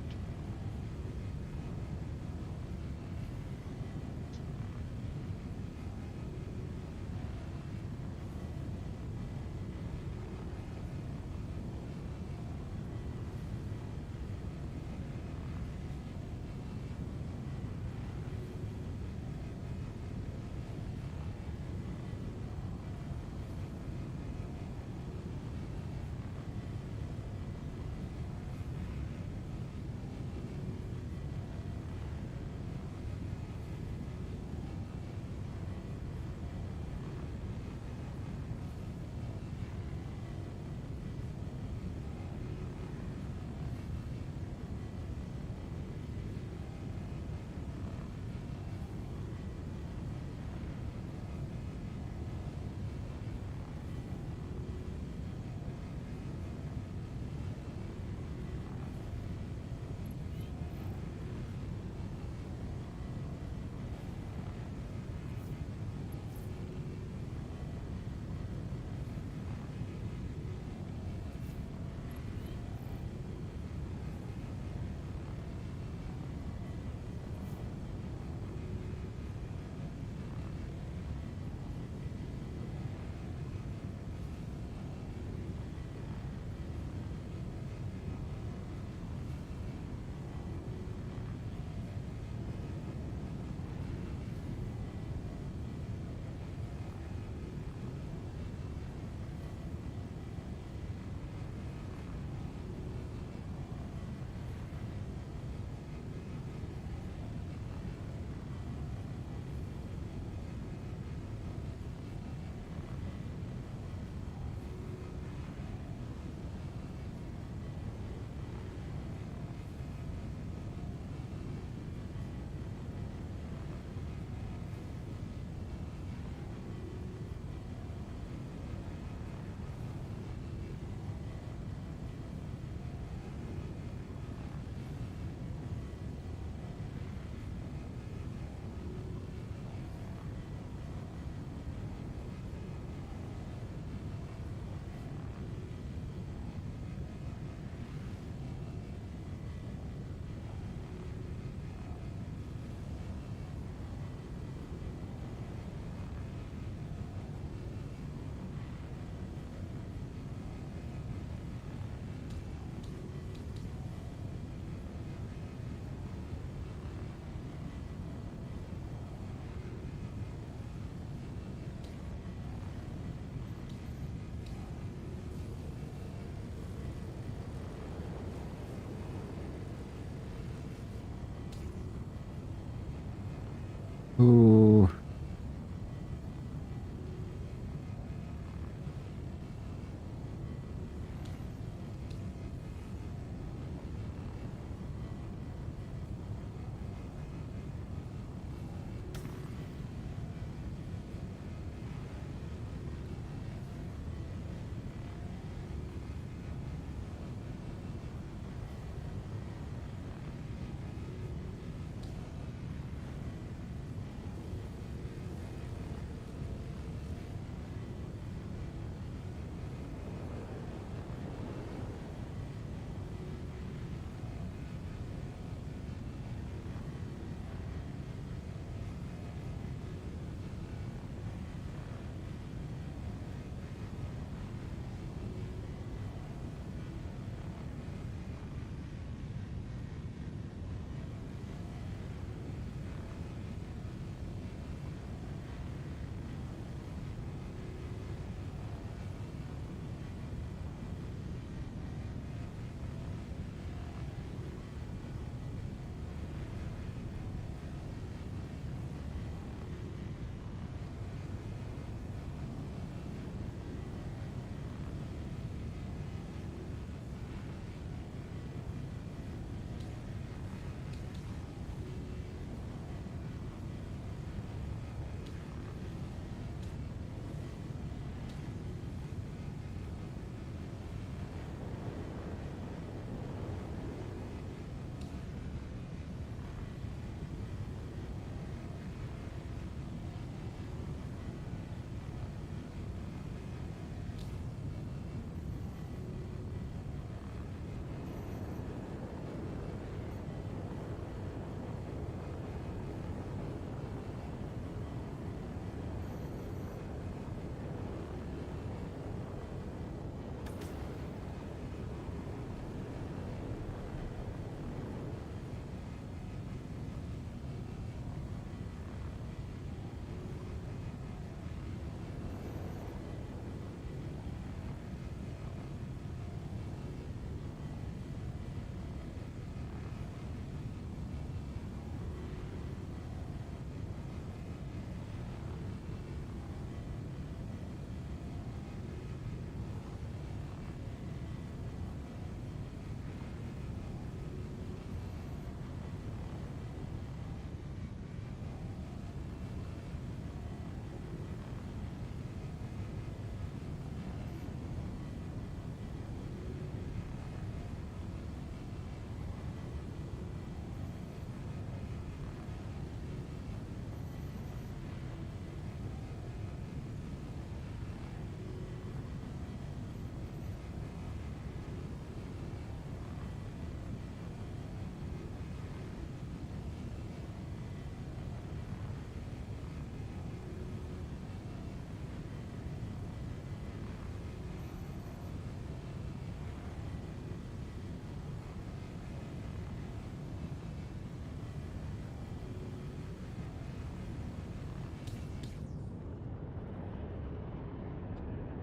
Ooh.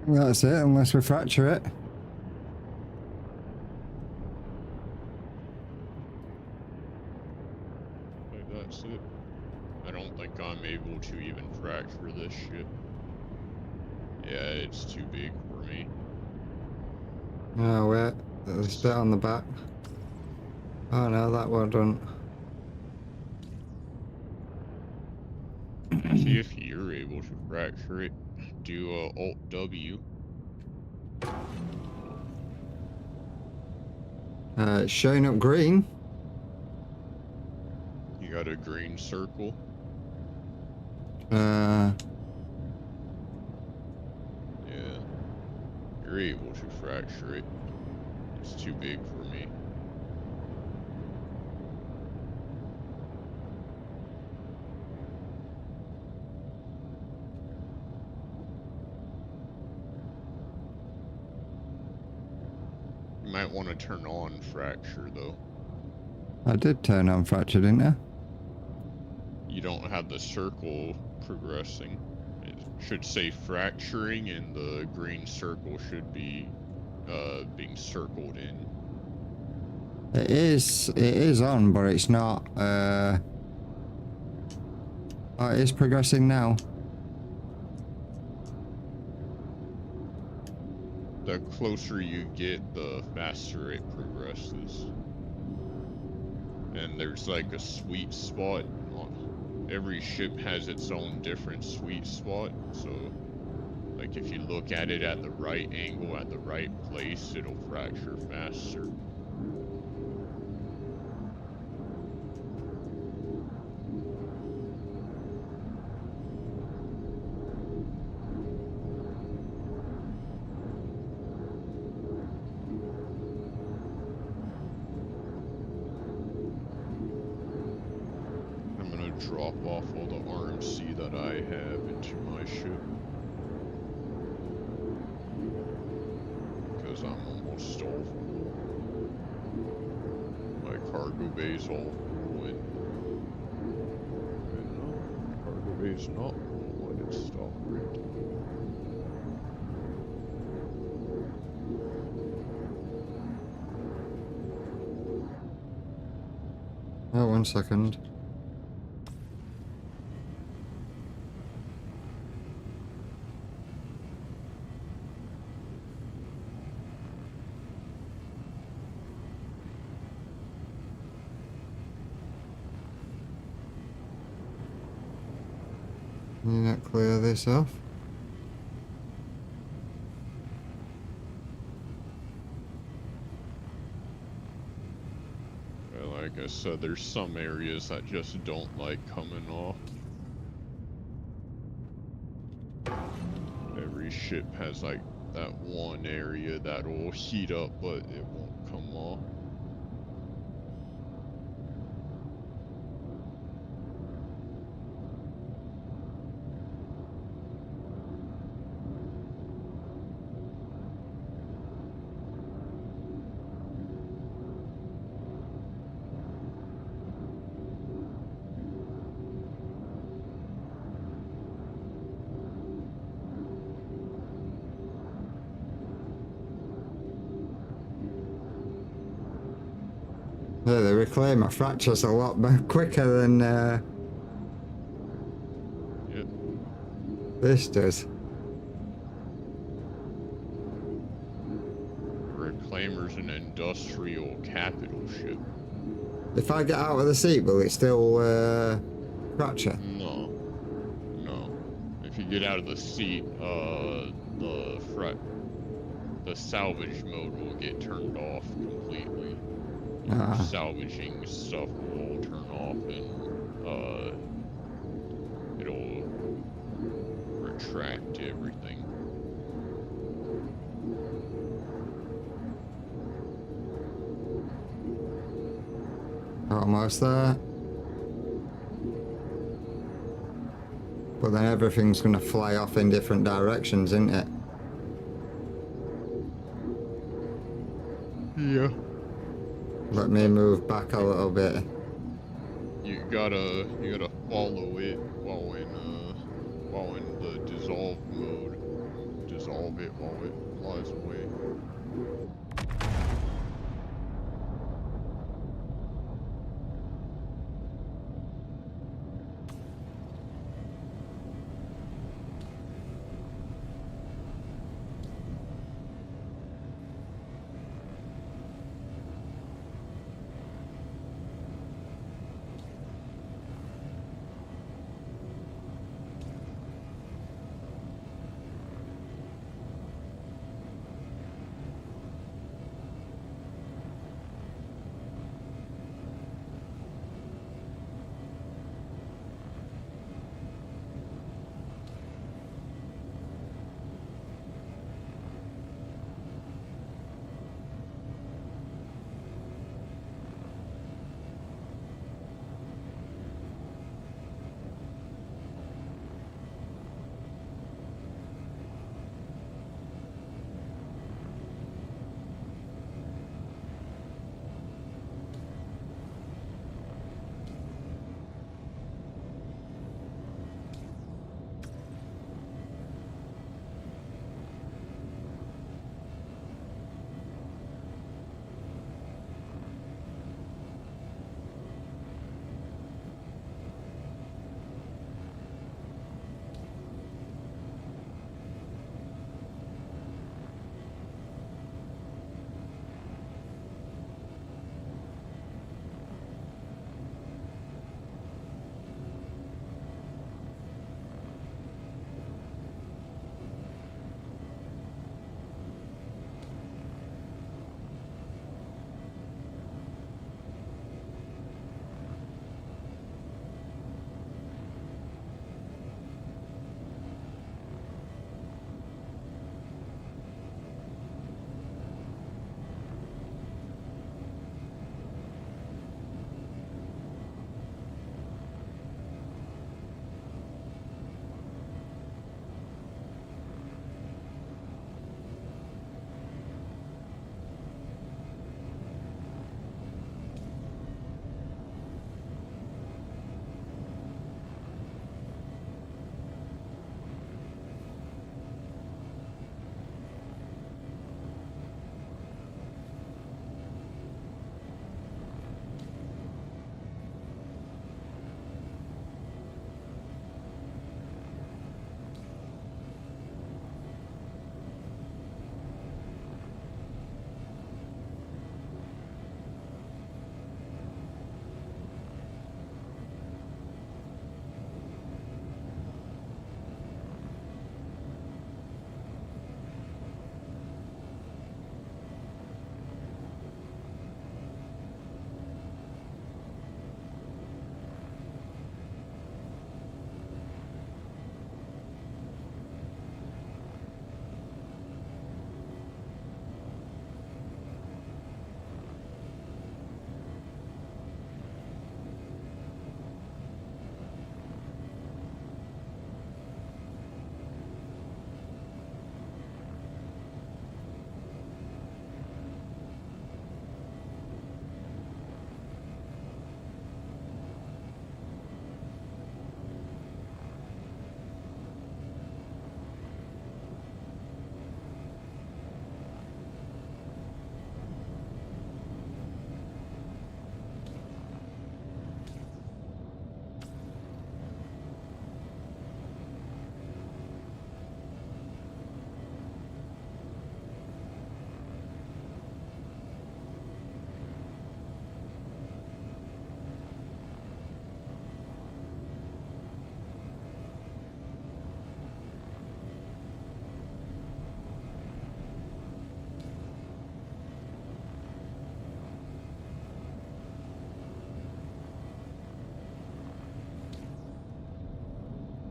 That's it, unless we fracture it. Like, that's it. I don't think I'm able to even fracture this shit. Yeah, it's too big for me. Oh, wait. There's a bit on the back. Oh no, that well done. See if you're able to fracture it. Do Alt W. It's showing up green. You got a green circle. Uh, Yeah. You're able to fracture it. It's too big for me. You might want to turn on fracture though. I did turn on fracture, didn't I? You don't have the circle progressing. It should say fracturing and the green circle should be being circled in. It is on, but it's not Oh, it is progressing now. The closer you get, the faster it progresses. And there's like a sweet spot. Every ship has its own different sweet spot, so like if you look at it at the right angle, at the right place, it'll fracture faster. I'm gonna drop off all the RMC that I have into my ship. Because I'm almost all full. My cargo bay's all full and no, cargo bay's not full. Why did it stop breaking? Oh, 1 second. Can you not clear this off? Like I said, there's some areas that just don't like coming off. Every ship has like that one area that'll heat up, but it won't come off. Yeah, the reclaimer fractures a lot quicker than Yep. this does. Reclaimer's an industrial capital ship. If I get out of the seat, will it still fracture? No. No. If you get out of the seat, the salvage mode will get turned off completely. Salvaging stuff will turn off and it'll retract everything. Almost there. But then everything's gonna fly off in different directions, isn't it? Yeah. Let me move back a little bit. You gotta follow it while in the dissolve mode. Dissolve it while it flies away.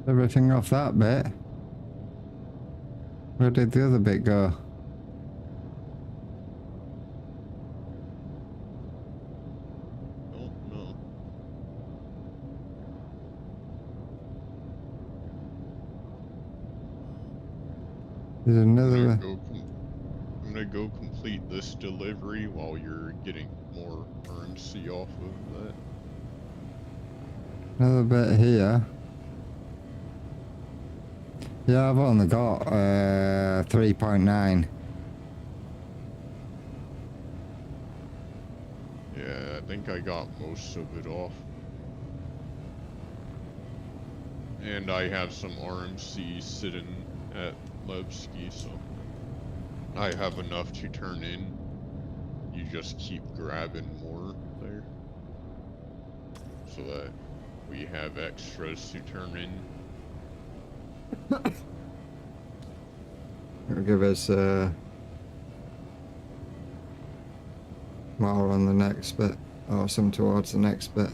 Everything off that bit. Where did the other bit go? Don't know. There's another. I'm gonna go complete this delivery while you're getting more RMC off of that. Another bit here. Yeah, I've only got 3.9. Yeah, I think I got most of it off. And I have some RMC sitting at Levski, so I have enough to turn in. You just keep grabbing more there, so that we have extras to turn in. It'll give us more on the next bit, or some towards the next bit.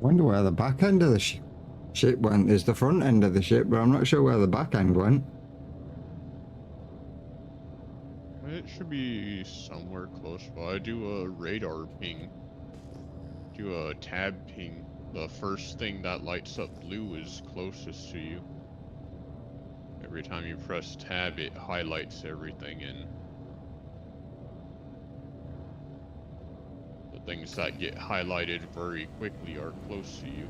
Wonder where the back end of the ship went. There's the front end of the ship, but I'm not sure where the back end went. It should be somewhere close by. Do a radar ping. Do a tab ping. The first thing that lights up blue is closest to you. Every time you press tab, it highlights everything, and the things that get highlighted very quickly are close to you.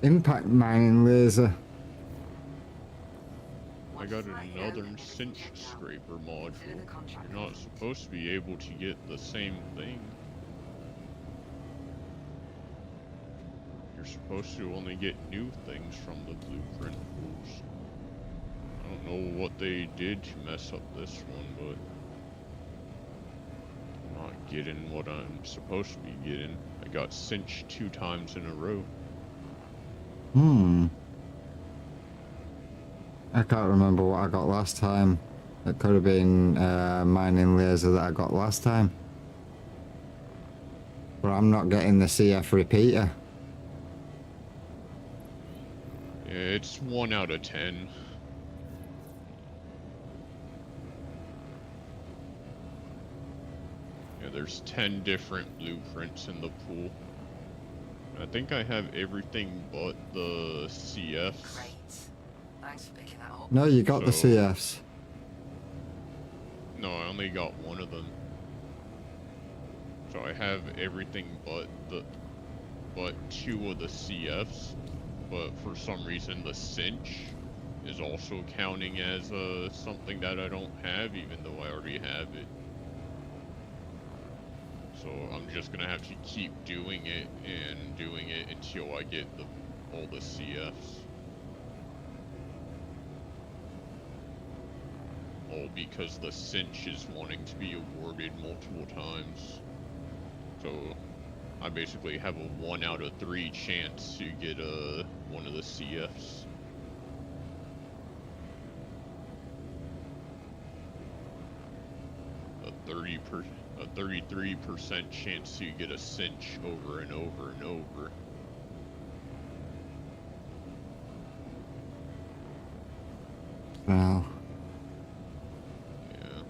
Impact mining laser. I got another cinch scraper module. You're not supposed to be able to get the same thing. You're supposed to only get new things from the blueprint pools. I don't know what they did to mess up this one, but I'm not getting what I'm supposed to be getting. I got cinched 2 times in a row. I can't remember what I got last time. It could have been mining laser that I got last time. But I'm not getting the CF repeater. Yeah, it's 1 out of 10. Yeah, there's 10 different blueprints in the pool. I think I have everything but the CFs. Great. Thanks for picking that up. No, you got the So- CFs. No, I only got one of them. So I have everything but 2 of the CFs. But for some reason the cinch is also counting as something that I don't have, even though I already have it. So I'm just gonna have to keep doing it and doing it until I get all the CFs. All because the cinch is wanting to be awarded multiple times. So I basically have a 1 out of 3 chance to get one of the CFs. A 33% chance to get a cinch over and over and over. Well, Yeah.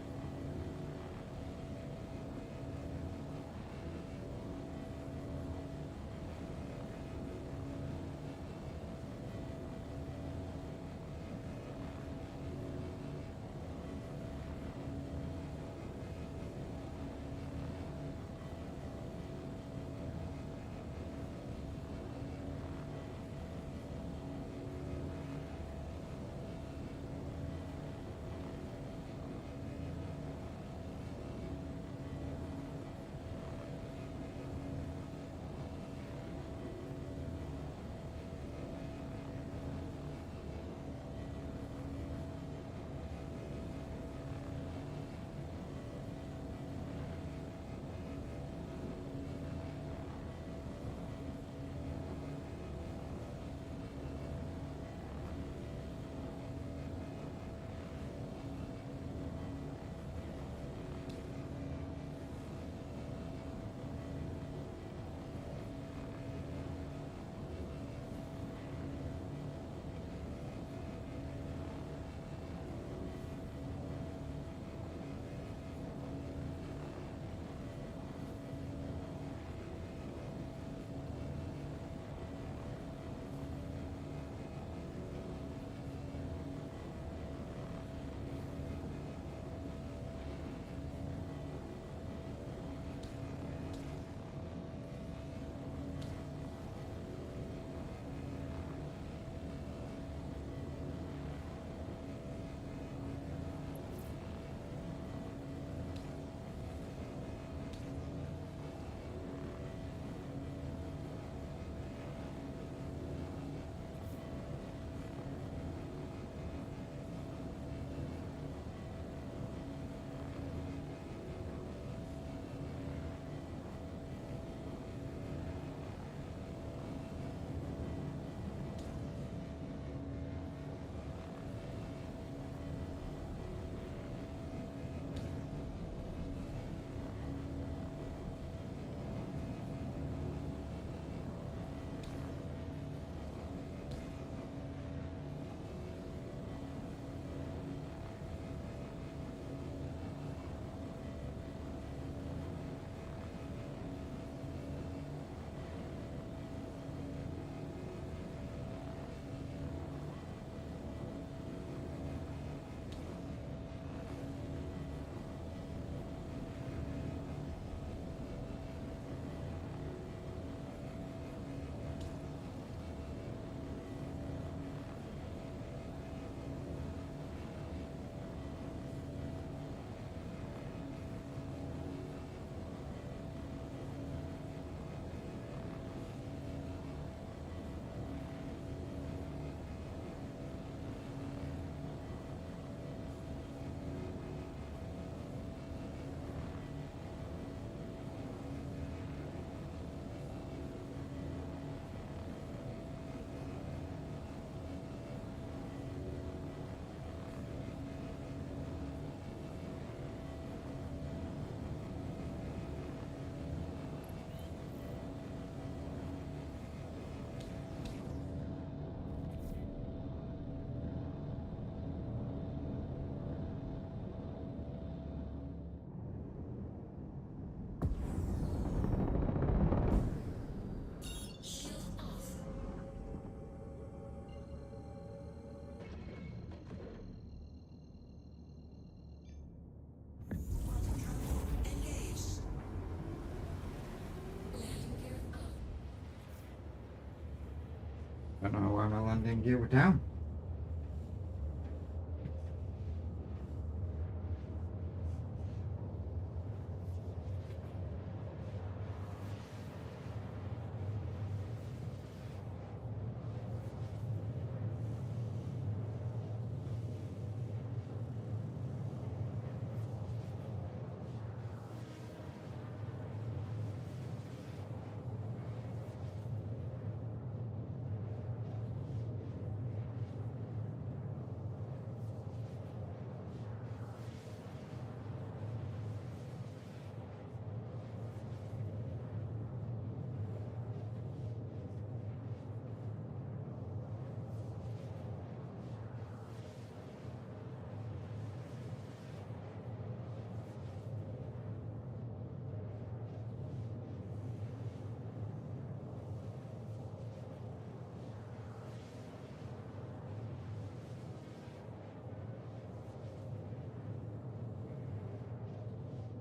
I don't know why my landing gear were down.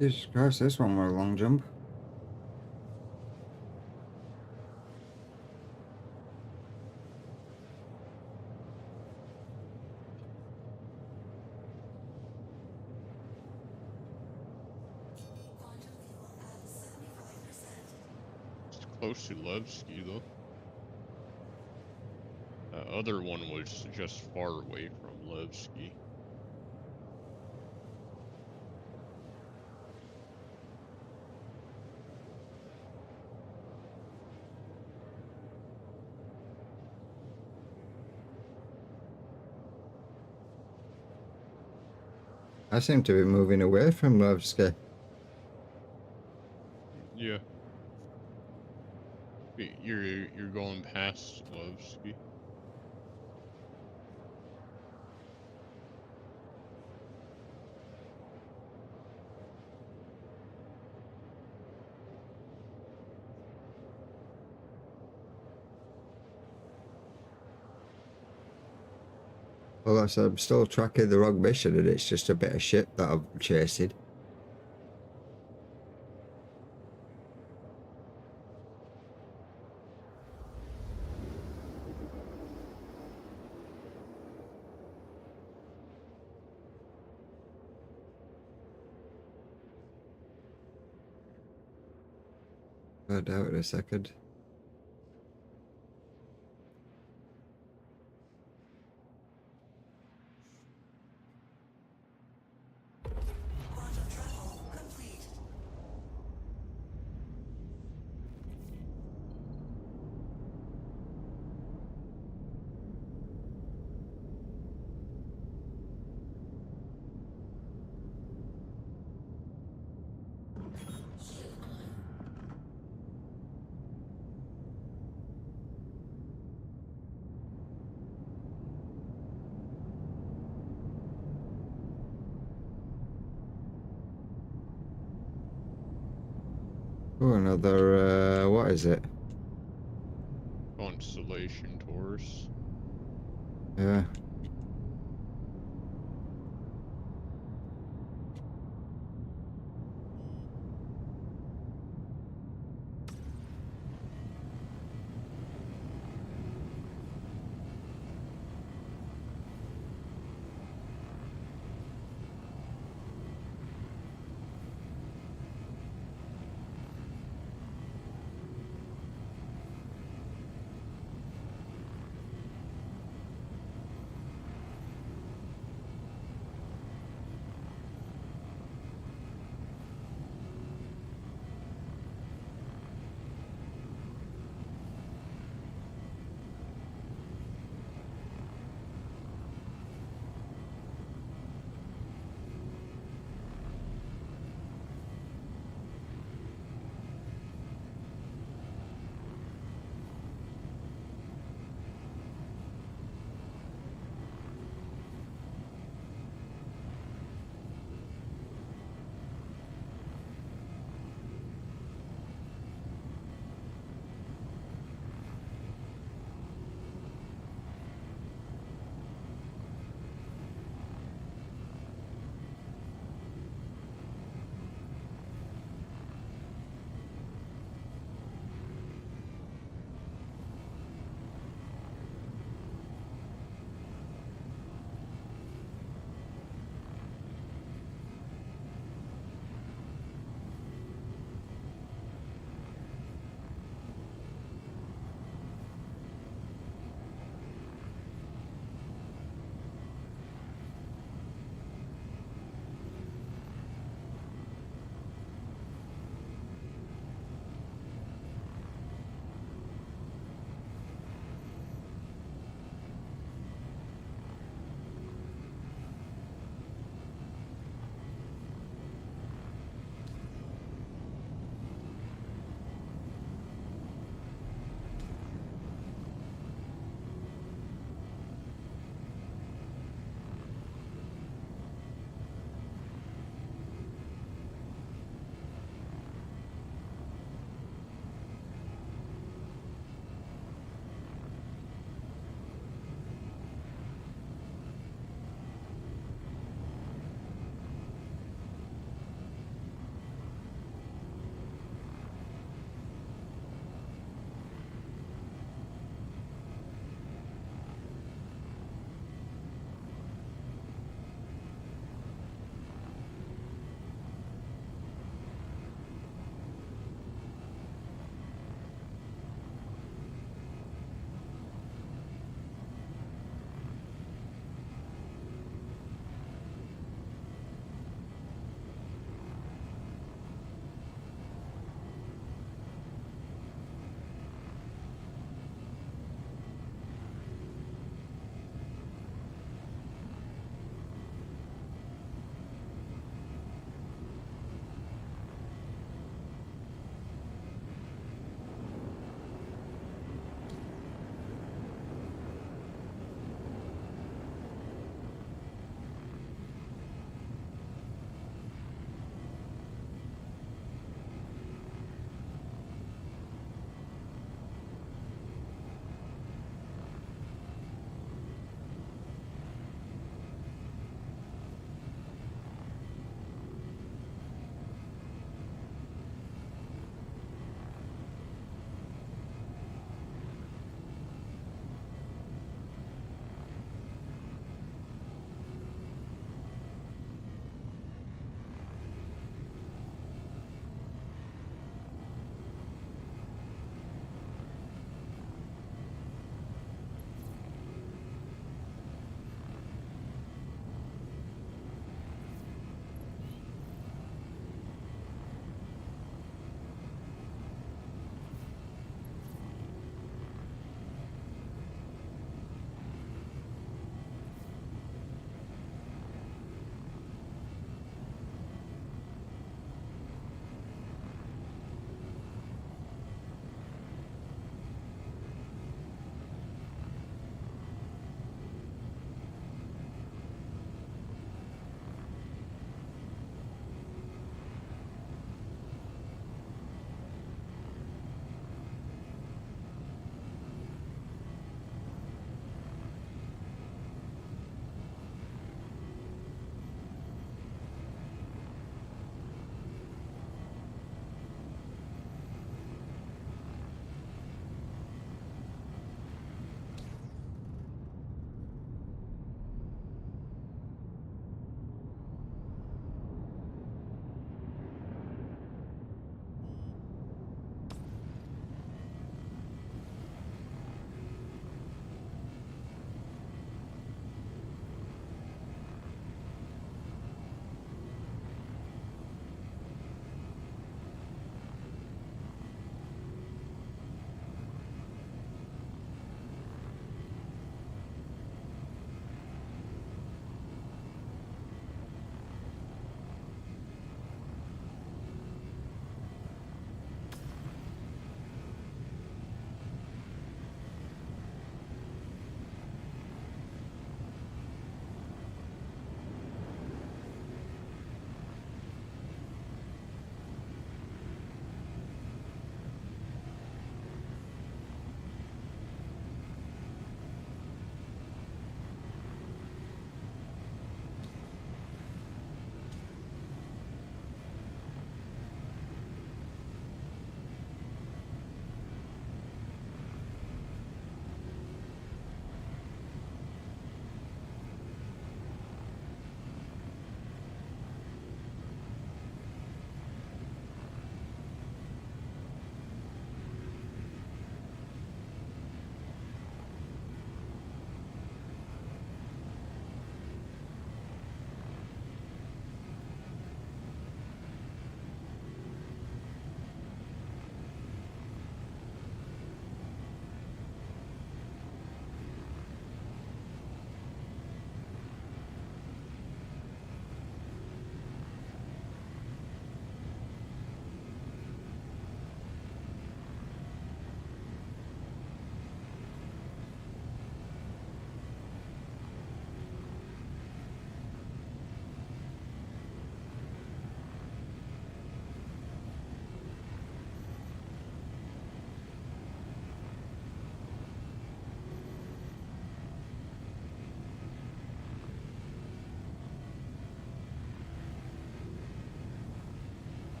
Jesus Christ, this one were a long jump. It's close to Levski, though. That other one was just far away from Levski. I seem to be moving away from Levski. Yeah. You're going past Levski. Well, I said, I'm still tracking the wrong mission, and it's just a bit of shit that I'm chasing. I doubt it a second. Oh, another, what is it? Constellation Taurus. Yeah.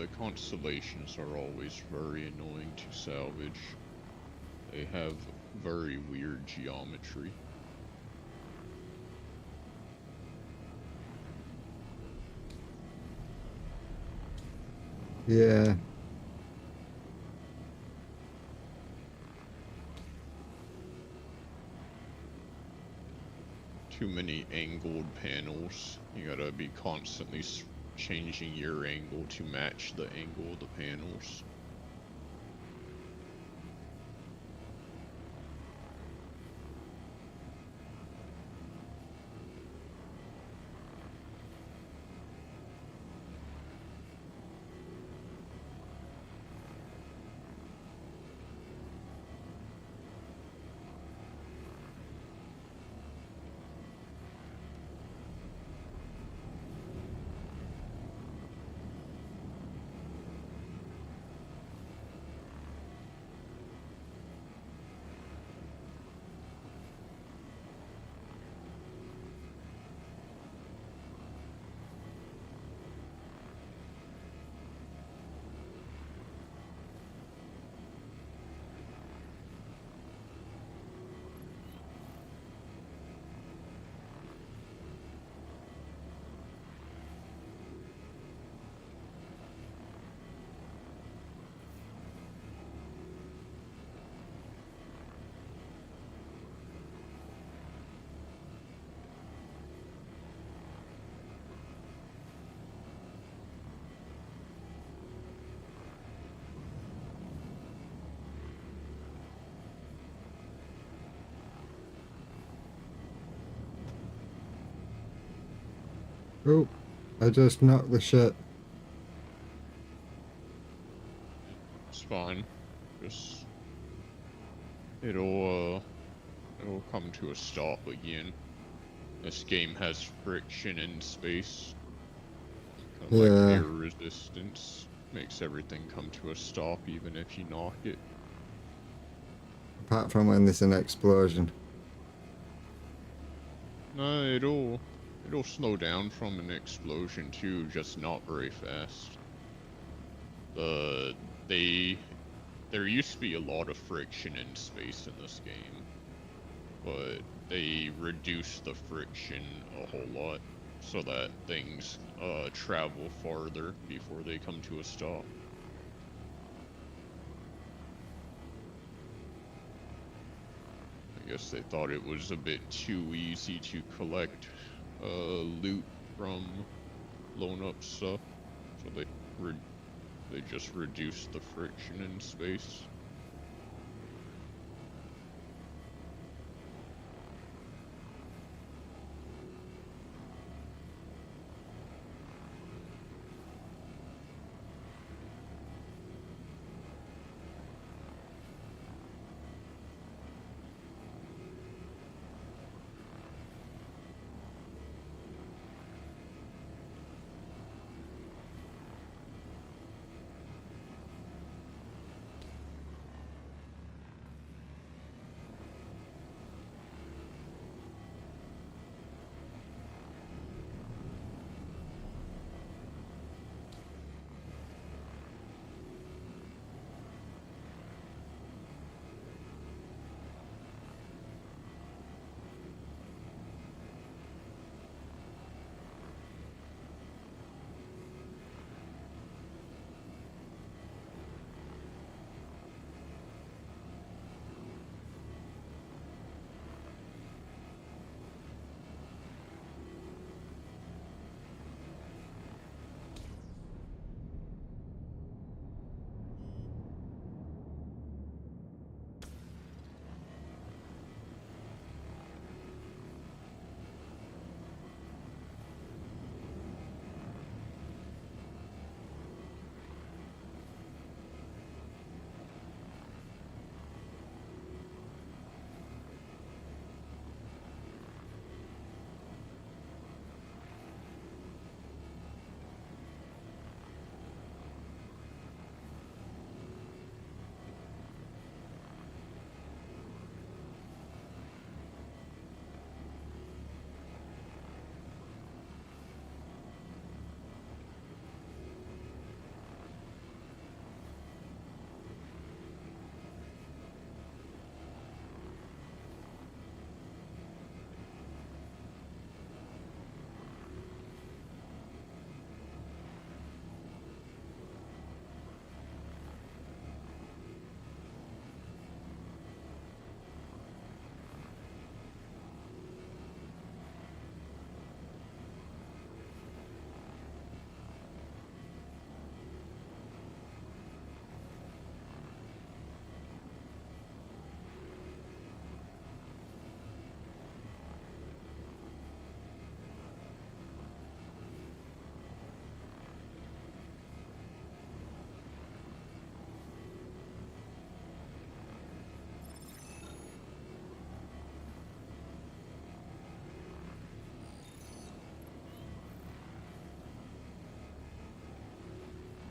the constellations are always very annoying to salvage. They have very weird geometry. Yeah. Too many angled panels. You gotta be constantly changing your angle to match the angle of the panels. Oh, I just knocked the shit. It's fine. Just it'll come to a stop again. This game has friction in space. Kind of like Yeah. air resistance. Makes everything come to a stop even if you knock it. Apart from when there's an explosion. No, it'll slow down from an explosion too, just not very fast. There used to be a lot of friction in space in this game, but they reduced the friction a whole lot so that things travel farther before they come to a stop. I guess they thought it was a bit too easy to collect loot from blown up stuff, so they just reduced the friction in space.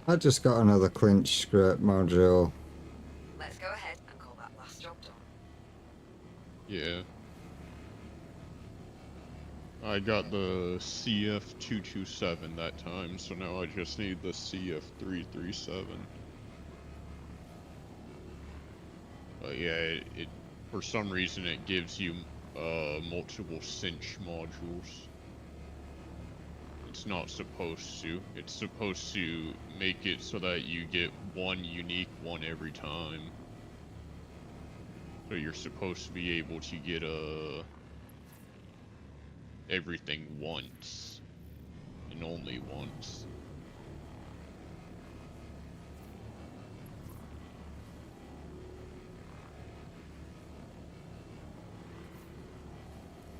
I just got another clinch script module. Let's go ahead and call that last job done. Yeah. I got the CF227 that time, so now I just need the CF337. But yeah, it for some reason it gives you multiple cinch modules. It's not supposed to. It's supposed to make it so that you get one unique one every time. So you're supposed to be able to get everything once, and only once.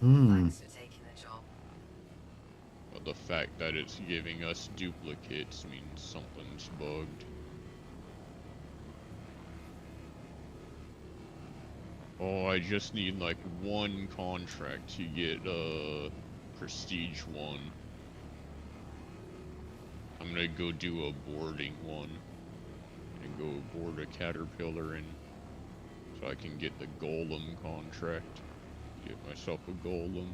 Thanks for taking the job. But the fact that it's giving us duplicates means something's bugged. Oh, I just need like one contract to get Prestige 1. I'm gonna go do a boarding one. And go board a Caterpillar and so I can get the Golem contract. Get myself a Golem.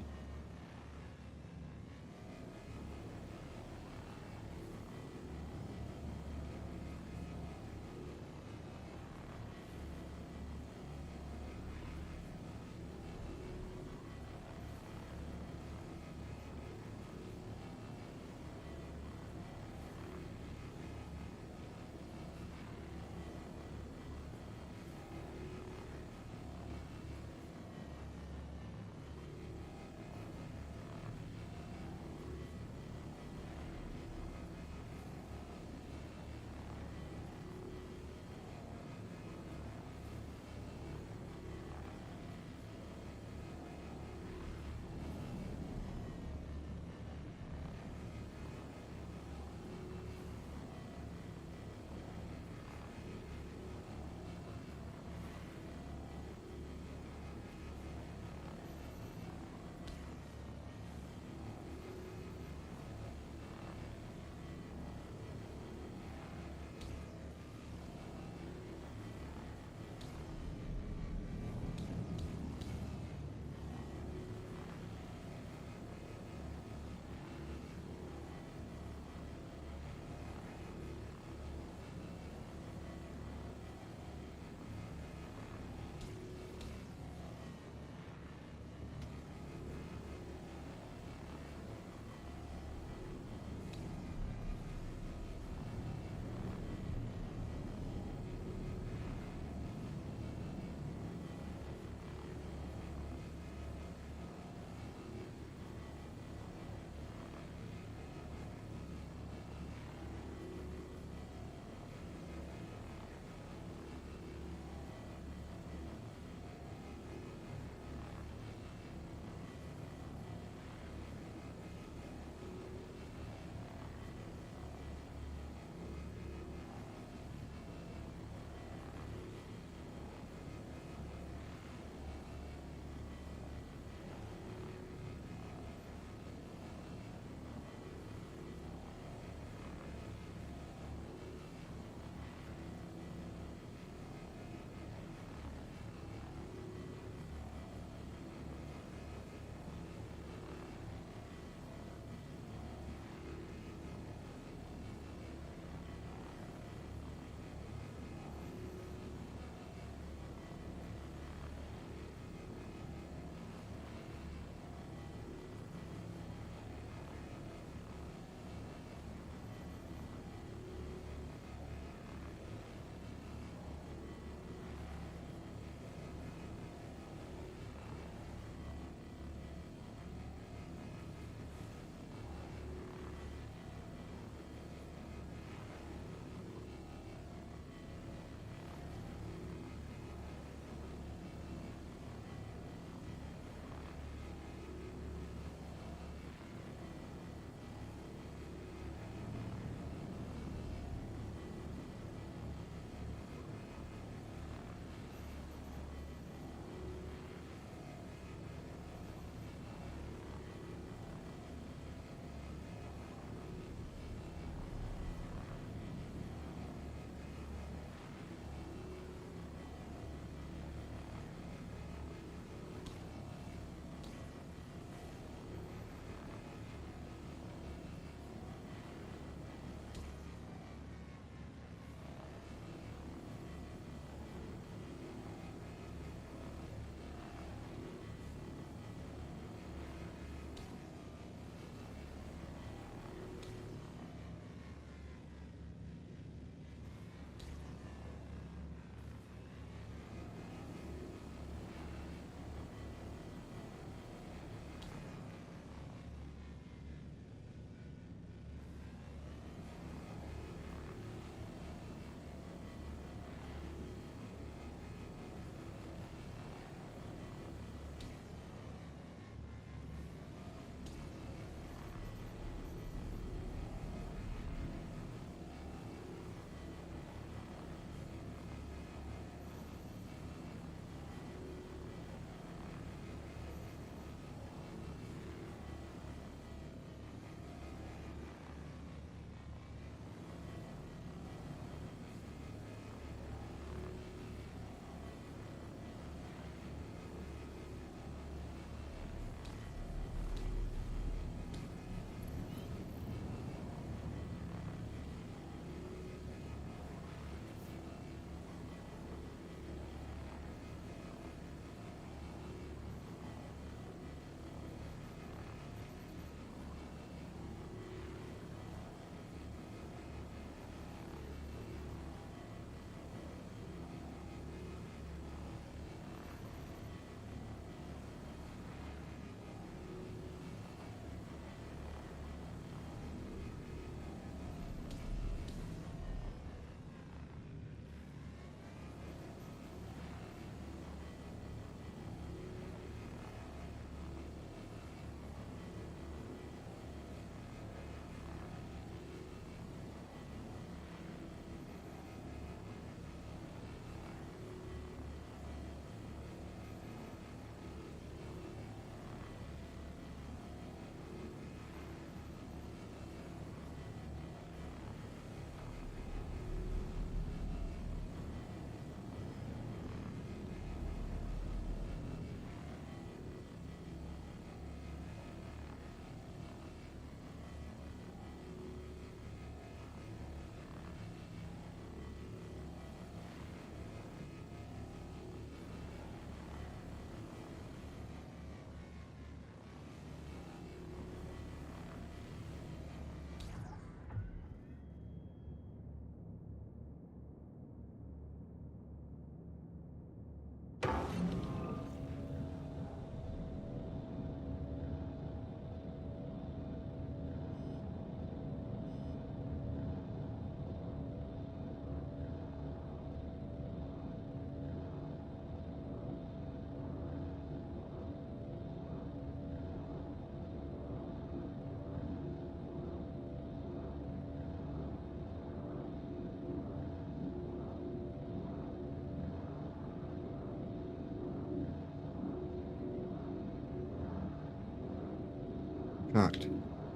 fact,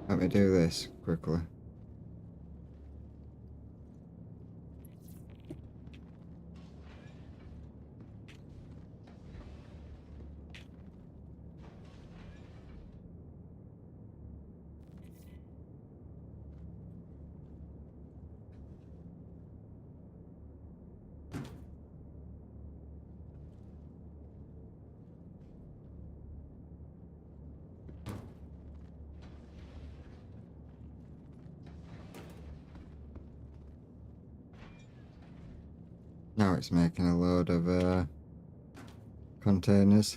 let me do this quickly. Now it's making a load of containers.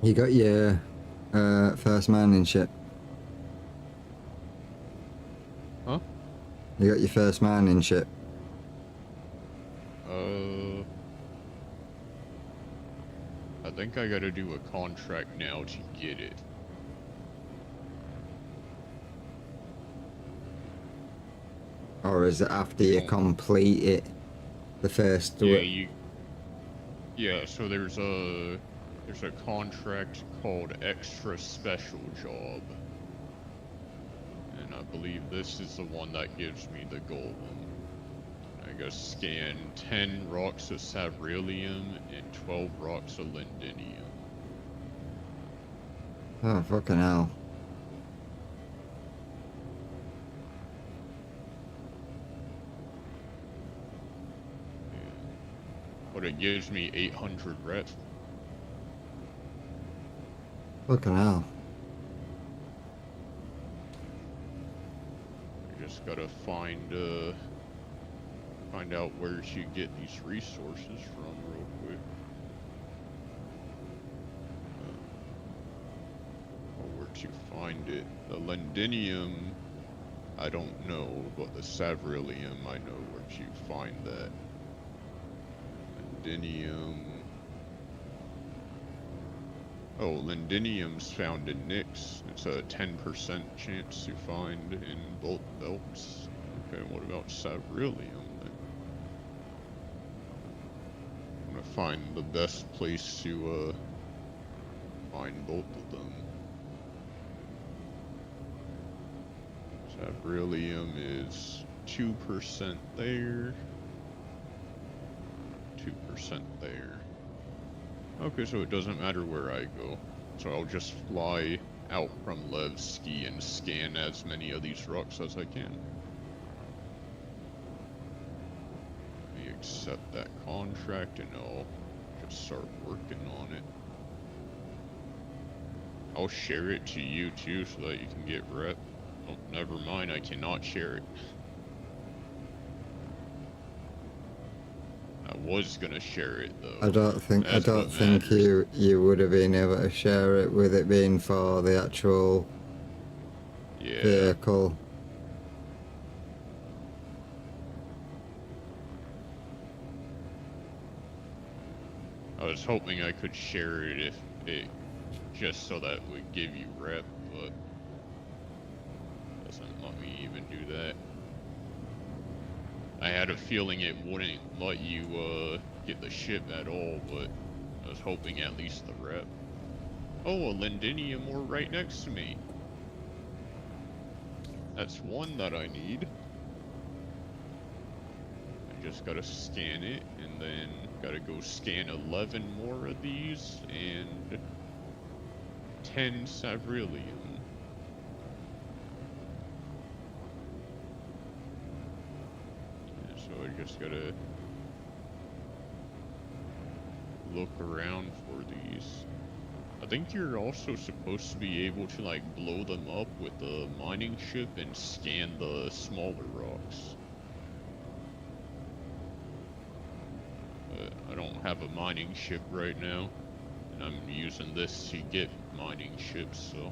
You got your first mining ship. Huh? You got your first mining ship. I think I gotta do a contract now to get it. Or is it after you complete it? The first Yeah, so there's a contract called Extra Special Job. And I believe this is the one that gives me the golem. I gotta scan 10 rocks of Sabrilium and 12 rocks of Lindinium. Oh, fucking hell. But it gives me 800 reps. Fucking hell. I just gotta find out where to get these resources from real quick. Or where to find it. The Lindinium, I don't know, but the Sabrilium, I know where to find that. Lindinium. Oh, Lindinium's found in Nyx. It's a 10% chance to find in both belts. Okay, what about Sabrilium then? I'm gonna find the best place to find both of them. Sabrilium is 2% there. 2% there. Okay, so it doesn't matter where I go. So I'll just fly out from Levski and scan as many of these rocks as I can. Let me accept that contract and I'll just start working on it. I'll share it to you too so that you can get rep. Oh, never mind, I cannot share it. I was gonna share it though. I don't think you would have been able to share it with it being for the actual vehicle. I was hoping I could share it if it just so that would give you rep, but doesn't let me even do that. I had a feeling it wouldn't let you get the ship at all, but I was hoping at least the rep. Oh, a Lindinium ore right next to me. That's one that I need. I just gotta scan it, and then gotta go scan 11 more of these, and 10 Sabrilium. So I just gotta look around for these. I think you're also supposed to be able to like blow them up with a mining ship and scan the smaller rocks. But I don't have a mining ship right now, and I'm using this to get mining ships, so.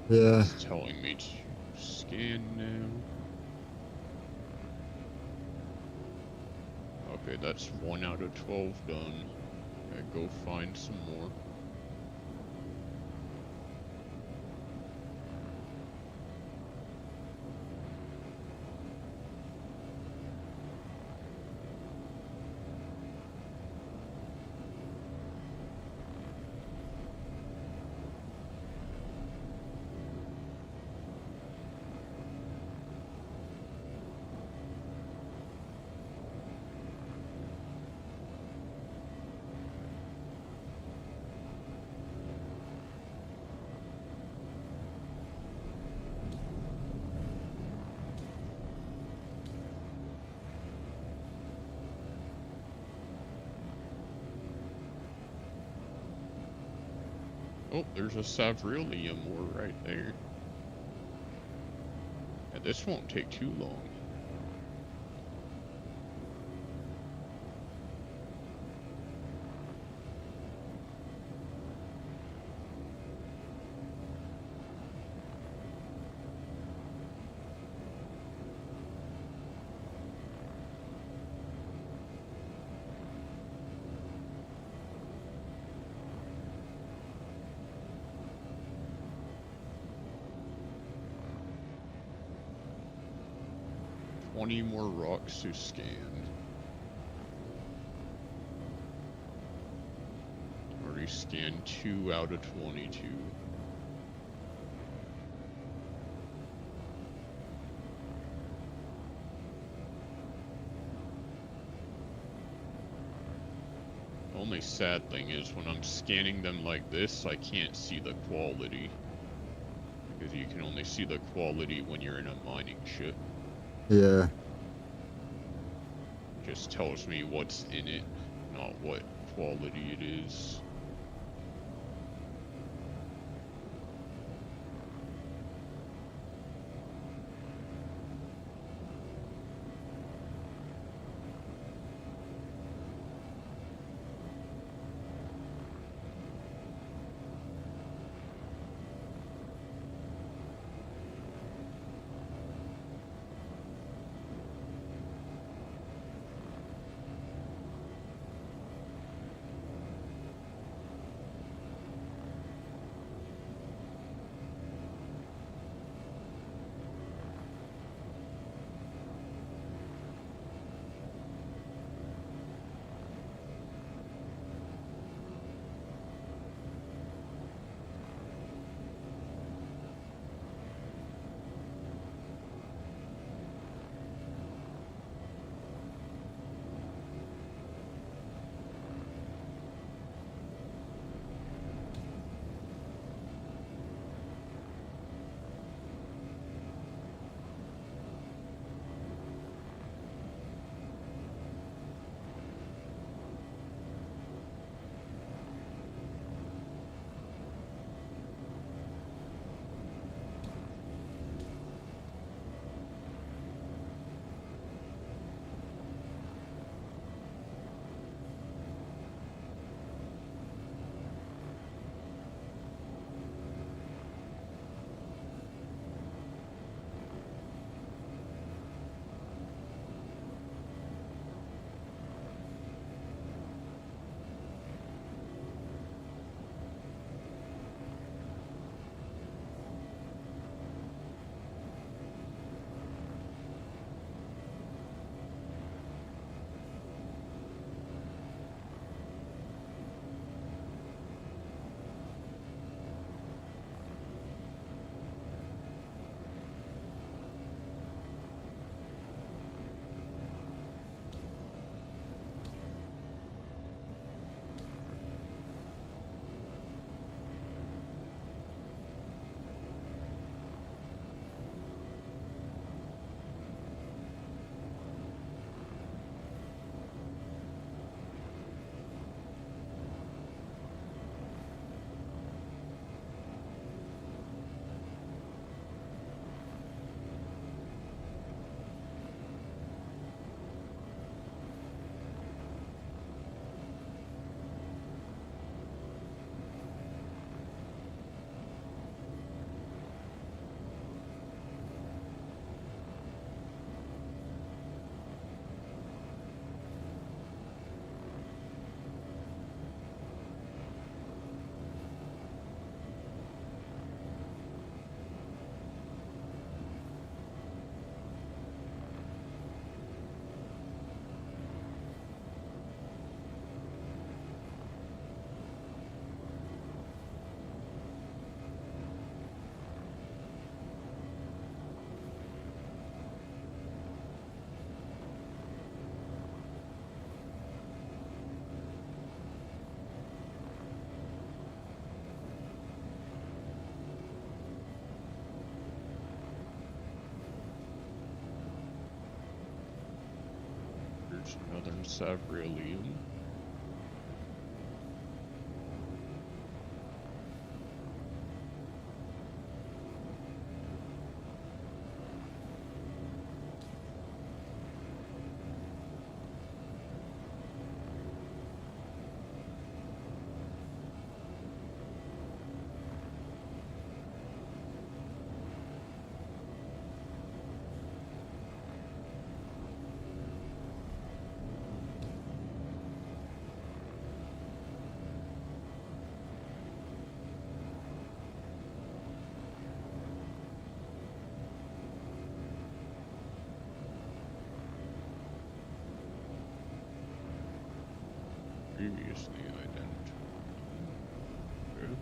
Yeah. It's telling me to scan now. Okay, that's 1 out of 12 done. Okay, go find some more. Oh, there's a Savrilium ore right there. Yeah, this won't take too long. Twenty more rocks to scan. Already scanned 2 out of 22. The only sad thing is when I'm scanning them like this, I can't see the quality. Because you can only see the quality when you're in a mining ship. Yeah. Just tells me what's in it, not what quality it is. There's another Savrilium. Previously identified. Okay.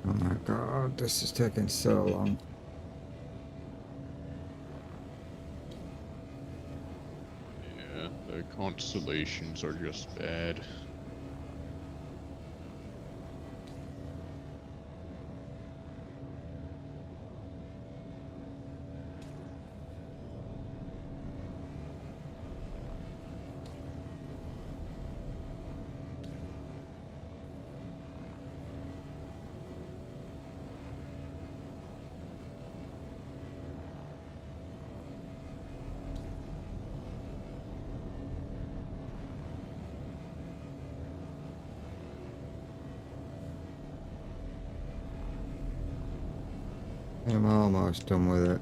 Oh my god, this is taking so long. Yeah, the constellations are just bad. I'm almost done with it.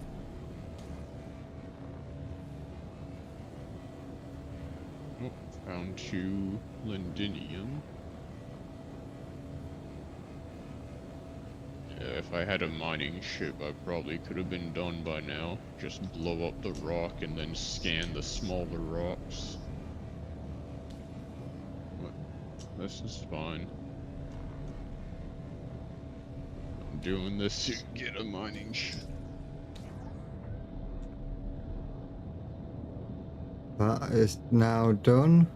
Oh, found 2 Lindinium. Yeah, if I had a mining ship, I probably could have been done by now. Just blow up the rock and then scan the smaller rocks. But this is fine. I'm doing this to get a mining ship. That is now done.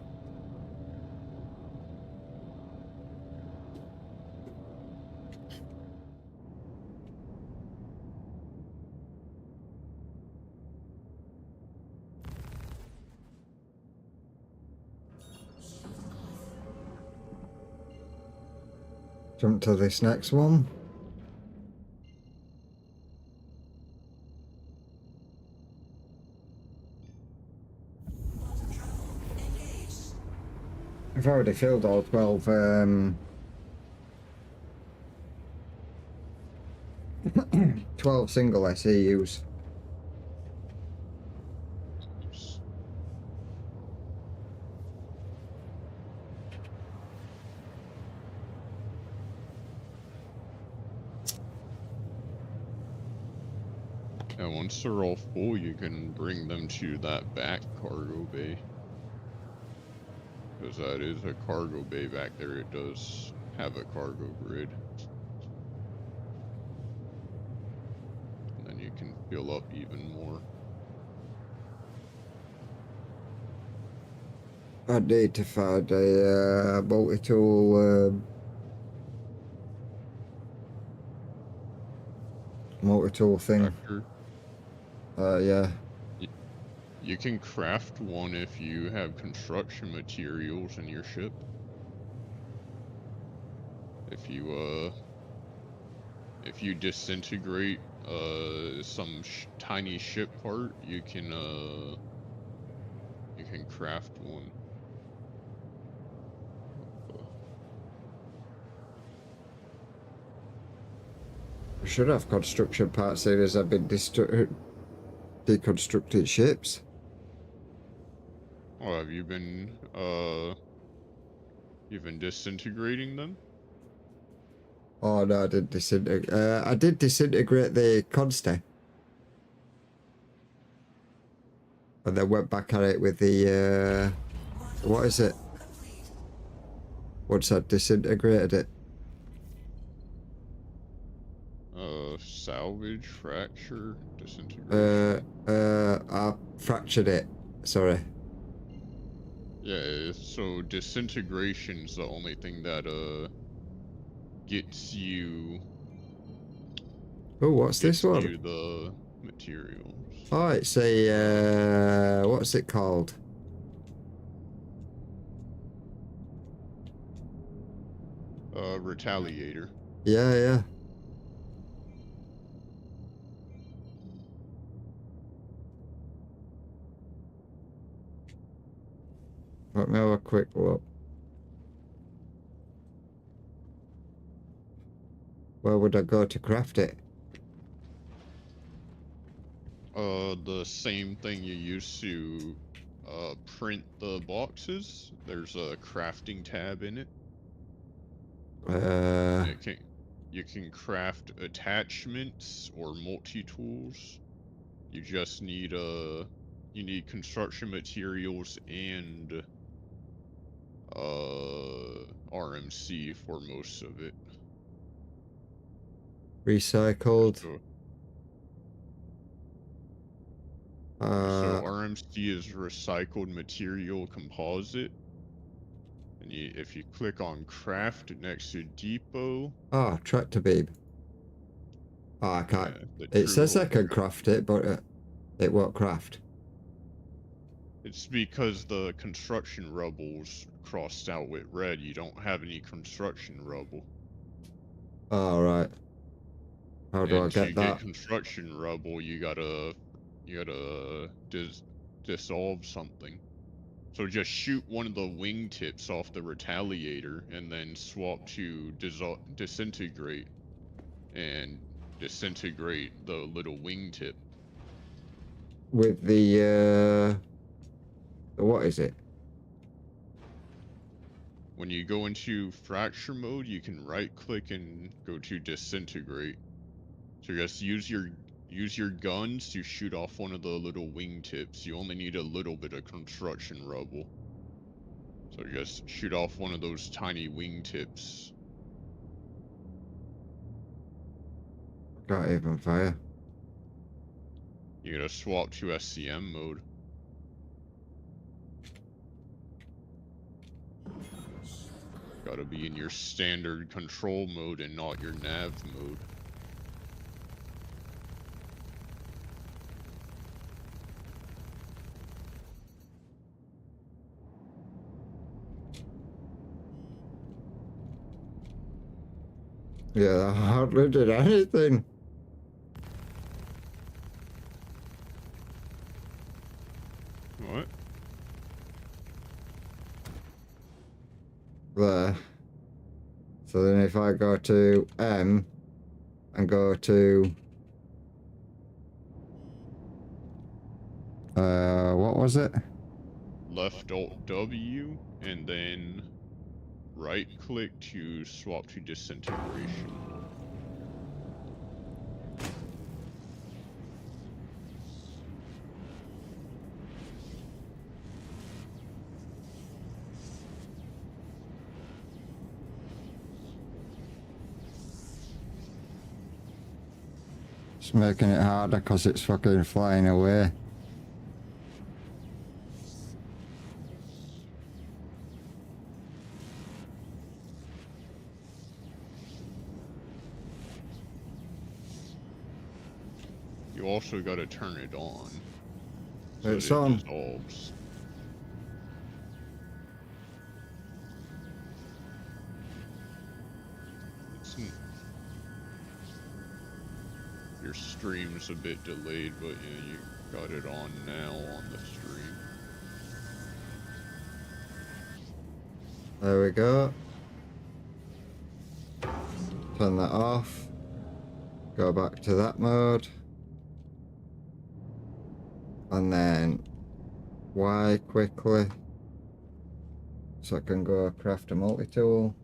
Jump to this next one. I've already filled all 12 12 single SEUs. Yeah, once they're all full, you can bring them to that back cargo bay. Because that is a cargo bay back there. It does have a cargo grid. And then you can fill up even more. I need to find a multi-tool thing. Tractor. Yeah. You can craft one if you have construction materials in your ship. If you disintegrate some tiny ship part, you can craft one. I should have construction parts here as I've been deconstructed ships. Oh, have you been you've been disintegrating them? Oh no, I didn't disintegrate. I did disintegrate the Consta. And then went back at it with the, what is it? Once I disintegrated it. Salvage, fracture, disintegration. I fractured it. Sorry. Yeah, so disintegration's the only thing that gets you. Oh, what's this one? You the materials. Oh, it's a what's it called? Retaliator. Yeah, yeah. Let me have a quick look. Where would I go to craft it? The same thing you use to print the boxes. There's a crafting tab in it. You can craft attachments or multi-tools. You just need you need construction materials and RMC for most of it. Recycled. So RMC is recycled material composite. And if you click on craft next to depot. Oh, tractor beam. Oh, I can't. Yeah, it says I can craft it, but it won't craft. It's because the construction rubble's crossed out with red. You don't have any construction rubble. Oh, right. How do I get that? To get construction rubble, you gotta dissolve something. So just shoot one of the wingtips off the Retaliator and then swap to disintegrate and disintegrate the little wingtip. With the what is it? When you go into fracture mode, you can right click and go to disintegrate. So just use your guns to shoot off one of the little wingtips. You only need a little bit of construction rubble. So just shoot off one of those tiny wingtips. Can't even fire. You gotta swap to SCM mode. Gotta be in your standard control mode and not your nav mode. Yeah, I hardly did anything. What? There. So then if I go to M and go to what was it? Left Alt W and then right click to swap to disintegration. It's making it harder because it's fucking flying away. You also gotta turn it on. So It's that on. It dissolves. Your stream's a bit delayed, but yeah, you got it on now on the stream. There we go. Turn that off. Go back to that mode. And then Y quickly. So I can go craft a multi-tool.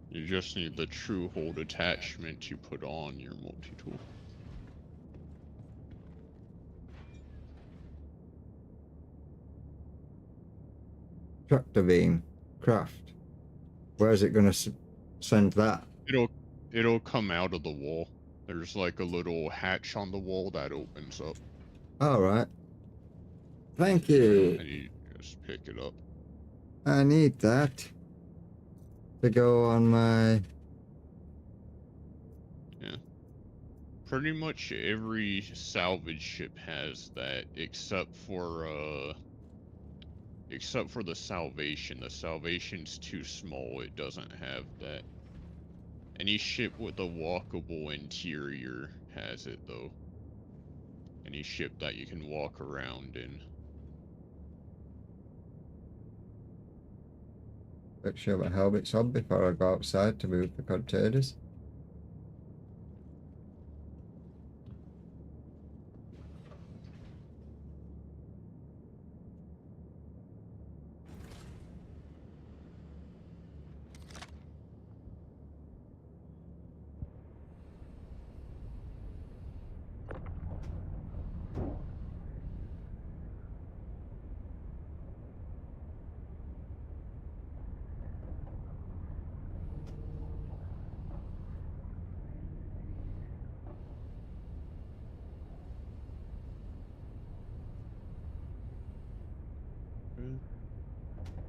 You just need the true hold attachment to put on your multi-tool. Tractor beam. Craft. Where's it gonna send that? It'll come out of the wall. There's like a little hatch on the wall that opens up. Alright. Thank you. And you just pick it up. I need that to go on my... Yeah. Pretty much every salvage ship has that, except for the Salvation. The Salvation's too small, it doesn't have that. Any ship with a walkable interior has it, though. Any ship that you can walk around in. Make sure my helmet's on before I go outside to move the containers.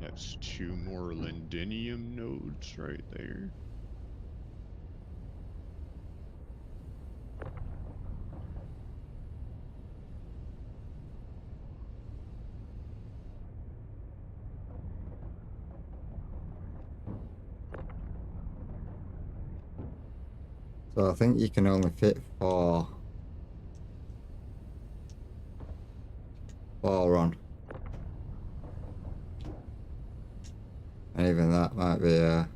That's 2 more Lindinium nodes right there. So I think you can only fit 4 on. And even that might be to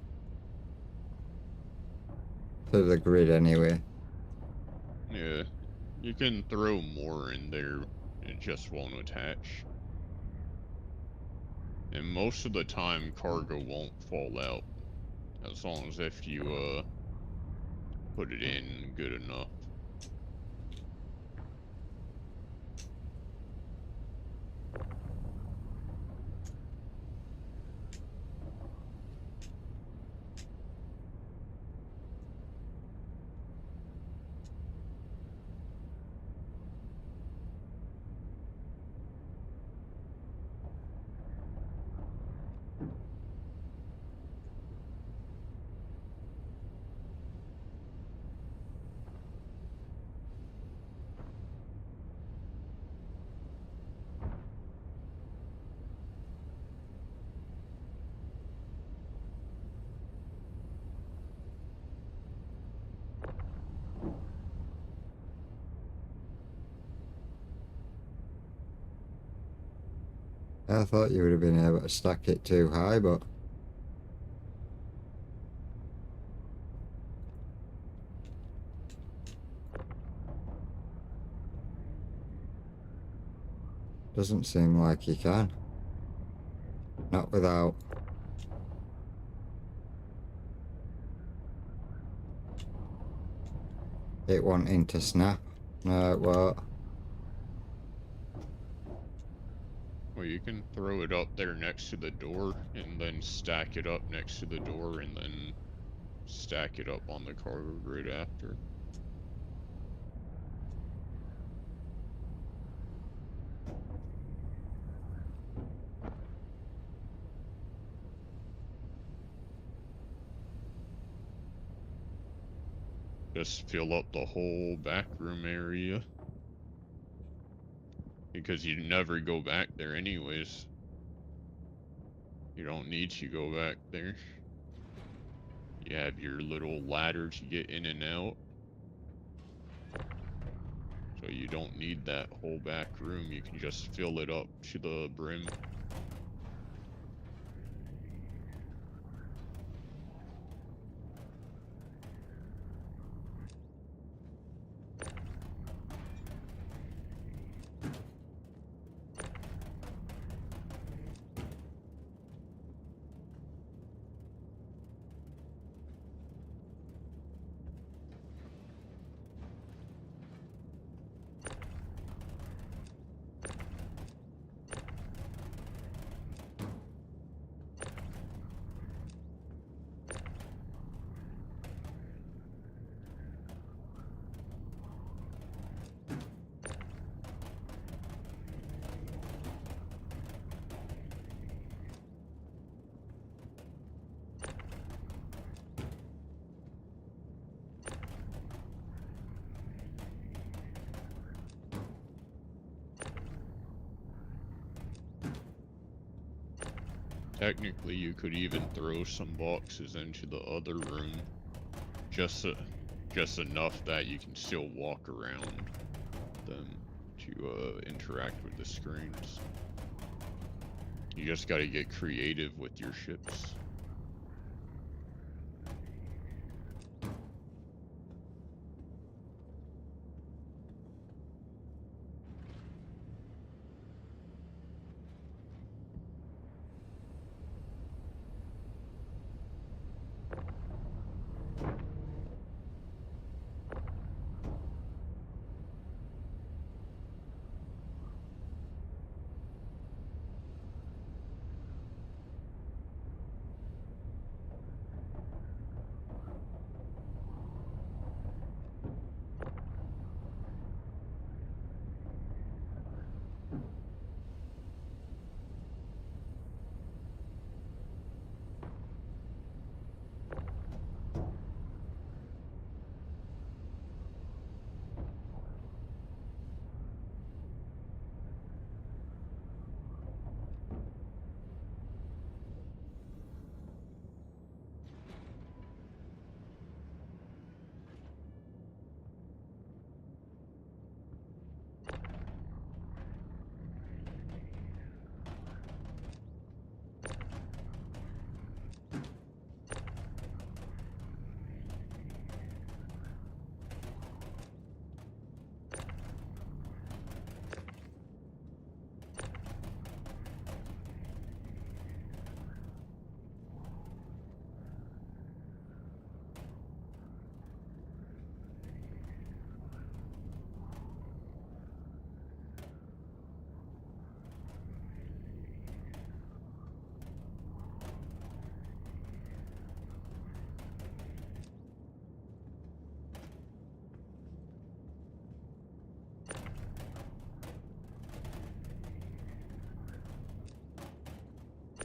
the grid anyway. Yeah, you can throw more in there, it just won't attach. And most of the time cargo won't fall out, as long as if you put it in good enough. I thought you would have been able to stack it too high, but doesn't seem like you can. Not without it wanting to snap. No, it won't. Well, you can throw it up there next to the door, and then stack it up next to the door, and then stack it up on the cargo grid after. Just fill up the whole back room area. Because you never go back there anyways. You don't need to go back there. You have your little ladder to get in and out. So you don't need that whole back room. You can just fill it up to the brim. Technically, you could even throw some boxes into the other room, just enough that you can still walk around them to interact with the screens. You just gotta get creative with your ships.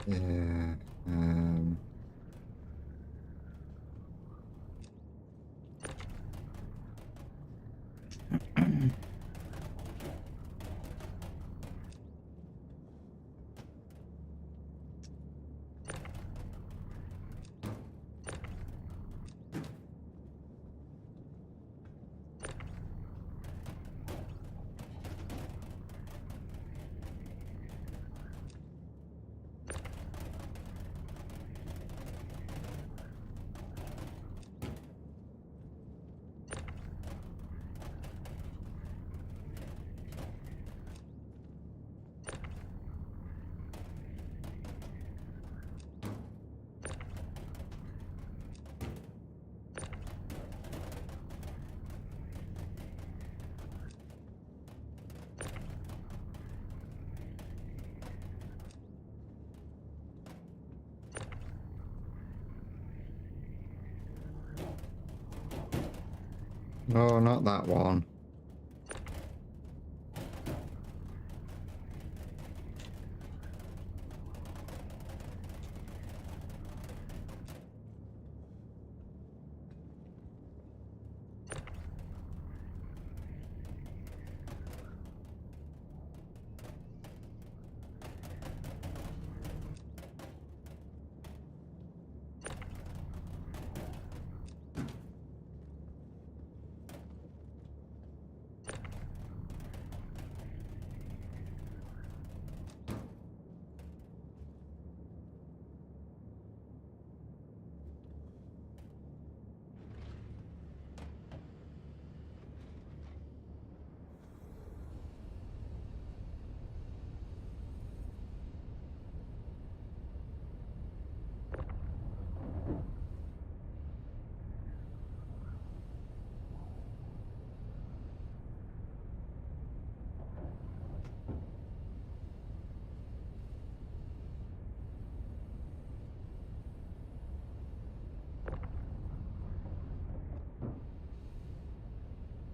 Yeah. No, not that one.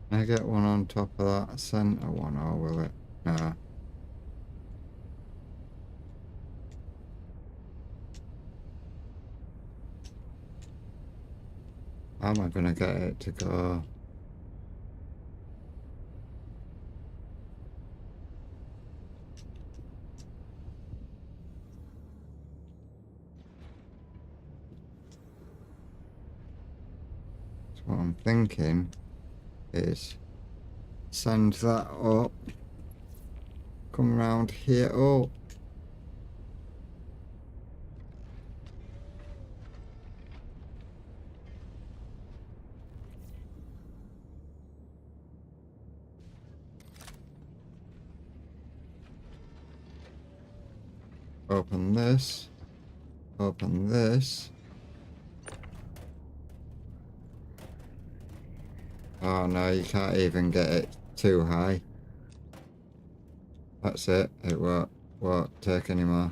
Can I get one on top of that center one, or will it? No. How am I gonna get it to go? So what I'm thinking is send that up, come round here. Oh, open this, open this. Oh no, you can't even get it too high. That's it, it won't take anymore.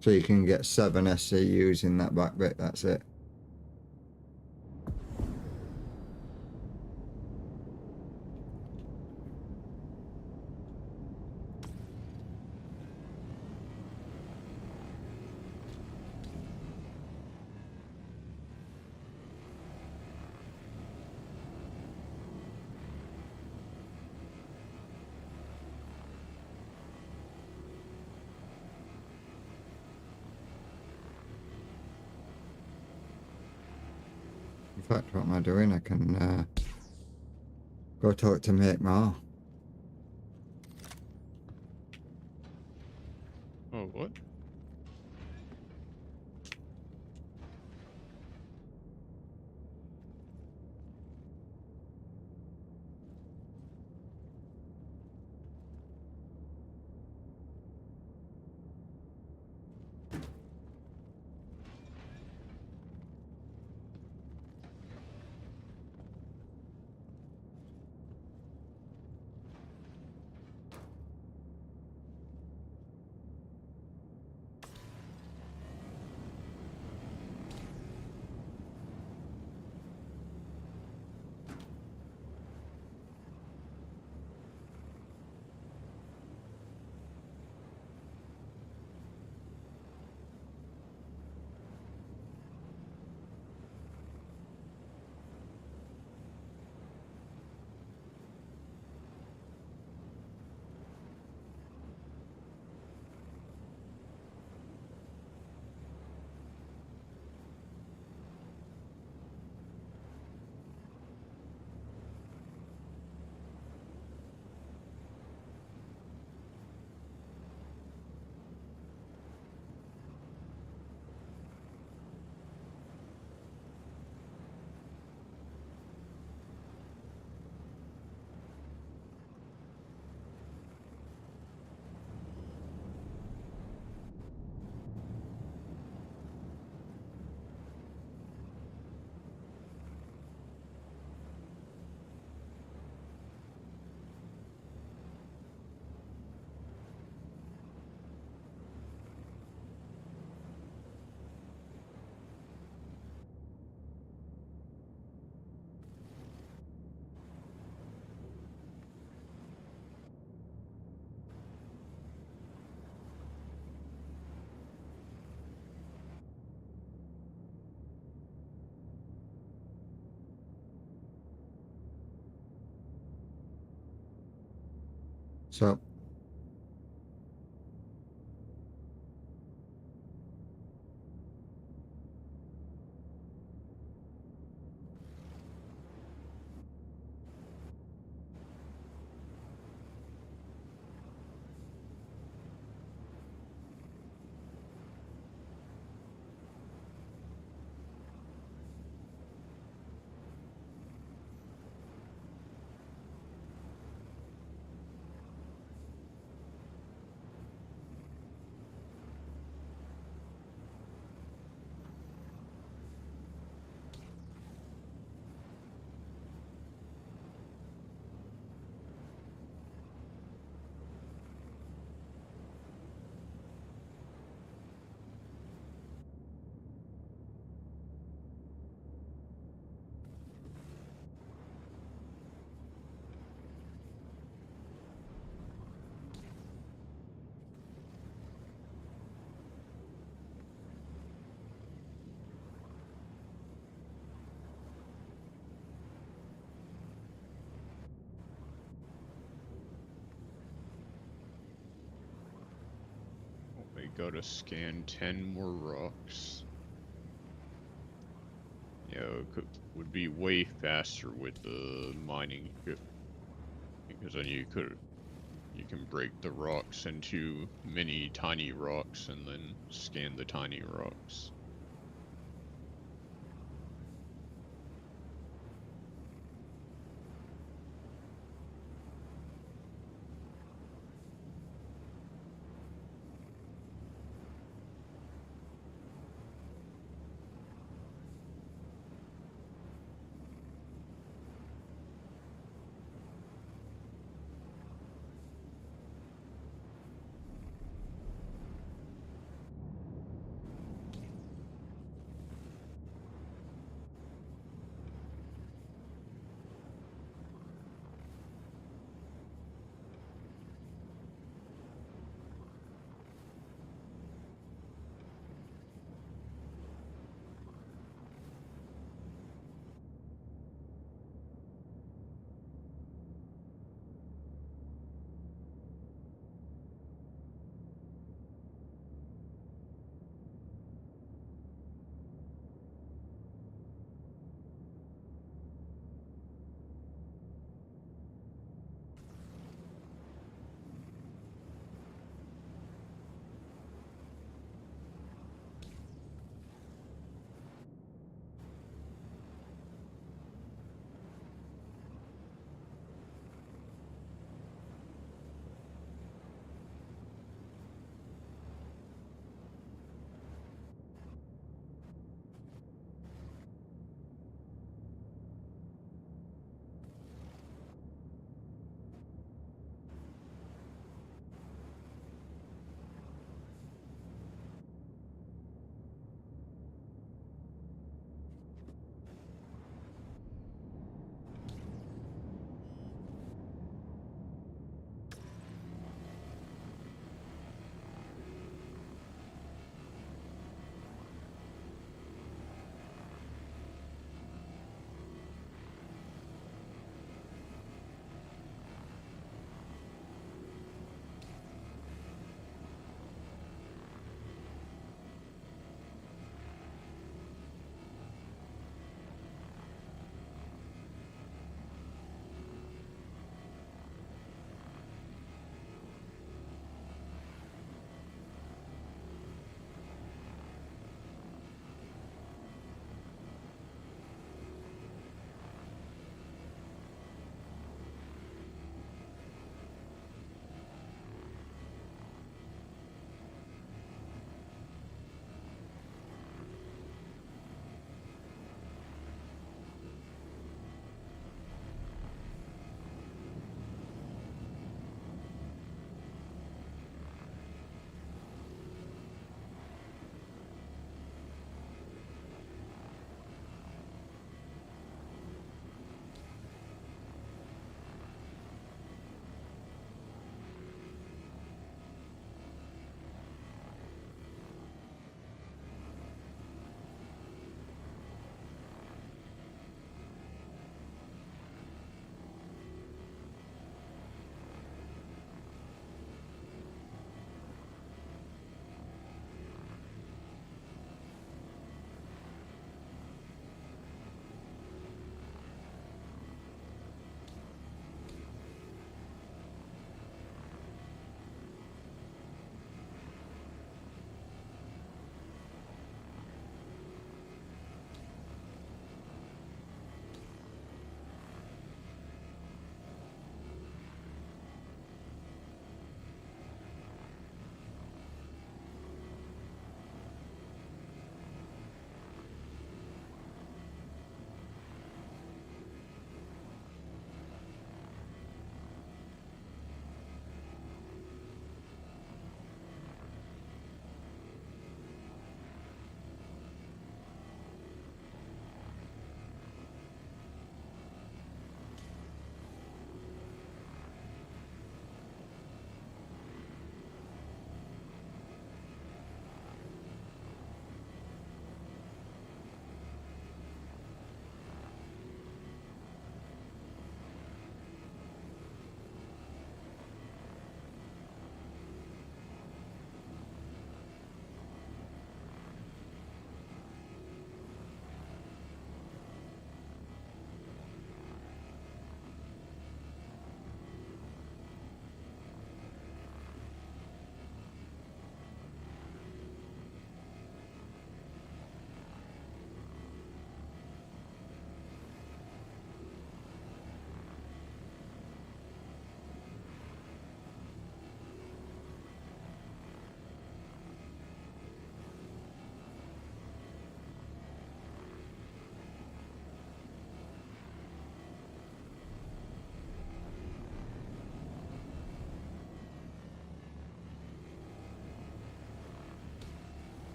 So you can get 7 SCUs in that back bit, that's it. In fact, what am I doing? I can go tell it to make more. Oh, what? So gotta scan 10 more rocks. Yeah, would be way faster with the mining, because then you can break the rocks into many tiny rocks and then scan the tiny rocks.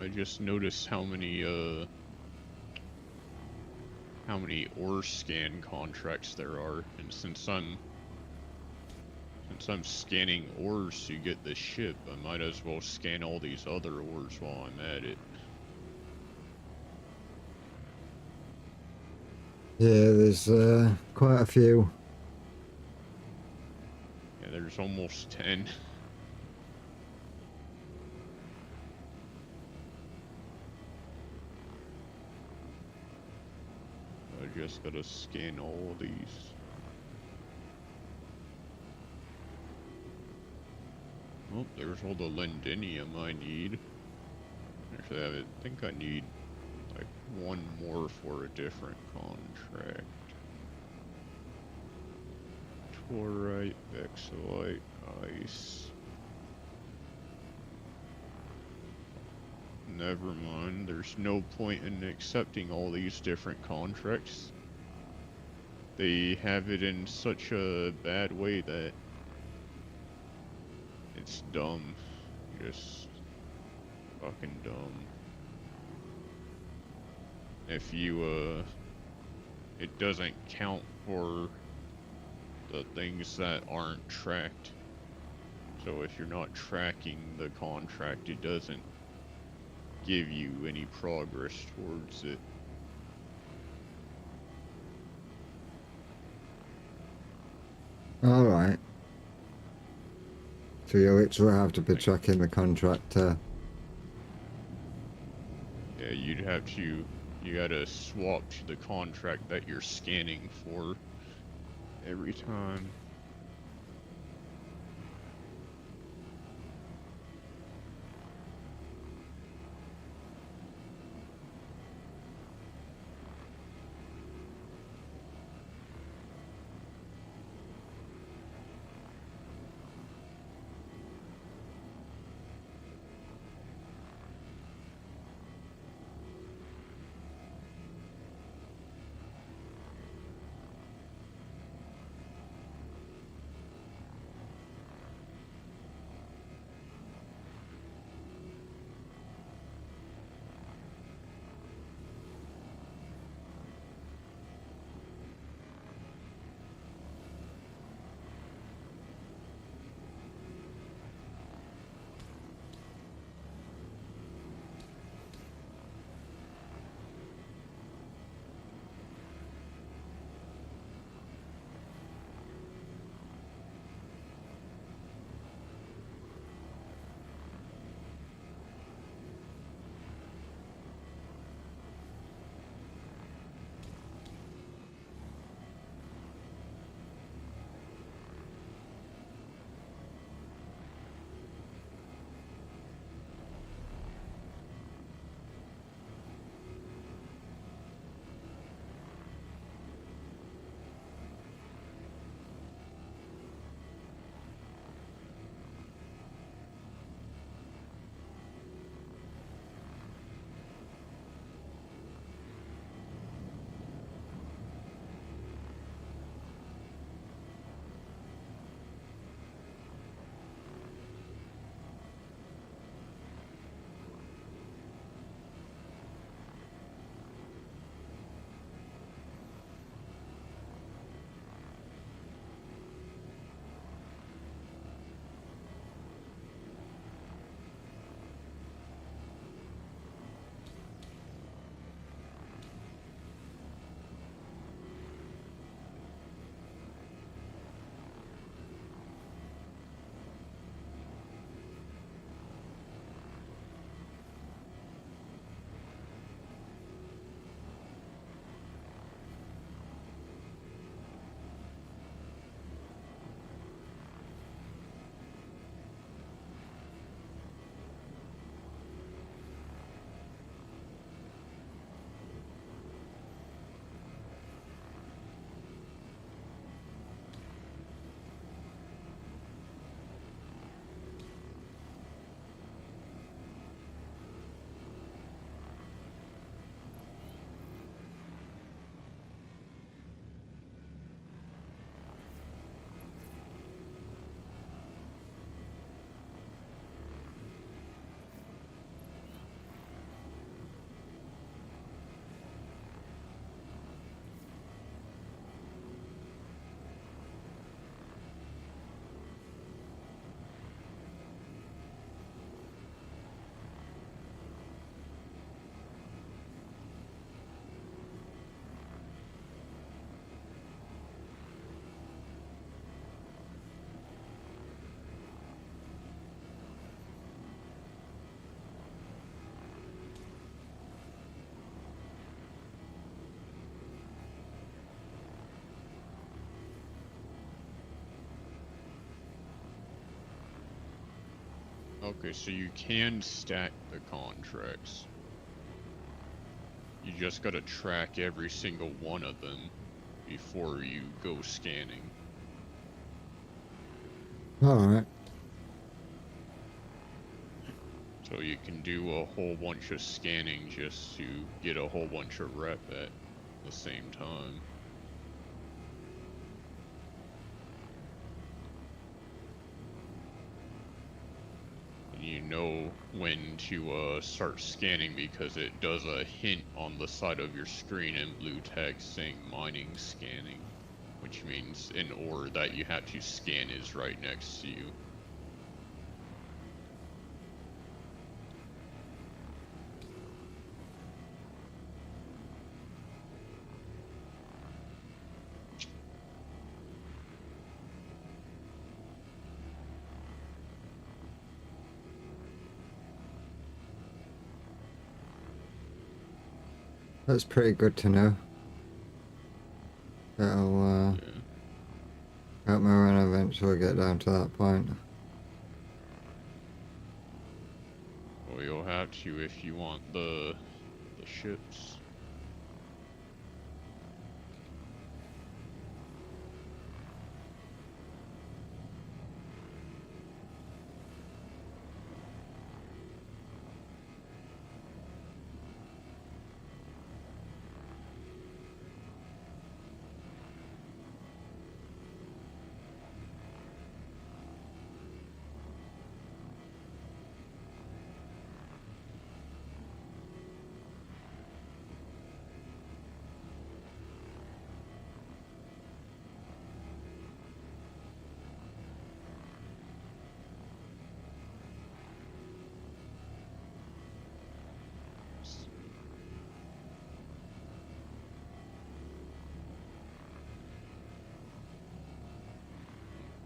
I just noticed how many ore scan contracts there are, and since I'm scanning ores to get the ship, I might as well scan all these other ores while I'm at it. Yeah, there's quite a few. Yeah, there's almost 10. I just gotta scan all of these. Oh, there's all the lendinium I need. Actually, I think I need like one more for a different contract. Torite, Vexilite, ice. Never mind, there's no point in accepting all these different contracts. They have it in such a bad way that it's dumb. Just fucking dumb. If you, it doesn't count for the things that aren't tracked. So if you're not tracking the contract, it doesn't give you any progress towards it. Alright. So you literally have to be tracking the contract. Yeah, you gotta swap to the contract that you're scanning for every time. Okay, so you can stack the contracts. You just gotta track every single one of them before you go scanning. Alright. So you can do a whole bunch of scanning just to get a whole bunch of rep at the same time. And you know when to start scanning because it does a hint on the side of your screen in blue text saying mining scanning, which means an ore that you have to scan is right next to you. That's pretty good to know. That'll Yeah. help me when I eventually get down to that point. Well, you'll have to if you want the ships.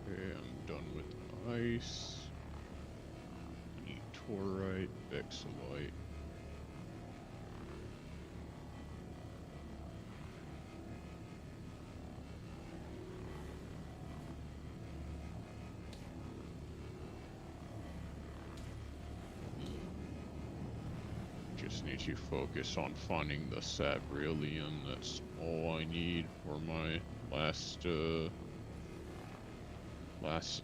Okay, I'm done with the ice. Need torite, vexillite. Just need to focus on finding the sabrilium. That's all I need for my last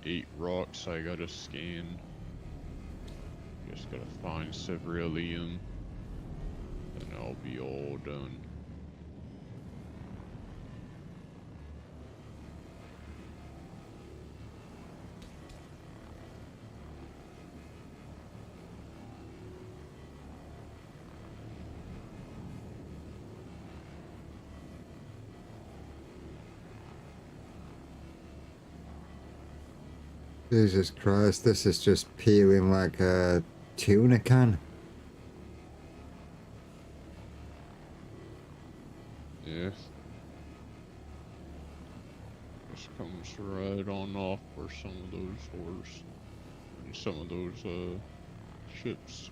8 rocks I gotta scan. Just gotta find sabrilium, and I'll be all done. Jesus Christ, this is just peeling like a tuna can. Yeah. Just comes right on off for some of those ores. And some of those ships.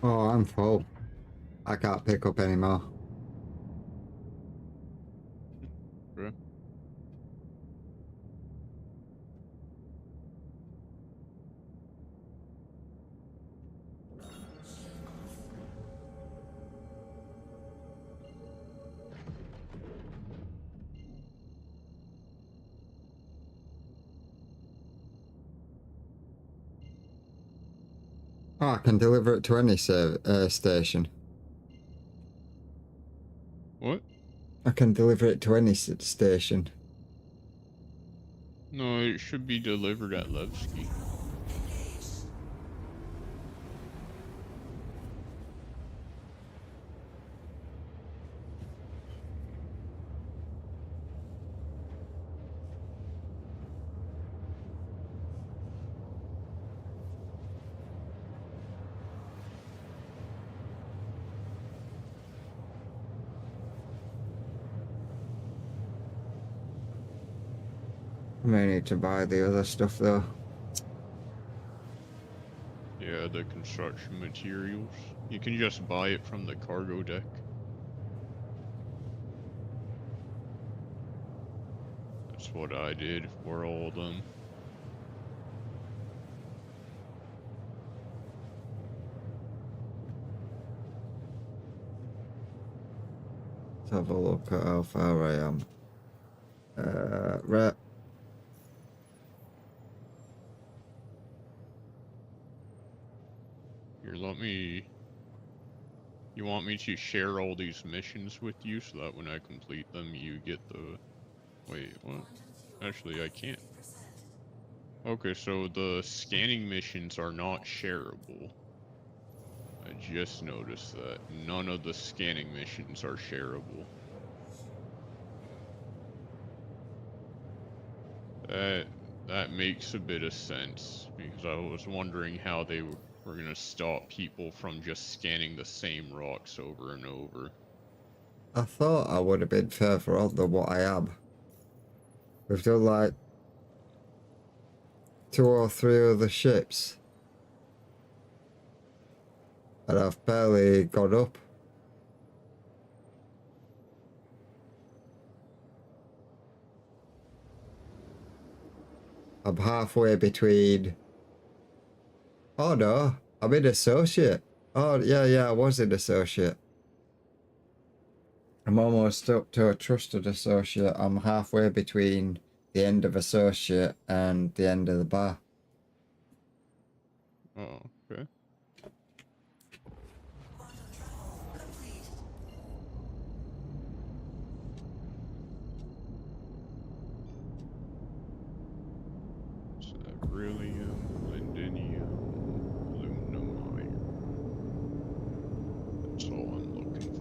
Oh, I'm full. I can't pick up anymore. Okay. Oh, I can deliver it to any station. What? I can deliver it to any station. No, it should be delivered at Levski. I may need to buy the other stuff though. Yeah, the construction materials. You can just buy it from the cargo deck. That's what I did for all of them. Let's have a look at how far I am. Right. Here, let me... You want me to share all these missions with you so that when I complete them, you get the... Wait, what? Actually, I can't. Okay, so the scanning missions are not shareable. I just noticed that. None of the scanning missions are shareable. That makes a bit of sense, because I was wondering how they were gonna stop people from just scanning the same rocks over and over. I thought I would have been further on than what I am. We've done like 2 or 3 other ships. And I've barely gone up. I'm halfway between... Oh no, I'm in associate. Oh yeah, I was in associate. I'm almost up to a trusted associate. I'm halfway between the end of associate and the end of the bar. Oh, okay. Is that beryllium, lindenium, aluminum iron? That's all I'm looking for.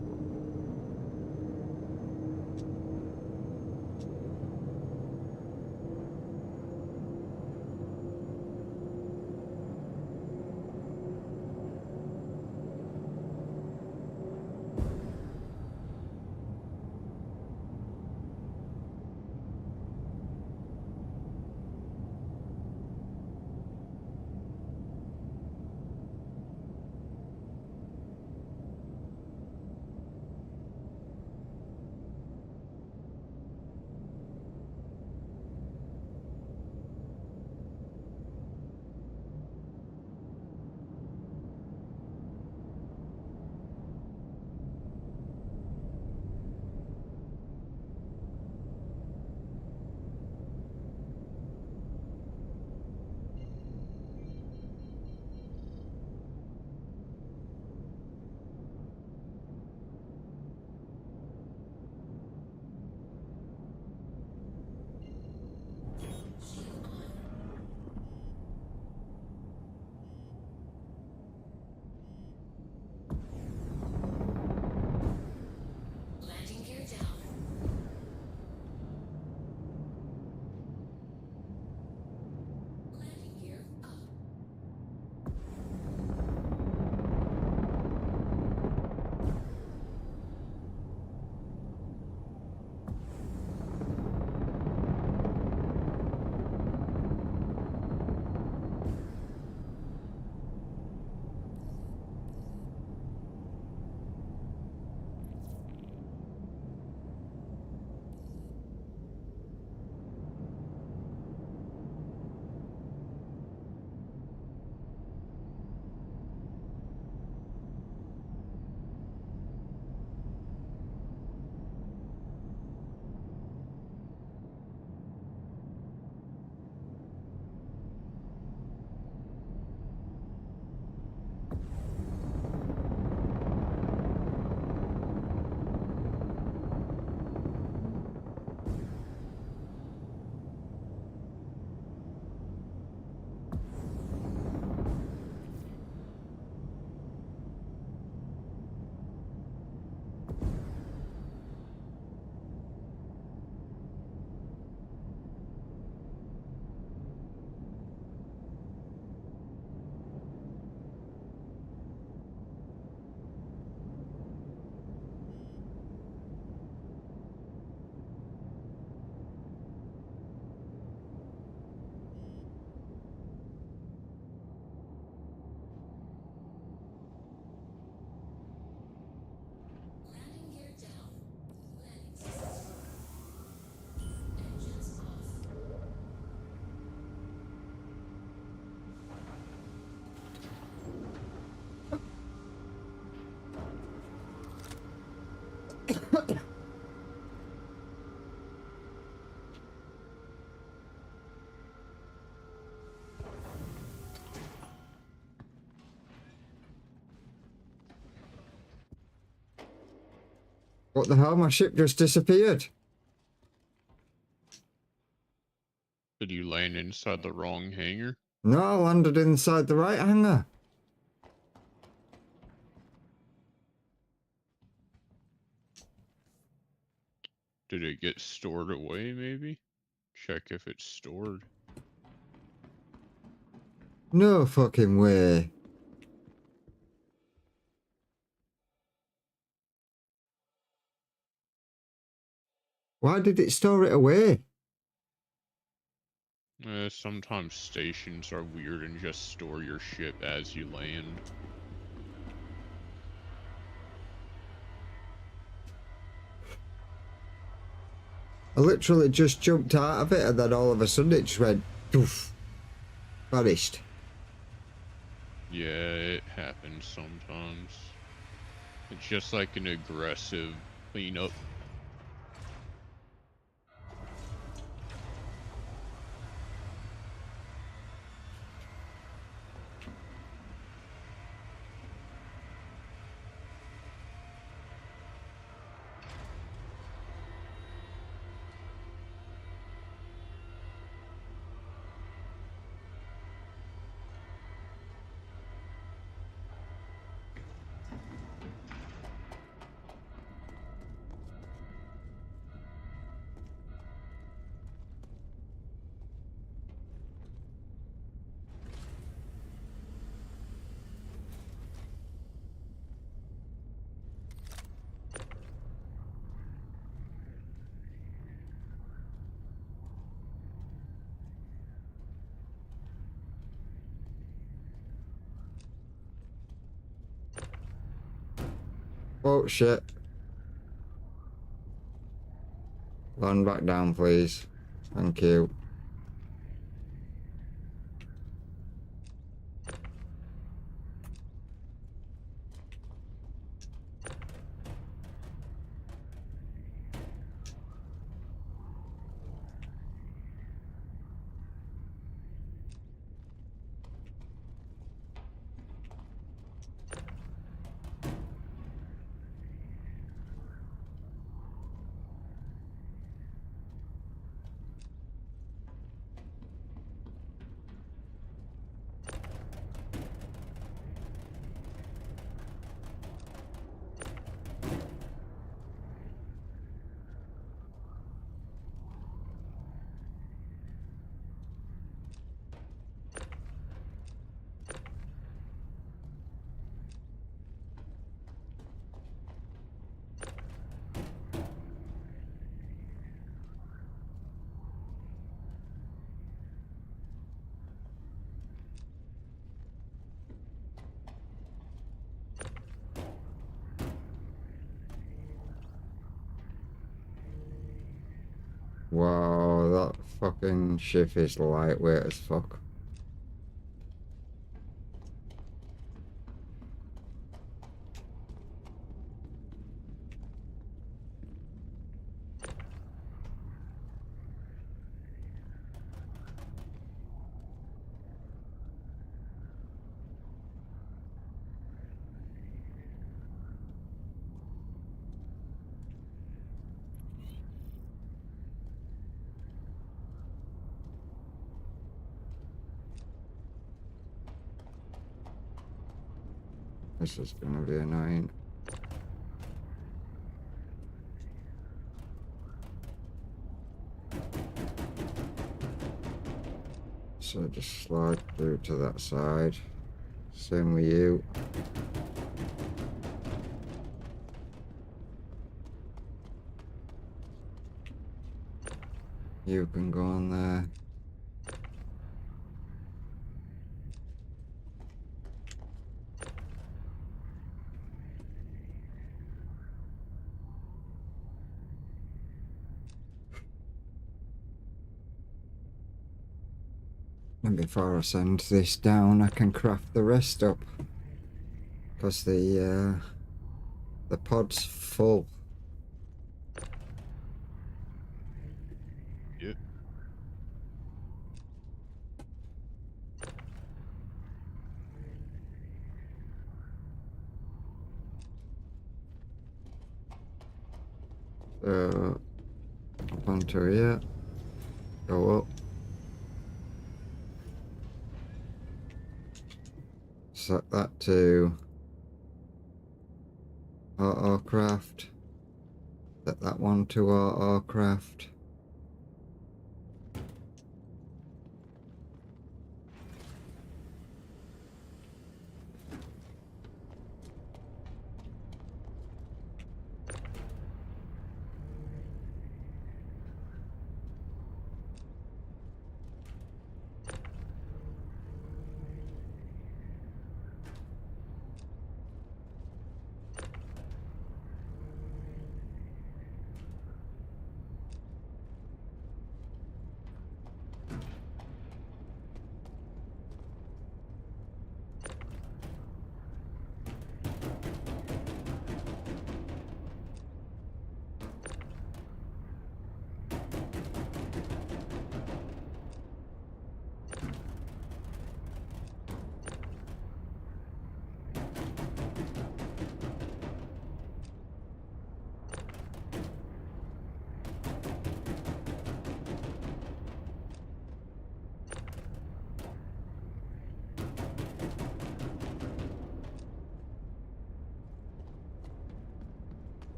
What the hell? My ship just disappeared. Did you land inside the wrong hangar? No, I landed inside the right hangar. Did it get stored away, maybe? Check if it's stored. No fucking way. Why did it store it away? Sometimes stations are weird and just store your ship as you land. I literally just jumped out of it and then all of a sudden it just went poof, vanished. Yeah, it happens sometimes. It's just like an aggressive cleanup. Oh shit. Land back down, please. Thank you. Wow, that fucking ship is lightweight as fuck. This is gonna be annoying. So just slide through to that side. Same with you. You can go on there. And before I send this down, I can craft the rest up. Because the pod's full. Yep. Up onto here. Go up. Set that to autocraft. Set that one to autocraft.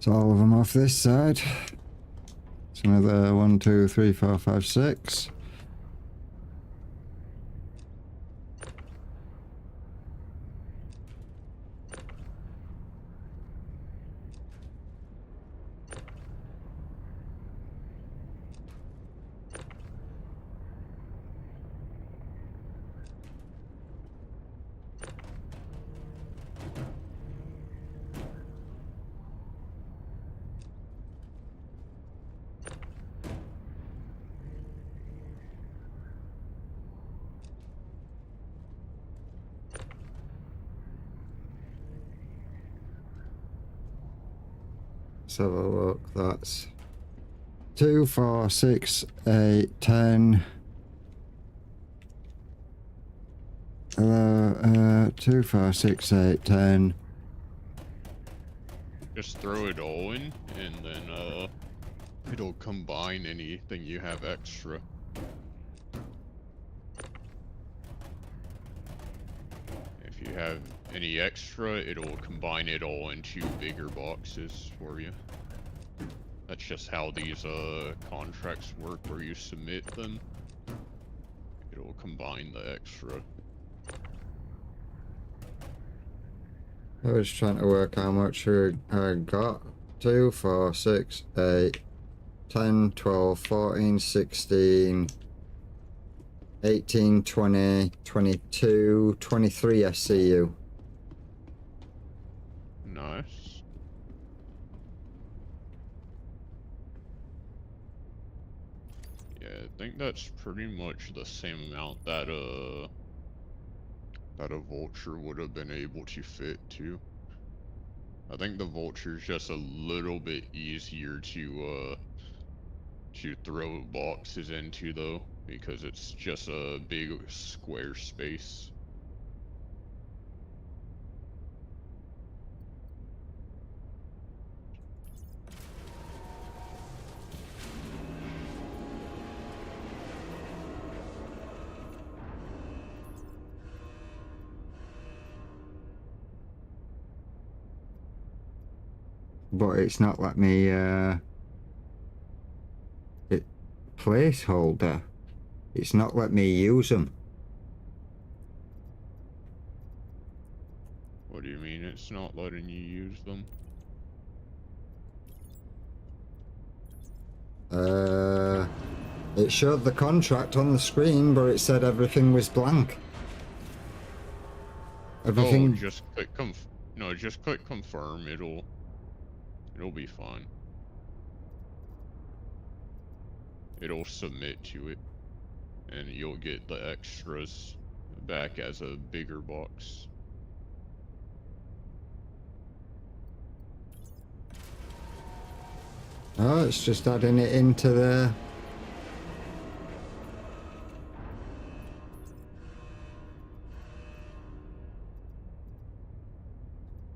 So all of them off this side. It's another 1, 2, 3, 4, 5, 6. Let's have a look. That's 2, 4, 6, 8, 10. 2, 4, 6, 8, 10. Just throw it all in, and then it'll combine anything you have extra. If you have any extra, it'll combine it all into bigger boxes for you. That's just how these contracts work, where you submit them. It'll combine the extra. I was trying to work how much I got. 2, 4, 6, 8, 10, 12, 14, 16, 18, 20, 22, 23 SCU. Nice. Yeah, I think that's pretty much the same amount that a vulture would have been able to fit too. I think the vulture's just a little bit easier to throw boxes into though, because it's just a big square space. But it's not let me placeholder. It's not let me use them. What do you mean it's not letting you use them? It showed the contract on the screen, but it said everything was blank. Everything. Oh, just click just click confirm. It'll be fine. It'll submit to it, and you'll get the extras back as a bigger box. Oh, it's just adding it into there.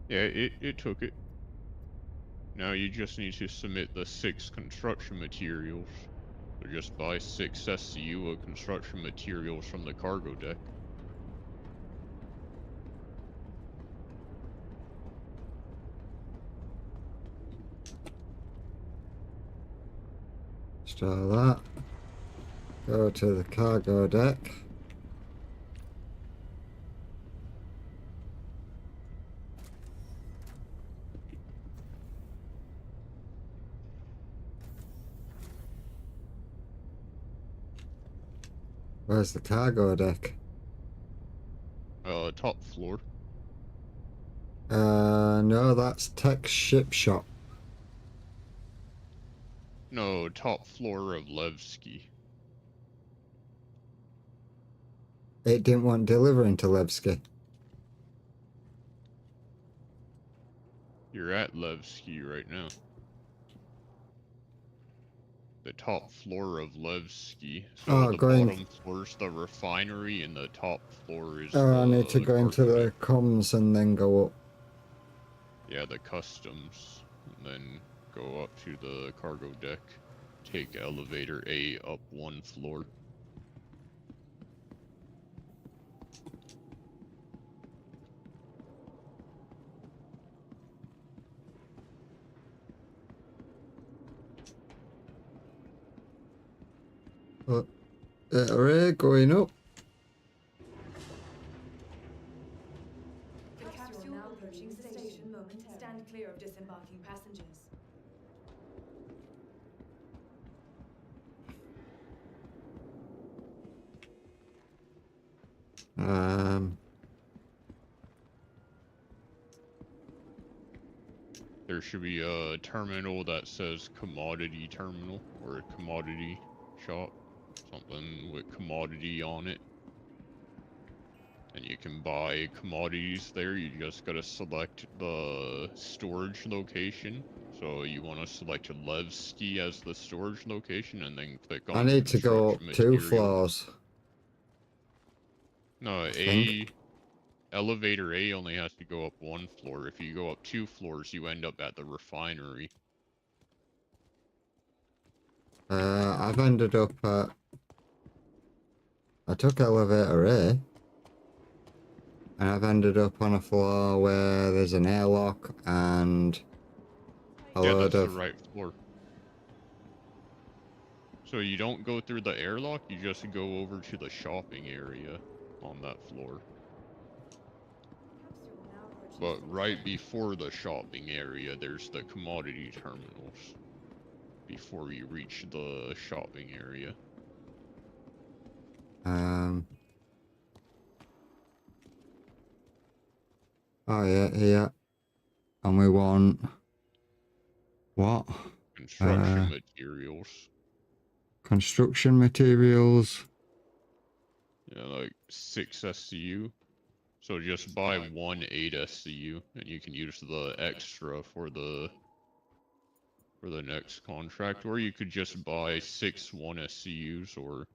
Yeah, it took it. Now you just need to submit the 6 construction materials. So just buy 6 SCU of construction materials from the cargo deck. Install that. Go to the cargo deck. Where's the cargo deck? Top floor. No, that's Tech Ship Shop. No, top floor of Levski. It didn't want delivering to Levski. You're at Levski right now. The top floor of Levski. So the bottom floor is the refinery, and the top floor is I need to go into cargo the deck. comms and then go up. Yeah, the customs, and then go up to the cargo deck. Take elevator A up 1 floor. Array going up. The capsule now approaching the station momentarily. Stand clear of disembarking passengers. There should be a terminal that says commodity terminal, or a commodity shop. Something with commodity on it. And you can buy commodities there. You just gotta select the storage location. So you want to select Levski as the storage location, and then click on I need to go up construction 2 material. floors. No, think. elevator A only has to go up 1 floor. If you go up 2 floors, you end up at the refinery. I've ended up at... I took elevator A. And I've ended up on a floor where there's an airlock and a Yeah, load that's of... the right floor. So you don't go through the airlock, you just go over to the shopping area on that floor. But right before the shopping area, there's the commodity terminals. Before you reach the shopping area. Oh yeah, yeah. And we want... What? Construction materials. Construction materials. Yeah, like 6 SCU. So just buy 1 8 SCU, and you can use the extra for the next contract, or you could just buy 6 1 SCUs or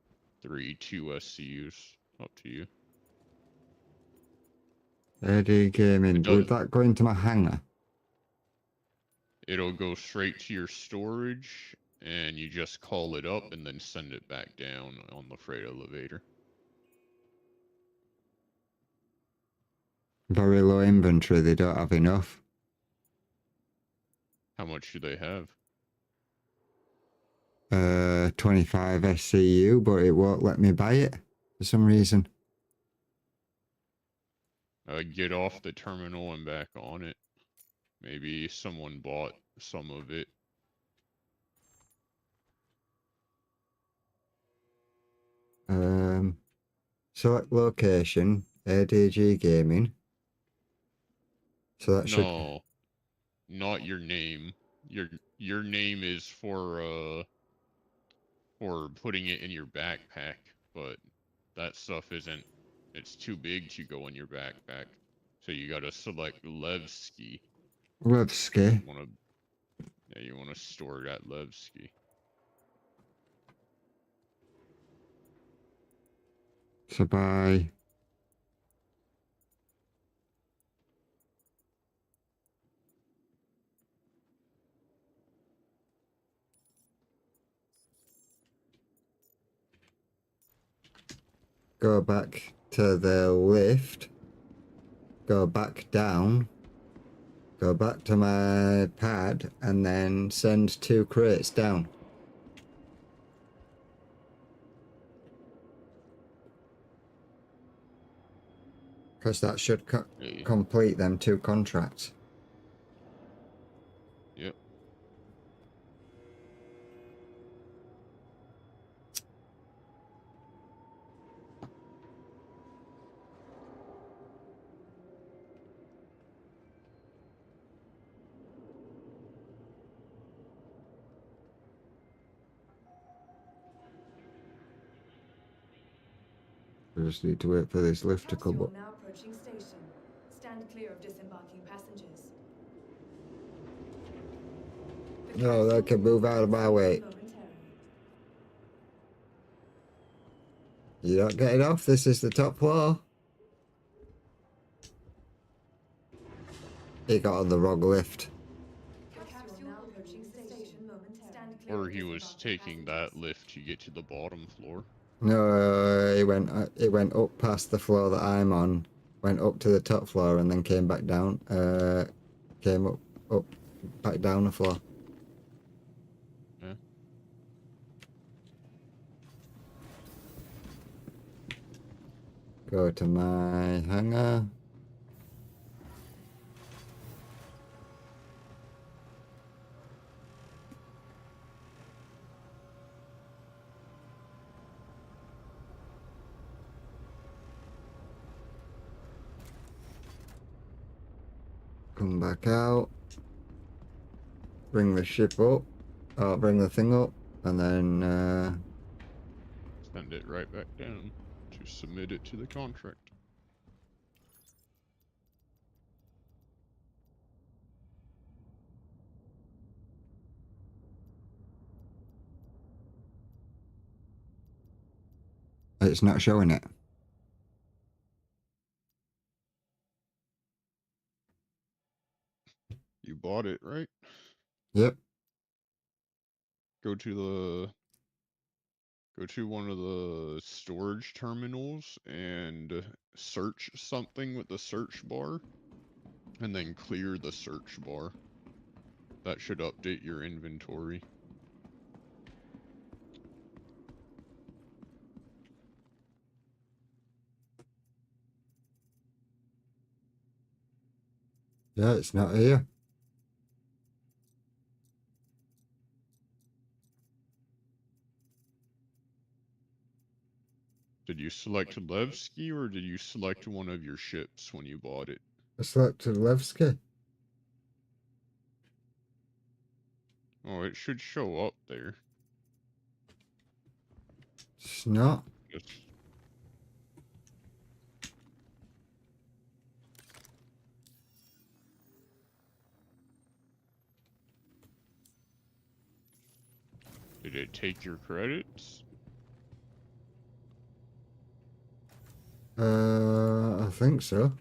3 2 SCUs. Up to you. AD Gaming. Would that go into my hangar? It'll go straight to your storage, and you just call it up and then send it back down on the freight elevator. Very low inventory. They don't have enough. How much do they have? 25 SCU, but it won't let me buy it for some reason. Get off the terminal and back on it. Maybe someone bought some of it. Select location, ADG Gaming. So that should... No, not your name. Your name is for putting it in your backpack, but that stuff isn't. It's too big to go in your backpack. So you gotta select Levski. Levski. You wanna store it at Levski. So buy... go back to the lift, go back down, go back to my pad, and then send 2 crates down. Because that should Yeah. complete them 2 contracts. Yep. We just need to wait for this lift to come Capsule up. now approaching station. Stand clear of disembarking passengers. The No, they capsule can move out of my way. momentarily. You're not getting off. This is the top floor. He got on the wrong lift. The capsule now approaching station momentarily. Stand clear Or of he was disembarking taking passengers. that lift to get to the bottom floor. No, he went up past the floor that I'm on, went up to the top floor, and then came back down. Came up, back down the floor. Yeah. Go to my hangar. Come back out. Bring the ship up. Oh, bring the thing up, and then Send it right back down to submit it to the contract. it's not showing it. You bought it, right? Yep. Go to one of the storage terminals and search something with the search bar, and then clear the search bar. That should update your inventory. Yeah, it's not here. Did you select Levski, or did you select one of your ships when you bought it? I selected Levski. Oh, it should show up there. It's not. Just Did it take your credits? I think so.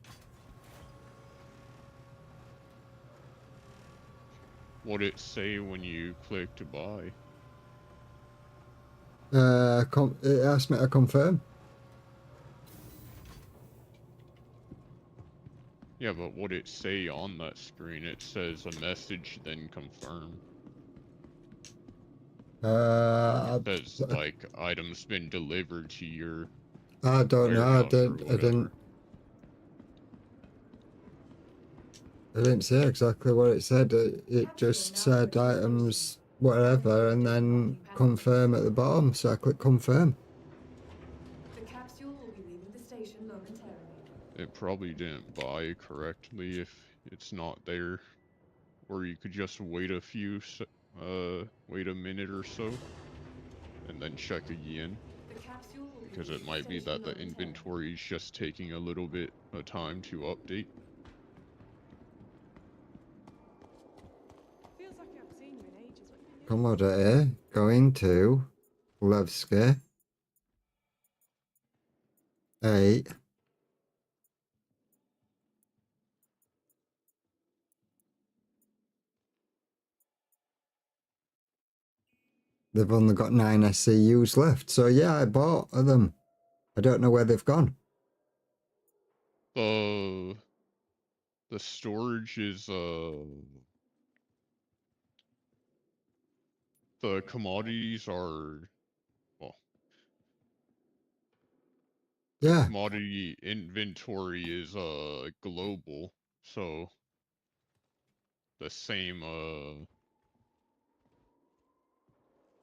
What did it say when you click to buy? It asked me to confirm. Yeah, but what did it say on that screen? It says a message, then confirm. It says, like, items been delivered to your I don't know. I warehouse or didn't. whatever. I didn't say exactly what it said. It just said items, whatever, and then confirm at the bottom. So I click confirm. The capsule will be leaving the station momentarily. It probably didn't buy correctly if it's not there. Or you could just wait wait a minute or so, and then check again. The capsule will be Because leaving it might be station that the momentarily. inventory is just taking a little bit of time to update. Feels like I haven't seen you in ages. What have you been doing? Commodity going to Levski 8. They've only got 9 SCUs left. So yeah, I bought them. I don't know where they've gone. The storage is the commodities are, well, Yeah. commodity inventory is global, so the same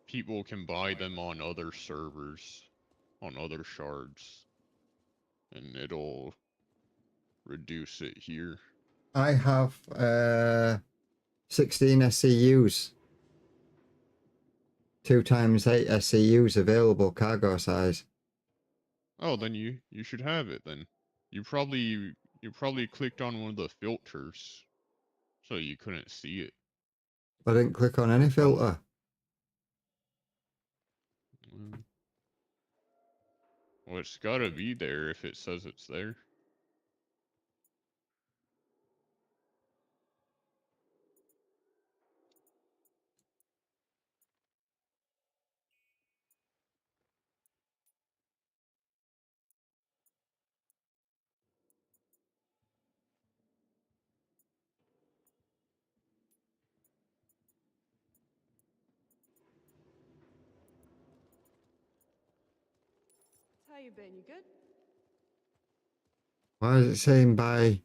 people can buy them on other servers, on other shards, and it'll reduce it here. I have 16 SCUs. 2 times 8 SCUs available cargo size. Oh, then you should have it then. You probably clicked on one of the filters, so you couldn't see it. I didn't click on any filter. Well, it's gotta be there if it says it's there. How you been? You good? Why is it saying by...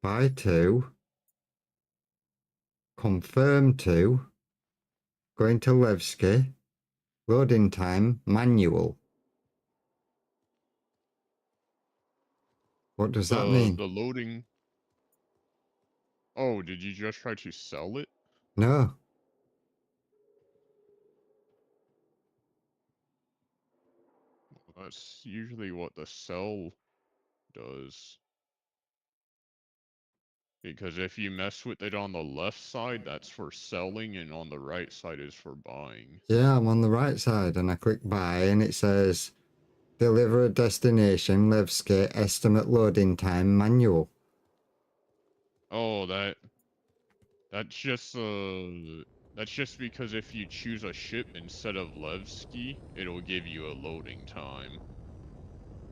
Buy to, confirm to, going to Levski, loading time, manual. What does that mean? The loading. Oh, did you just try to sell it? No. That's usually what the sell does. Because if you mess with it on the left side, that's for selling, and on the right side is for buying. Yeah, I'm on the right side and I click buy and it says deliver a destination, Levski, estimate loading time, manual. Oh, that's just because if you choose a ship instead of Levski, it'll give you a loading time.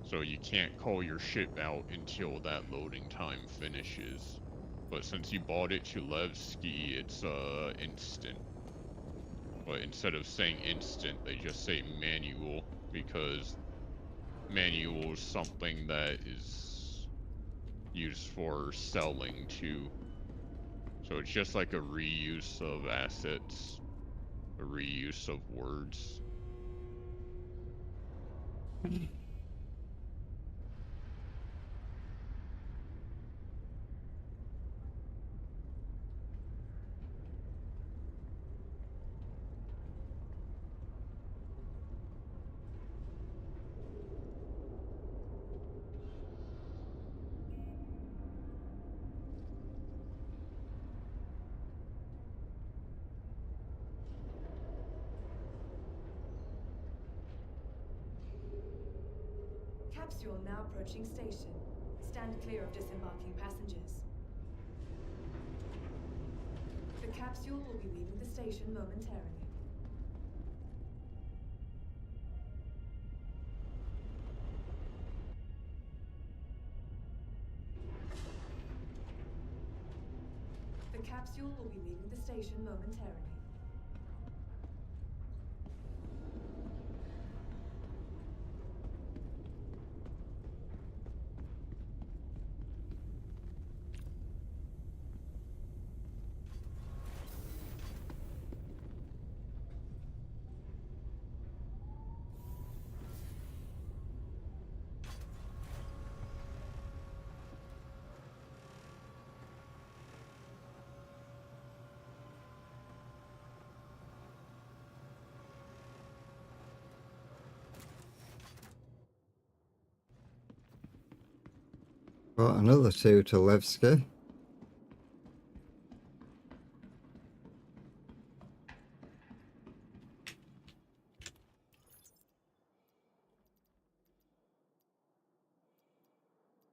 So you can't call your ship out until that loading time finishes. But since you bought it to Levski, it's instant. But instead of saying instant, they just say manual, because manual is something that is used for selling too. So it's just like a reuse of assets, a reuse of words. Capsule now approaching station. Stand clear of disembarking passengers. The capsule will be leaving the station momentarily. The capsule will be leaving the station momentarily. Got another 2 to Levski.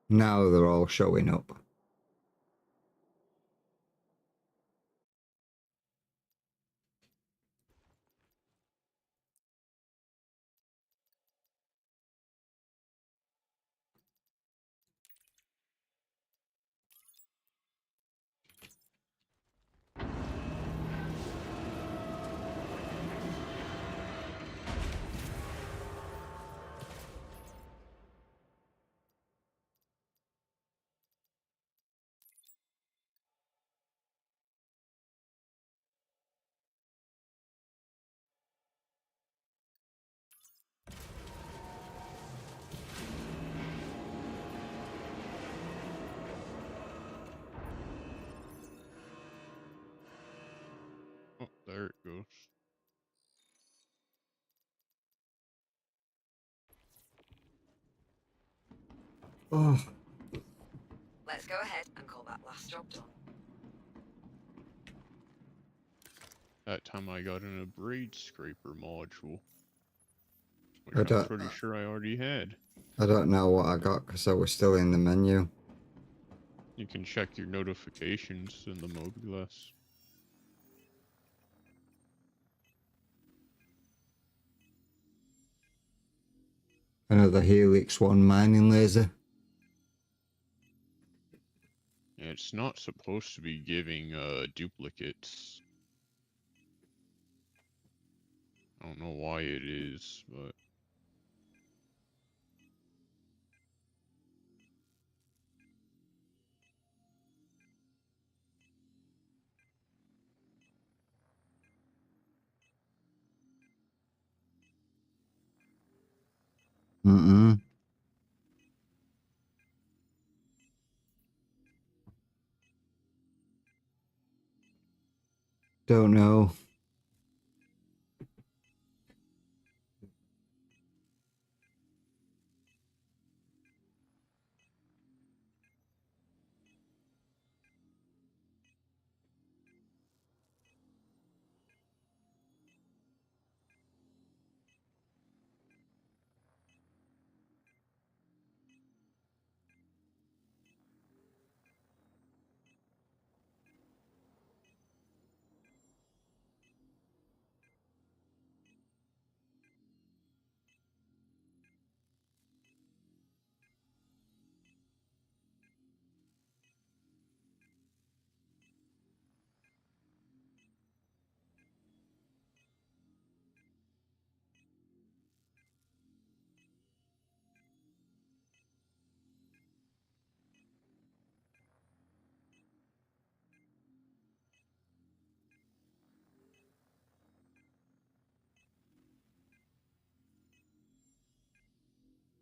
Now they're all showing up. Oh, Let's go ahead and call that last job done. That time I got in a braid scraper module, which I I'm don't- pretty sure I already had. I don't know what I got because I was still in the menu. You can check your notifications in the mode glass. Another Helix 1 mining laser. It's not supposed to be giving duplicates. I don't know why it is, but Mm-mm. Don't know.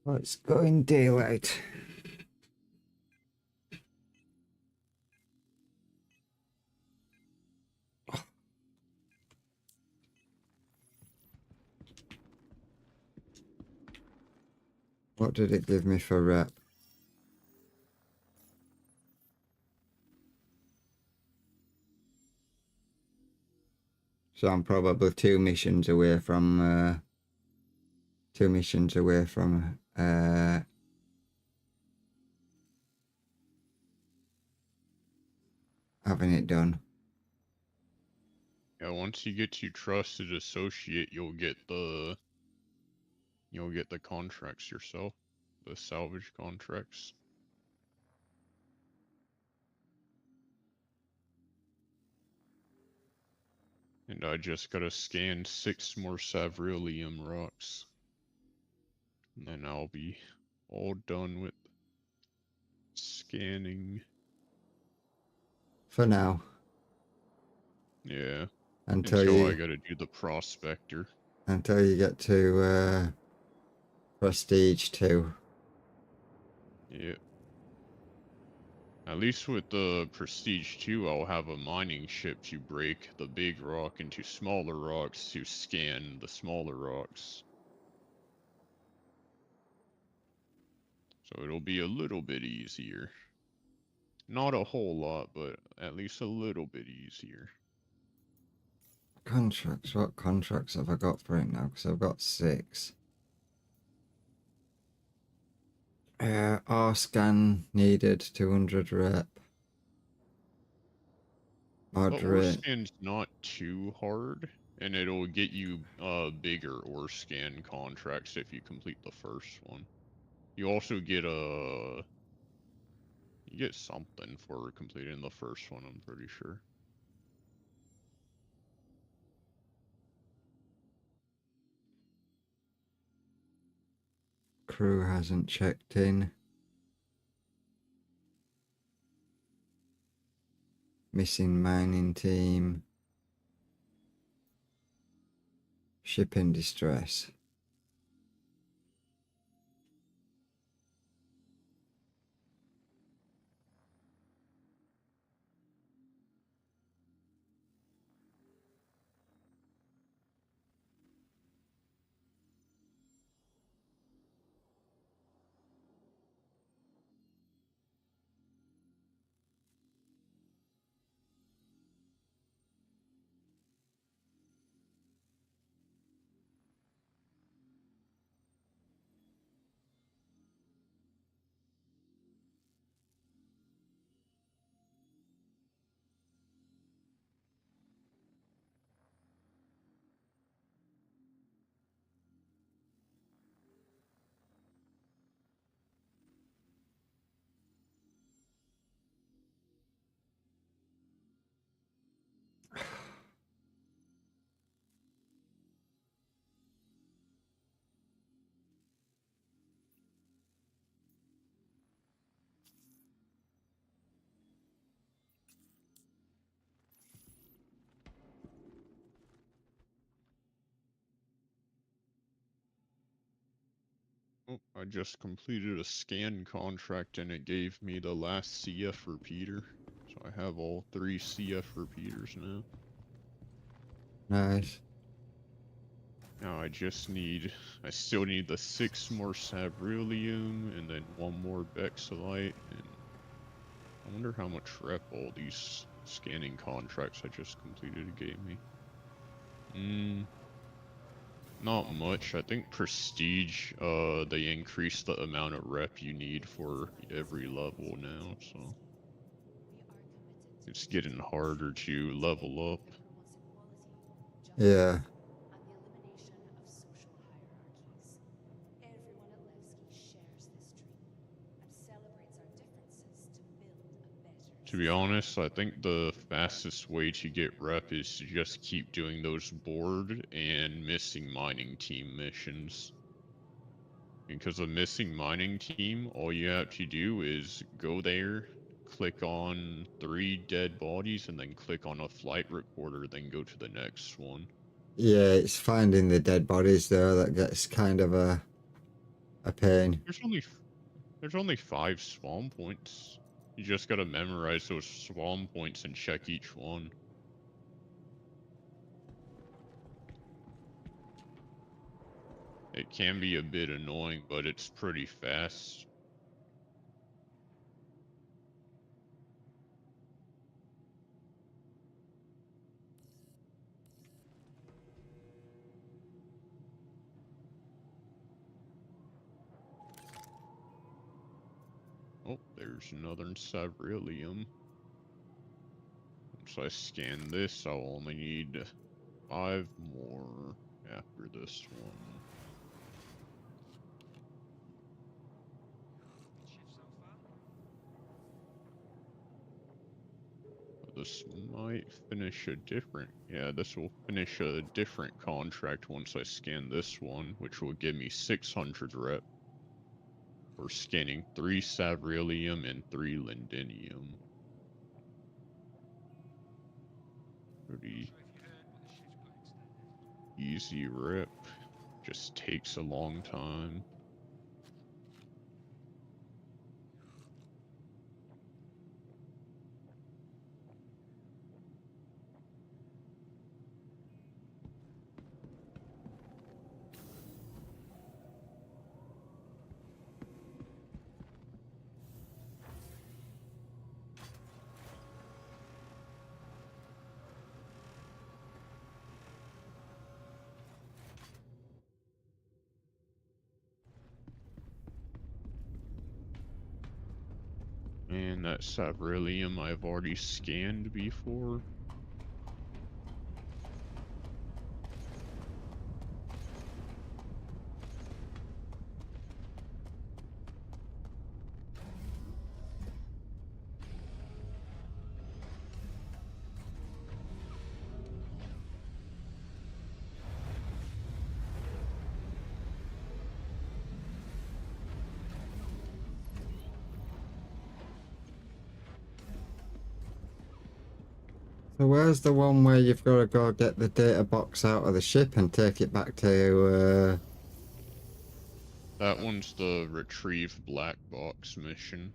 Let's go in daylight. What did it give me for rep? So I'm probably two missions away from having it done. yeah, once you get to trusted associate, you'll get the contracts yourself, the salvage contracts. And I just gotta scan 6 more Savrillium rocks. And then I'll be all done with scanning. For now. Yeah. Until I you gotta do the prospector. get to Prestige 2. Yeah. At least with the Prestige 2, I'll have a mining ship to break the big rock into smaller rocks to scan the smaller rocks. So it'll be a little bit easier. Not a whole lot, but at least a little bit easier. Contracts. What contracts have I got for it now? Because I've got 6. R-scan needed 200 rep. But Odd ore rate. scan's not too hard, and it'll get you bigger ore scan contracts if you complete the first one. You also get you get something for completing the first one, I'm pretty sure. Crew hasn't checked in. Missing mining team. Ship in distress. Oh, I just completed a scan contract and it gave me the last CF repeater. So I have all 3 CF repeaters now. Nice. Now I still need the 6 more Sabrilium and then 1 more Bexalite, and I wonder how much rep all these scanning contracts I just completed gave me. Not much. I think Prestige, they increased the amount of rep you need for every level now, so it's getting harder to level up. Yeah. To be honest, I think the fastest way to get rep is to just keep doing those board and missing mining team missions. Because a missing mining team, all you have to do is go there, click on 3 dead bodies, and then click on a flight recorder, then go to the next one. Yeah, it's finding the dead bodies though that gets kind of a pain. There's only 5 spawn points. You just gotta memorize those spawn points and check each one. It can be a bit annoying, but it's pretty fast. Oh, there's another Sabrilium. Once I scan this, I'll only need 5 more after this one. This might finish a different... Yeah, this will finish a different contract once I scan this one, which will give me 600 rep for scanning 3 Sabrilium and 3 Lindenium. Pretty easy rep. Just takes a long time. And that Sabrilium I've already scanned before. So where's the one where you've got to go get the data box out of the ship and take it back to That one's the Retrieve Black Box mission.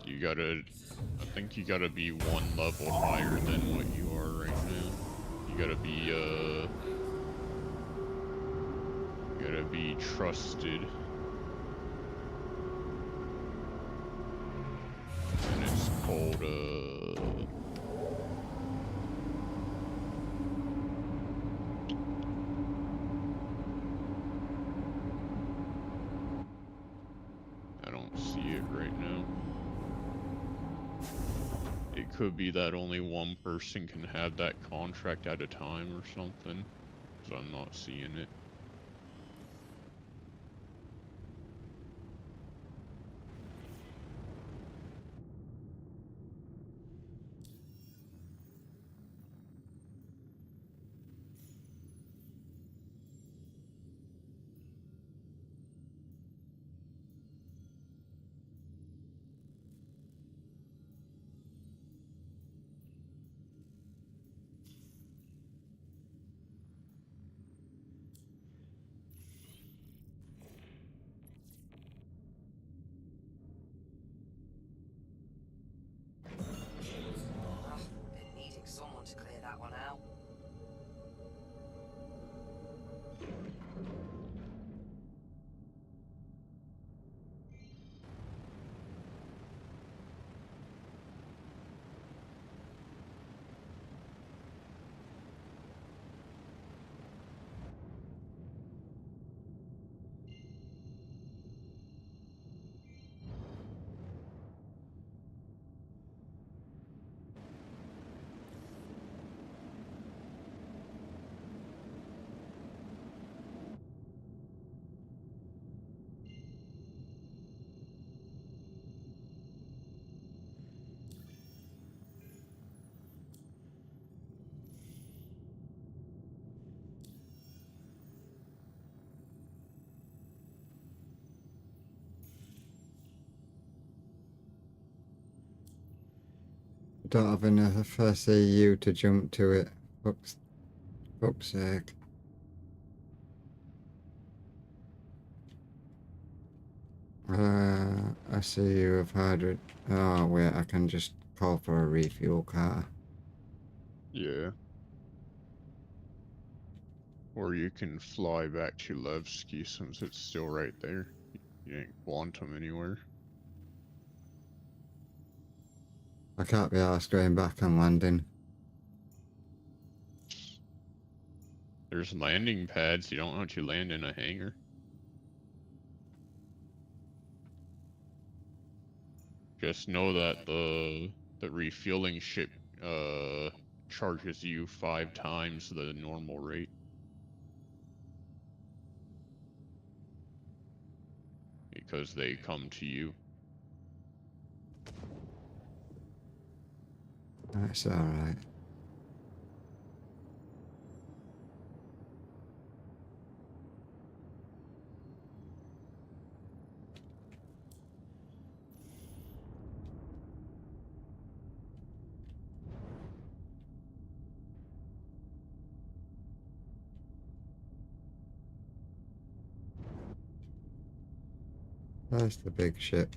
You gotta... I think you gotta be 1 level higher than what you are right now. You gotta be trusted. And it's called, I don't see it right now. It could be that only 1 person can have that contract at a time or something, so I'm not seeing it. don't have enough SAU to jump to it. Fuck's sake. SAU of 100. Oh, wait, I can just call for a refuel car. Yeah. Or you can fly back to Levski since it's still right there. You ain't want them anywhere. I can't be asked going back and landing. There's landing pads. You don't want to land in a hangar. Just know that the refueling ship charges you 5 times the normal rate. Because they come to you. That's alright. There's the big ship.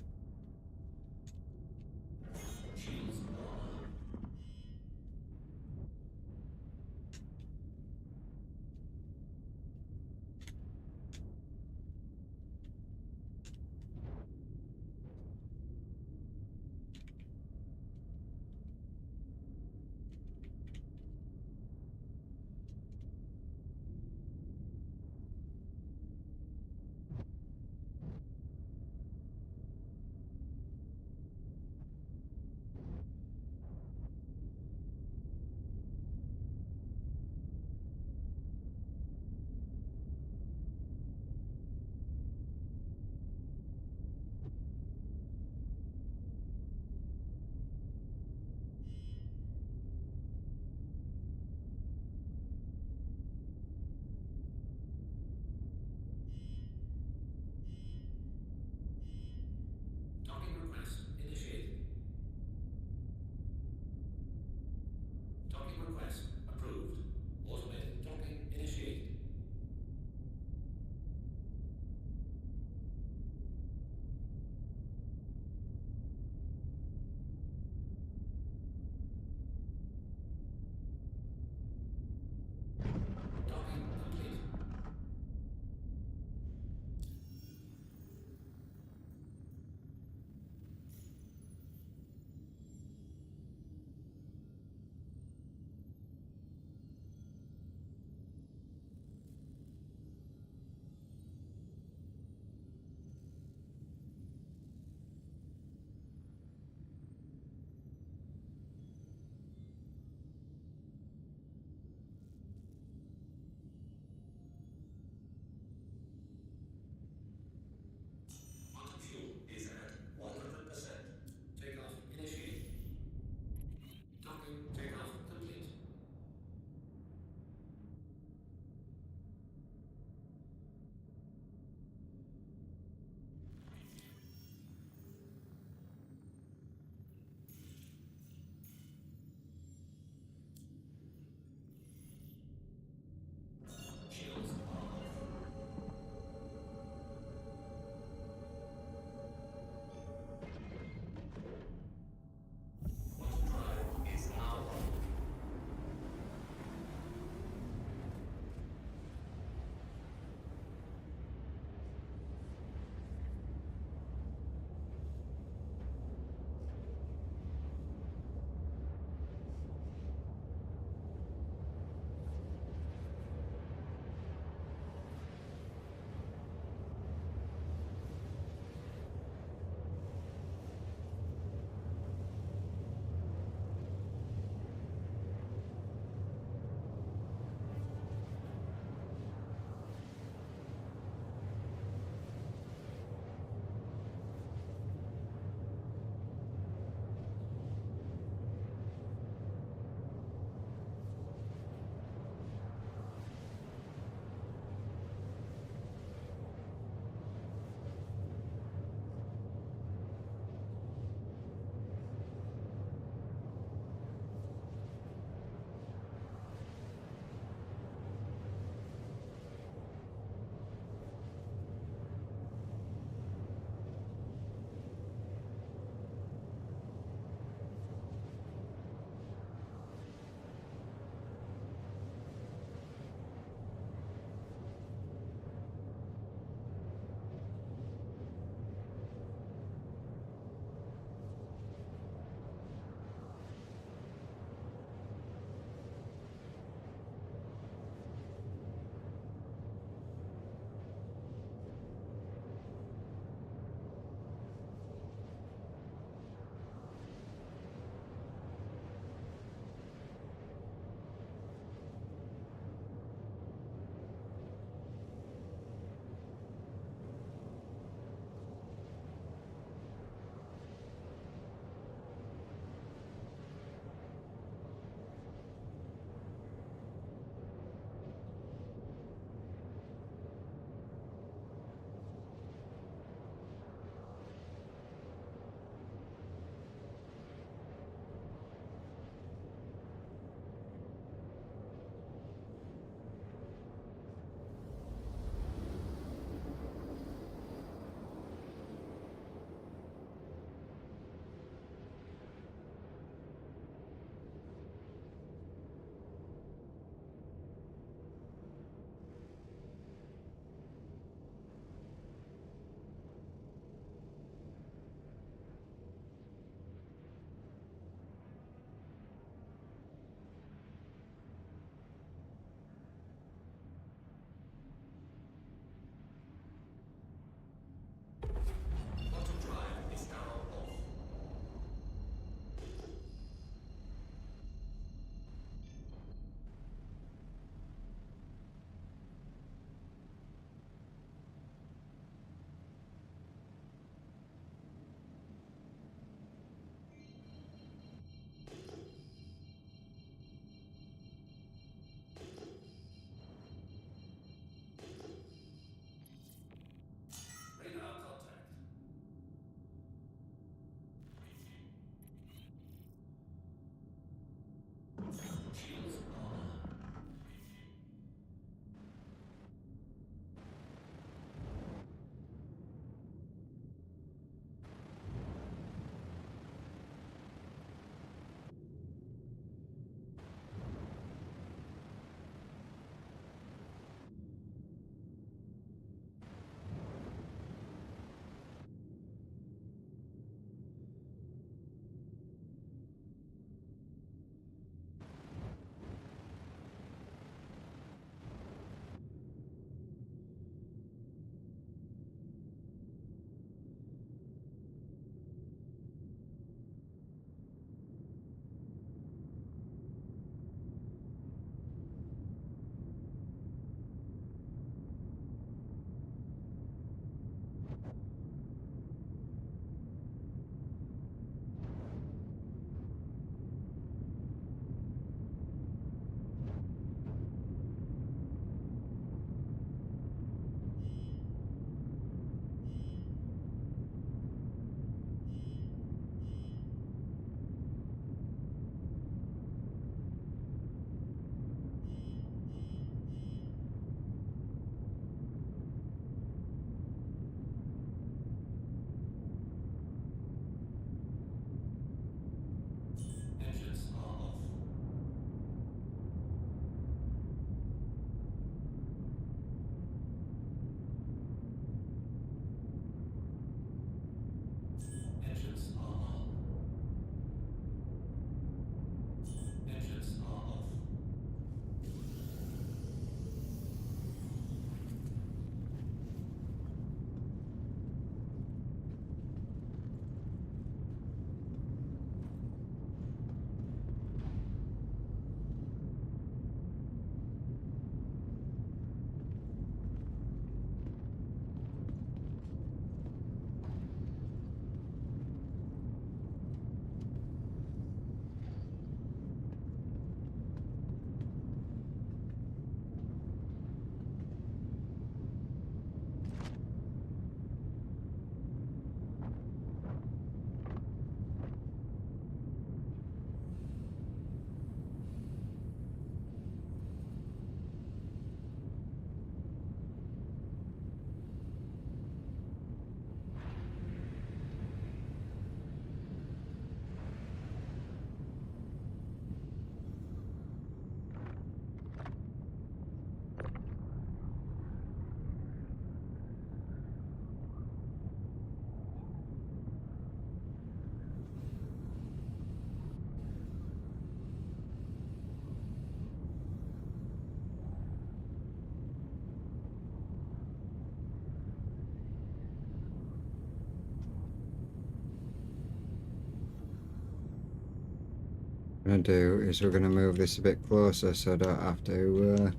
going to do is we're going to move this a bit closer so I don't have to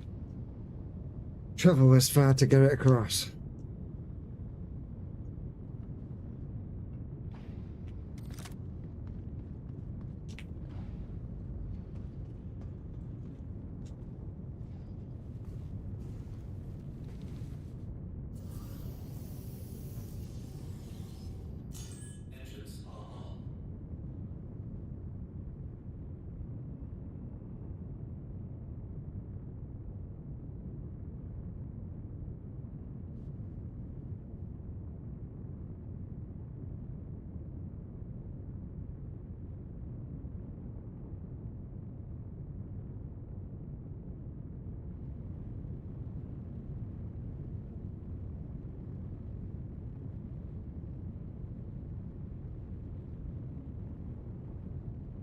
travel as far to get it across.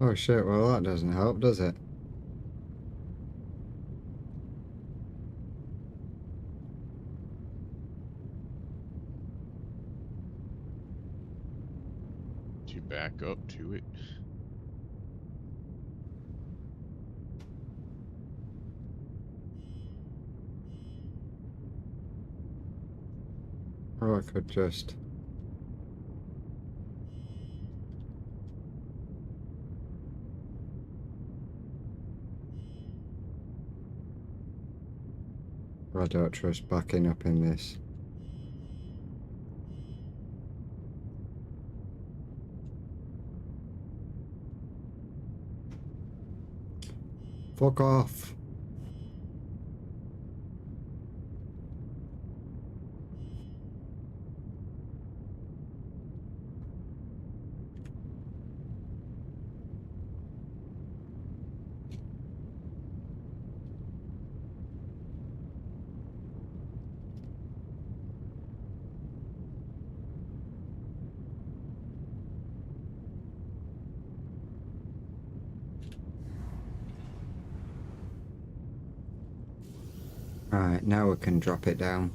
Oh shit, well that doesn't help, does it? To back up to it. Or I could just... I don't trust backing up in this. Fuck off. Right, now we can drop it down.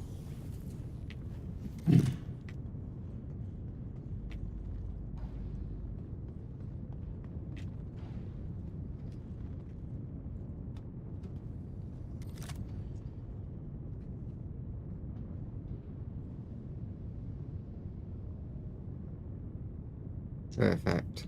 Perfect.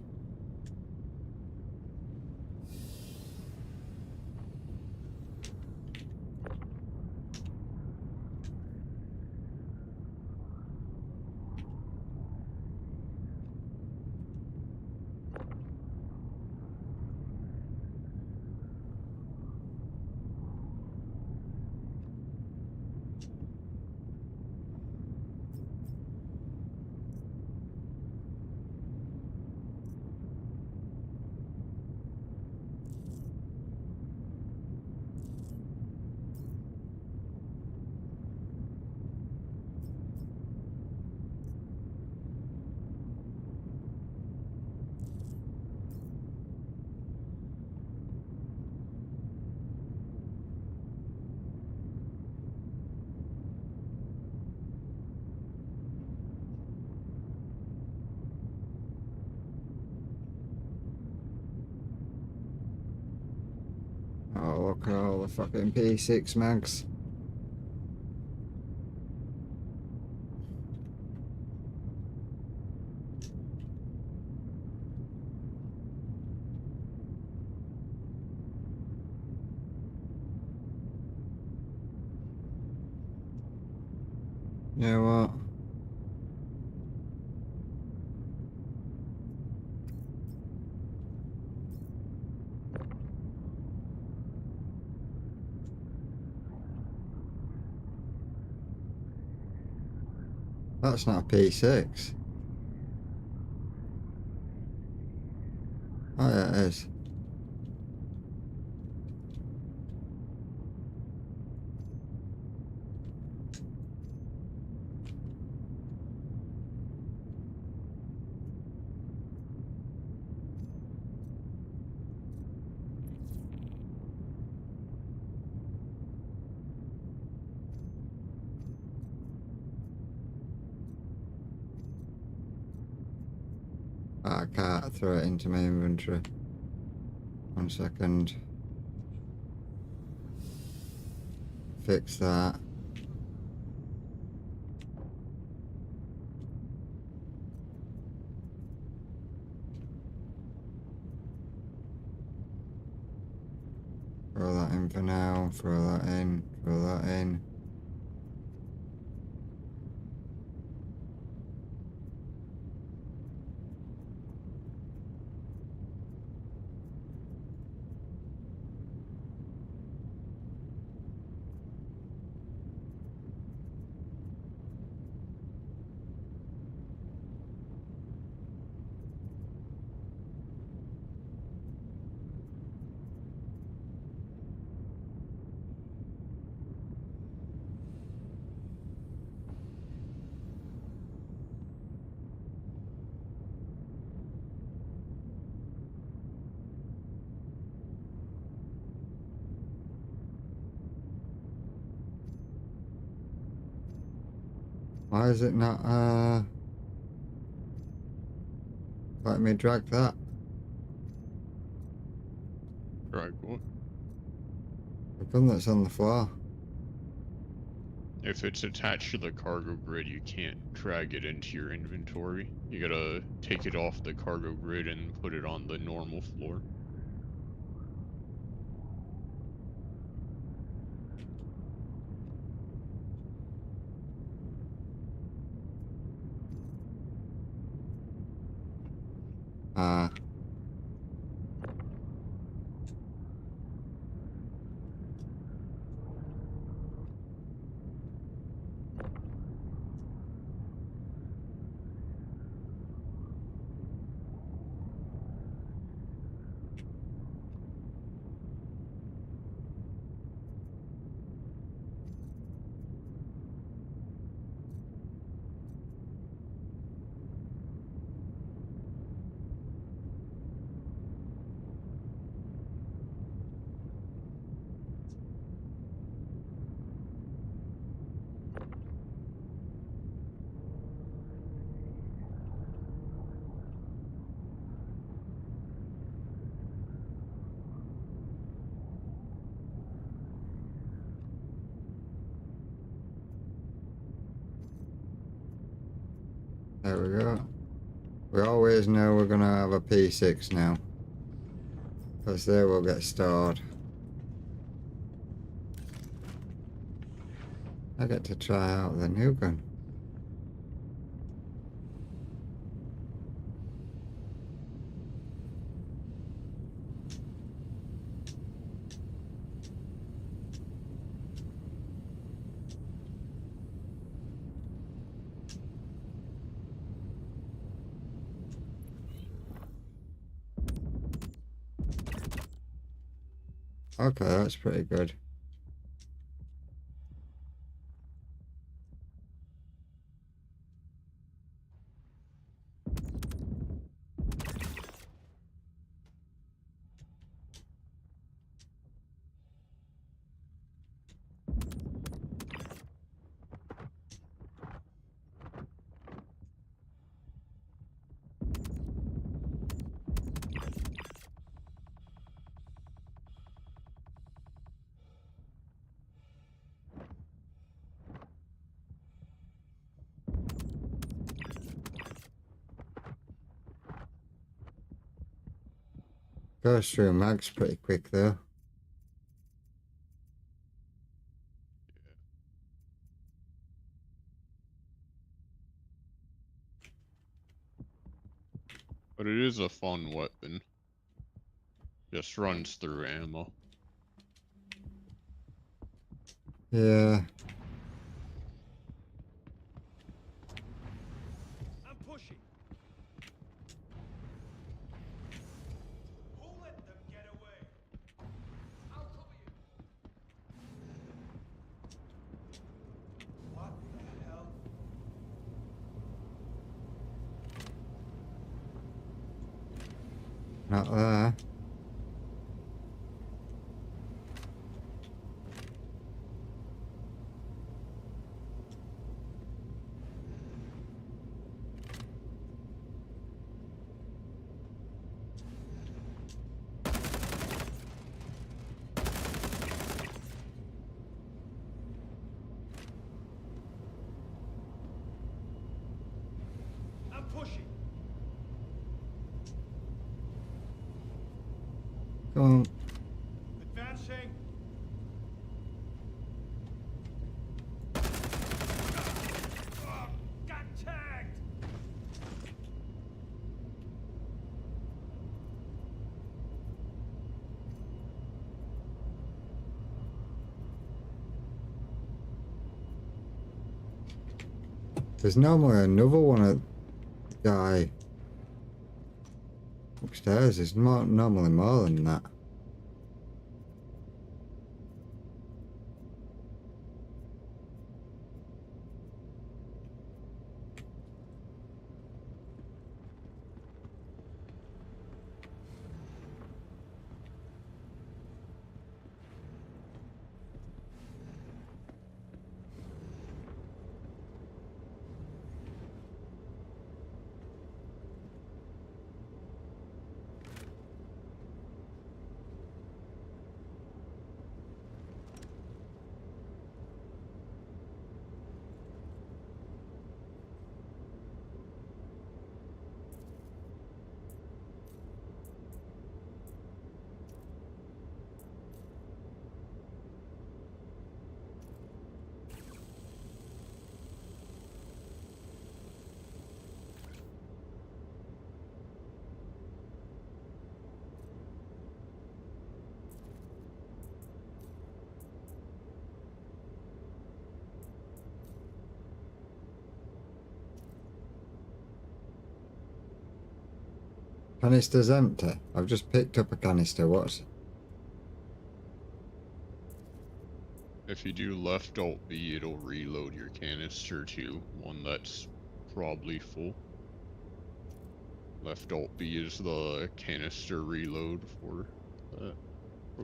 Oh, look at all the fucking P6 mags. You know what? That's not a P6. Oh yeah, it is. I can't throw it into my inventory. 1 second. Fix that. Throw that in for now, throw that in, throw that in. Why is it not, let me drag that? Drag what? The gun that's on the floor. If it's attached to the cargo grid, you can't drag it into your inventory. You gotta take it off the cargo grid and put it on the normal floor. There we go. We always know we're gonna have a P6 now, because there will get stored. I get to try out the new gun. Okay, that's pretty good. Goes through mags pretty quick though. But it is a fun weapon. Just runs through ammo. Yeah. I'm pushing. Who let them get away? I'll cover you. What the hell? Not there. pushing. Come on. Advancing. Got tagged. There's normally another one at guy upstairs. There's normally more than that. Canister's empty. I've just picked up a canister. What's... If you do left Alt B, it'll reload your canister to one that's probably full. Left Alt B is the canister reload for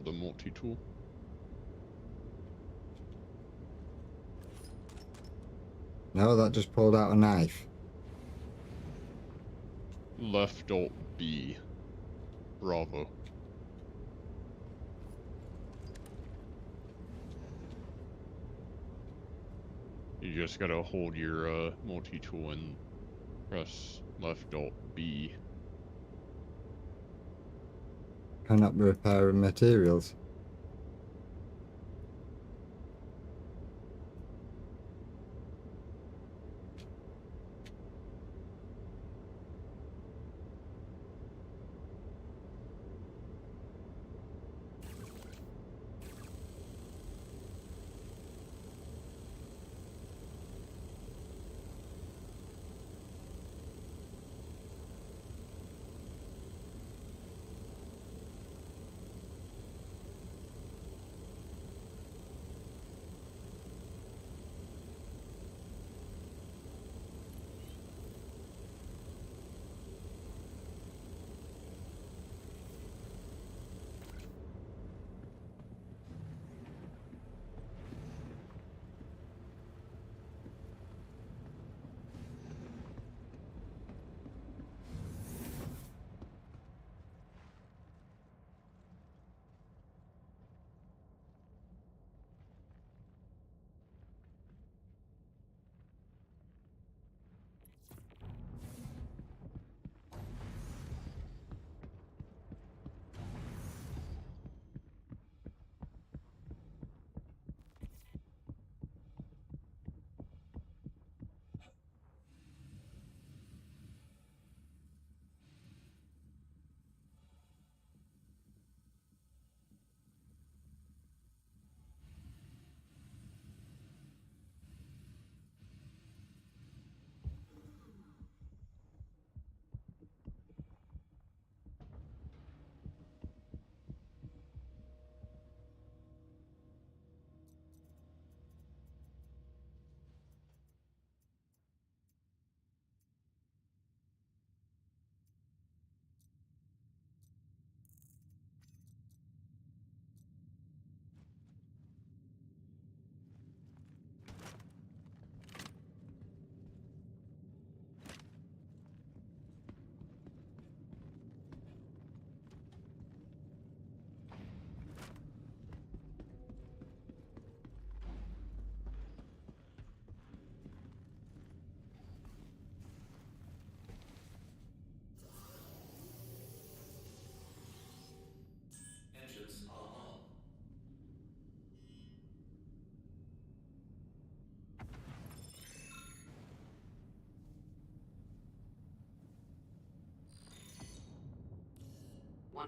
the multi-tool. No, that just pulled out a knife. Left Alt B. Bravo. You just gotta hold your multi-tool and press left Alt B. Cannot be repairing materials.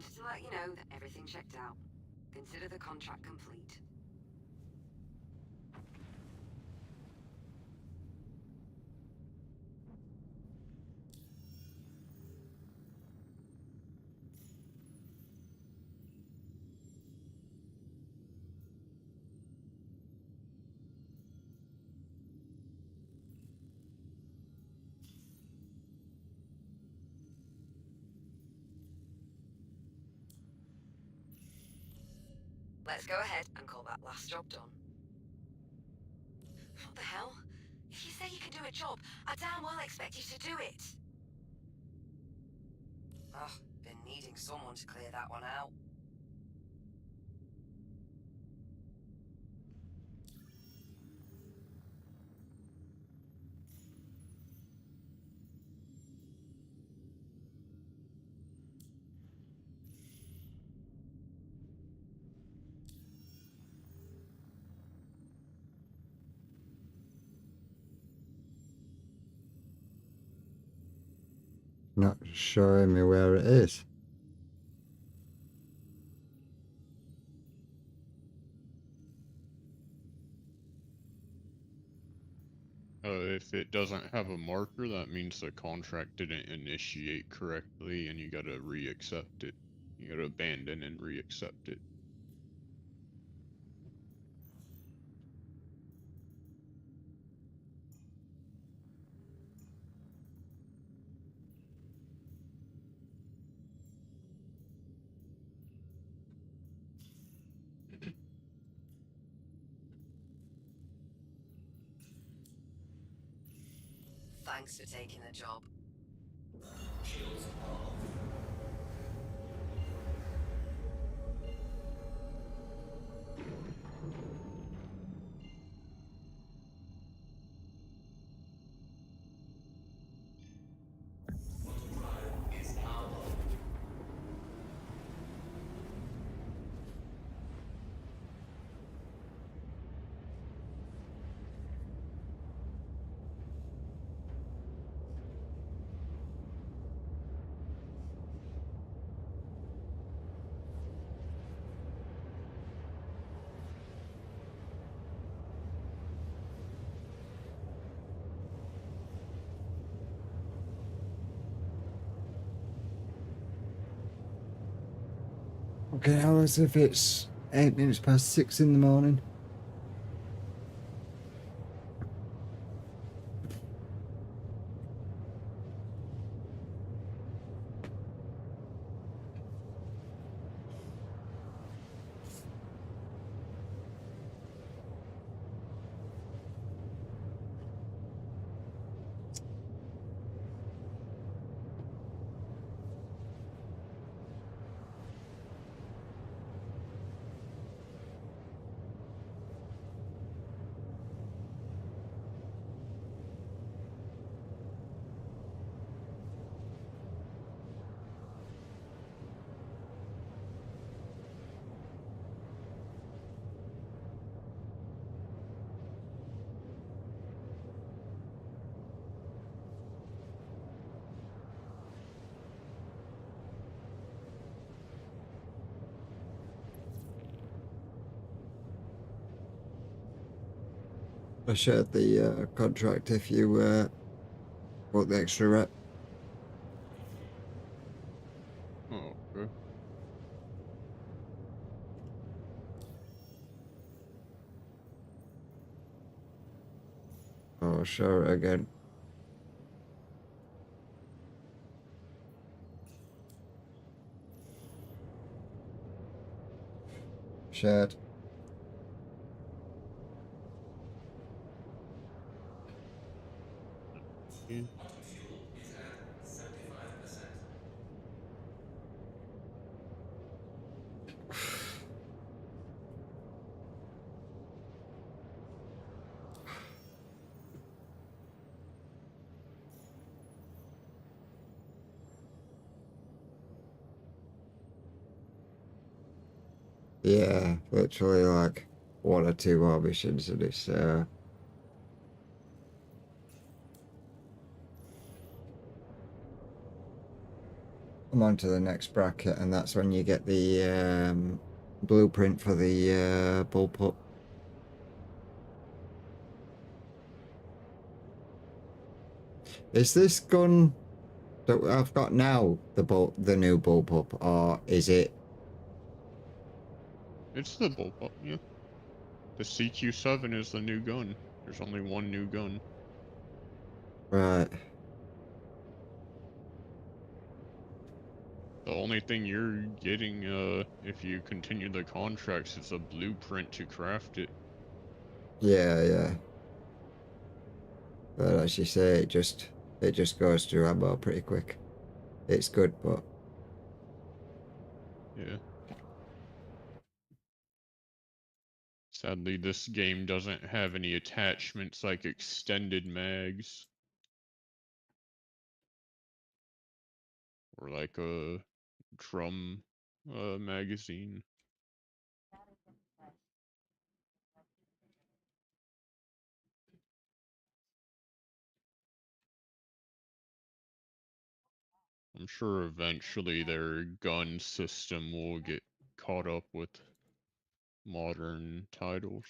wanted to let you know that everything checked out. Consider the contract complete. Let's go ahead and call that last job done. What the hell? If you say you can do a job, I damn well expect you to do it. Ugh, been needing someone to clear that one out. Not showing me where it is. If it doesn't have a marker, that means the contract didn't initiate correctly, and you gotta re-accept it. You gotta abandon and re-accept it. Thanks for taking the job. Okay, how as if it's 8 minutes past 6 in the morning? I shared the contract if you want the extra rep. Oh, okay. I'll share it again. Shared. Yeah. Yeah, literally like 1 or 2 more missions of this. I'm on to the next bracket, and that's when you get the blueprint for the bullpup. Is this gun that I've got now the new bullpup, or is it? It's the bullpup, yeah. The CQ7 is the new gun. There's only one new gun. Right. The only thing you're getting, if you continue the contracts, is a blueprint to craft it. Yeah, yeah. But as you say, it just goes through ammo pretty quick. It's good, but Yeah. Sadly, this game doesn't have any attachments like extended mags. Or like a drum magazine. I'm sure eventually their gun system will get caught up with modern titles.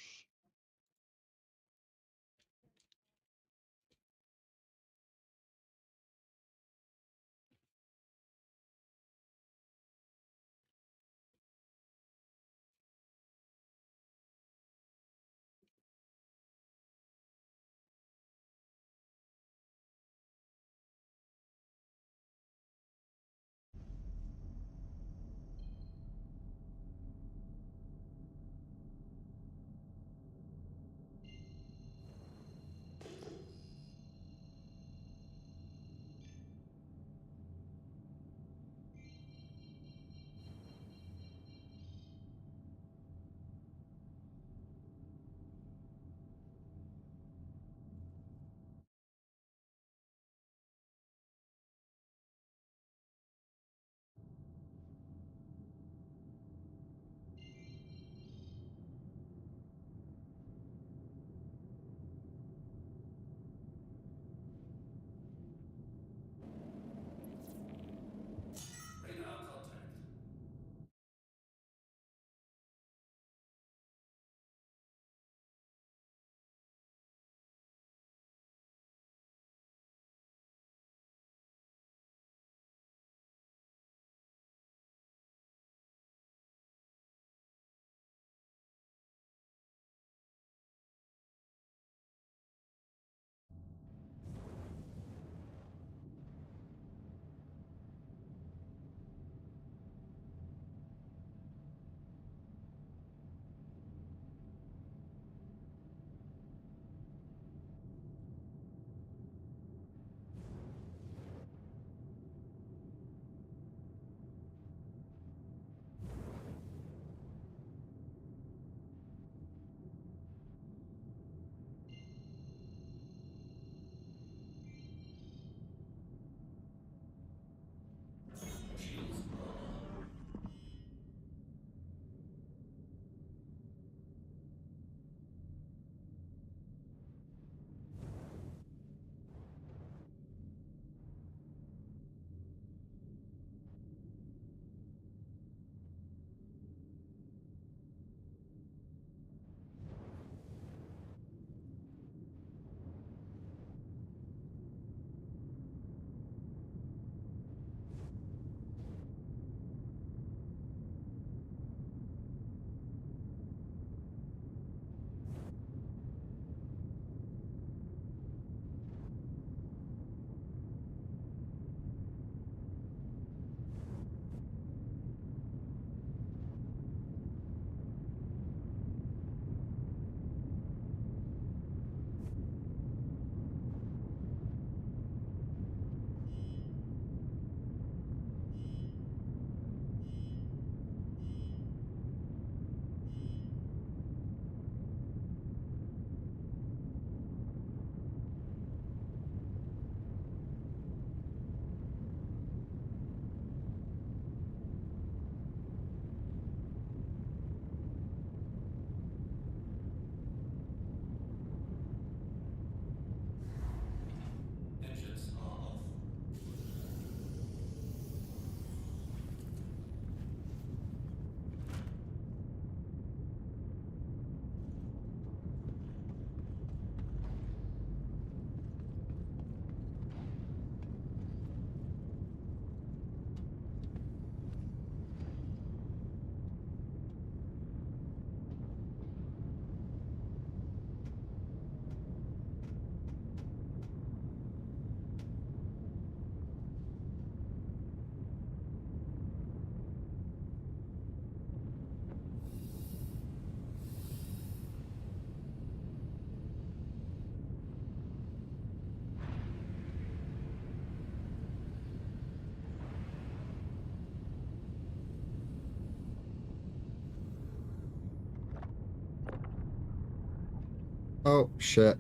Oh, shit.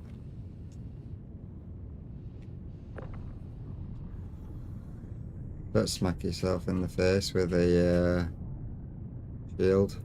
Don't smack yourself in the face with a shield.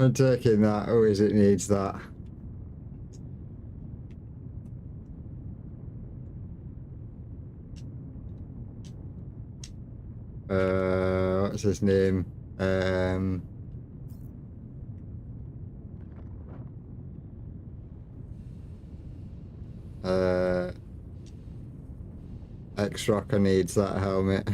I'm taking that. Who is it needs that? What's his name? X-Rocker needs that helmet.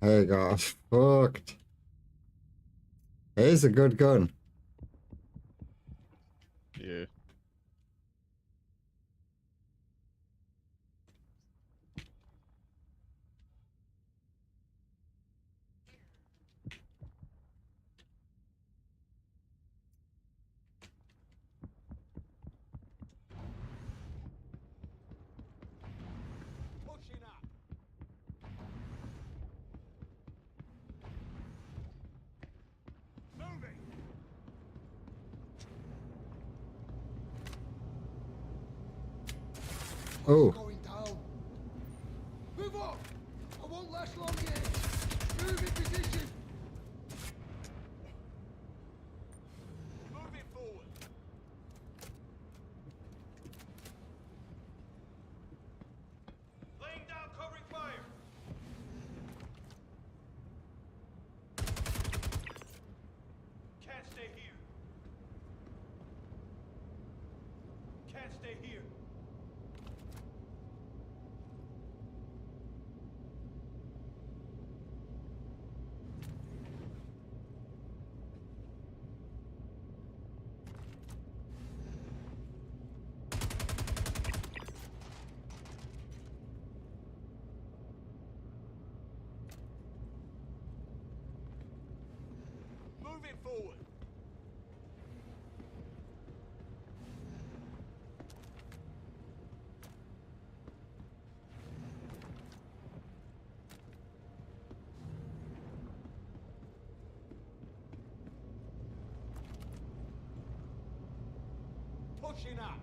I got fucked. It's a good gun. Yeah. Pushing up. Moving. Oh. Going down. Move up. I won't last long here. Move in position. Moving forward. Laying down covering fire. Can't stay here. Can't stay here. Moving forward. Pushing up.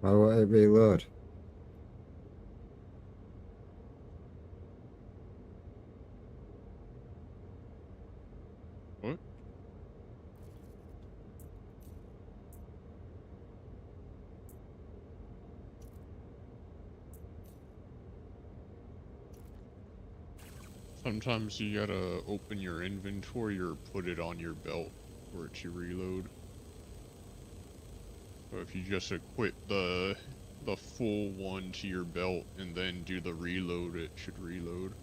Why won't it reload? What? Sometimes you gotta open your inventory or put it on your belt for it to reload. So if you just equip the full one to your belt and then do the reload, it should reload.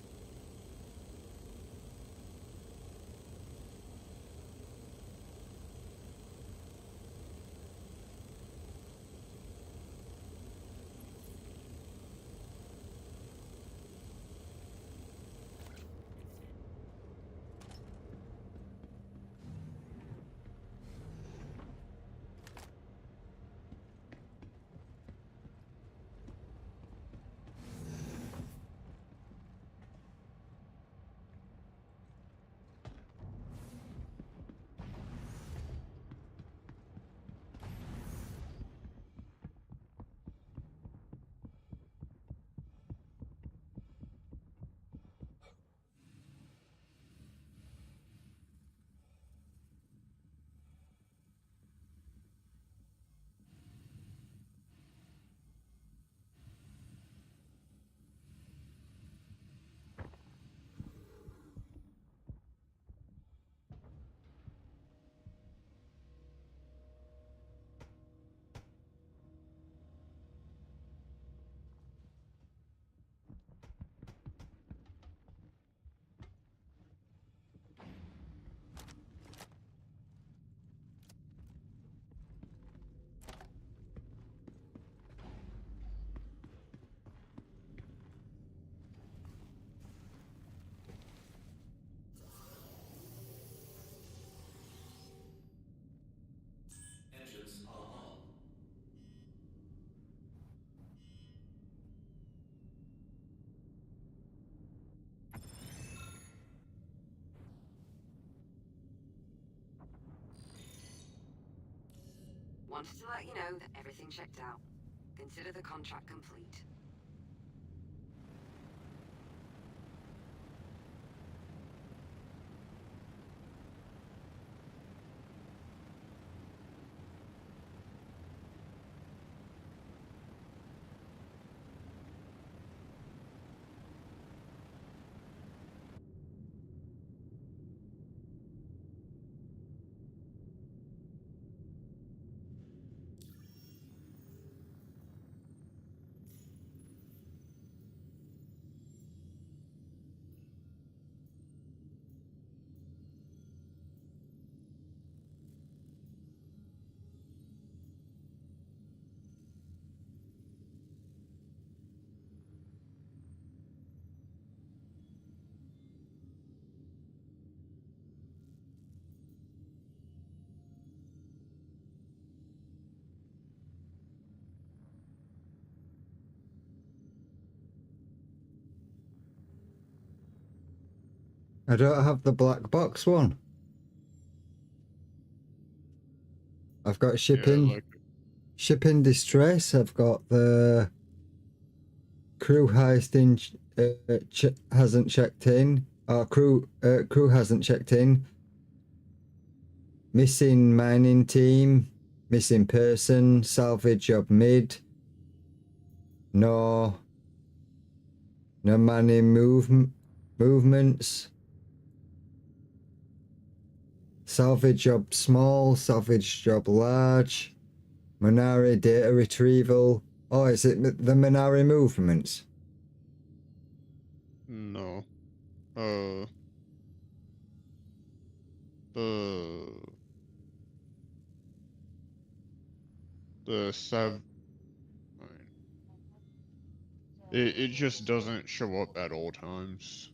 Wanted to let you know that everything checked out. Consider the contract complete. I don't have the black box one. I've got shipping distress. I've got the crew heist hasn't checked in. Or crew hasn't checked in. Missing mining team. Missing person. Salvage job mid. No mining movements. Salvage job small, salvage job large. Minari data retrieval. Oh, is it the Minari movements? No. The Sav... It just doesn't show up at all times.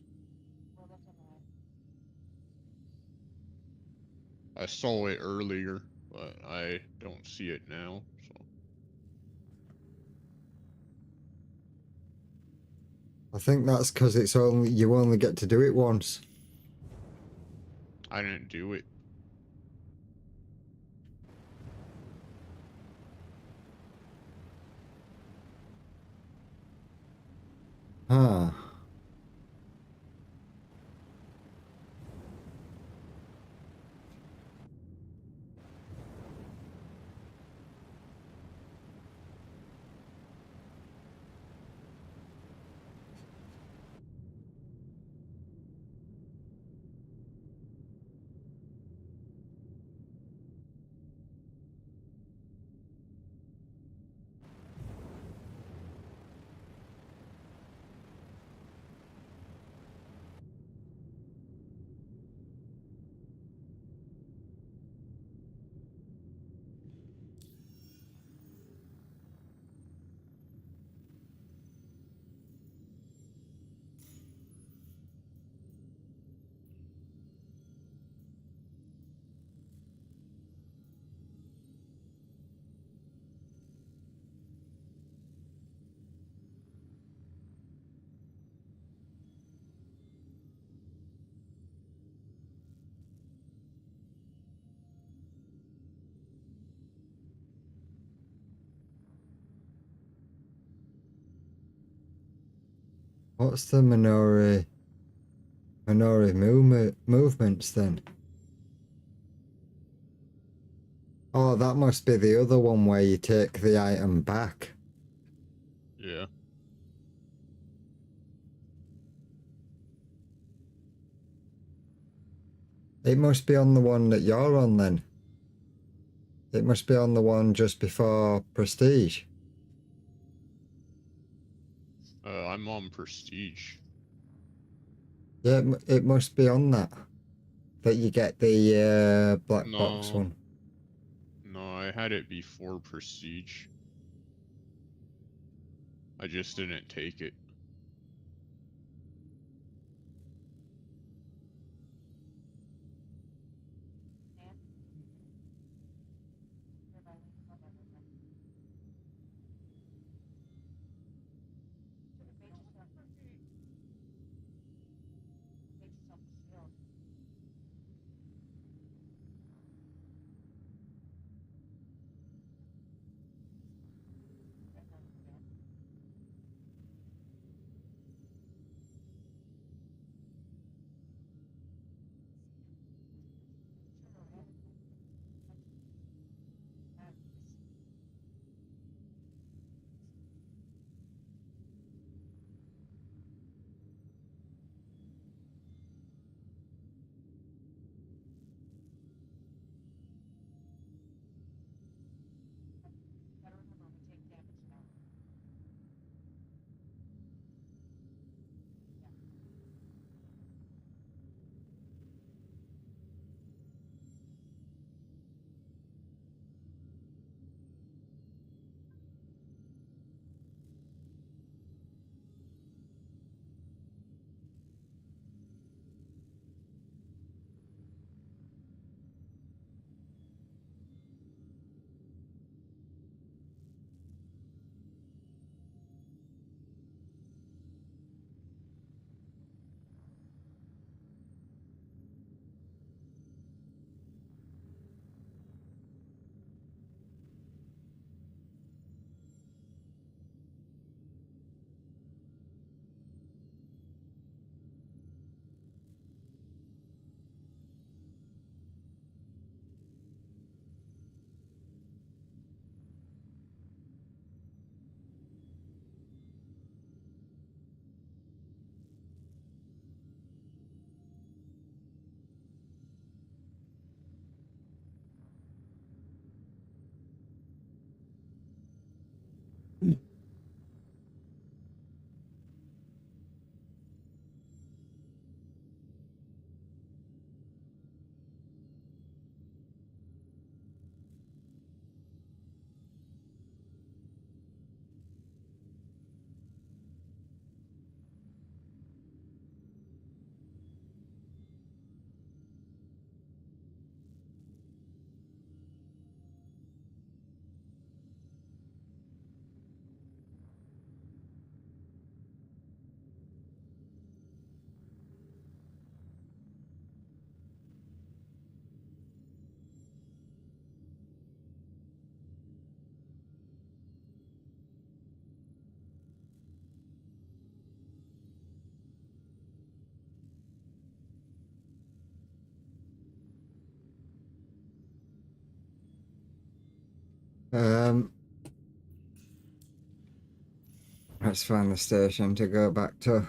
I saw it earlier, but I don't see it now, so... I think that's because you only get to do it once. I didn't do it. Huh. What's the Minori movements then? Oh, that must be the other one where you take the item back. Yeah. It must be on the one that you're on then. It must be on the one just before Prestige. I'm on Prestige. Yeah, it must be on that. That you get the black box No. one. No, I had it before Prestige. I just didn't take it. Let's find the station to go back to.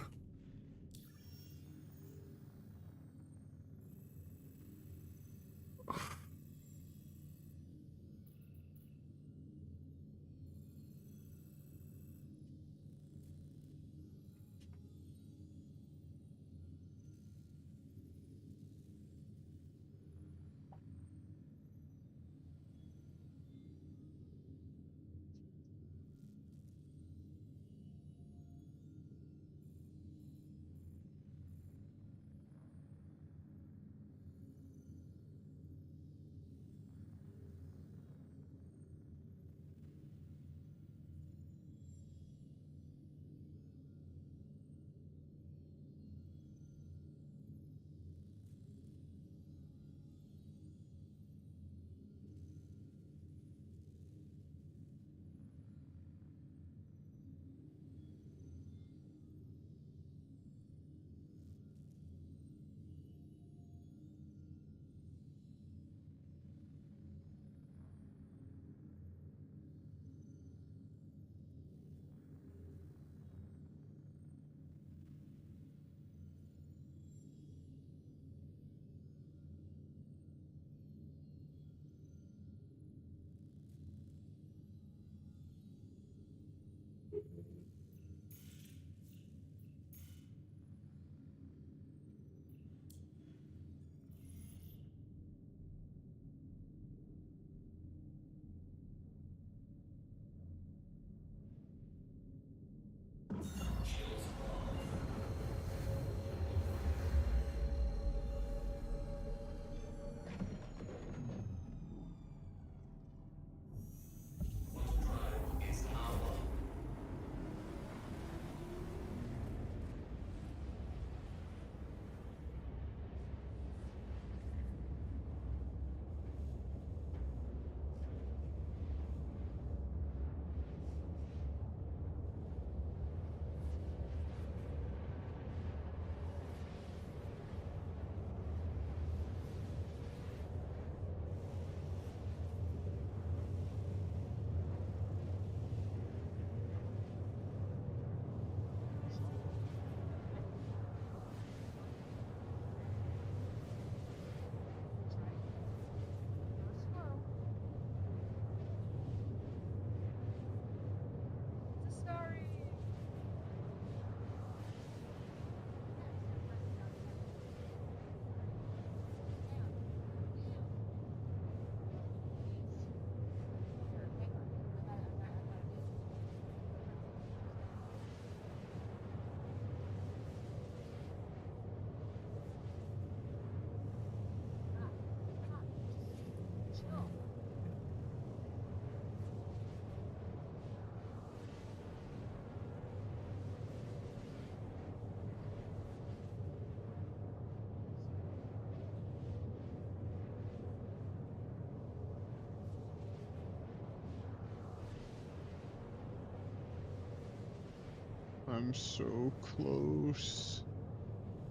I'm so close.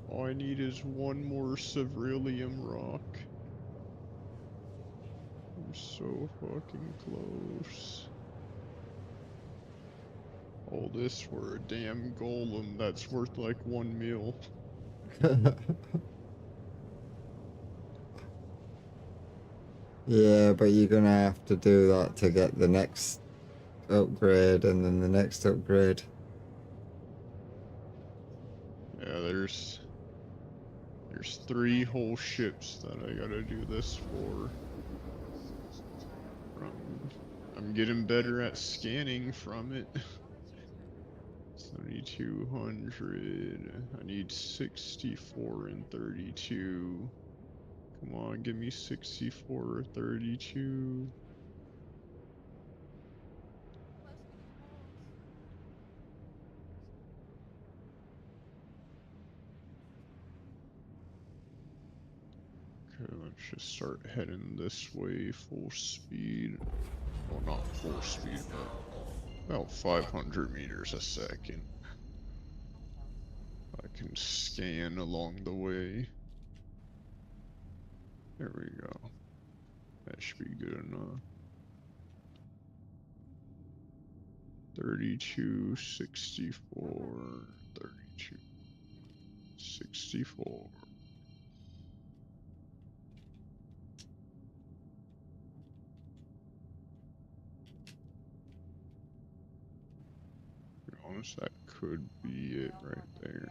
All I need is one more Ceruleum rock. I'm so fucking close. All this for a damn golem that's worth like 1 mil. Yeah, but you're gonna have to do that to get the next upgrade and then the next upgrade. Yeah, there's 3 whole ships that I gotta do this for. I'm getting better at scanning from it. 7200. I need 64 and 32. Come on, give me 64 or 32. Okay, let's just start heading this way full speed. Well, not full speed, but about 500 meters a second. I can scan along the way. There we go. That should be good enough. 32, 64, 32, 64. To be honest, that could be it right there.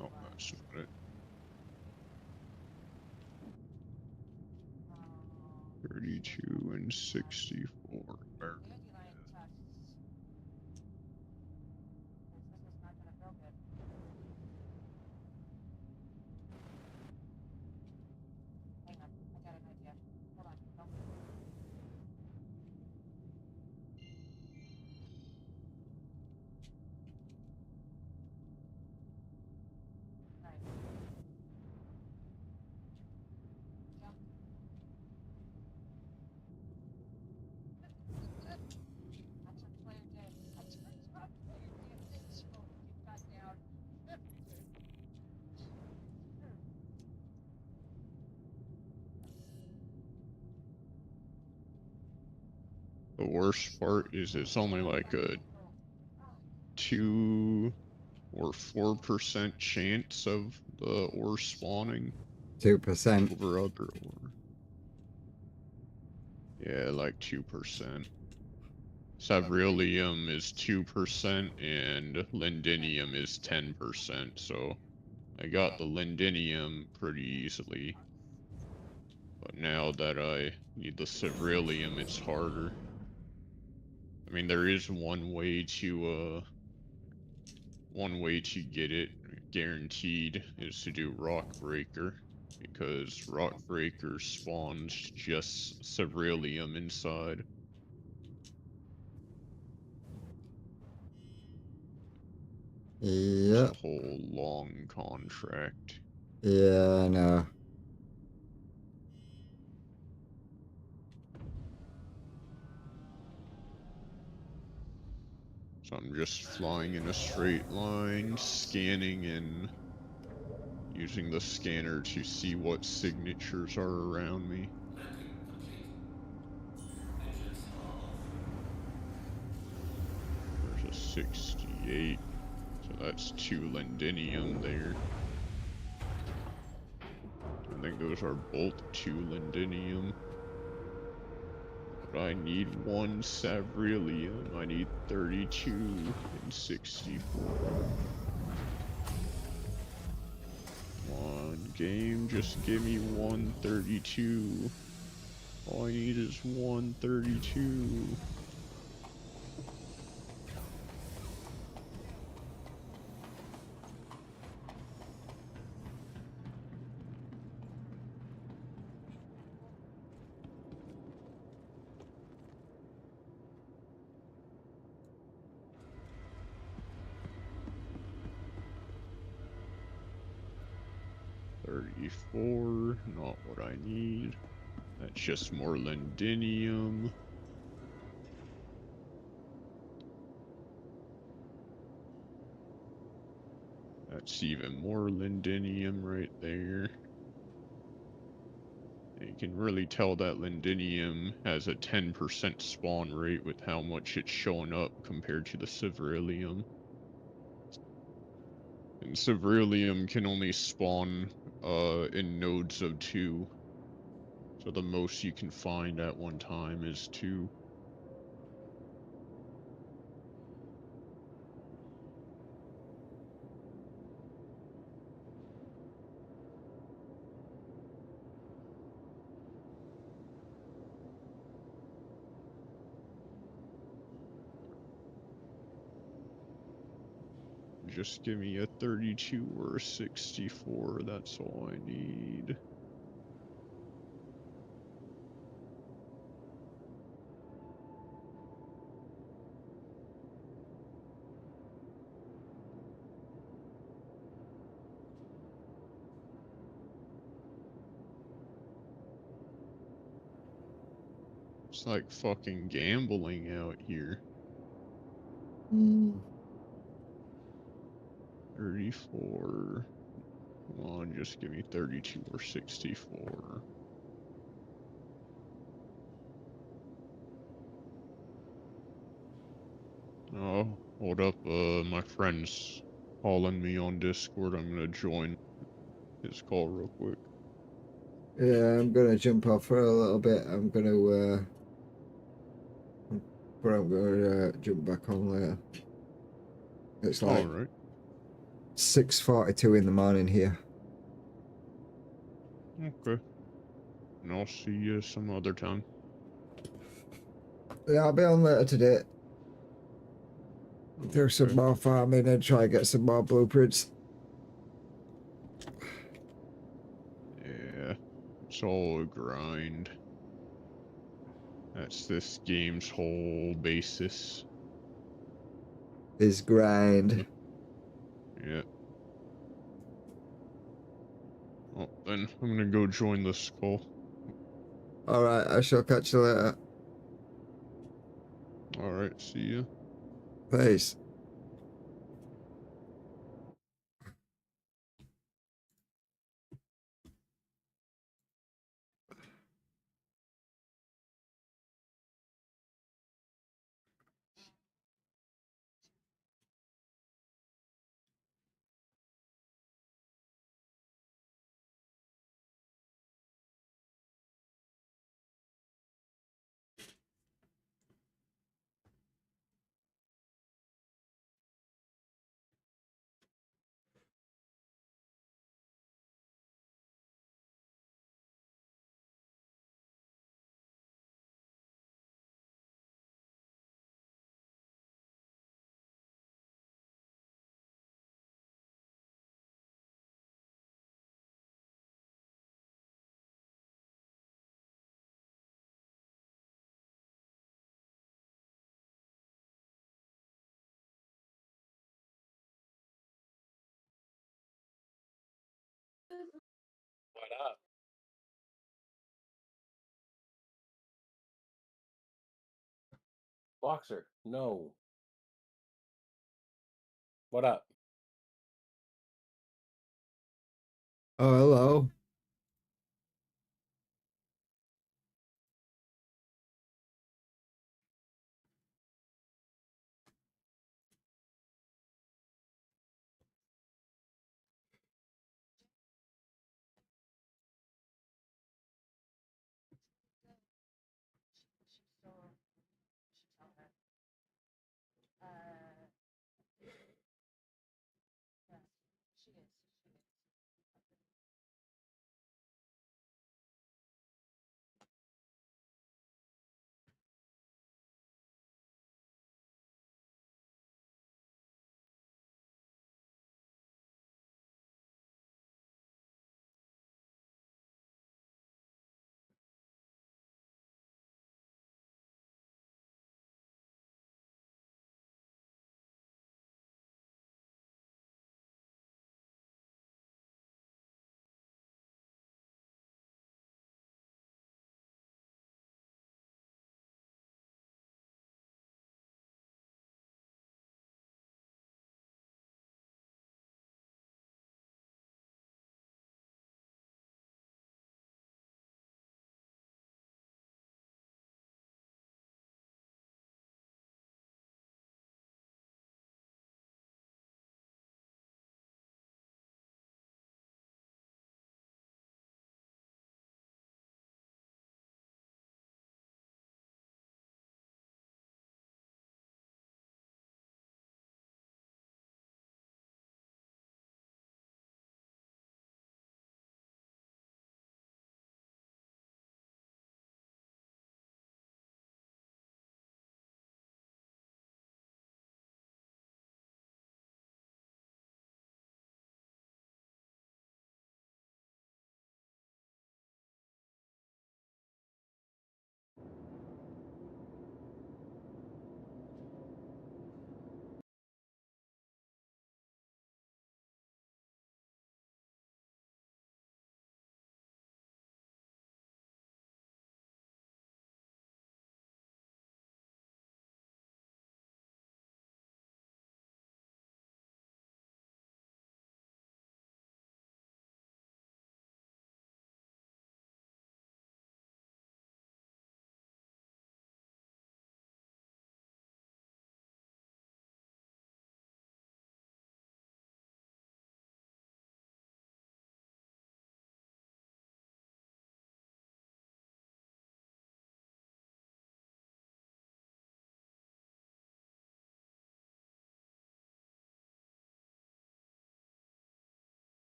No, that's not it. 32 and 64. There. The worst part is it's only like a 2 or 4% chance of the ore spawning 2%. over other ore. Yeah, like 2%. Savrilium is 2% and lindinium is 10%, so I got the lindinium pretty easily. But now that I need the Savrilium, it's harder. I mean, there is one way to get it guaranteed is to do Rock Breaker, because Rock Breaker spawns just Savrilium inside. It's Yep. a whole long contract. Yeah, I know. So I'm just flying in a straight line, scanning and using the scanner to see what signatures are around me. There's a 68, so that's 2 lindinium there. I think those are both 2 lindinium. But I need 1 savrilium. I need 32 and 64. Come on, game, just give me 132. All I need is 132. $34, not what I need. That's just more lindinium. That's even more lindinium right there. And you can really tell that lindinium has a 10% spawn rate with how much it's showing up compared to the Savrilium. And Savrilium can only spawn in nodes of 2. So the most you can find at one time is 2. Just give me a 32 or a 64, that's all I need. It's like fucking gambling out here. 34. Come on, just give me 32 or 64. Oh, hold up. My friend's calling me on Discord. I'm gonna join his call real quick. Yeah, I'm gonna jump off for a little bit. I'm gonna jump back on later. It's like Alright. 6:42 in the morning here. Okay. And I'll see you some other time. Yeah, I'll be on later today. Do some Okay. more farming and try and get some more blueprints. Yeah. It's all a grind. That's this game's whole basis. Is grind. Yeah. Well, then I'm gonna go join this call. Alright, I shall catch you later. Alright, see ya. Peace. What up? Boxer, no. What up? Oh, hello.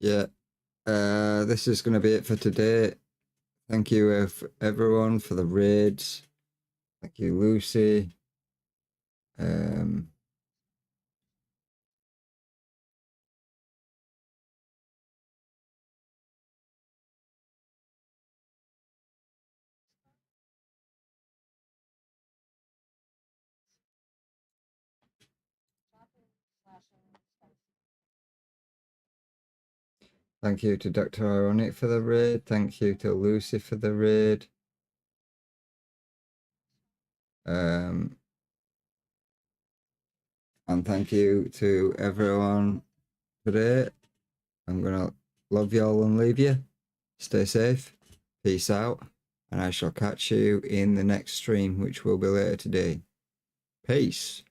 Yeah. This is going to be it for today. Thank you everyone for the raids. Thank you, Lucy. Thank you to Dr. Ironic for the raid. Thank you to Lucy for the raid. And thank you to everyone today. I'm gonna love y'all and leave you. Stay safe. Peace out. And I shall catch you in the next stream, which will be later today. Peace.